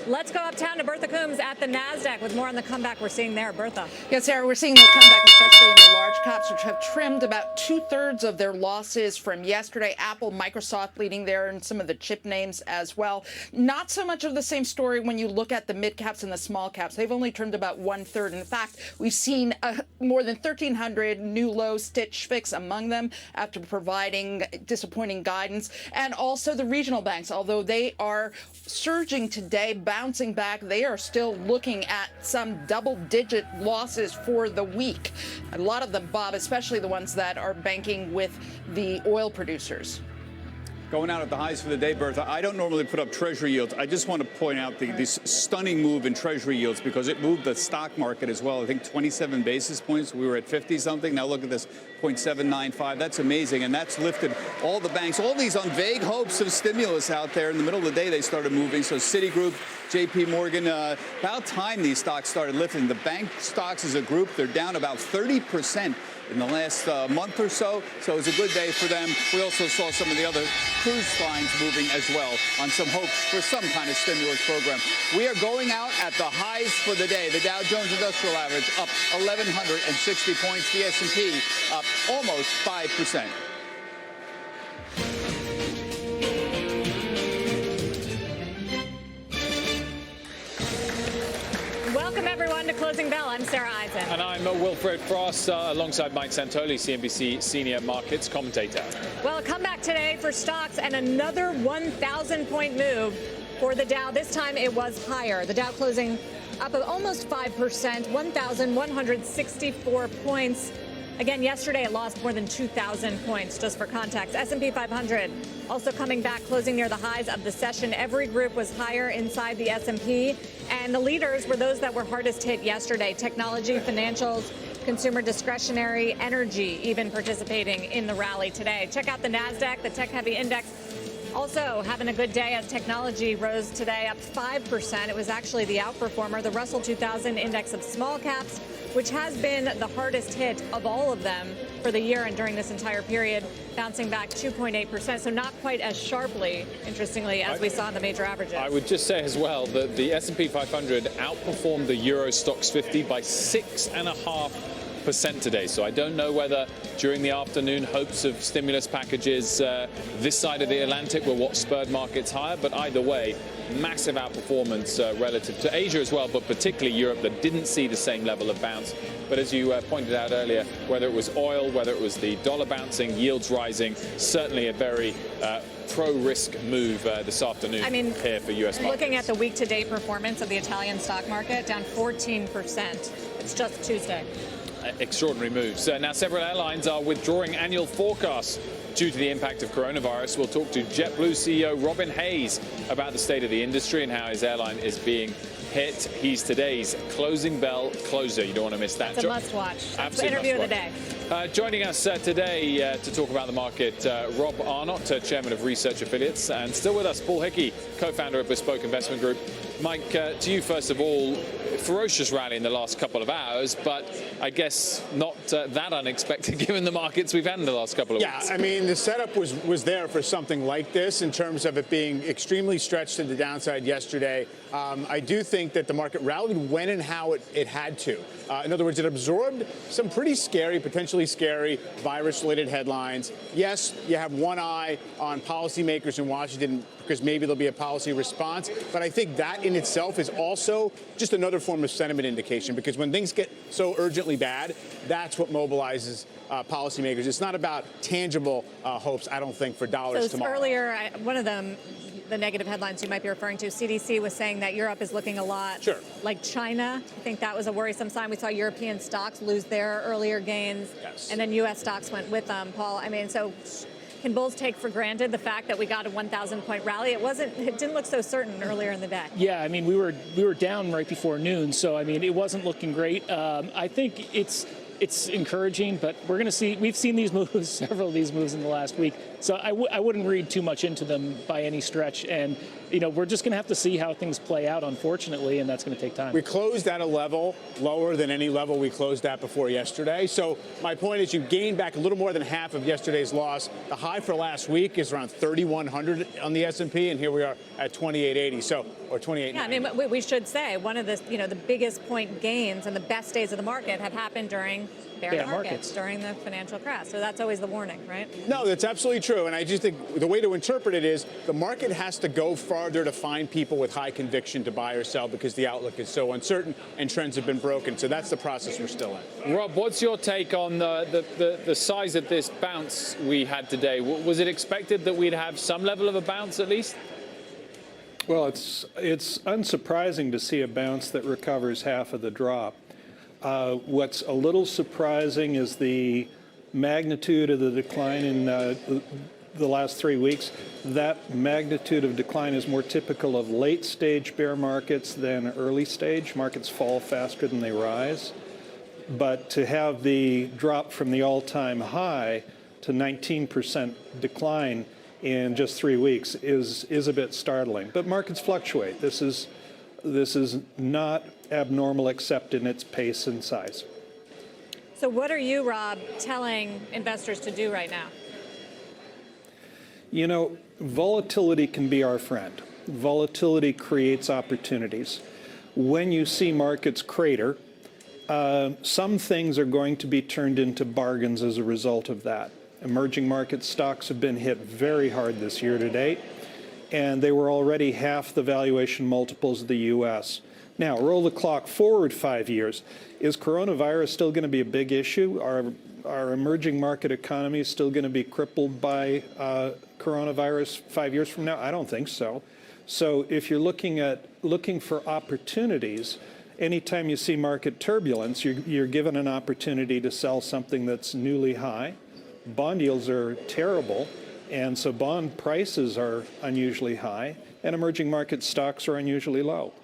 Let's go uptown to Bertha Coombs at the NASDAQ with more on the comeback we're seeing there. Bertha. Yes, Sarah, we're seeing the comeback, especially in the large caps, which have trimmed about 2/3 of their losses from yesterday. Apple, Microsoft leading there, and some of the chip names as well. Not so much of the same story when you look at the mid caps and the small caps. They've only trimmed about 1/3. In fact, we've seen more than 1,300 new lows, Stitch Fix among them, after providing disappointing guidance. And also the regional banks, although they are surging today, bouncing back, they are still looking at some double-digit losses for the week. A lot of them, Bob, especially the ones that are banking with the oil producers. Going out at the highs for the day, Bertha. I don't normally put up Treasury yields. I just want to point out this stunning move in Treasury yields because it moved the stock market as well. I think 27 basis points. We were at 50-something. Now look at this, 0.795. That's amazing. And that's lifted all the banks. All these on vague hopes of stimulus out there. In the middle of the day, they started moving. So Citigroup, JP Morgan, about time these stocks started lifting. The bank stocks as a group, they're down about 30% in the last month or so. So it was a good day for them. We also saw some of the other cruise lines moving as well on some hopes for some kind of stimulus program. We are going out at the highs for the day. The Dow Jones Industrial Average up 1,160 points. The S&P up almost 5%. Welcome, everyone, to Closing Bell. I'm Sarah Eisen. And I'm Wilfred Frost, alongside Mike Santoli, CNBC senior markets commentator. Well, a comeback today for stocks and another 1,000-point move for the Dow. This time it was higher. The Dow closing up almost 5%, 1,164 points. Again, yesterday it lost more than 2,000 points, just for context. S&P 500 also coming back, closing near the highs of the session. Every group was higher inside the S&P, and the leaders were those that were hardest hit yesterday. Technology, financials, consumer discretionary, energy even participating in the rally today. Check out the NASDAQ, the tech-heavy index. Also having a good day as technology rose today, up 5%. It was actually the outperformer. The Russell 2000 index of small caps, which has been the hardest hit of all of them for the year and during this entire period, bouncing back 2.8%. So not quite as sharply, interestingly, as we saw in the major averages. I would just say as well that the S&P 500 outperformed the Euro Stoxx 50 by 6.5 0.5% today. So I don't know whether during the afternoon hopes of stimulus packages this side of the Atlantic were what spurred markets higher. But either way, massive outperformance relative to Asia as well, but particularly Europe that didn't see the same level of bounce. But as you pointed out earlier, whether it was oil, whether it was the dollar bouncing, yields rising, certainly a very pro-risk move this afternoon here for U.S. markets. Looking at the week-to-date performance of the Italian stock market, down 14%. It's just Tuesday. Extraordinary moves. Now, several airlines are withdrawing annual forecasts due to the impact of coronavirus. We'll talk to JetBlue CEO Robin Hayes about the state of the industry and how his airline is being hit. He's today's closing bell closer. You don't want to miss that. It's a must-watch. That's the Absolutely interview of the day. Joining us today to talk about the market, Rob Arnott, Chairman of Research Affiliates, and still with us, Paul Hickey, co-founder of Bespoke Investment Group. Mike, to you first of all, ferocious rally in the last couple of hours, but I guess not that unexpected given the markets we've had in the last couple of weeks. Yeah, I mean, the setup was there for something like this in terms of it being extremely stretched to the downside yesterday. I do think that the market rallied when and how it had to. In other words, it absorbed some pretty scary, potentially scary virus-related headlines. Yes, you have one eye on policymakers in Washington because maybe there'll be a policy response. But I think that in itself is also just another form of sentiment indication, because when things get so urgently bad, that's what mobilizes policymakers. It's not about tangible hopes, I don't think, for dollars tomorrow. Earlier, one of them, the negative headlines you might be referring to, CDC was saying that Europe is looking a lot like China. I think that was a worrisome sign. We saw European stocks lose their earlier gains, and then U.S. stocks went with them, Paul. I mean, so can bulls take for granted the fact that we got a 1,000-point rally? It didn't look so certain earlier in the day. Yeah, I mean, we were down right before noon, so I mean, it wasn't looking great. I think it's encouraging, but we're going to see. We've seen these moves, several of these moves in the last week, so I wouldn't read too much into them by any stretch. And we're just going to have to see how things play out, unfortunately, and that's going to take time. We closed at a level lower than any level we closed at before yesterday. So my point is, you gained back a little more than half of yesterday's loss. The high for last week is around 3,100 on the S&P, and here we are at 2,880. So, or 2,890. Yeah, I mean, we should say one of the the biggest point gains and the best days of the market have happened during bear markets, during the financial crash. So that's always the warning, right? No, that's absolutely true. And I just think the way to interpret it is the market has to go farther to find people with high conviction to buy or sell, because the outlook is so uncertain and trends have been broken. So that's the process we're still in. Rob, what's your take on the size of this bounce we had today? Was it expected that we'd have some level of a bounce at least? Well, it's unsurprising to see a bounce that recovers half of the drop. What's a little surprising is the magnitude of the decline in the last 3 weeks. That magnitude of decline is more typical of late-stage bear markets than early-stage. Markets fall faster than they rise. But to have the drop from the all-time high to 19% decline in just 3 weeks is a bit startling. But markets fluctuate. This is not abnormal except in its pace and size. So what are you, Rob, telling investors to do right now? Volatility can be our friend. Volatility creates opportunities. When you see markets crater, some things are going to be turned into bargains as a result of that. Emerging market stocks have been hit very hard this year to date, and they were already half the valuation multiples of the U.S. Now, roll the clock forward 5 years. Is coronavirus still going to be a big issue? Are emerging market economies still going to be crippled by coronavirus 5 years from now? I don't think so. So if you're looking for opportunities, anytime you see market turbulence, you're given an opportunity to sell something that's newly high. Bond yields are terrible, and so bond prices are unusually high, and emerging market stocks are unusually low.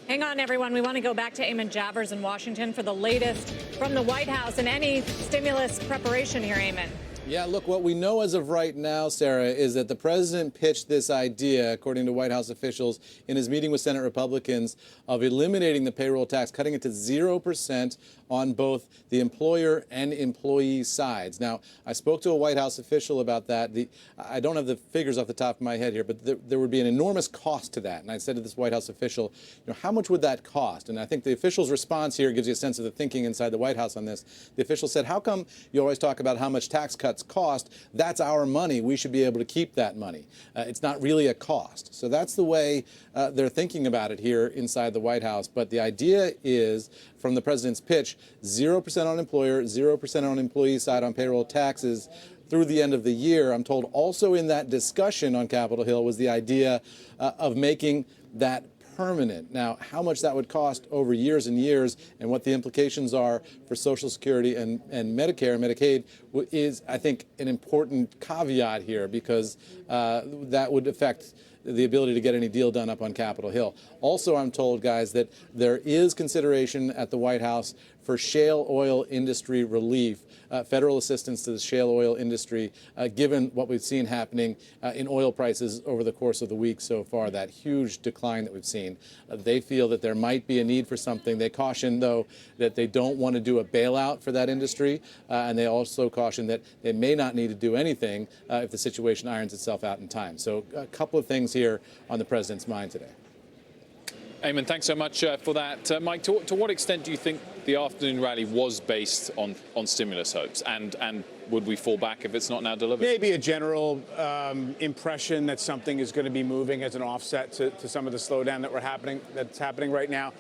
Hang on, everyone. We want to go back to Eamon Javers in Washington for the latest from the White House and any stimulus preparation here, Eamon. Yeah, look, what we know as of right now, Sarah, is that the president pitched this idea, according to White House officials, in his meeting with Senate Republicans, of eliminating the payroll tax, cutting it to 0% on both the employer and employee sides. Now, I spoke to a White House official about that. I don't have the figures off the top of my head here, but there would be an enormous cost to that. And I said to this White House official, how much would that cost? And I think the official's response here gives you a sense of the thinking inside the White House on this. The official said, how come you always talk about how much tax cuts cost? That's our money. We should be able to keep that money. It's not really a cost. So that's the way they're thinking about it here inside the White House. But the idea is, from the president's pitch, 0% on employer, 0% on employee side on payroll taxes through the end of the year. I'm told also in that discussion on Capitol Hill was the idea of making that permanent. Now, how much that would cost over years and years and what the implications are for Social Security and Medicare and Medicaid is, I think, an important caveat here, because that would affect the ability to get any deal done up on Capitol Hill. Also, I'm told, guys, that there is consideration at the White House for shale oil industry relief, federal assistance to the shale oil industry, given what we've seen happening in oil prices over the course of the week so far, that huge decline that we've seen. They feel that there might be a need for something. They caution, though, that they don't want to do a bailout for that industry, and they also caution that they may not need to do anything if the situation irons itself out in time. So a couple of things here on the president's mind today. Eamon, thanks so much for that. Mike, to what extent do you think the afternoon rally was based on stimulus hopes? And would we fall back if it's not now delivered? Maybe a general impression that something is going to be moving as an offset to some of the slowdown that's happening right now.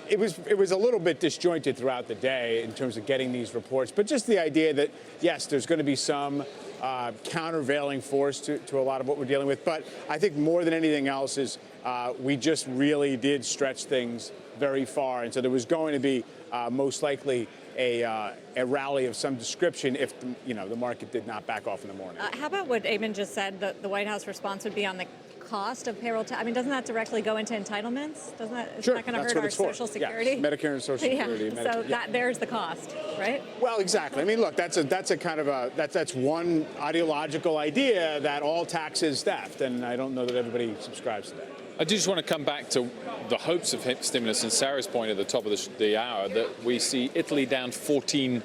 It was a little bit disjointed throughout the day in terms of getting these reports, but just the idea that, yes, there's going to be some countervailing force to a lot of what we're dealing with. But I think more than anything else is we just really did stretch things very far. And so there was going to be most likely a rally of some description if the market did not back off in the morning. How about what Eamon just said, the White House response would be on the cost of payroll tax? I mean, doesn't that directly go into entitlements? Doesn't that? Sure, It's not going that's to hurt what our it's for. Social Security? Yeah, Medicare and Social Security. Yeah. So there's the cost, right? Well, exactly. I mean, look, that's a kind of that's one ideological idea that all tax is theft, and I don't know that everybody subscribes to that. I do just want to come back to the hopes of stimulus and Sarah's point at the top of the hour that we see Italy down 14%,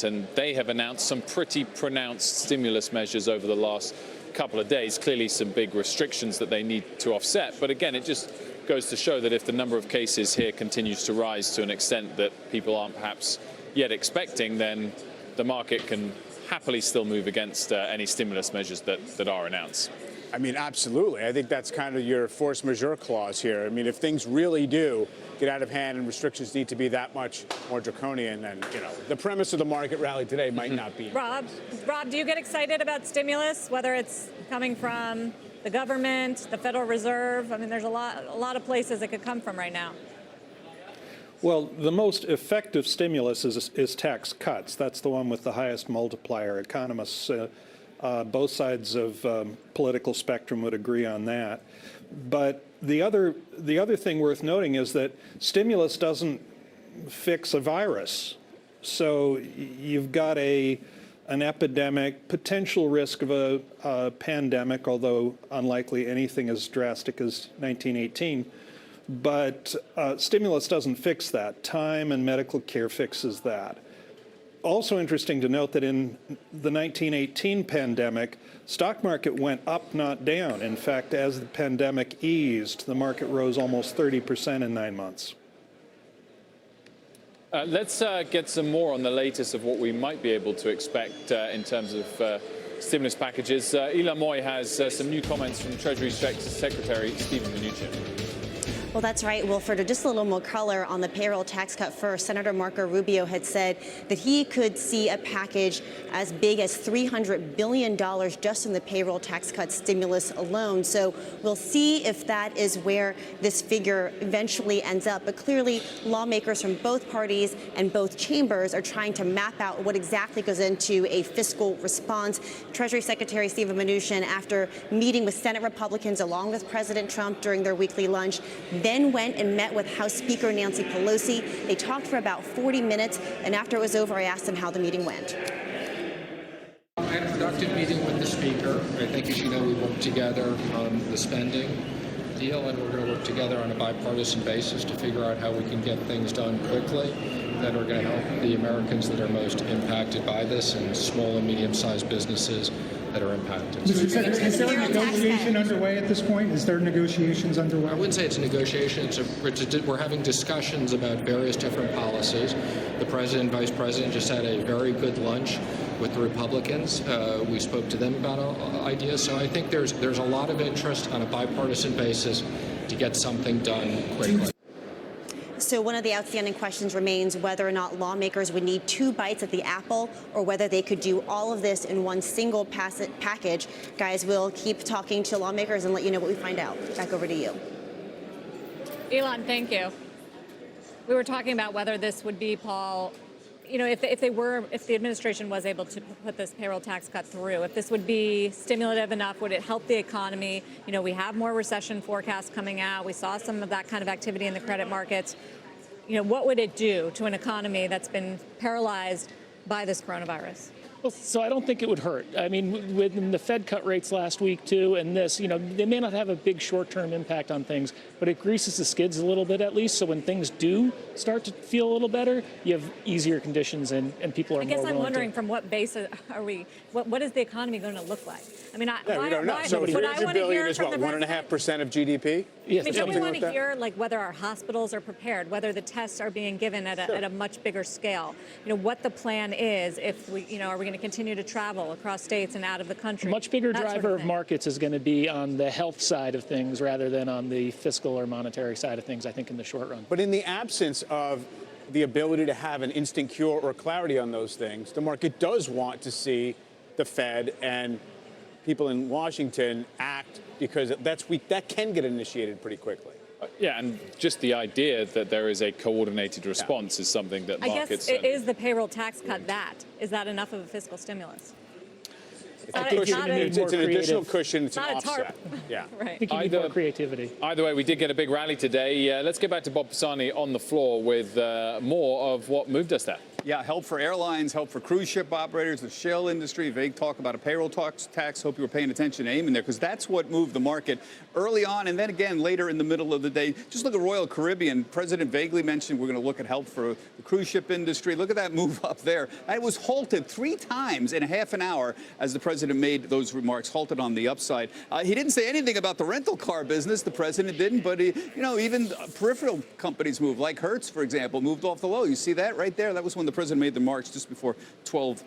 and they have announced some pretty pronounced stimulus measures over the last couple of days. Clearly some big restrictions that they need to offset. But again, it just goes to show that if the number of cases here continues to rise to an extent that people aren't perhaps yet expecting, then the market can happily still move against any stimulus measures that are announced. I mean, absolutely. I think that's kind of your force majeure clause here. I mean, if things really do get out of hand and restrictions need to be that much more draconian, then, the premise of the market rally today might not be. Rob, do you get excited about stimulus, whether it's coming from the government, the Federal Reserve? I mean, there's a lot of places it could come from right now. Well, the most effective stimulus is tax cuts. That's the one with the highest multiplier. Economists, both sides of political spectrum would agree on that. But the other thing worth noting is that stimulus doesn't fix a virus. So you've got an epidemic, potential risk of a pandemic, although unlikely anything as drastic as 1918. But stimulus doesn't fix that. Time and medical care fixes that. Also interesting to note that in the 1918 pandemic, stock market went up, not down. In fact, as the pandemic eased, the market rose almost 30% in 9 months. Let's get some more on the latest of what we might be able to expect in terms of stimulus packages. Elon Moy has some new comments from Treasury Secretary Steven Mnuchin. Well, that's right, Wilfred. Just a little more color on the payroll tax cut first. Senator Marco Rubio had said that he could see a package as big as $300 billion just in the payroll tax cut stimulus alone. So we'll see if that is where this figure eventually ends up. But clearly, lawmakers from both parties and both chambers are trying to map out what exactly goes into a fiscal response. Treasury Secretary Steven Mnuchin, after meeting with Senate Republicans along with President Trump during their weekly lunch, then went and met with House Speaker Nancy Pelosi. They talked for about 40 minutes, and after it was over, I asked him how the meeting went. I had a productive meeting with the Speaker. I think, as you know, we worked together on the spending deal, and we're going to work together on a bipartisan basis to figure out how we can get things done quickly that are going to help the Americans that are most impacted by this and small and medium-sized businesses that are impacted. Mr. Secretary, is there a negotiation underway at this point? Is there negotiations underway? I wouldn't say it's a negotiation. We're having discussions about various different policies. The President and Vice President just had a very good lunch with the Republicans. We spoke to them about ideas. So I think there's a lot of interest on a bipartisan basis to get something done quickly. So one of the outstanding questions remains whether or not lawmakers would need 2 bites at the apple or whether they could do all of this in one single package. Guys, we'll keep talking to lawmakers and let you know what we find out. Back over to you. Elon, thank you. We were talking about whether this would be, Paul, you know, if the administration was able to put this payroll tax cut through, if this would be stimulative enough, would it help the economy? You know, we have more recession forecasts coming out. We saw some of that kind of activity in the credit markets. You know, what would it do to an economy that's been paralyzed by this coronavirus? Well, so I don't think it would hurt. I mean, when the Fed cut rates last week, too, and this, you know, they may not have a big short-term impact on things, but it greases the skids a little bit at least. So when things do start to feel a little better, you have easier conditions and people are more willing to. I guess I'm wondering from what basis are we, what is the economy going to look like? I mean, we don't know. So $300 billion is what, 1.5% of GDP? Yes, I mean, don't we want to hear like whether our hospitals are prepared, whether the tests are being given at a much bigger scale? You know, what the plan is if we, you know, are we going to continue to travel across states and out of the country? A much bigger that driver of markets is going to be on the health side of things rather than on the fiscal or monetary side of things, I think, in the short run. But in the absence of the ability to have an instant cure or clarity on those things, the market does want to see the Fed and people in Washington act, because that can get initiated pretty quickly. Yeah, and just the idea that there is a coordinated response is something that markets... I guess is the payroll tax cut that? Is that enough of a fiscal stimulus? It's an additional cushion. It's an offset. Yeah. Right. I think you need more creativity. Either way, we did get a big rally today. Let's get back to Bob Pisani on the floor with more of what moved us there. Yeah, help for airlines, help for cruise ship operators, the shell industry. Vague talk about a payroll tax. Hope you were paying attention to Eamon there, because that's what moved the market early on, and then again later in the middle of the day. Just look at Royal Caribbean. President vaguely mentioned we're going to look at help for the cruise ship industry. Look at that move up there. It was halted 3 times in a half an hour as the president made those remarks, halted on the upside. He didn't say anything about the rental car business. The president didn't, but even peripheral companies moved, like Hertz, for example, moved off the low. You see that right there? That was when the president made the remarks just before 12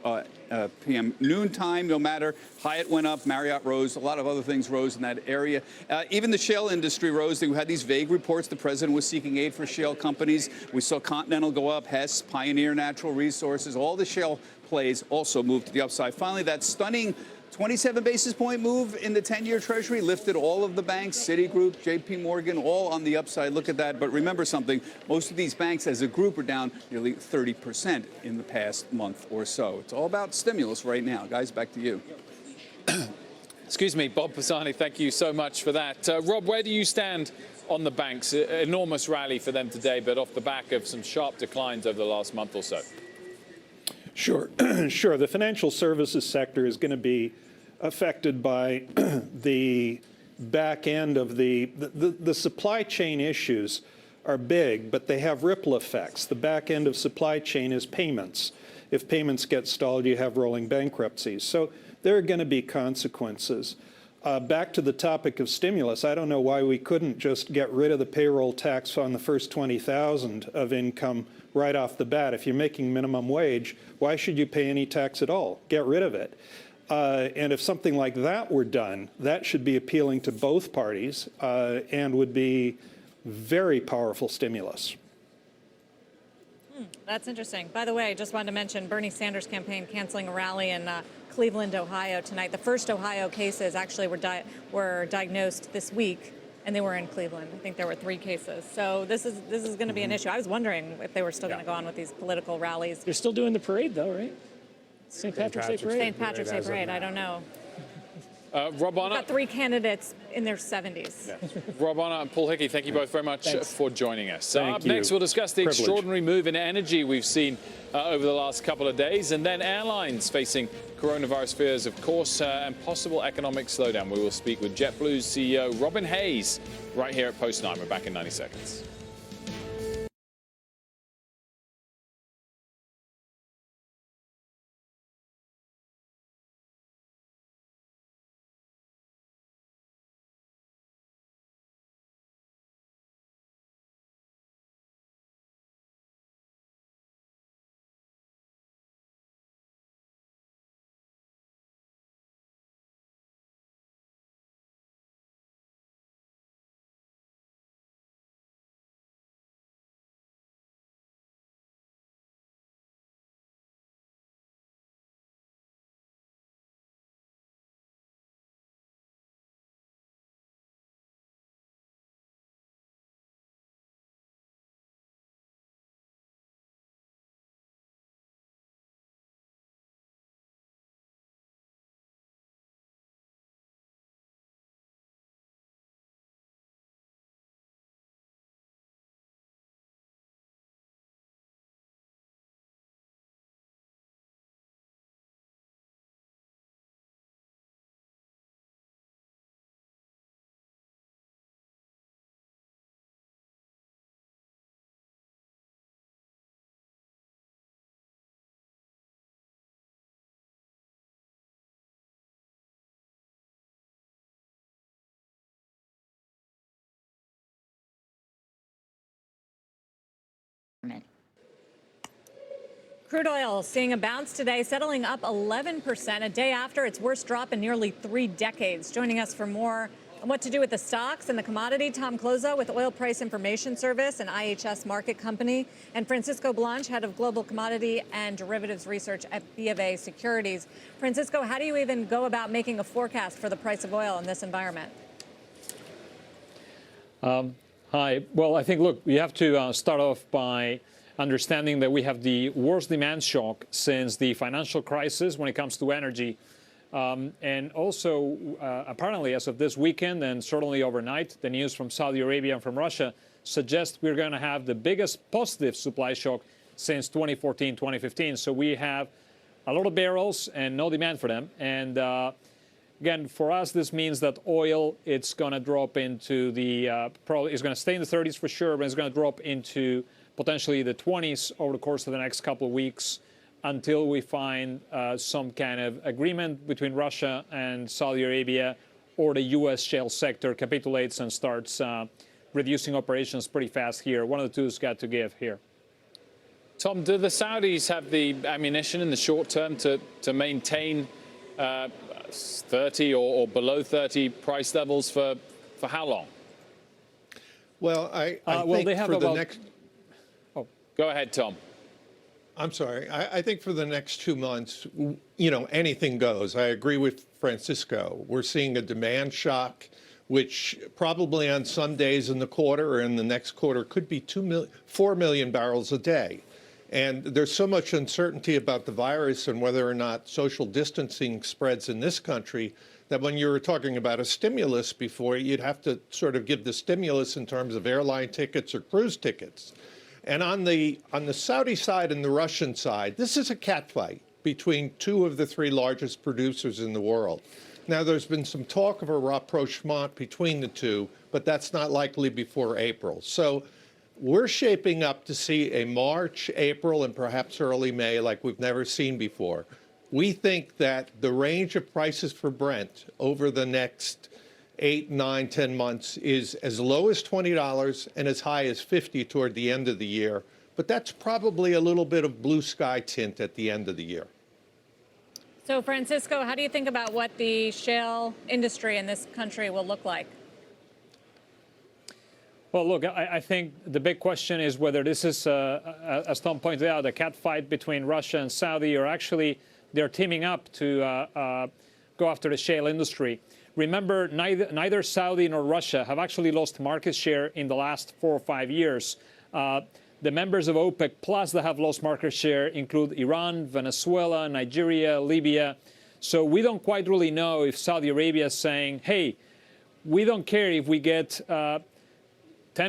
p.m. noontime. No matter, Hyatt went up, Marriott rose, a lot of other things rose in that area. Even the shale industry rose. They had these vague reports the president was seeking aid for shale companies. We saw Continental go up, Hess, Pioneer Natural Resources, all the shale plays also moved to the upside. Finally, that stunning 27 basis point move in the 10-year Treasury lifted all of the banks, Citigroup, JP Morgan, all on the upside. Look at that. But remember something, most of these banks as a group are down nearly 30% in the past month or so. It's all about stimulus right now. Guys, back to you. Excuse me, Bob Pisani, thank you so much for that. Rob, where do you stand on the banks? Enormous rally for them today, but off the back of some sharp declines over the last month or so. Sure. Sure. The financial services sector is going to be affected by the back end of the supply chain issues are big, but they have ripple effects. The back end of supply chain is payments. If payments get stalled, you have rolling bankruptcies. So there are going to be consequences. Back to the topic of stimulus, I don't know why we couldn't just get rid of the payroll tax on the first $20,000 of income right off the bat. If you're making minimum wage, why should you pay any tax at all? Get rid of it. And if something like that were done, that should be appealing to both parties and would be very powerful stimulus. That's interesting. By the way, I just wanted to mention Bernie Sanders' campaign canceling a rally in Cleveland, Ohio tonight. The first Ohio cases actually were diagnosed this week, and they were in Cleveland. I think there were 3 cases. So this is going to be an issue. I was wondering if they were still going to go on with these political rallies. They're still doing the parade, though, right? St. Patrick's Day Parade. St. Patrick's Day Parade. I don't know. Rob Bonner. We've got three candidates in their 70s. Yeah. Rob Bonner and Paul Hickey, thank you both very much for joining us. Up you. next, we'll discuss the Privilege. extraordinary move in energy we've seen over the last couple of days, and then airlines facing coronavirus fears, of course, and possible economic slowdown. We will speak with JetBlue's CEO, Robin Hayes, right here at Post 9. We're back in 90 seconds. Crude oil seeing a bounce today, settling up 11%, a day after its worst drop in nearly 3 decades. Joining us for more on what to do with the stocks and the commodity, Tom Clozo with Oil Price Information Service, an IHS Markit company, and Francisco Blanch, head of global commodity and derivatives research at BofA Securities. Francisco, how do you even go about making a forecast for the price of oil in this environment? Hi. Well, I think, look, we have to start off by understanding that we have the worst demand shock since the financial crisis when it comes to energy. And also, apparently, as of this weekend and certainly overnight, the news from Saudi Arabia and from Russia suggests we're going to have the biggest positive supply shock since 2014, 2015. So we have a lot of barrels and no demand for them. And again, for us, this means that oil, it's going to drop into the, probably it's going to stay in the 30s for sure, but it's going to drop into potentially the 20s over the course of the next couple of weeks until we find some kind of agreement between Russia and Saudi Arabia, or the U.S. shale sector capitulates and starts reducing operations pretty fast here. One of the two's got to give here. Tom, do the Saudis have the ammunition in the short term to maintain 30 or below 30 price levels for how long? Well, I well, think they have for about, the next... Oh, go ahead, Tom. I'm sorry. I think for the next 2 months, you know, anything goes. I agree with Francisco. We're seeing a demand shock, which probably on some days in the quarter or in the next quarter could be 4 million barrels a day. And there's so much uncertainty about the virus and whether or not social distancing spreads in this country that when you were talking about a stimulus before, you'd have to sort of give the stimulus in terms of airline tickets or cruise tickets. And on the Saudi side and the Russian side, this is a catfight between two of the three largest producers in the world. Now, there's been some talk of a rapprochement between the two, but that's not likely before April. So we're shaping up to see a March, April, and perhaps early May like we've never seen before. We think that the range of prices for Brent over the next 8, 9, 10 months is as low as $20 and as high as $50 toward the end of the year. But that's probably a little bit of blue sky tint at the end of the year. So, Francisco, how do you think about what the shale industry in this country will look like? Well, look, I think the big question is whether this is, as Tom pointed out, a catfight between Russia and Saudi, or actually they're teaming up to go after the shale industry. Remember, neither Saudi nor Russia have actually lost market share in the last 4 or 5 years. The members of OPEC Plus that have lost market share include Iran, Venezuela, Nigeria, Libya. So we don't quite really know if Saudi Arabia is saying, hey, we don't care if we get 10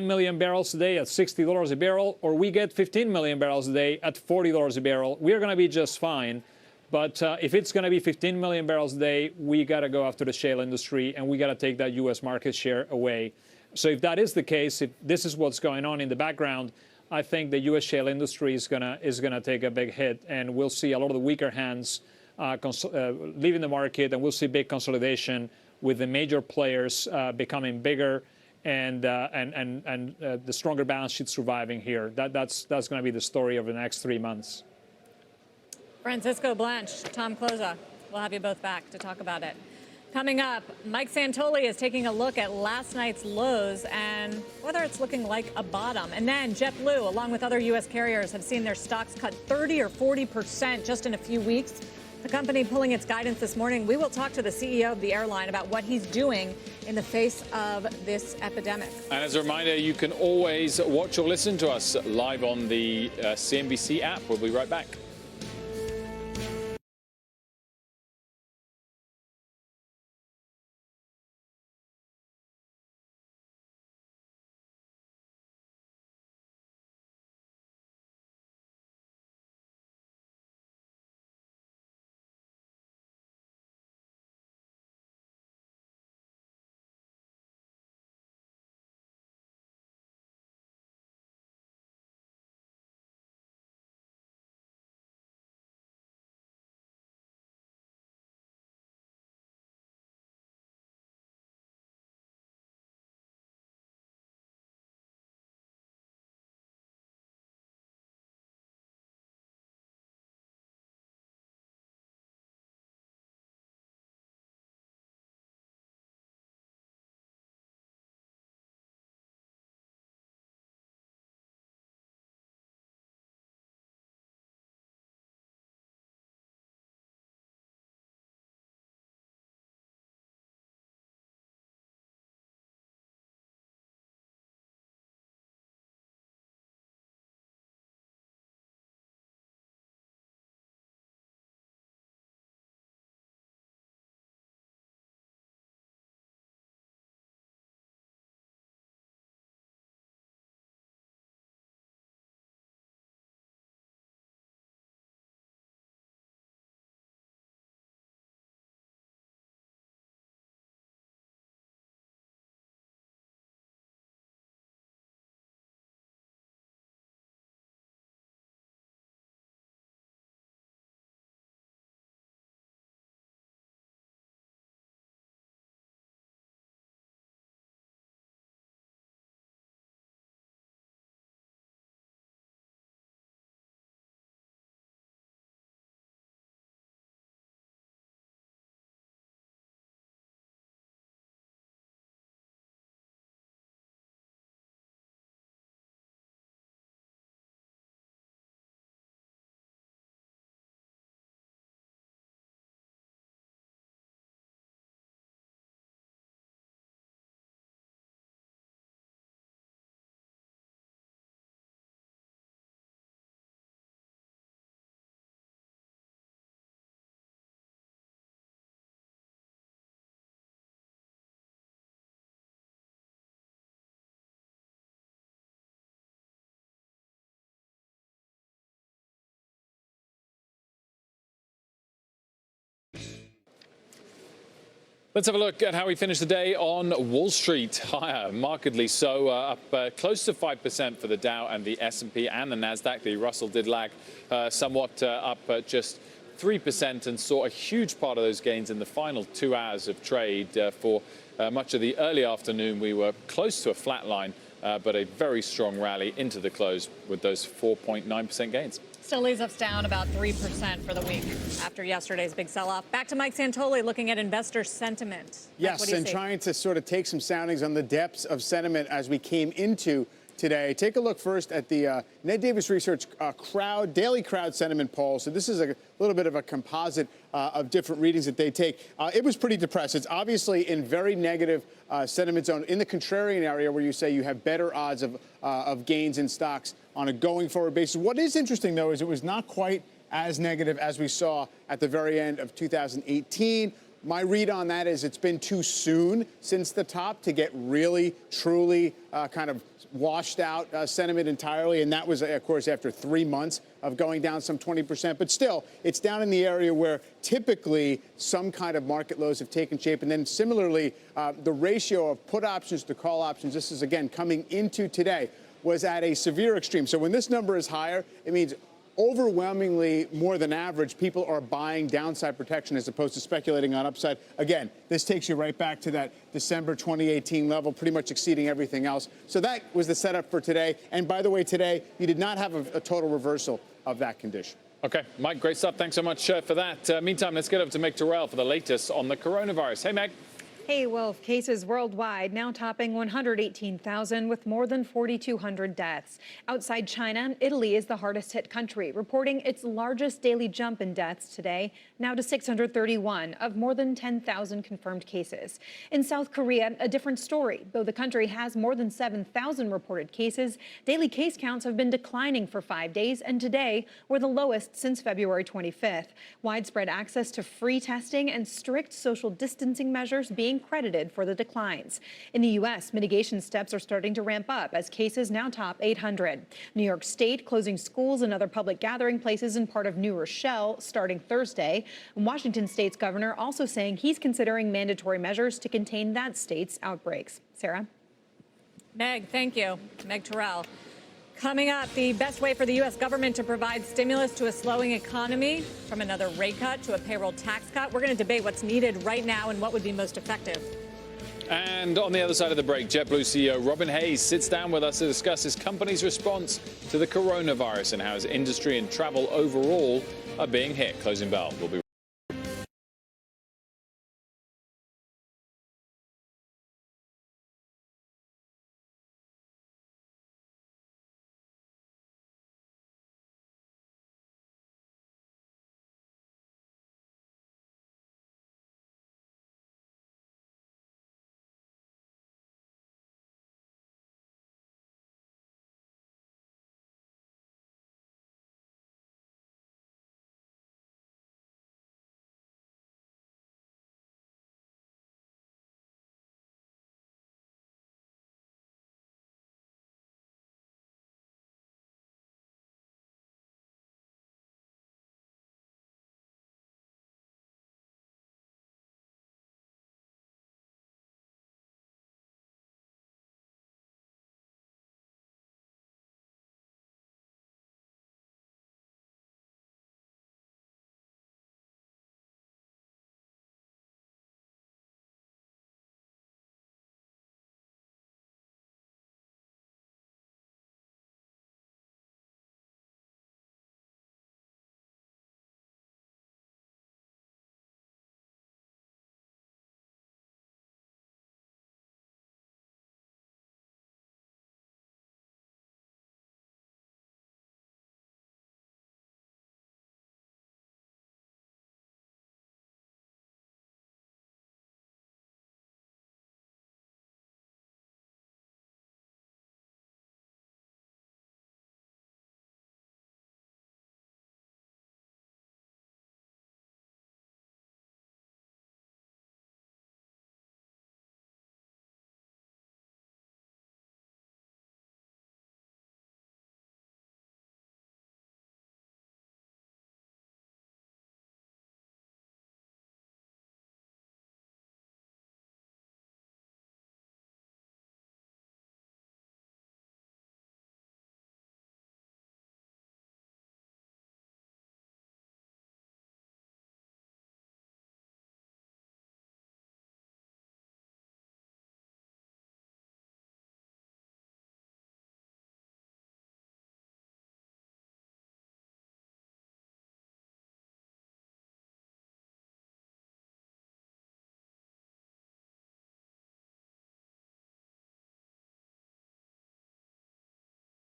million barrels a day at $60 a barrel, or we get 15 million barrels a day at $40 a barrel. We're going to be just fine. But if it's going to be 15 million barrels a day, we got to go after the shale industry, and we got to take that U.S. market share away. So if that is the case, if this is what's going on in the background, I think the U.S. shale industry is gonna take a big hit, and we'll see a lot of the weaker hands leaving the market, and we'll see big consolidation with the major players becoming bigger, and the stronger balance sheet surviving here. That's going to be the story over the next 3 months. Francisco, Blanche, Tom Kloza, we'll have you both back to talk about it. Coming up, Mike Santoli is taking a look at last night's lows and whether it's looking like a bottom. And then JetBlue, along with other U.S. carriers, have seen their stocks cut 30 or 40% just in a few weeks. The company pulling its guidance this morning. We will talk to the CEO of the airline about what he's doing in the face of this epidemic. And as a reminder, you can always watch or listen to us live on the CNBC app. We'll be right back. Let's have a look at how we finished the day on Wall Street. Higher, markedly so, up close to 5% for the Dow and the S&P and the Nasdaq. The Russell did lag somewhat, up just 3%, and saw a huge part of those gains in the final 2 hours of trade. For much of the early afternoon, we were close to a flat line, but a very strong rally into the close with those 4.9% gains. Still leaves us down about 3% for the week after yesterday's big sell-off. Back to Mike Santoli looking at investor sentiment. Yes, and trying to sort of take some soundings on the depths of sentiment as we came into today. Take a look first at the Ned Davis Research daily crowd sentiment poll. So this is a little bit of a composite of different readings that they take. It was pretty depressed. It's obviously in very negative sentiment zone in the contrarian area where you say you have better odds of gains in stocks on a going forward basis. What is interesting, though, is it was not quite as negative as we saw at the very end of 2018. My read on that is it's been too soon since the top to get really, truly kind of washed out sentiment entirely. And that was, of course, after 3 months of going down some 20%. But still, it's down in the area where typically some kind of market lows have taken shape. And then similarly, the ratio of put options to call options, this is, again, coming into today, was at a severe extreme. So when this number is higher, it means overwhelmingly more than average, people are buying downside protection as opposed to speculating on upside. Again, this takes you right back to that December 2018 level, pretty much exceeding everything else. So that was the setup for today. And by the way, today, you did not have a total reversal of that condition. Okay, Mike, great stuff. Thanks so much for that. Meantime, let's get over to Meg Terrell for the latest on the coronavirus. Hey, Meg. Hey, well, cases worldwide now topping 118,000 with more than 4,200 deaths. Outside China, Italy is the hardest hit country, reporting its largest daily jump in deaths today, now to 631 of more than 10,000 confirmed cases. In South Korea, a different story. Though the country has more than 7,000 reported cases, daily case counts have been declining for 5 days, and today were the lowest since February 25th. Widespread access to free testing and strict social distancing measures being credited for the declines. In the U.S., mitigation steps are starting to ramp up as cases now top 800. New York State closing schools and other public gathering places in part of New Rochelle starting Thursday. And Washington State's governor also saying he's considering mandatory measures to contain that state's outbreaks. Sarah? Meg, thank you. Meg Terrell. Coming up, the best way for the U.S. government to provide stimulus to a slowing economy, from another rate cut to a payroll tax cut. We're going to debate what's needed right now and what would be most effective. And on the other side of the break, JetBlue CEO Robin Hayes sits down with us to discuss his company's response to the coronavirus and how his industry and travel overall are being hit. Closing bell. We'll be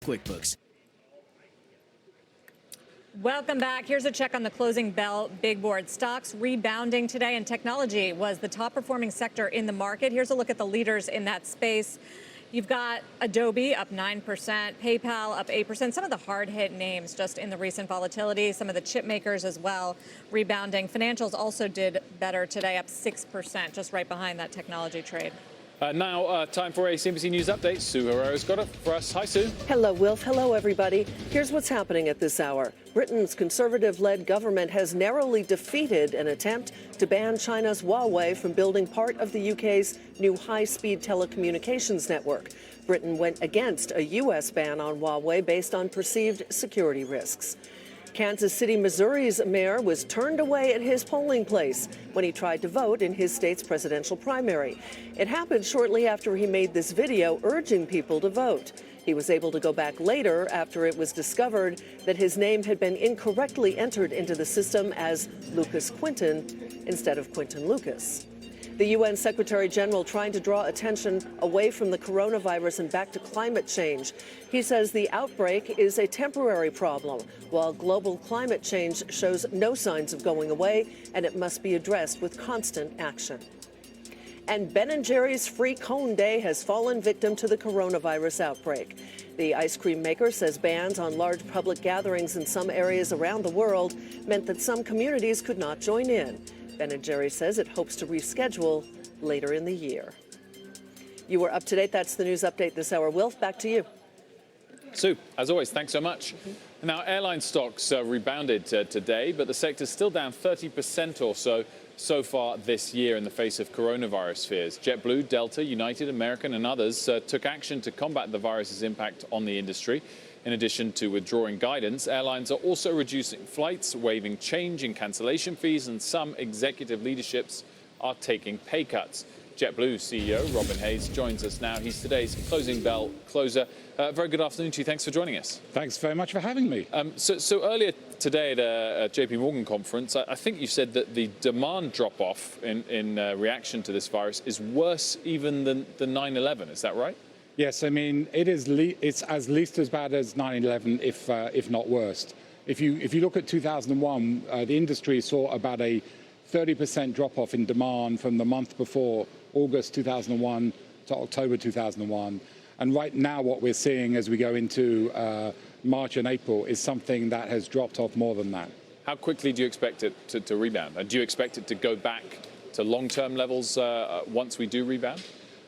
QuickBooks. Welcome back. Here's a check on the closing bell big board. Stocks rebounding today, and technology was the top performing sector in the market. Here's a look at the leaders in that space. You've got Adobe up 9%, PayPal up 8%. Some of the hard-hit names just in the recent volatility. Some of the chip makers as well rebounding. Financials also did better today, up 6%, just right behind that technology trade. Now, time for a CNBC News update. Sue Herrera's got it for us. Hi, Sue. Hello, Wilf. Hello, everybody. Here's what's happening at this hour. Britain's Conservative-led government has narrowly defeated an attempt to ban China's Huawei from building part of the UK's new high-speed telecommunications network. Britain went against a U.S. ban on Huawei based on perceived security risks. Kansas City, Missouri's mayor was turned away at his polling place when he tried to vote in his state's presidential primary. It happened shortly after he made this video urging people to vote. He was able to go back later after it was discovered that his name had been incorrectly entered into the system as Lucas Quinton instead of Quinton Lucas. The UN Secretary General trying to draw attention away from the coronavirus and back to climate change. He says the outbreak is a temporary problem, while global climate change shows no signs of going away, and it must be addressed with constant action. And Ben & Jerry's Free Cone Day has fallen victim to the coronavirus outbreak. The ice cream maker says bans on large public gatherings in some areas around the world meant that some communities could not join in. Ben & Jerry says it hopes to reschedule later in the year. You are up to date. That's the news update this hour. Wilf, back to you. Sue, as always, thanks so much. Now, airline stocks rebounded today, but the sector's still down 30% or so far this year in the face of coronavirus fears. JetBlue, Delta, United, American and others took action to combat the virus's impact on the industry. In addition to withdrawing guidance, airlines are also reducing flights, waiving change in cancellation fees, and some executive leaderships are taking pay cuts. JetBlue CEO Robin Hayes joins us now. He's today's closing bell closer. Very good afternoon to you. Thanks for joining us. Thanks very much for having me. So earlier today at a JP Morgan conference, I think you said that the demand drop-off in reaction to this virus is worse even than 9/11. Is that right? Yes, I mean it's at least as bad as 9/11, if not worse. If you look at 2001, the industry saw about a 30% drop-off in demand from the month before, August 2001 to October 2001. And right now what we're seeing as we go into March and April is something that has dropped off more than that. How quickly do you expect it to rebound? And do you expect it to go back to long-term levels once we do rebound?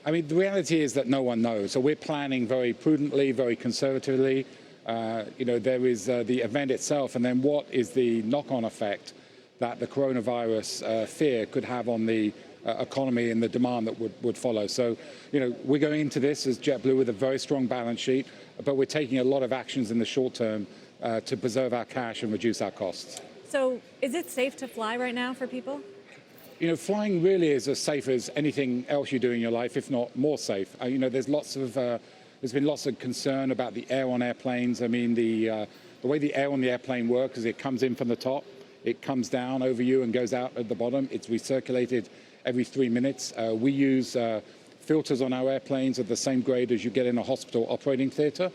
I mean, the reality is that no one knows. So we're planning very prudently, very conservatively. There is the event itself, and then what is the knock-on effect that the coronavirus fear could have on the economy and the demand that would follow. So, we're going into this as JetBlue with a very strong balance sheet, but we're taking a lot of actions in the short term to preserve our cash and reduce our costs. So is it safe to fly right now for people? Flying really is as safe as anything else you do in your life, if not more safe. There's been lots of concern about the air on airplanes. I mean, the way the air on the airplane works is it comes in from the top, it comes down over you and goes out at the bottom. It's recirculated every 3 minutes. We use filters on our airplanes of the same grade as you get in a hospital operating theatre.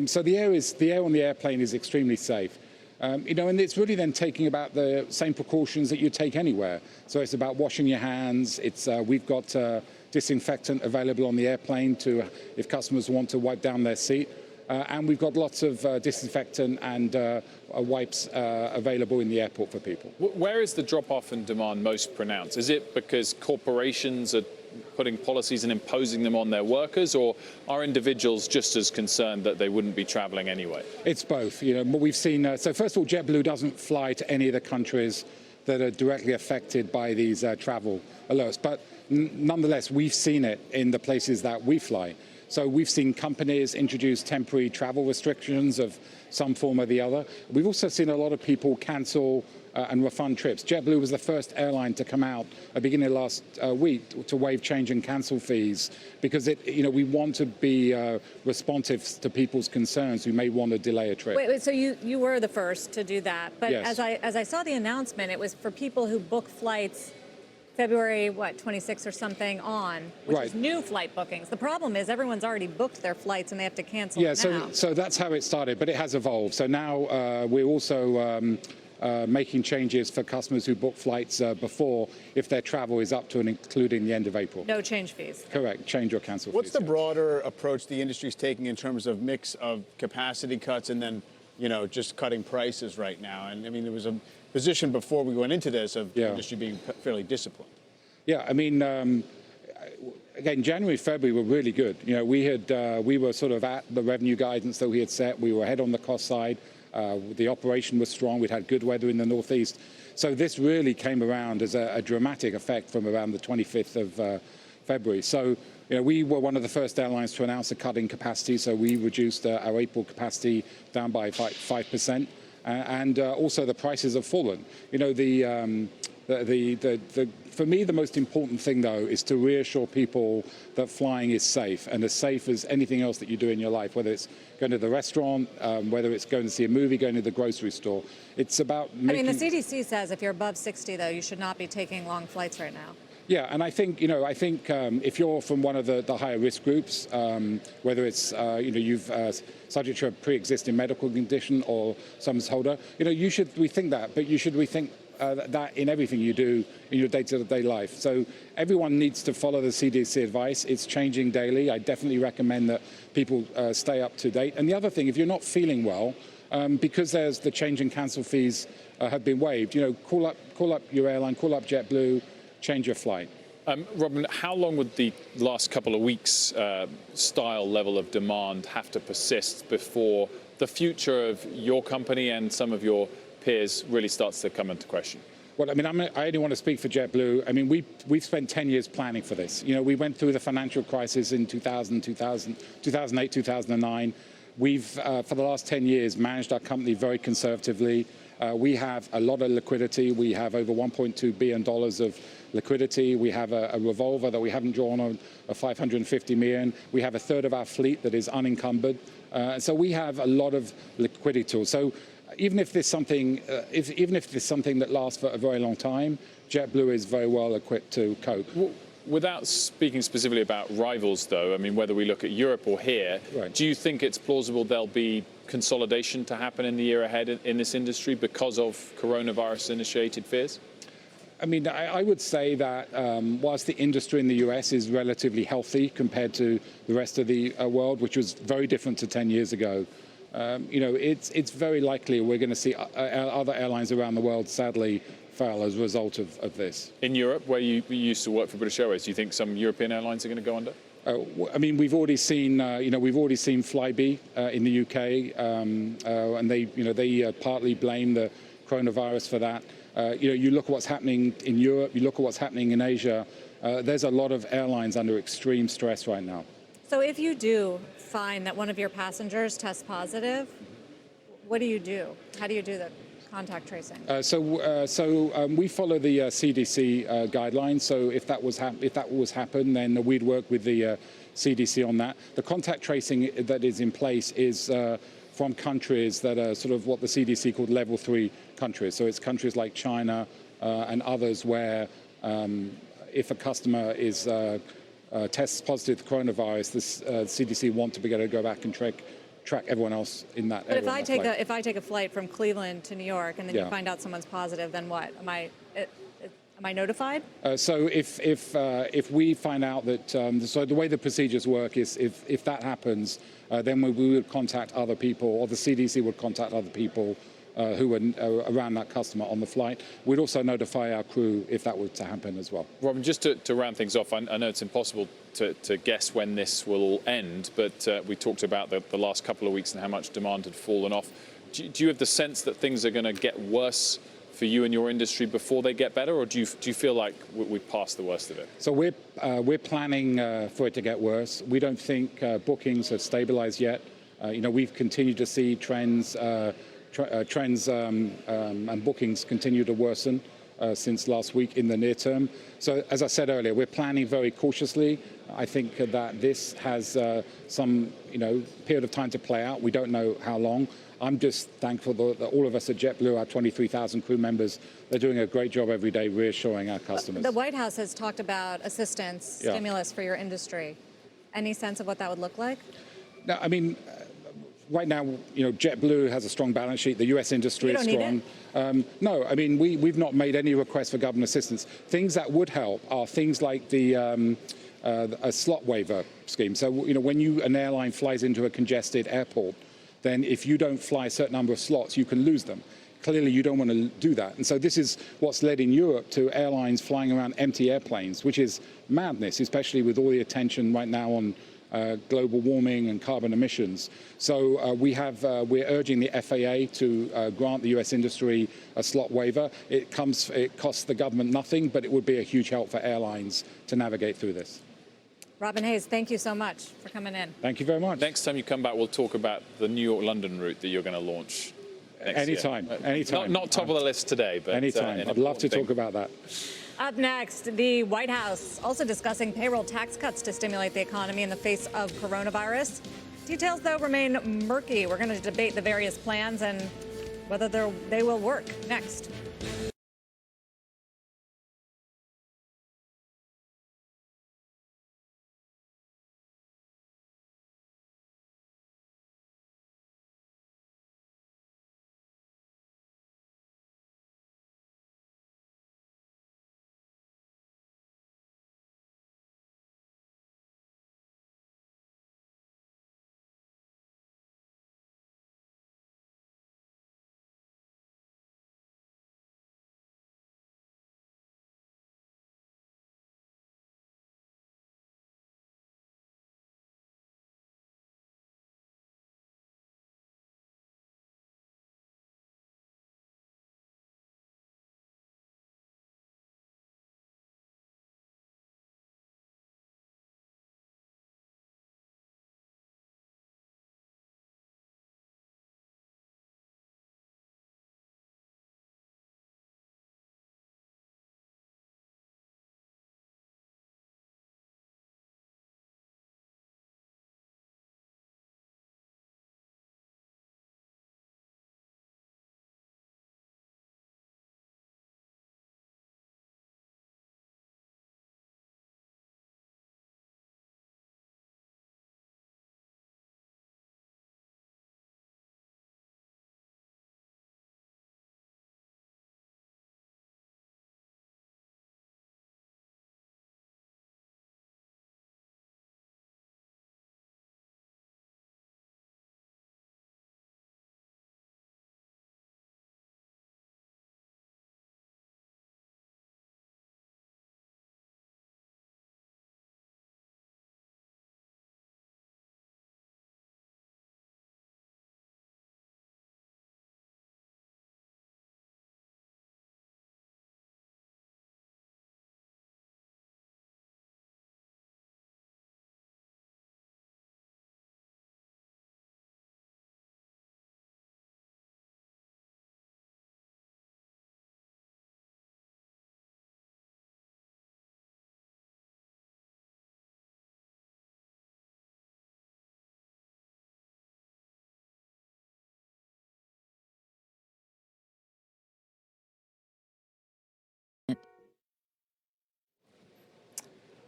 So the air on the airplane is extremely safe. And it's really then taking about the same precautions that you take anywhere. So it's about washing your hands. We've got disinfectant available on the airplane if customers want to wipe down their seat. And we've got lots of disinfectant and wipes available in the airport for people. Where is the drop-off in demand most pronounced? Is it because corporations are putting policies and imposing them on their workers, or are individuals just as concerned that they wouldn't be traveling anyway? It's both. We've seen. So first of all, JetBlue doesn't fly to any of the countries that are directly affected by these travel alerts, but nonetheless, we've seen it in the places that we fly. So we've seen companies introduce temporary travel restrictions of some form or the other. We've also seen a lot of people cancel and refund trips. JetBlue was the first airline to come out at the beginning of last week to waive change and cancel fees because we want to be responsive to people's concerns who may want to delay a trip. Wait, so you were the first to do that, but yes. as I saw the announcement, it was for people who book flights February 26th or something on, which right. is new flight bookings. The problem is everyone's already booked their flights and they have to cancel now. So that's how it started, but it has evolved. So now we're also making changes for customers who book flights before if their travel is up to and including the end of April. No change fees. Correct. Change or cancel What's fees. the broader approach the industry's taking in terms of mix of capacity cuts and then, just cutting prices right now? And I mean, there was a position before we went into this of the industry being fairly disciplined. Yeah, I mean, again, January, February were really good. We were sort of at the revenue guidance that we had set. We were ahead on the cost side. The operation was strong. We'd had good weather in the Northeast. So this really came around as a dramatic effect from around the 25th of February. So, we were one of the first airlines to announce a cut in capacity. So we reduced our April capacity down by 5%. And also the prices have fallen. For me, the most important thing, though, is to reassure people that flying is safe, and as safe as anything else that you do in your life, whether it's going to the restaurant, whether it's going to see a movie, going to the grocery store. It's about making... I mean, the CDC says if you're above 60, though, you should not be taking long flights right now. Yeah, and I think if you're from one of the higher risk groups, whether it's you've subject to a pre-existing medical condition or someone's holder, you should rethink that, but you should rethink that in everything you do in your day-to-day life. So everyone needs to follow the CDC advice. It's changing daily. I definitely recommend that people stay up to date. And the other thing, if you're not feeling well, because there's the change in cancel fees have been waived, call up your airline, call up JetBlue, change your flight. Robin, how long would the last couple of weeks' style level of demand have to persist before the future of your company and some of your peers really starts to come into question? Well, I mean, I only want to speak for JetBlue. I mean, we've spent 10 years planning for this. We went through the financial crisis in 2008, 2009. We've, for the last 10 years, managed our company very conservatively. We have a lot of liquidity. We have over $1.2 billion of liquidity. We have a revolver that we haven't drawn on of $550 million. We have a third of our fleet that is unencumbered. So we have a lot of liquidity tools. So even if there's something, that lasts for a very long time, JetBlue is very well equipped to cope. Without speaking specifically about rivals, though, I mean, whether we look at Europe or here, do you think it's plausible there'll be consolidation to happen in the year ahead in this industry because of coronavirus-initiated fears? I mean, I would say that whilst the industry in the US is relatively healthy compared to the rest of the world, which was very different to 10 years ago, it's very likely we're going to see other airlines around the world, sadly, fail as a result of this. In Europe, where you used to work for British Airways, do you think some European airlines are going to go under? I mean, we've already seen, Flybe in the UK, and they partly blame the coronavirus for that. You look at what's happening in Europe, you look at what's happening in Asia. There's a lot of airlines under extreme stress right now. So if you do find that one of your passengers tests positive, what do you do? How do you do the contact tracing? We follow the CDC guidelines. So if that was happen, then we'd work with the CDC on that. The contact tracing that is in place is from countries that are sort of what the CDC called level 3 countries. So it's countries like China and others where if a customer is tests positive for coronavirus, the CDC want to be able to go back and track everyone else in that area. But if I take a flight from Cleveland to New York and then you find out someone's positive, then what? Am I notified? So if we find out that so the way the procedures work is if that happens, then we would contact other people, or the CDC would contact other people who were around that customer on the flight. We'd also notify our crew if that were to happen as well. Robin, just to round things off, I know it's impossible to guess when this will all end, but we talked about the last couple of weeks and how much demand had fallen off. Do you have the sense that things are going to get worse for you and your industry before they get better, or do you feel like we've passed the worst of it? So we're planning for it to get worse. We don't think bookings have stabilized yet. We've continued to see trends and bookings continue to worsen since last week in the near term. So as I said earlier, we're planning very cautiously. I think that this has some period of time to play out. We don't know how long. I'm just thankful that all of us at JetBlue, our 23,000 crew members, they're doing a great job every day reassuring our customers. The White House has talked about assistance, stimulus for your industry. Any sense of what that would look like? No, I mean, right now, JetBlue has a strong balance sheet. The U.S. industry You is don't need strong. No, I mean, we've not made any requests for government assistance. Things that would help are things like a slot waiver scheme. So, when an airline flies into a congested airport, then if you don't fly a certain number of slots, you can lose them. Clearly, you don't want to do that. And so this is what's led in Europe to airlines flying around empty airplanes, which is madness, especially with all the attention right now on global warming and carbon emissions. So we're urging the FAA to grant the U.S. industry a slot waiver. It costs the government nothing, but it would be a huge help for airlines to navigate through this. Robin Hayes, thank you so much for coming in. Thank you very much. Next time you come back, we'll talk about the New York-London route that you're going to launch next year. Anytime. Not top of the list today, but anytime. I'd love to talk about that. Up next, the White House also discussing payroll tax cuts to stimulate the economy in the face of coronavirus. Details, though, remain murky. We're going to debate the various plans and whether they will work. Next.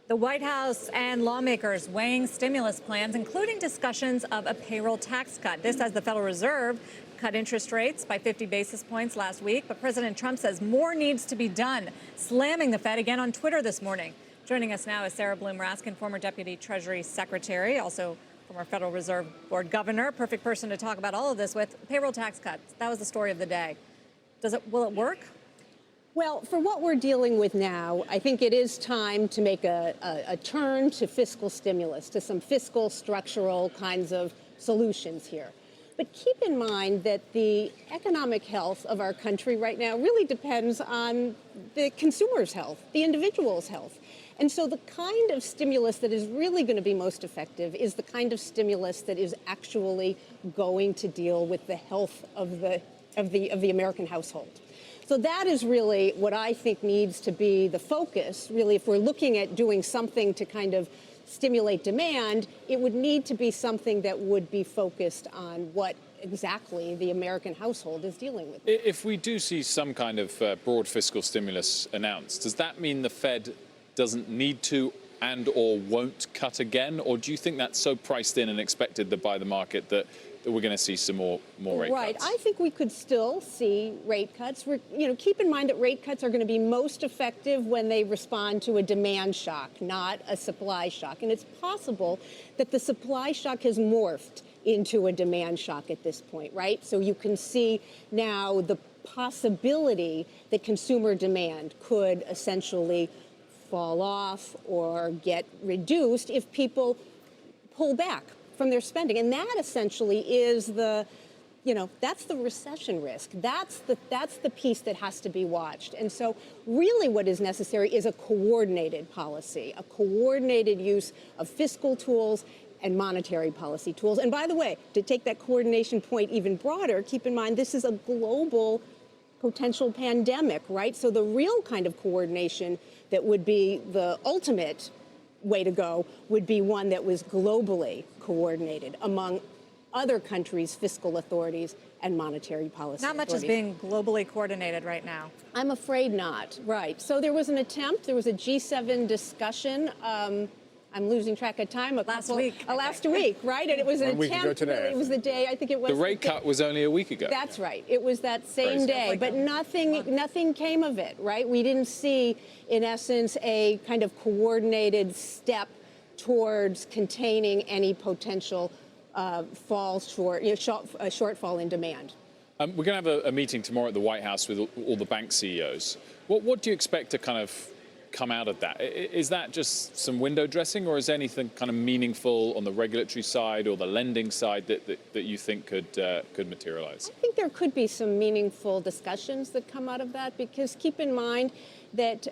The White House and lawmakers weighing stimulus plans, including discussions of a payroll tax cut. This as the Federal Reserve cut interest rates by 50 basis points last week. But President Trump says more needs to be done, slamming the Fed again on Twitter this morning. Joining us now is Sarah Bloom Raskin, former Deputy Treasury Secretary, also former Federal Reserve Board Governor. Perfect person to talk about all of this with. Payroll tax cuts. That was the story of the day. Will it work? Well, for what we're dealing with now, I think it is time to make a turn to fiscal stimulus, to some fiscal structural kinds of solutions here. But keep in mind that the economic health of our country right now really depends on the consumer's health, the individual's health. And so the kind of stimulus that is really going to be most effective is the kind of stimulus that is actually going to deal with the health of the American household. So that is really what I think needs to be the focus. Really, if we're looking at doing something to kind of stimulate demand, it would need to be something that would be focused on what exactly the American household is dealing with. If we do see some kind of broad fiscal stimulus announced, does that mean the Fed doesn't need to and or won't cut again? Or do you think that's so priced in and expected by the market that that we're going to see some more rate Right. cuts? I think we could still see rate cuts. Keep in mind that rate cuts are going to be most effective when they respond to a demand shock, not a supply shock. And it's possible that the supply shock has morphed into a demand shock at this point, right? So you can see now the possibility that consumer demand could essentially fall off or get reduced if people pull back from their spending. And that essentially is that's the recession risk. That's the piece that has to be watched. And so really what is necessary is a coordinated policy, a coordinated use of fiscal tools and monetary policy tools. And by the way, to take that coordination point even broader, keep in mind this is a global potential pandemic, right? So the real kind of coordination that would be the ultimate way to go would be one that was globally coordinated among other countries' fiscal authorities and monetary policy Not much is being globally coordinated right now. I'm afraid not, right. So there was an attempt, there was a G7 discussion. I'm losing track of time. Last week, right? And it was an attempt. It was the day, I think it was. The rate cut was only a week ago. That's right. It was that same day, but nothing came of it, right? We didn't see, in essence, a kind of coordinated step towards containing any potential shortfall in demand. We're going to have a meeting tomorrow at the White House with all the bank CEOs. What do you expect to kind of come out of that? Is that just some window dressing, or is anything kind of meaningful on the regulatory side or the lending side that you think could materialize? I think there could be some meaningful discussions that come out of that, because keep in mind that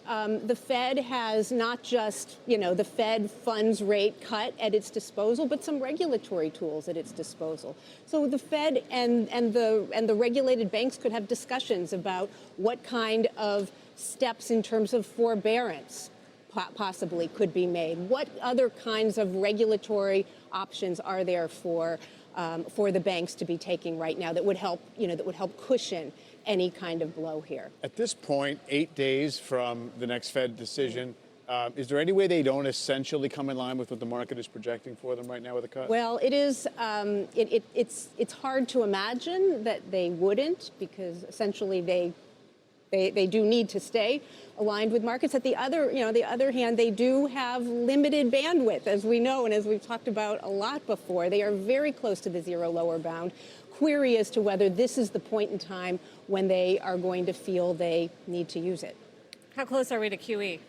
the Fed has not just, the Fed funds rate cut at its disposal, but some regulatory tools at its disposal. So the Fed and the regulated banks could have discussions about what kind of steps in terms of forbearance possibly could be made. What other kinds of regulatory options are there for the banks to be taking right now that would help, that would help cushion any kind of blow here? At this point, 8 days from the next Fed decision, is there any way they don't essentially come in line with what the market is projecting for them right now with a cut? Well, it is. It's hard to imagine that they wouldn't, because essentially they do need to stay aligned with markets. At the other hand, they do have limited bandwidth, as we know, and as we've talked about a lot before. They are very close to the zero lower bound. Query as to whether this is the point in time when they are going to feel they need to use it. How close are we to QE?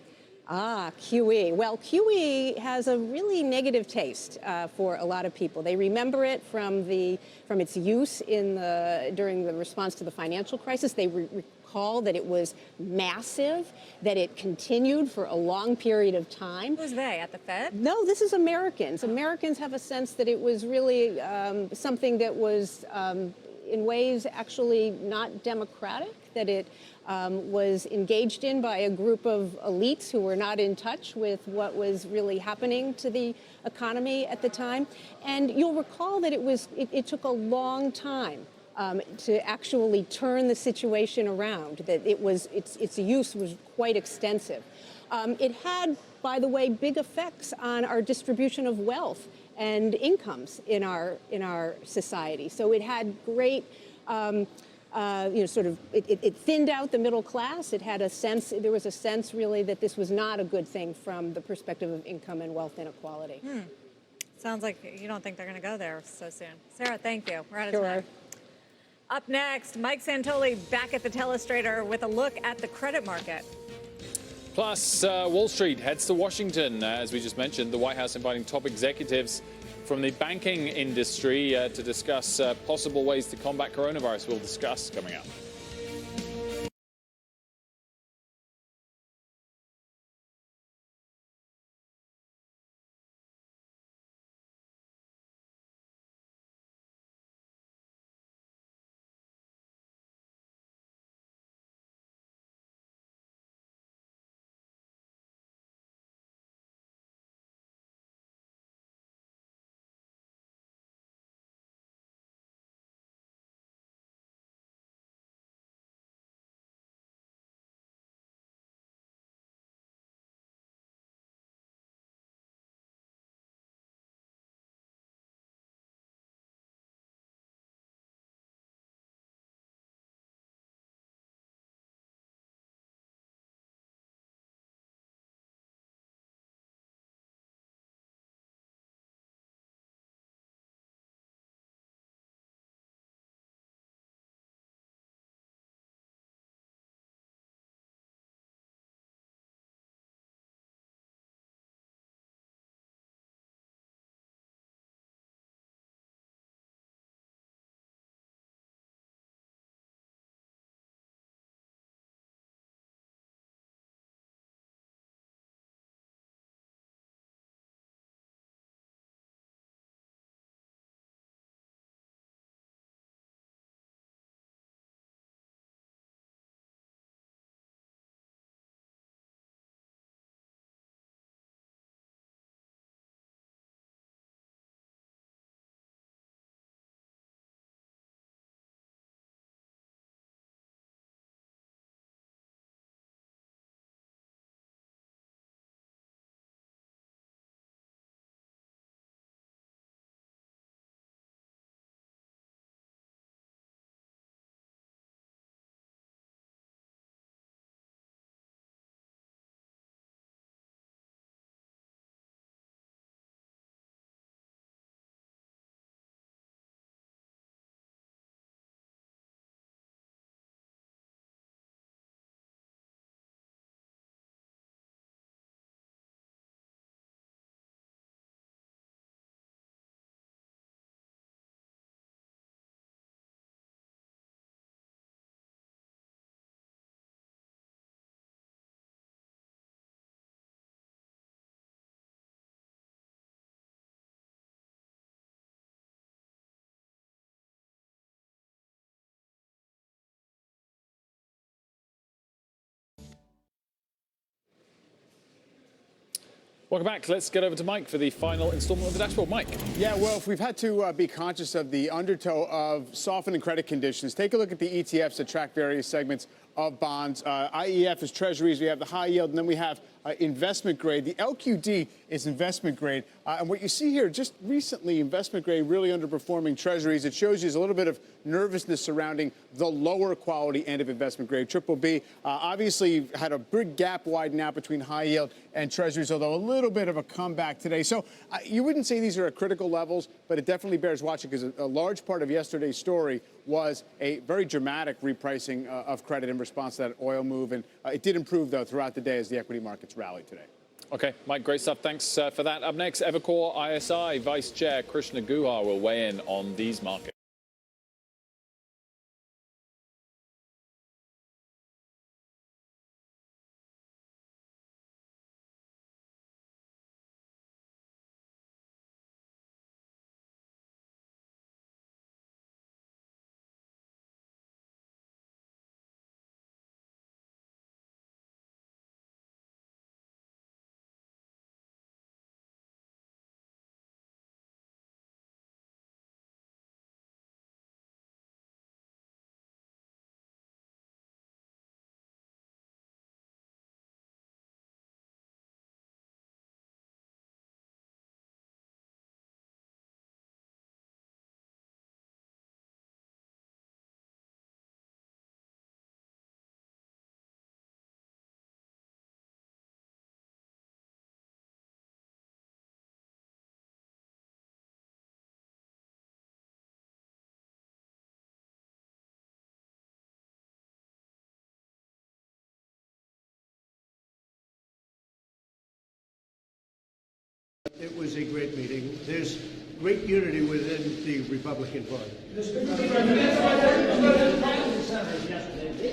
QE. Well, QE has a really negative taste for a lot of people. They remember it from its use during the response to the financial crisis. They recall that it was massive, that it continued for a long period of time. Who's they, at the Fed? No, this is Americans. Americans have a sense that it was really something that was in ways actually not democratic, that it was engaged in by a group of elites who were not in touch with what was really happening to the economy at the time. And you'll recall that it took a long time to actually turn the situation around, that its use was quite extensive. It had, by the way, big effects on our distribution of wealth and incomes in our society. So it had great, it thinned out the middle class. There was a sense really that this was not a good thing from the perspective of income and wealth inequality. Sounds like you don't think they're going to go there so soon. Sarah, thank you. We're out of time. Up next, Mike Santoli back at the Telestrator with a look at the credit market. Plus, Wall Street heads to Washington. As we just mentioned, the White House inviting top executives from the banking industry to discuss possible ways to combat coronavirus. We'll discuss coming up. Welcome back. Let's get over to Mike for the final installment of the dashboard. Mike. Yeah, well, if we've had to be conscious of the undertow of softening credit conditions, take a look at the ETFs that track various segments of bonds. IEF is treasuries. We have the high yield, and then we have investment grade. The LQD is investment grade. And what you see here, just recently, investment grade really underperforming treasuries. It shows you a little bit of nervousness surrounding the lower quality end of investment grade. Triple B obviously had a big gap widen out between high yield and treasuries, although a little bit of a comeback today. So you wouldn't say these are at critical levels, but it definitely bears watching because a large part of yesterday's story was a very dramatic repricing of credit in response to that oil move. And it did improve, though, throughout the day as the equity markets rallied today. Okay, Mike, great stuff. Thanks for that. Up next, Evercore ISI Vice Chair Krishna Guha will weigh in on these markets. It was a great meeting. There's great unity within the Republican Party. They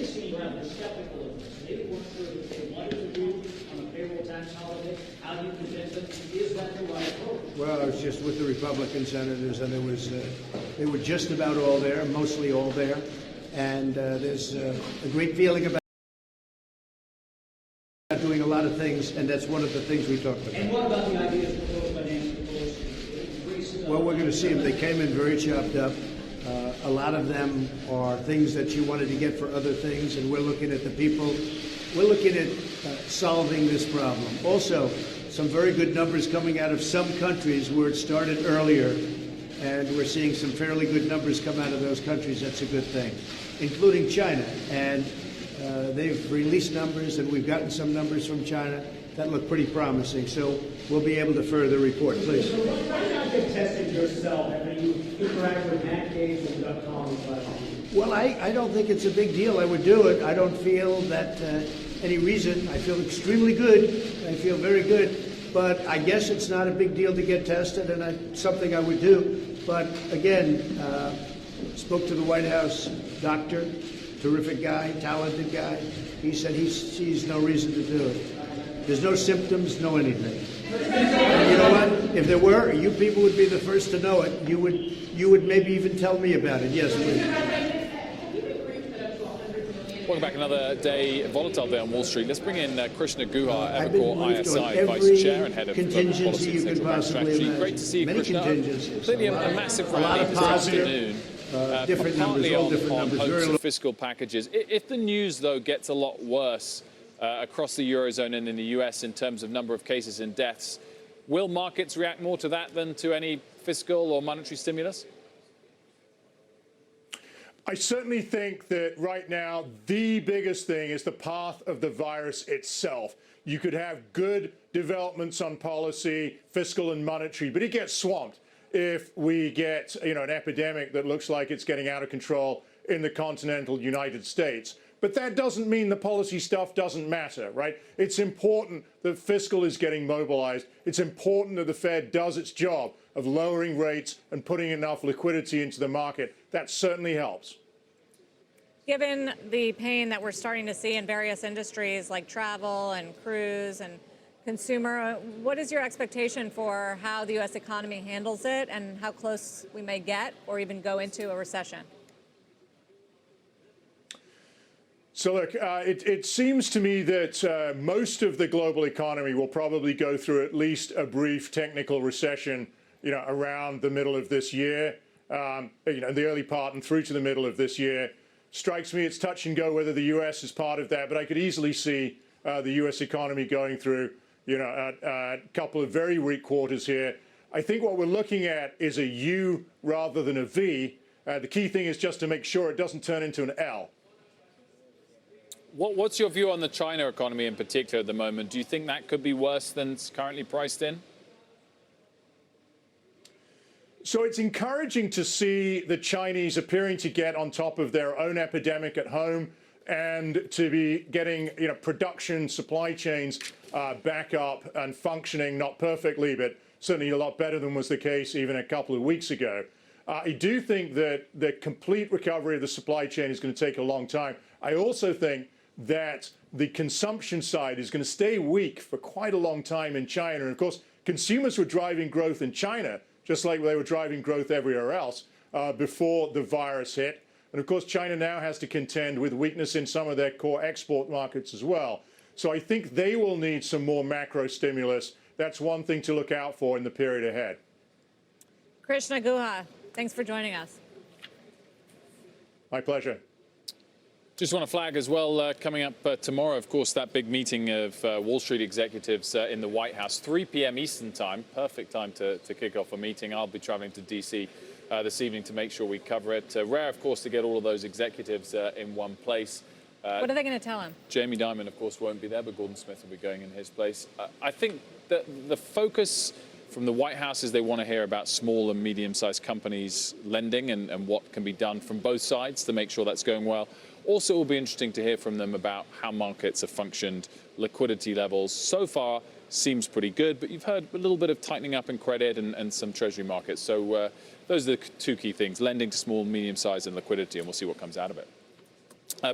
seem rather skeptical of this. They weren't sure that they wanted to do on a payroll tax holiday. How do you convince them? Is that the right approach? Well, I was just with the Republican senators, and they were just about all there, mostly all there. And there's a great feeling about doing a lot of things, and that's one of the things we talked about. And what about the ideas proposed by Nancy Pelosi? Well, we're going to see them. They came in very chopped up. A lot of them are things that you wanted to get for other things, and we're looking at the people. We're looking at solving this problem. Also, some very good numbers coming out of some countries where it started earlier, and we're seeing some fairly good numbers come out of those countries. That's a good thing, including China. And they've released numbers, and we've gotten some numbers from China that look pretty promising. So we'll be able to further report. Please. So why not get tested yourself? I mean, you interact with Matt Gaetz and Doug Collins last week. Well, I don't think it's a big deal. I would do it. I don't feel that any reason. I feel extremely good. I feel very good. But I guess it's not a big deal to get tested, and something I would do. But again, spoke to the White House doctor, terrific guy, talented guy. He said he sees no reason to do it. There's no symptoms, no anything. And you know what? If there were, you people would be the first to know it. You would maybe even tell me about it. Yes, please. Welcome back. Another day, volatile day on Wall Street. Let's bring in Krishna Guha, Evercore ISI Vice Chair and Head of Global Policy and Central Bank Strategy. Great to see you, Krishna. Clearly a massive rally this afternoon. Different numbers, all different numbers. Hopes of fiscal packages. If the news, though, gets a lot worse across the Eurozone and in the US in terms of number of cases and deaths, will markets react more to that than to any fiscal or monetary stimulus? I certainly think that right now the biggest thing is the path of the virus itself. You could have good developments on policy, fiscal and monetary, but it gets swamped if we get, an epidemic that looks like it's getting out of control in the continental United States. But that doesn't mean the policy stuff doesn't matter, right? It's important that fiscal is getting mobilized. It's important that the Fed does its job of lowering rates and putting enough liquidity into the market. That certainly helps. Given the pain that we're starting to see in various industries like travel and cruise and consumer, what is your expectation for how the U.S. economy handles it and how close we may get or even go into a recession? So look, it seems to me that most of the global economy will probably go through at least a brief technical recession, around the middle of this year, the early part and through to the middle of this year. Strikes me it's touch and go whether the U.S. is part of that, but I could easily see the U.S. economy going through, a couple of very weak quarters here. I think what we're looking at is a U rather than a V. The key thing is just to make sure it doesn't turn into an L. What's your view on the China economy in particular at the moment? Do you think that could be worse than it's currently priced in? So it's encouraging to see the Chinese appearing to get on top of their own epidemic at home and to be getting production supply chains back up and functioning, not perfectly, but certainly a lot better than was the case even a couple of weeks ago. I do think that the complete recovery of the supply chain is going to take a long time. I also think that the consumption side is going to stay weak for quite a long time in China. And of course, consumers were driving growth in China, just like they were driving growth everywhere else before the virus hit. And of course, China now has to contend with weakness in some of their core export markets as well. So I think they will need some more macro stimulus. That's one thing to look out for in the period ahead. Krishna Guha, thanks for joining us. My pleasure. Just want to flag as well, coming up tomorrow, of course, that big meeting of Wall Street executives in the White House, 3 p.m. Eastern time, perfect time to kick off a meeting. I'll be traveling to D.C. This evening to make sure we cover it. Rare, of course, to get all of those executives in one place. What are they going to tell him? Jamie Dimon, of course, won't be there, but Gordon Smith will be going in his place. I think that the focus from the White House is they want to hear about small and medium-sized companies lending and what can be done from both sides to make sure that's going well. Also, it will be interesting to hear from them about how markets have functioned, liquidity levels. So far, seems pretty good, but you've heard a little bit of tightening up in credit and some treasury markets. So those are the two key things, lending to small, medium-sized and liquidity, and we'll see what comes out of it.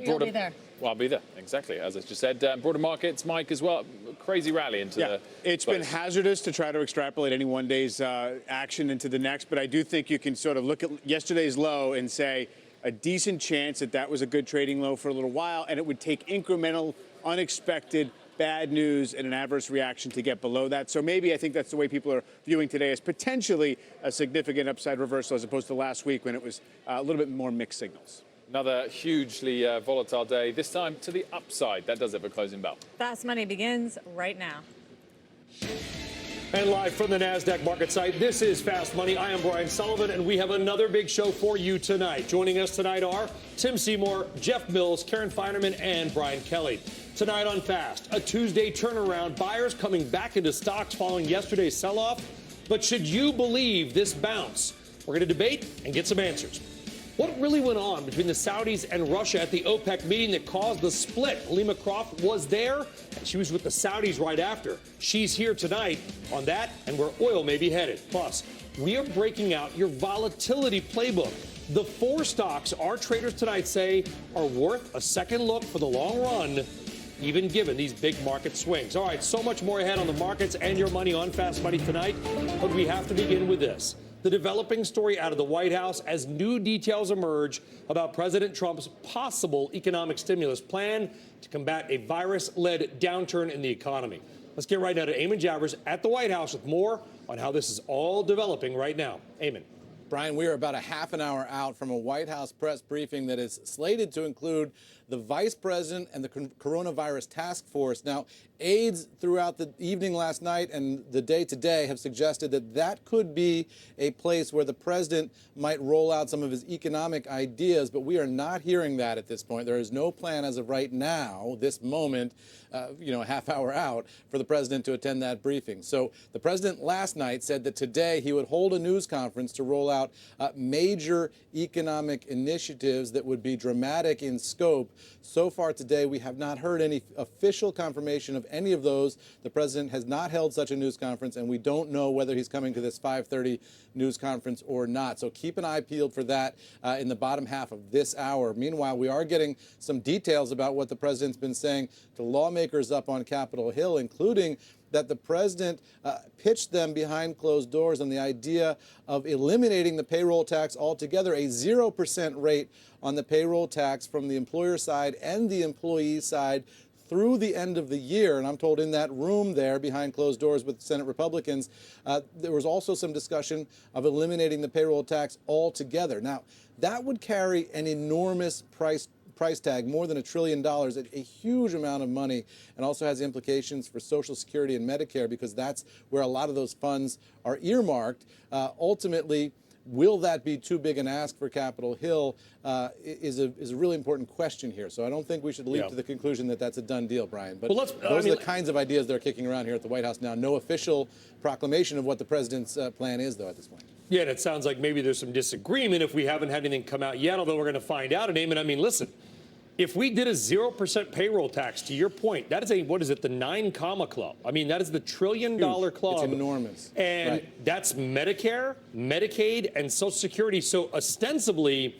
You'll be there. Well, I'll be there, exactly, as I just said. Broader markets, Mike, as well, crazy rally into the It's been hazardous to try to extrapolate any one day's action into the next, but I do think you can sort of look at yesterday's low and say a decent chance that that was a good trading low for a little while, and it would take incremental, unexpected, bad news and an adverse reaction to get below that. So maybe I think that's the way people are viewing today as potentially a significant upside reversal as opposed to last week when it was a little bit more mixed signals. Another hugely volatile day, this time to the upside. That does it for Closing Bell. Fast Money begins right now. And live from the NASDAQ market site, this is Fast Money. I am Brian Sullivan, and we have another big show for you tonight. Joining us tonight are Tim Seymour, Jeff Mills, Karen Feinerman, and Brian Kelly. Tonight on Fast, a Tuesday turnaround. Buyers coming back into stocks following yesterday's sell-off. But should you believe this bounce? We're going to debate and get some answers. What really went on between the Saudis and Russia at the OPEC meeting that caused the split? Lima Croft was there, and she was with the Saudis right after. She's here tonight on that and where oil may be headed. Plus, we are breaking out your volatility playbook. The 4 stocks our traders tonight say are worth a second look for the long run, even given these big market swings. All right, so much more ahead on the markets and your money on Fast Money tonight, but we have to begin with this. The developing story out of the White House as new details emerge about President Trump's possible economic stimulus plan to combat a virus-led downturn in the economy. Let's get right now to Eamon Javers at the White House with more on how this is all developing right now. Eamon. Brian, we are about a half an hour out from a White House press briefing that is slated to include the vice president and the coronavirus task force. Now, aides throughout the evening last night and the day today have suggested that that could be a place where the president might roll out some of his economic ideas, but we are not hearing that at this point. There is no plan as of right now, this moment, a half hour out, for the president to attend that briefing. So the president last night said that today he would hold a news conference to roll out major economic initiatives that would be dramatic in scope. So far today, we have not heard any official confirmation of any of those. The president has not held such a news conference, and we don't know whether he's coming to this 5:30 news conference or not. So keep an eye peeled for that in the bottom half of this hour. Meanwhile, we are getting some details about what the president's been saying to lawmakers up on Capitol Hill, including that the president pitched them behind closed doors on the idea of eliminating the payroll tax altogether, a 0% rate on the payroll tax from the employer side and the employee side through the end of the year. And I'm told in that room there behind closed doors with Senate Republicans, there was also some discussion of eliminating the payroll tax altogether. Now, that would carry an enormous price tag, more than $1 trillion, a huge amount of money, and also has implications for Social Security and Medicare, because that's where a lot of those funds are earmarked. Ultimately, will that be too big an ask for Capitol Hill is a really important question here. So I don't think we should leap to the conclusion that that's a done deal, Brian. But those are the kinds of ideas they're kicking around here at the White House now. No official proclamation of what the president's plan is, though, at this point. Yeah, and it sounds like maybe there's some disagreement if we haven't had anything come out yet, although we're going to find out. And Eamon, I mean, listen, if we did a 0% payroll tax, to your point, that is what is it, the 9 comma club? I mean, that is the $1 trillion club. It's enormous. And that's Medicare, Medicaid, and Social Security. So ostensibly,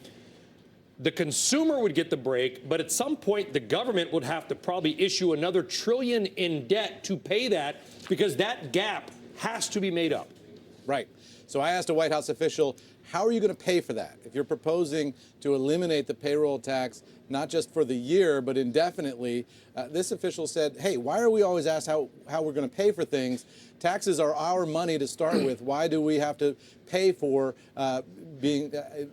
the consumer would get the break, but at some point, the government would have to probably issue another $1 trillion in debt to pay that, because that gap has to be made up. Right. So I asked a White House official, how are you going to pay for that? If you're proposing to eliminate the payroll tax, not just for the year, but indefinitely, this official said, hey, why are we always asked how we're going to pay for things? Taxes are our money to start with. Why do we have to pay for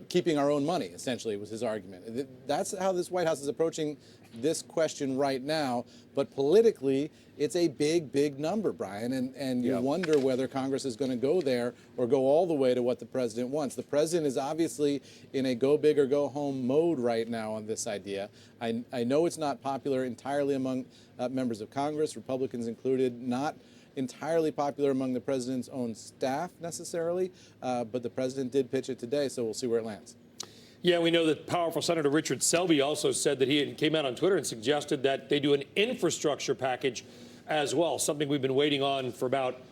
keeping our own money, essentially, was his argument. That's how this White House is approaching this question right now. But politically, it's a big, big number, Brian, and you wonder whether Congress is going to go there or go all the way to what the president wants. The president is obviously in a go big or go home mode right now on this idea. I know it's not popular entirely among members of Congress, Republicans included, not entirely popular among the president's own staff necessarily, but the president did pitch it today, so we'll see where it lands. Yeah, we know that powerful Senator Richard Selby also said that he came out on Twitter and suggested that they do an infrastructure package as well, something we've been waiting on for about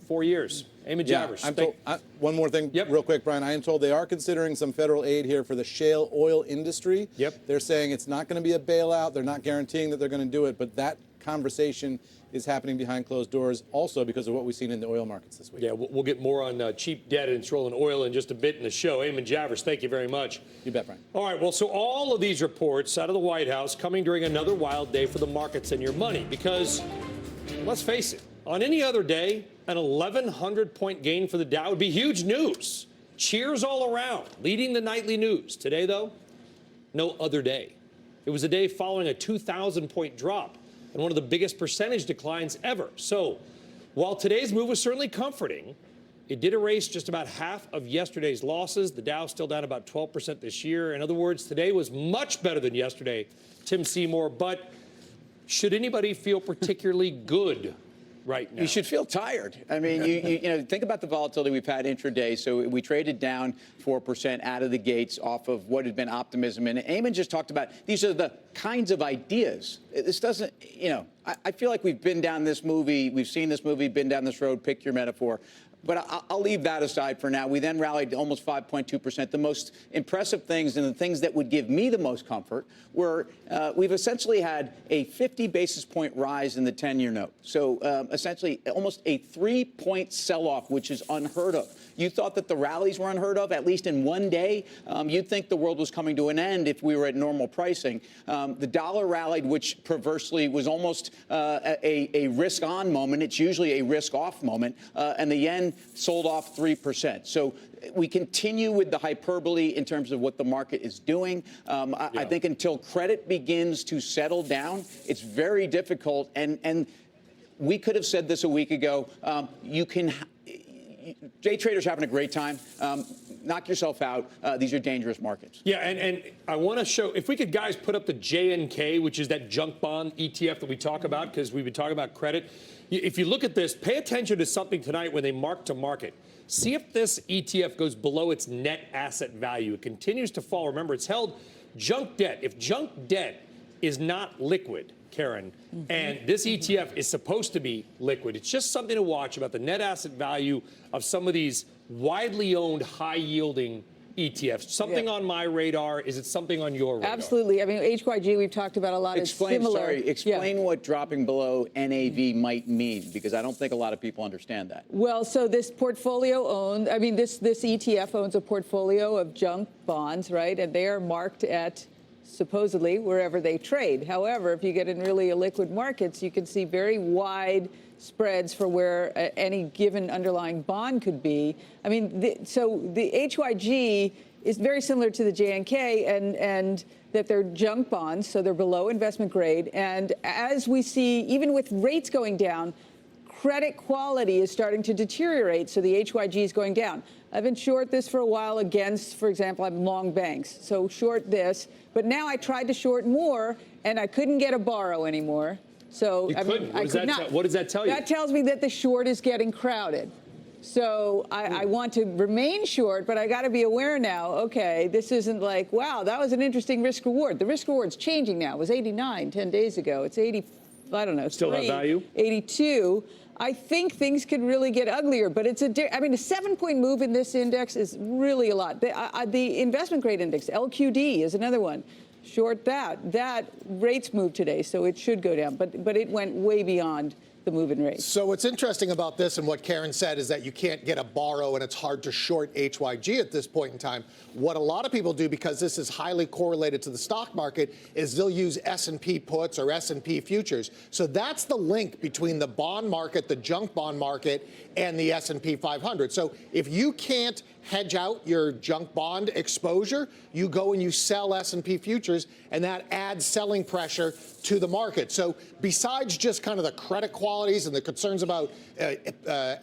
4 years. Eamon Javers. One more thing real quick, Brian. I am told they are considering some federal aid here for the shale oil industry. They're saying it's not going to be a bailout. They're not guaranteeing that they're going to do it, but that conversation is happening behind closed doors also because of what we've seen in the oil markets this week. Yeah, we'll get more on cheap debt and rolling oil in just a bit in the show. Eamon Javers, thank you very much. You bet, Brian. All right, well, so all of these reports out of the White House coming during another wild day for the markets and your money, because let's face it, on any other day, an 1,100-point gain for the Dow would be huge news. Cheers all around, leading the nightly news. Today, though, no other day. It was a day following a 2,000-point drop and one of the biggest percentage declines ever. So while today's move was certainly comforting, it did erase just about half of yesterday's losses. The Dow still down about 12% this year. In other words, today was much better than yesterday, Tim Seymour. But should anybody feel particularly good right now? You should feel tired. I mean, you know, think about the volatility we've had intraday. So we traded down 4% out of the gates off of what had been optimism. And Eamon just talked about these are the kinds of ideas. This doesn't, you know, I feel like we've been down this movie. We've seen this movie, been down this road, pick your metaphor. But I'll leave that aside for now. We then rallied almost 5.2%. The most impressive things and the things that would give me the most comfort were we've essentially had a 50 basis point rise in the 10-year note. So essentially almost a 3-point sell-off, which is unheard of. You thought that the rallies were unheard of, at least in one day. You'd think the world was coming to an end if we were at normal pricing. The dollar rallied, which perversely was almost a risk-on moment. It's usually a risk-off moment. And the yen sold off 3%. So we continue with the hyperbole in terms of what the market is doing. I think until credit begins to settle down, it's very difficult. And we could have said this a week ago. Day traders having a great time. Knock yourself out. These are dangerous markets. Yeah, and I want to show, if we could, guys, put up the JNK, which is that junk bond ETF that we talk about, because we've been talking about credit. If you look at this, pay attention to something tonight when they mark to market. See if this ETF goes below its net asset value. It continues to fall. Remember, it's held junk debt. If junk debt is not liquid, Karen, and this ETF is supposed to be liquid, it's just something to watch about the net asset value of some of these widely owned, high-yielding ETFs. Something on my radar. Is it something on your radar? Absolutely. I mean, HYG, we've talked about a lot. Explain, is similar. explain what dropping below NAV might mean, because I don't think a lot of people understand that. Well, so this portfolio owns, I mean, this ETF owns a portfolio of junk bonds, right? And they are marked at supposedly wherever they trade. However, if you get in really illiquid markets, you can see very wide spreads for where any given underlying bond could be. I mean, so the HYG is very similar to the JNK and that they're junk bonds, so they're below investment grade. And as we see, even with rates going down, credit quality is starting to deteriorate, so the HYG is going down. I've been short this for a while against, for example, I'm long banks, so short this. But now I tried to short more, and I couldn't get a borrow anymore. So I mean, what does that tell you? That tells me that the short is getting crowded. So I want to remain short, but I got to be aware now, okay, this isn't like, wow, that was an interesting risk reward. The risk reward's changing now. It was 89 10 days ago. It's 80, I don't know. Still have value? 82. I think things could really get uglier, but it's I mean, a 7-point move in this index is really a lot. The investment grade index, LQD, is another one. Short that rates moved today, so it should go down, but it went way beyond the move in rates. So what's interesting about this and what Karen said is that you can't get a borrow and it's hard to short HYG at this point in time. What a lot of people do, because this is highly correlated to the stock market, is they'll use S&P puts or S&P futures. So that's the link between the bond market, the junk bond market, and the S&P 500. So if you can't hedge out your junk bond exposure, you go and you sell S&P futures, and that adds selling pressure to the market. So besides just kind of the credit qualities and the concerns about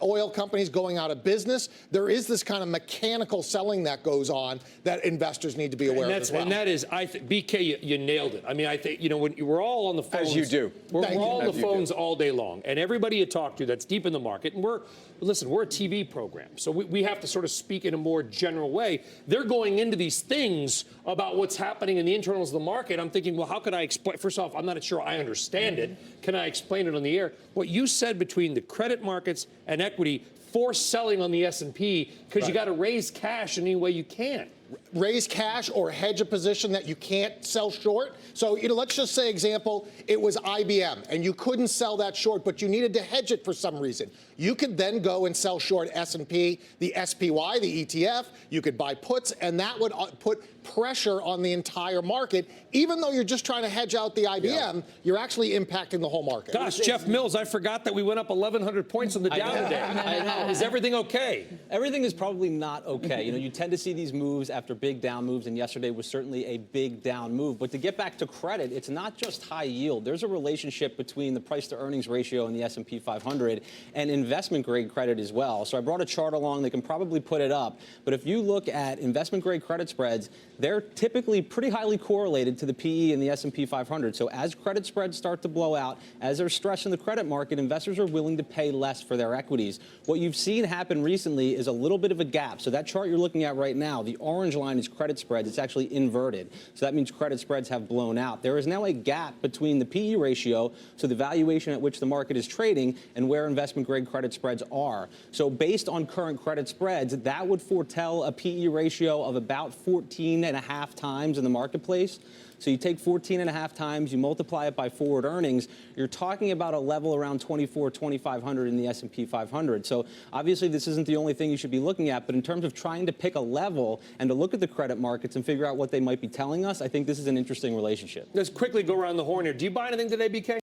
oil companies going out of business, there is this kind of mechanical selling that goes on that investors need to be aware of as well. And that is, BK, you nailed it. I mean, I think, when we're all on the phones. As you do. We're all on the phones all day long. And everybody you talk to that's deep in the market, and we're a TV program, so we have to sort of speak in a more general way. They're going into these things about what's happening in the internals of the market. I'm thinking, well, how could I explain? First off, I'm not sure I understand it. Can I explain it on the air? What you said between the credit markets and equity, forced selling on the S&P, because you got to raise cash any way you can. Raise cash or hedge a position that you can't sell short. So, let's just say, example, it was IBM and you couldn't sell that short, but you needed to hedge it for some reason. You could then go and sell short S&P, the SPY, the ETF. You could buy puts, and that would put pressure on the entire market. Even though you're just trying to hedge out the IBM, you're actually impacting the whole market. Gosh, Jeff Mills, I forgot that we went up 1,100 points on the Dow today. I know. Is everything okay? Everything is probably not okay. You tend to see these moves after big down moves, and yesterday was certainly a big down move. But to get back to credit, it's not just high yield. There's a relationship between the price to earnings ratio in the S&P 500 and investment grade credit as well. So I brought a chart along. They can probably put it up. But if you look at investment grade credit spreads, they're typically pretty highly correlated to the PE in the S&P 500. So as credit spreads start to blow out, as there's stress in the credit market, investors are willing to pay less for their equities. What you've seen happen recently is a little bit of a gap. So that chart you're looking at right now, the orange line is credit spreads. It's actually inverted. So that means credit spreads have blown out. There is now a gap between the PE ratio, so the valuation at which the market is trading, and where investment grade credit spreads are. So based on current credit spreads, that would foretell a PE ratio of about 14.5 times in the marketplace. So you take 14.5 times, you multiply it by forward earnings, you're talking about a level around 2,500 in the S&P 500. So obviously this isn't the only thing you should be looking at, but in terms of trying to pick a level and to look at the credit markets and figure out what they might be telling us, I think this is an interesting relationship. Let's quickly go around the horn here. Do you buy anything today, BK?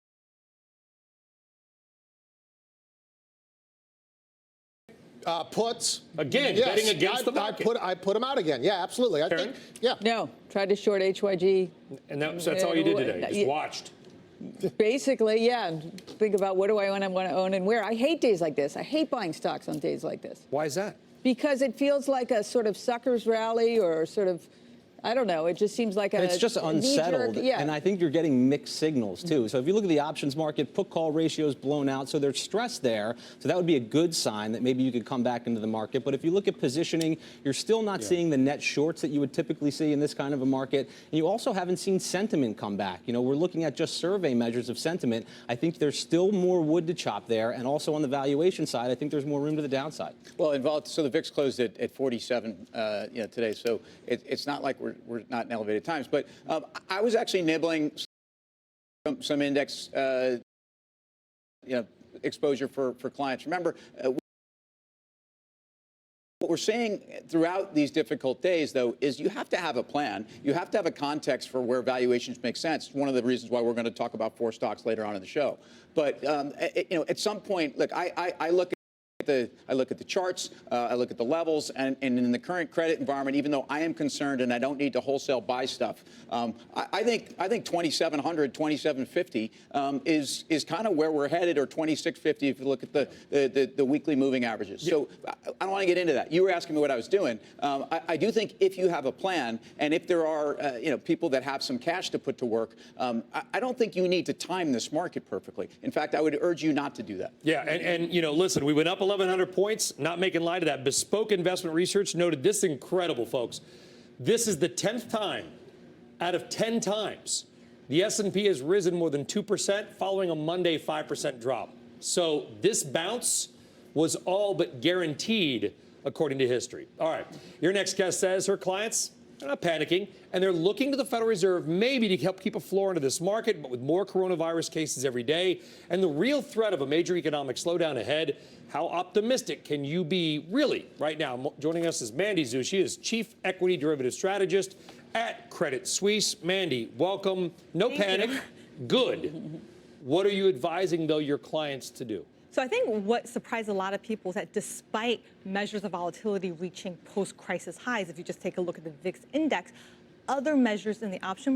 Puts. Again, betting against the market. I put them out again. Yeah, absolutely. I think, yeah. No, tried to short HYG. And that's all you did today, just watched. Basically, yeah. Think about what do I want to own and where. I hate days like this. I hate buying stocks on days like this. Why is that? Because it feels like a sort of sucker's rally or sort of, I don't know. It just seems like it's just unsettled, yeah. and I think you're getting mixed signals too. So if you look at the options market, put-call ratio is blown out, so there's stress there. So that would be a good sign that maybe you could come back into the market. But if you look at positioning, you're still not seeing the net shorts that you would typically see in this kind of a market, and you also haven't seen sentiment come back. You know, we're looking at just survey measures of sentiment. I think there's still more wood to chop there, and also on the valuation side, I think there's more room to the downside. Well, so the VIX closed at 47 today, so it's not like we're not in elevated times. But I was actually nibbling some index exposure for clients. Remember, what we're saying throughout these difficult days, though, is you have to have a plan. You have to have a context for where valuations make sense. It's one of the reasons why we're going to talk about 4 stocks later on in the show. But at some point, look, I look at the charts, I look at the levels, and in the current credit environment, even though I am concerned and I don't need to wholesale buy stuff, I think 2,700, 2,750 is kind of where we're headed, or 2,650 if you look at the weekly moving averages. So I don't want to get into that. You were asking me what I was doing. I do think if you have a plan, and if there are people that have some cash to put to work, I don't think you need to time this market perfectly. In fact, I would urge you not to do that. Yeah, and listen, we went up 1,100 points, not making light of that. Bespoke Investment Research noted this incredible, folks. This is the 10th time out of 10 times the S&P has risen more than 2% following a Monday 5% drop. So this bounce was all but guaranteed, according to history. All right, your next guest says her clients are not panicking, and they're looking to the Federal Reserve maybe to help keep a floor into this market, but with more coronavirus cases every day and the real threat of a major economic slowdown ahead, how optimistic can you be really right now? Joining us is Mandy Zhu. She is Chief Equity Derivative Strategist at Credit Suisse. Mandy, welcome. No panic. Good. What are you advising, though, your clients to do? So I think what surprised a lot of people is that despite measures of volatility reaching post-crisis highs, if you just take a look at the VIX index, other measures in the option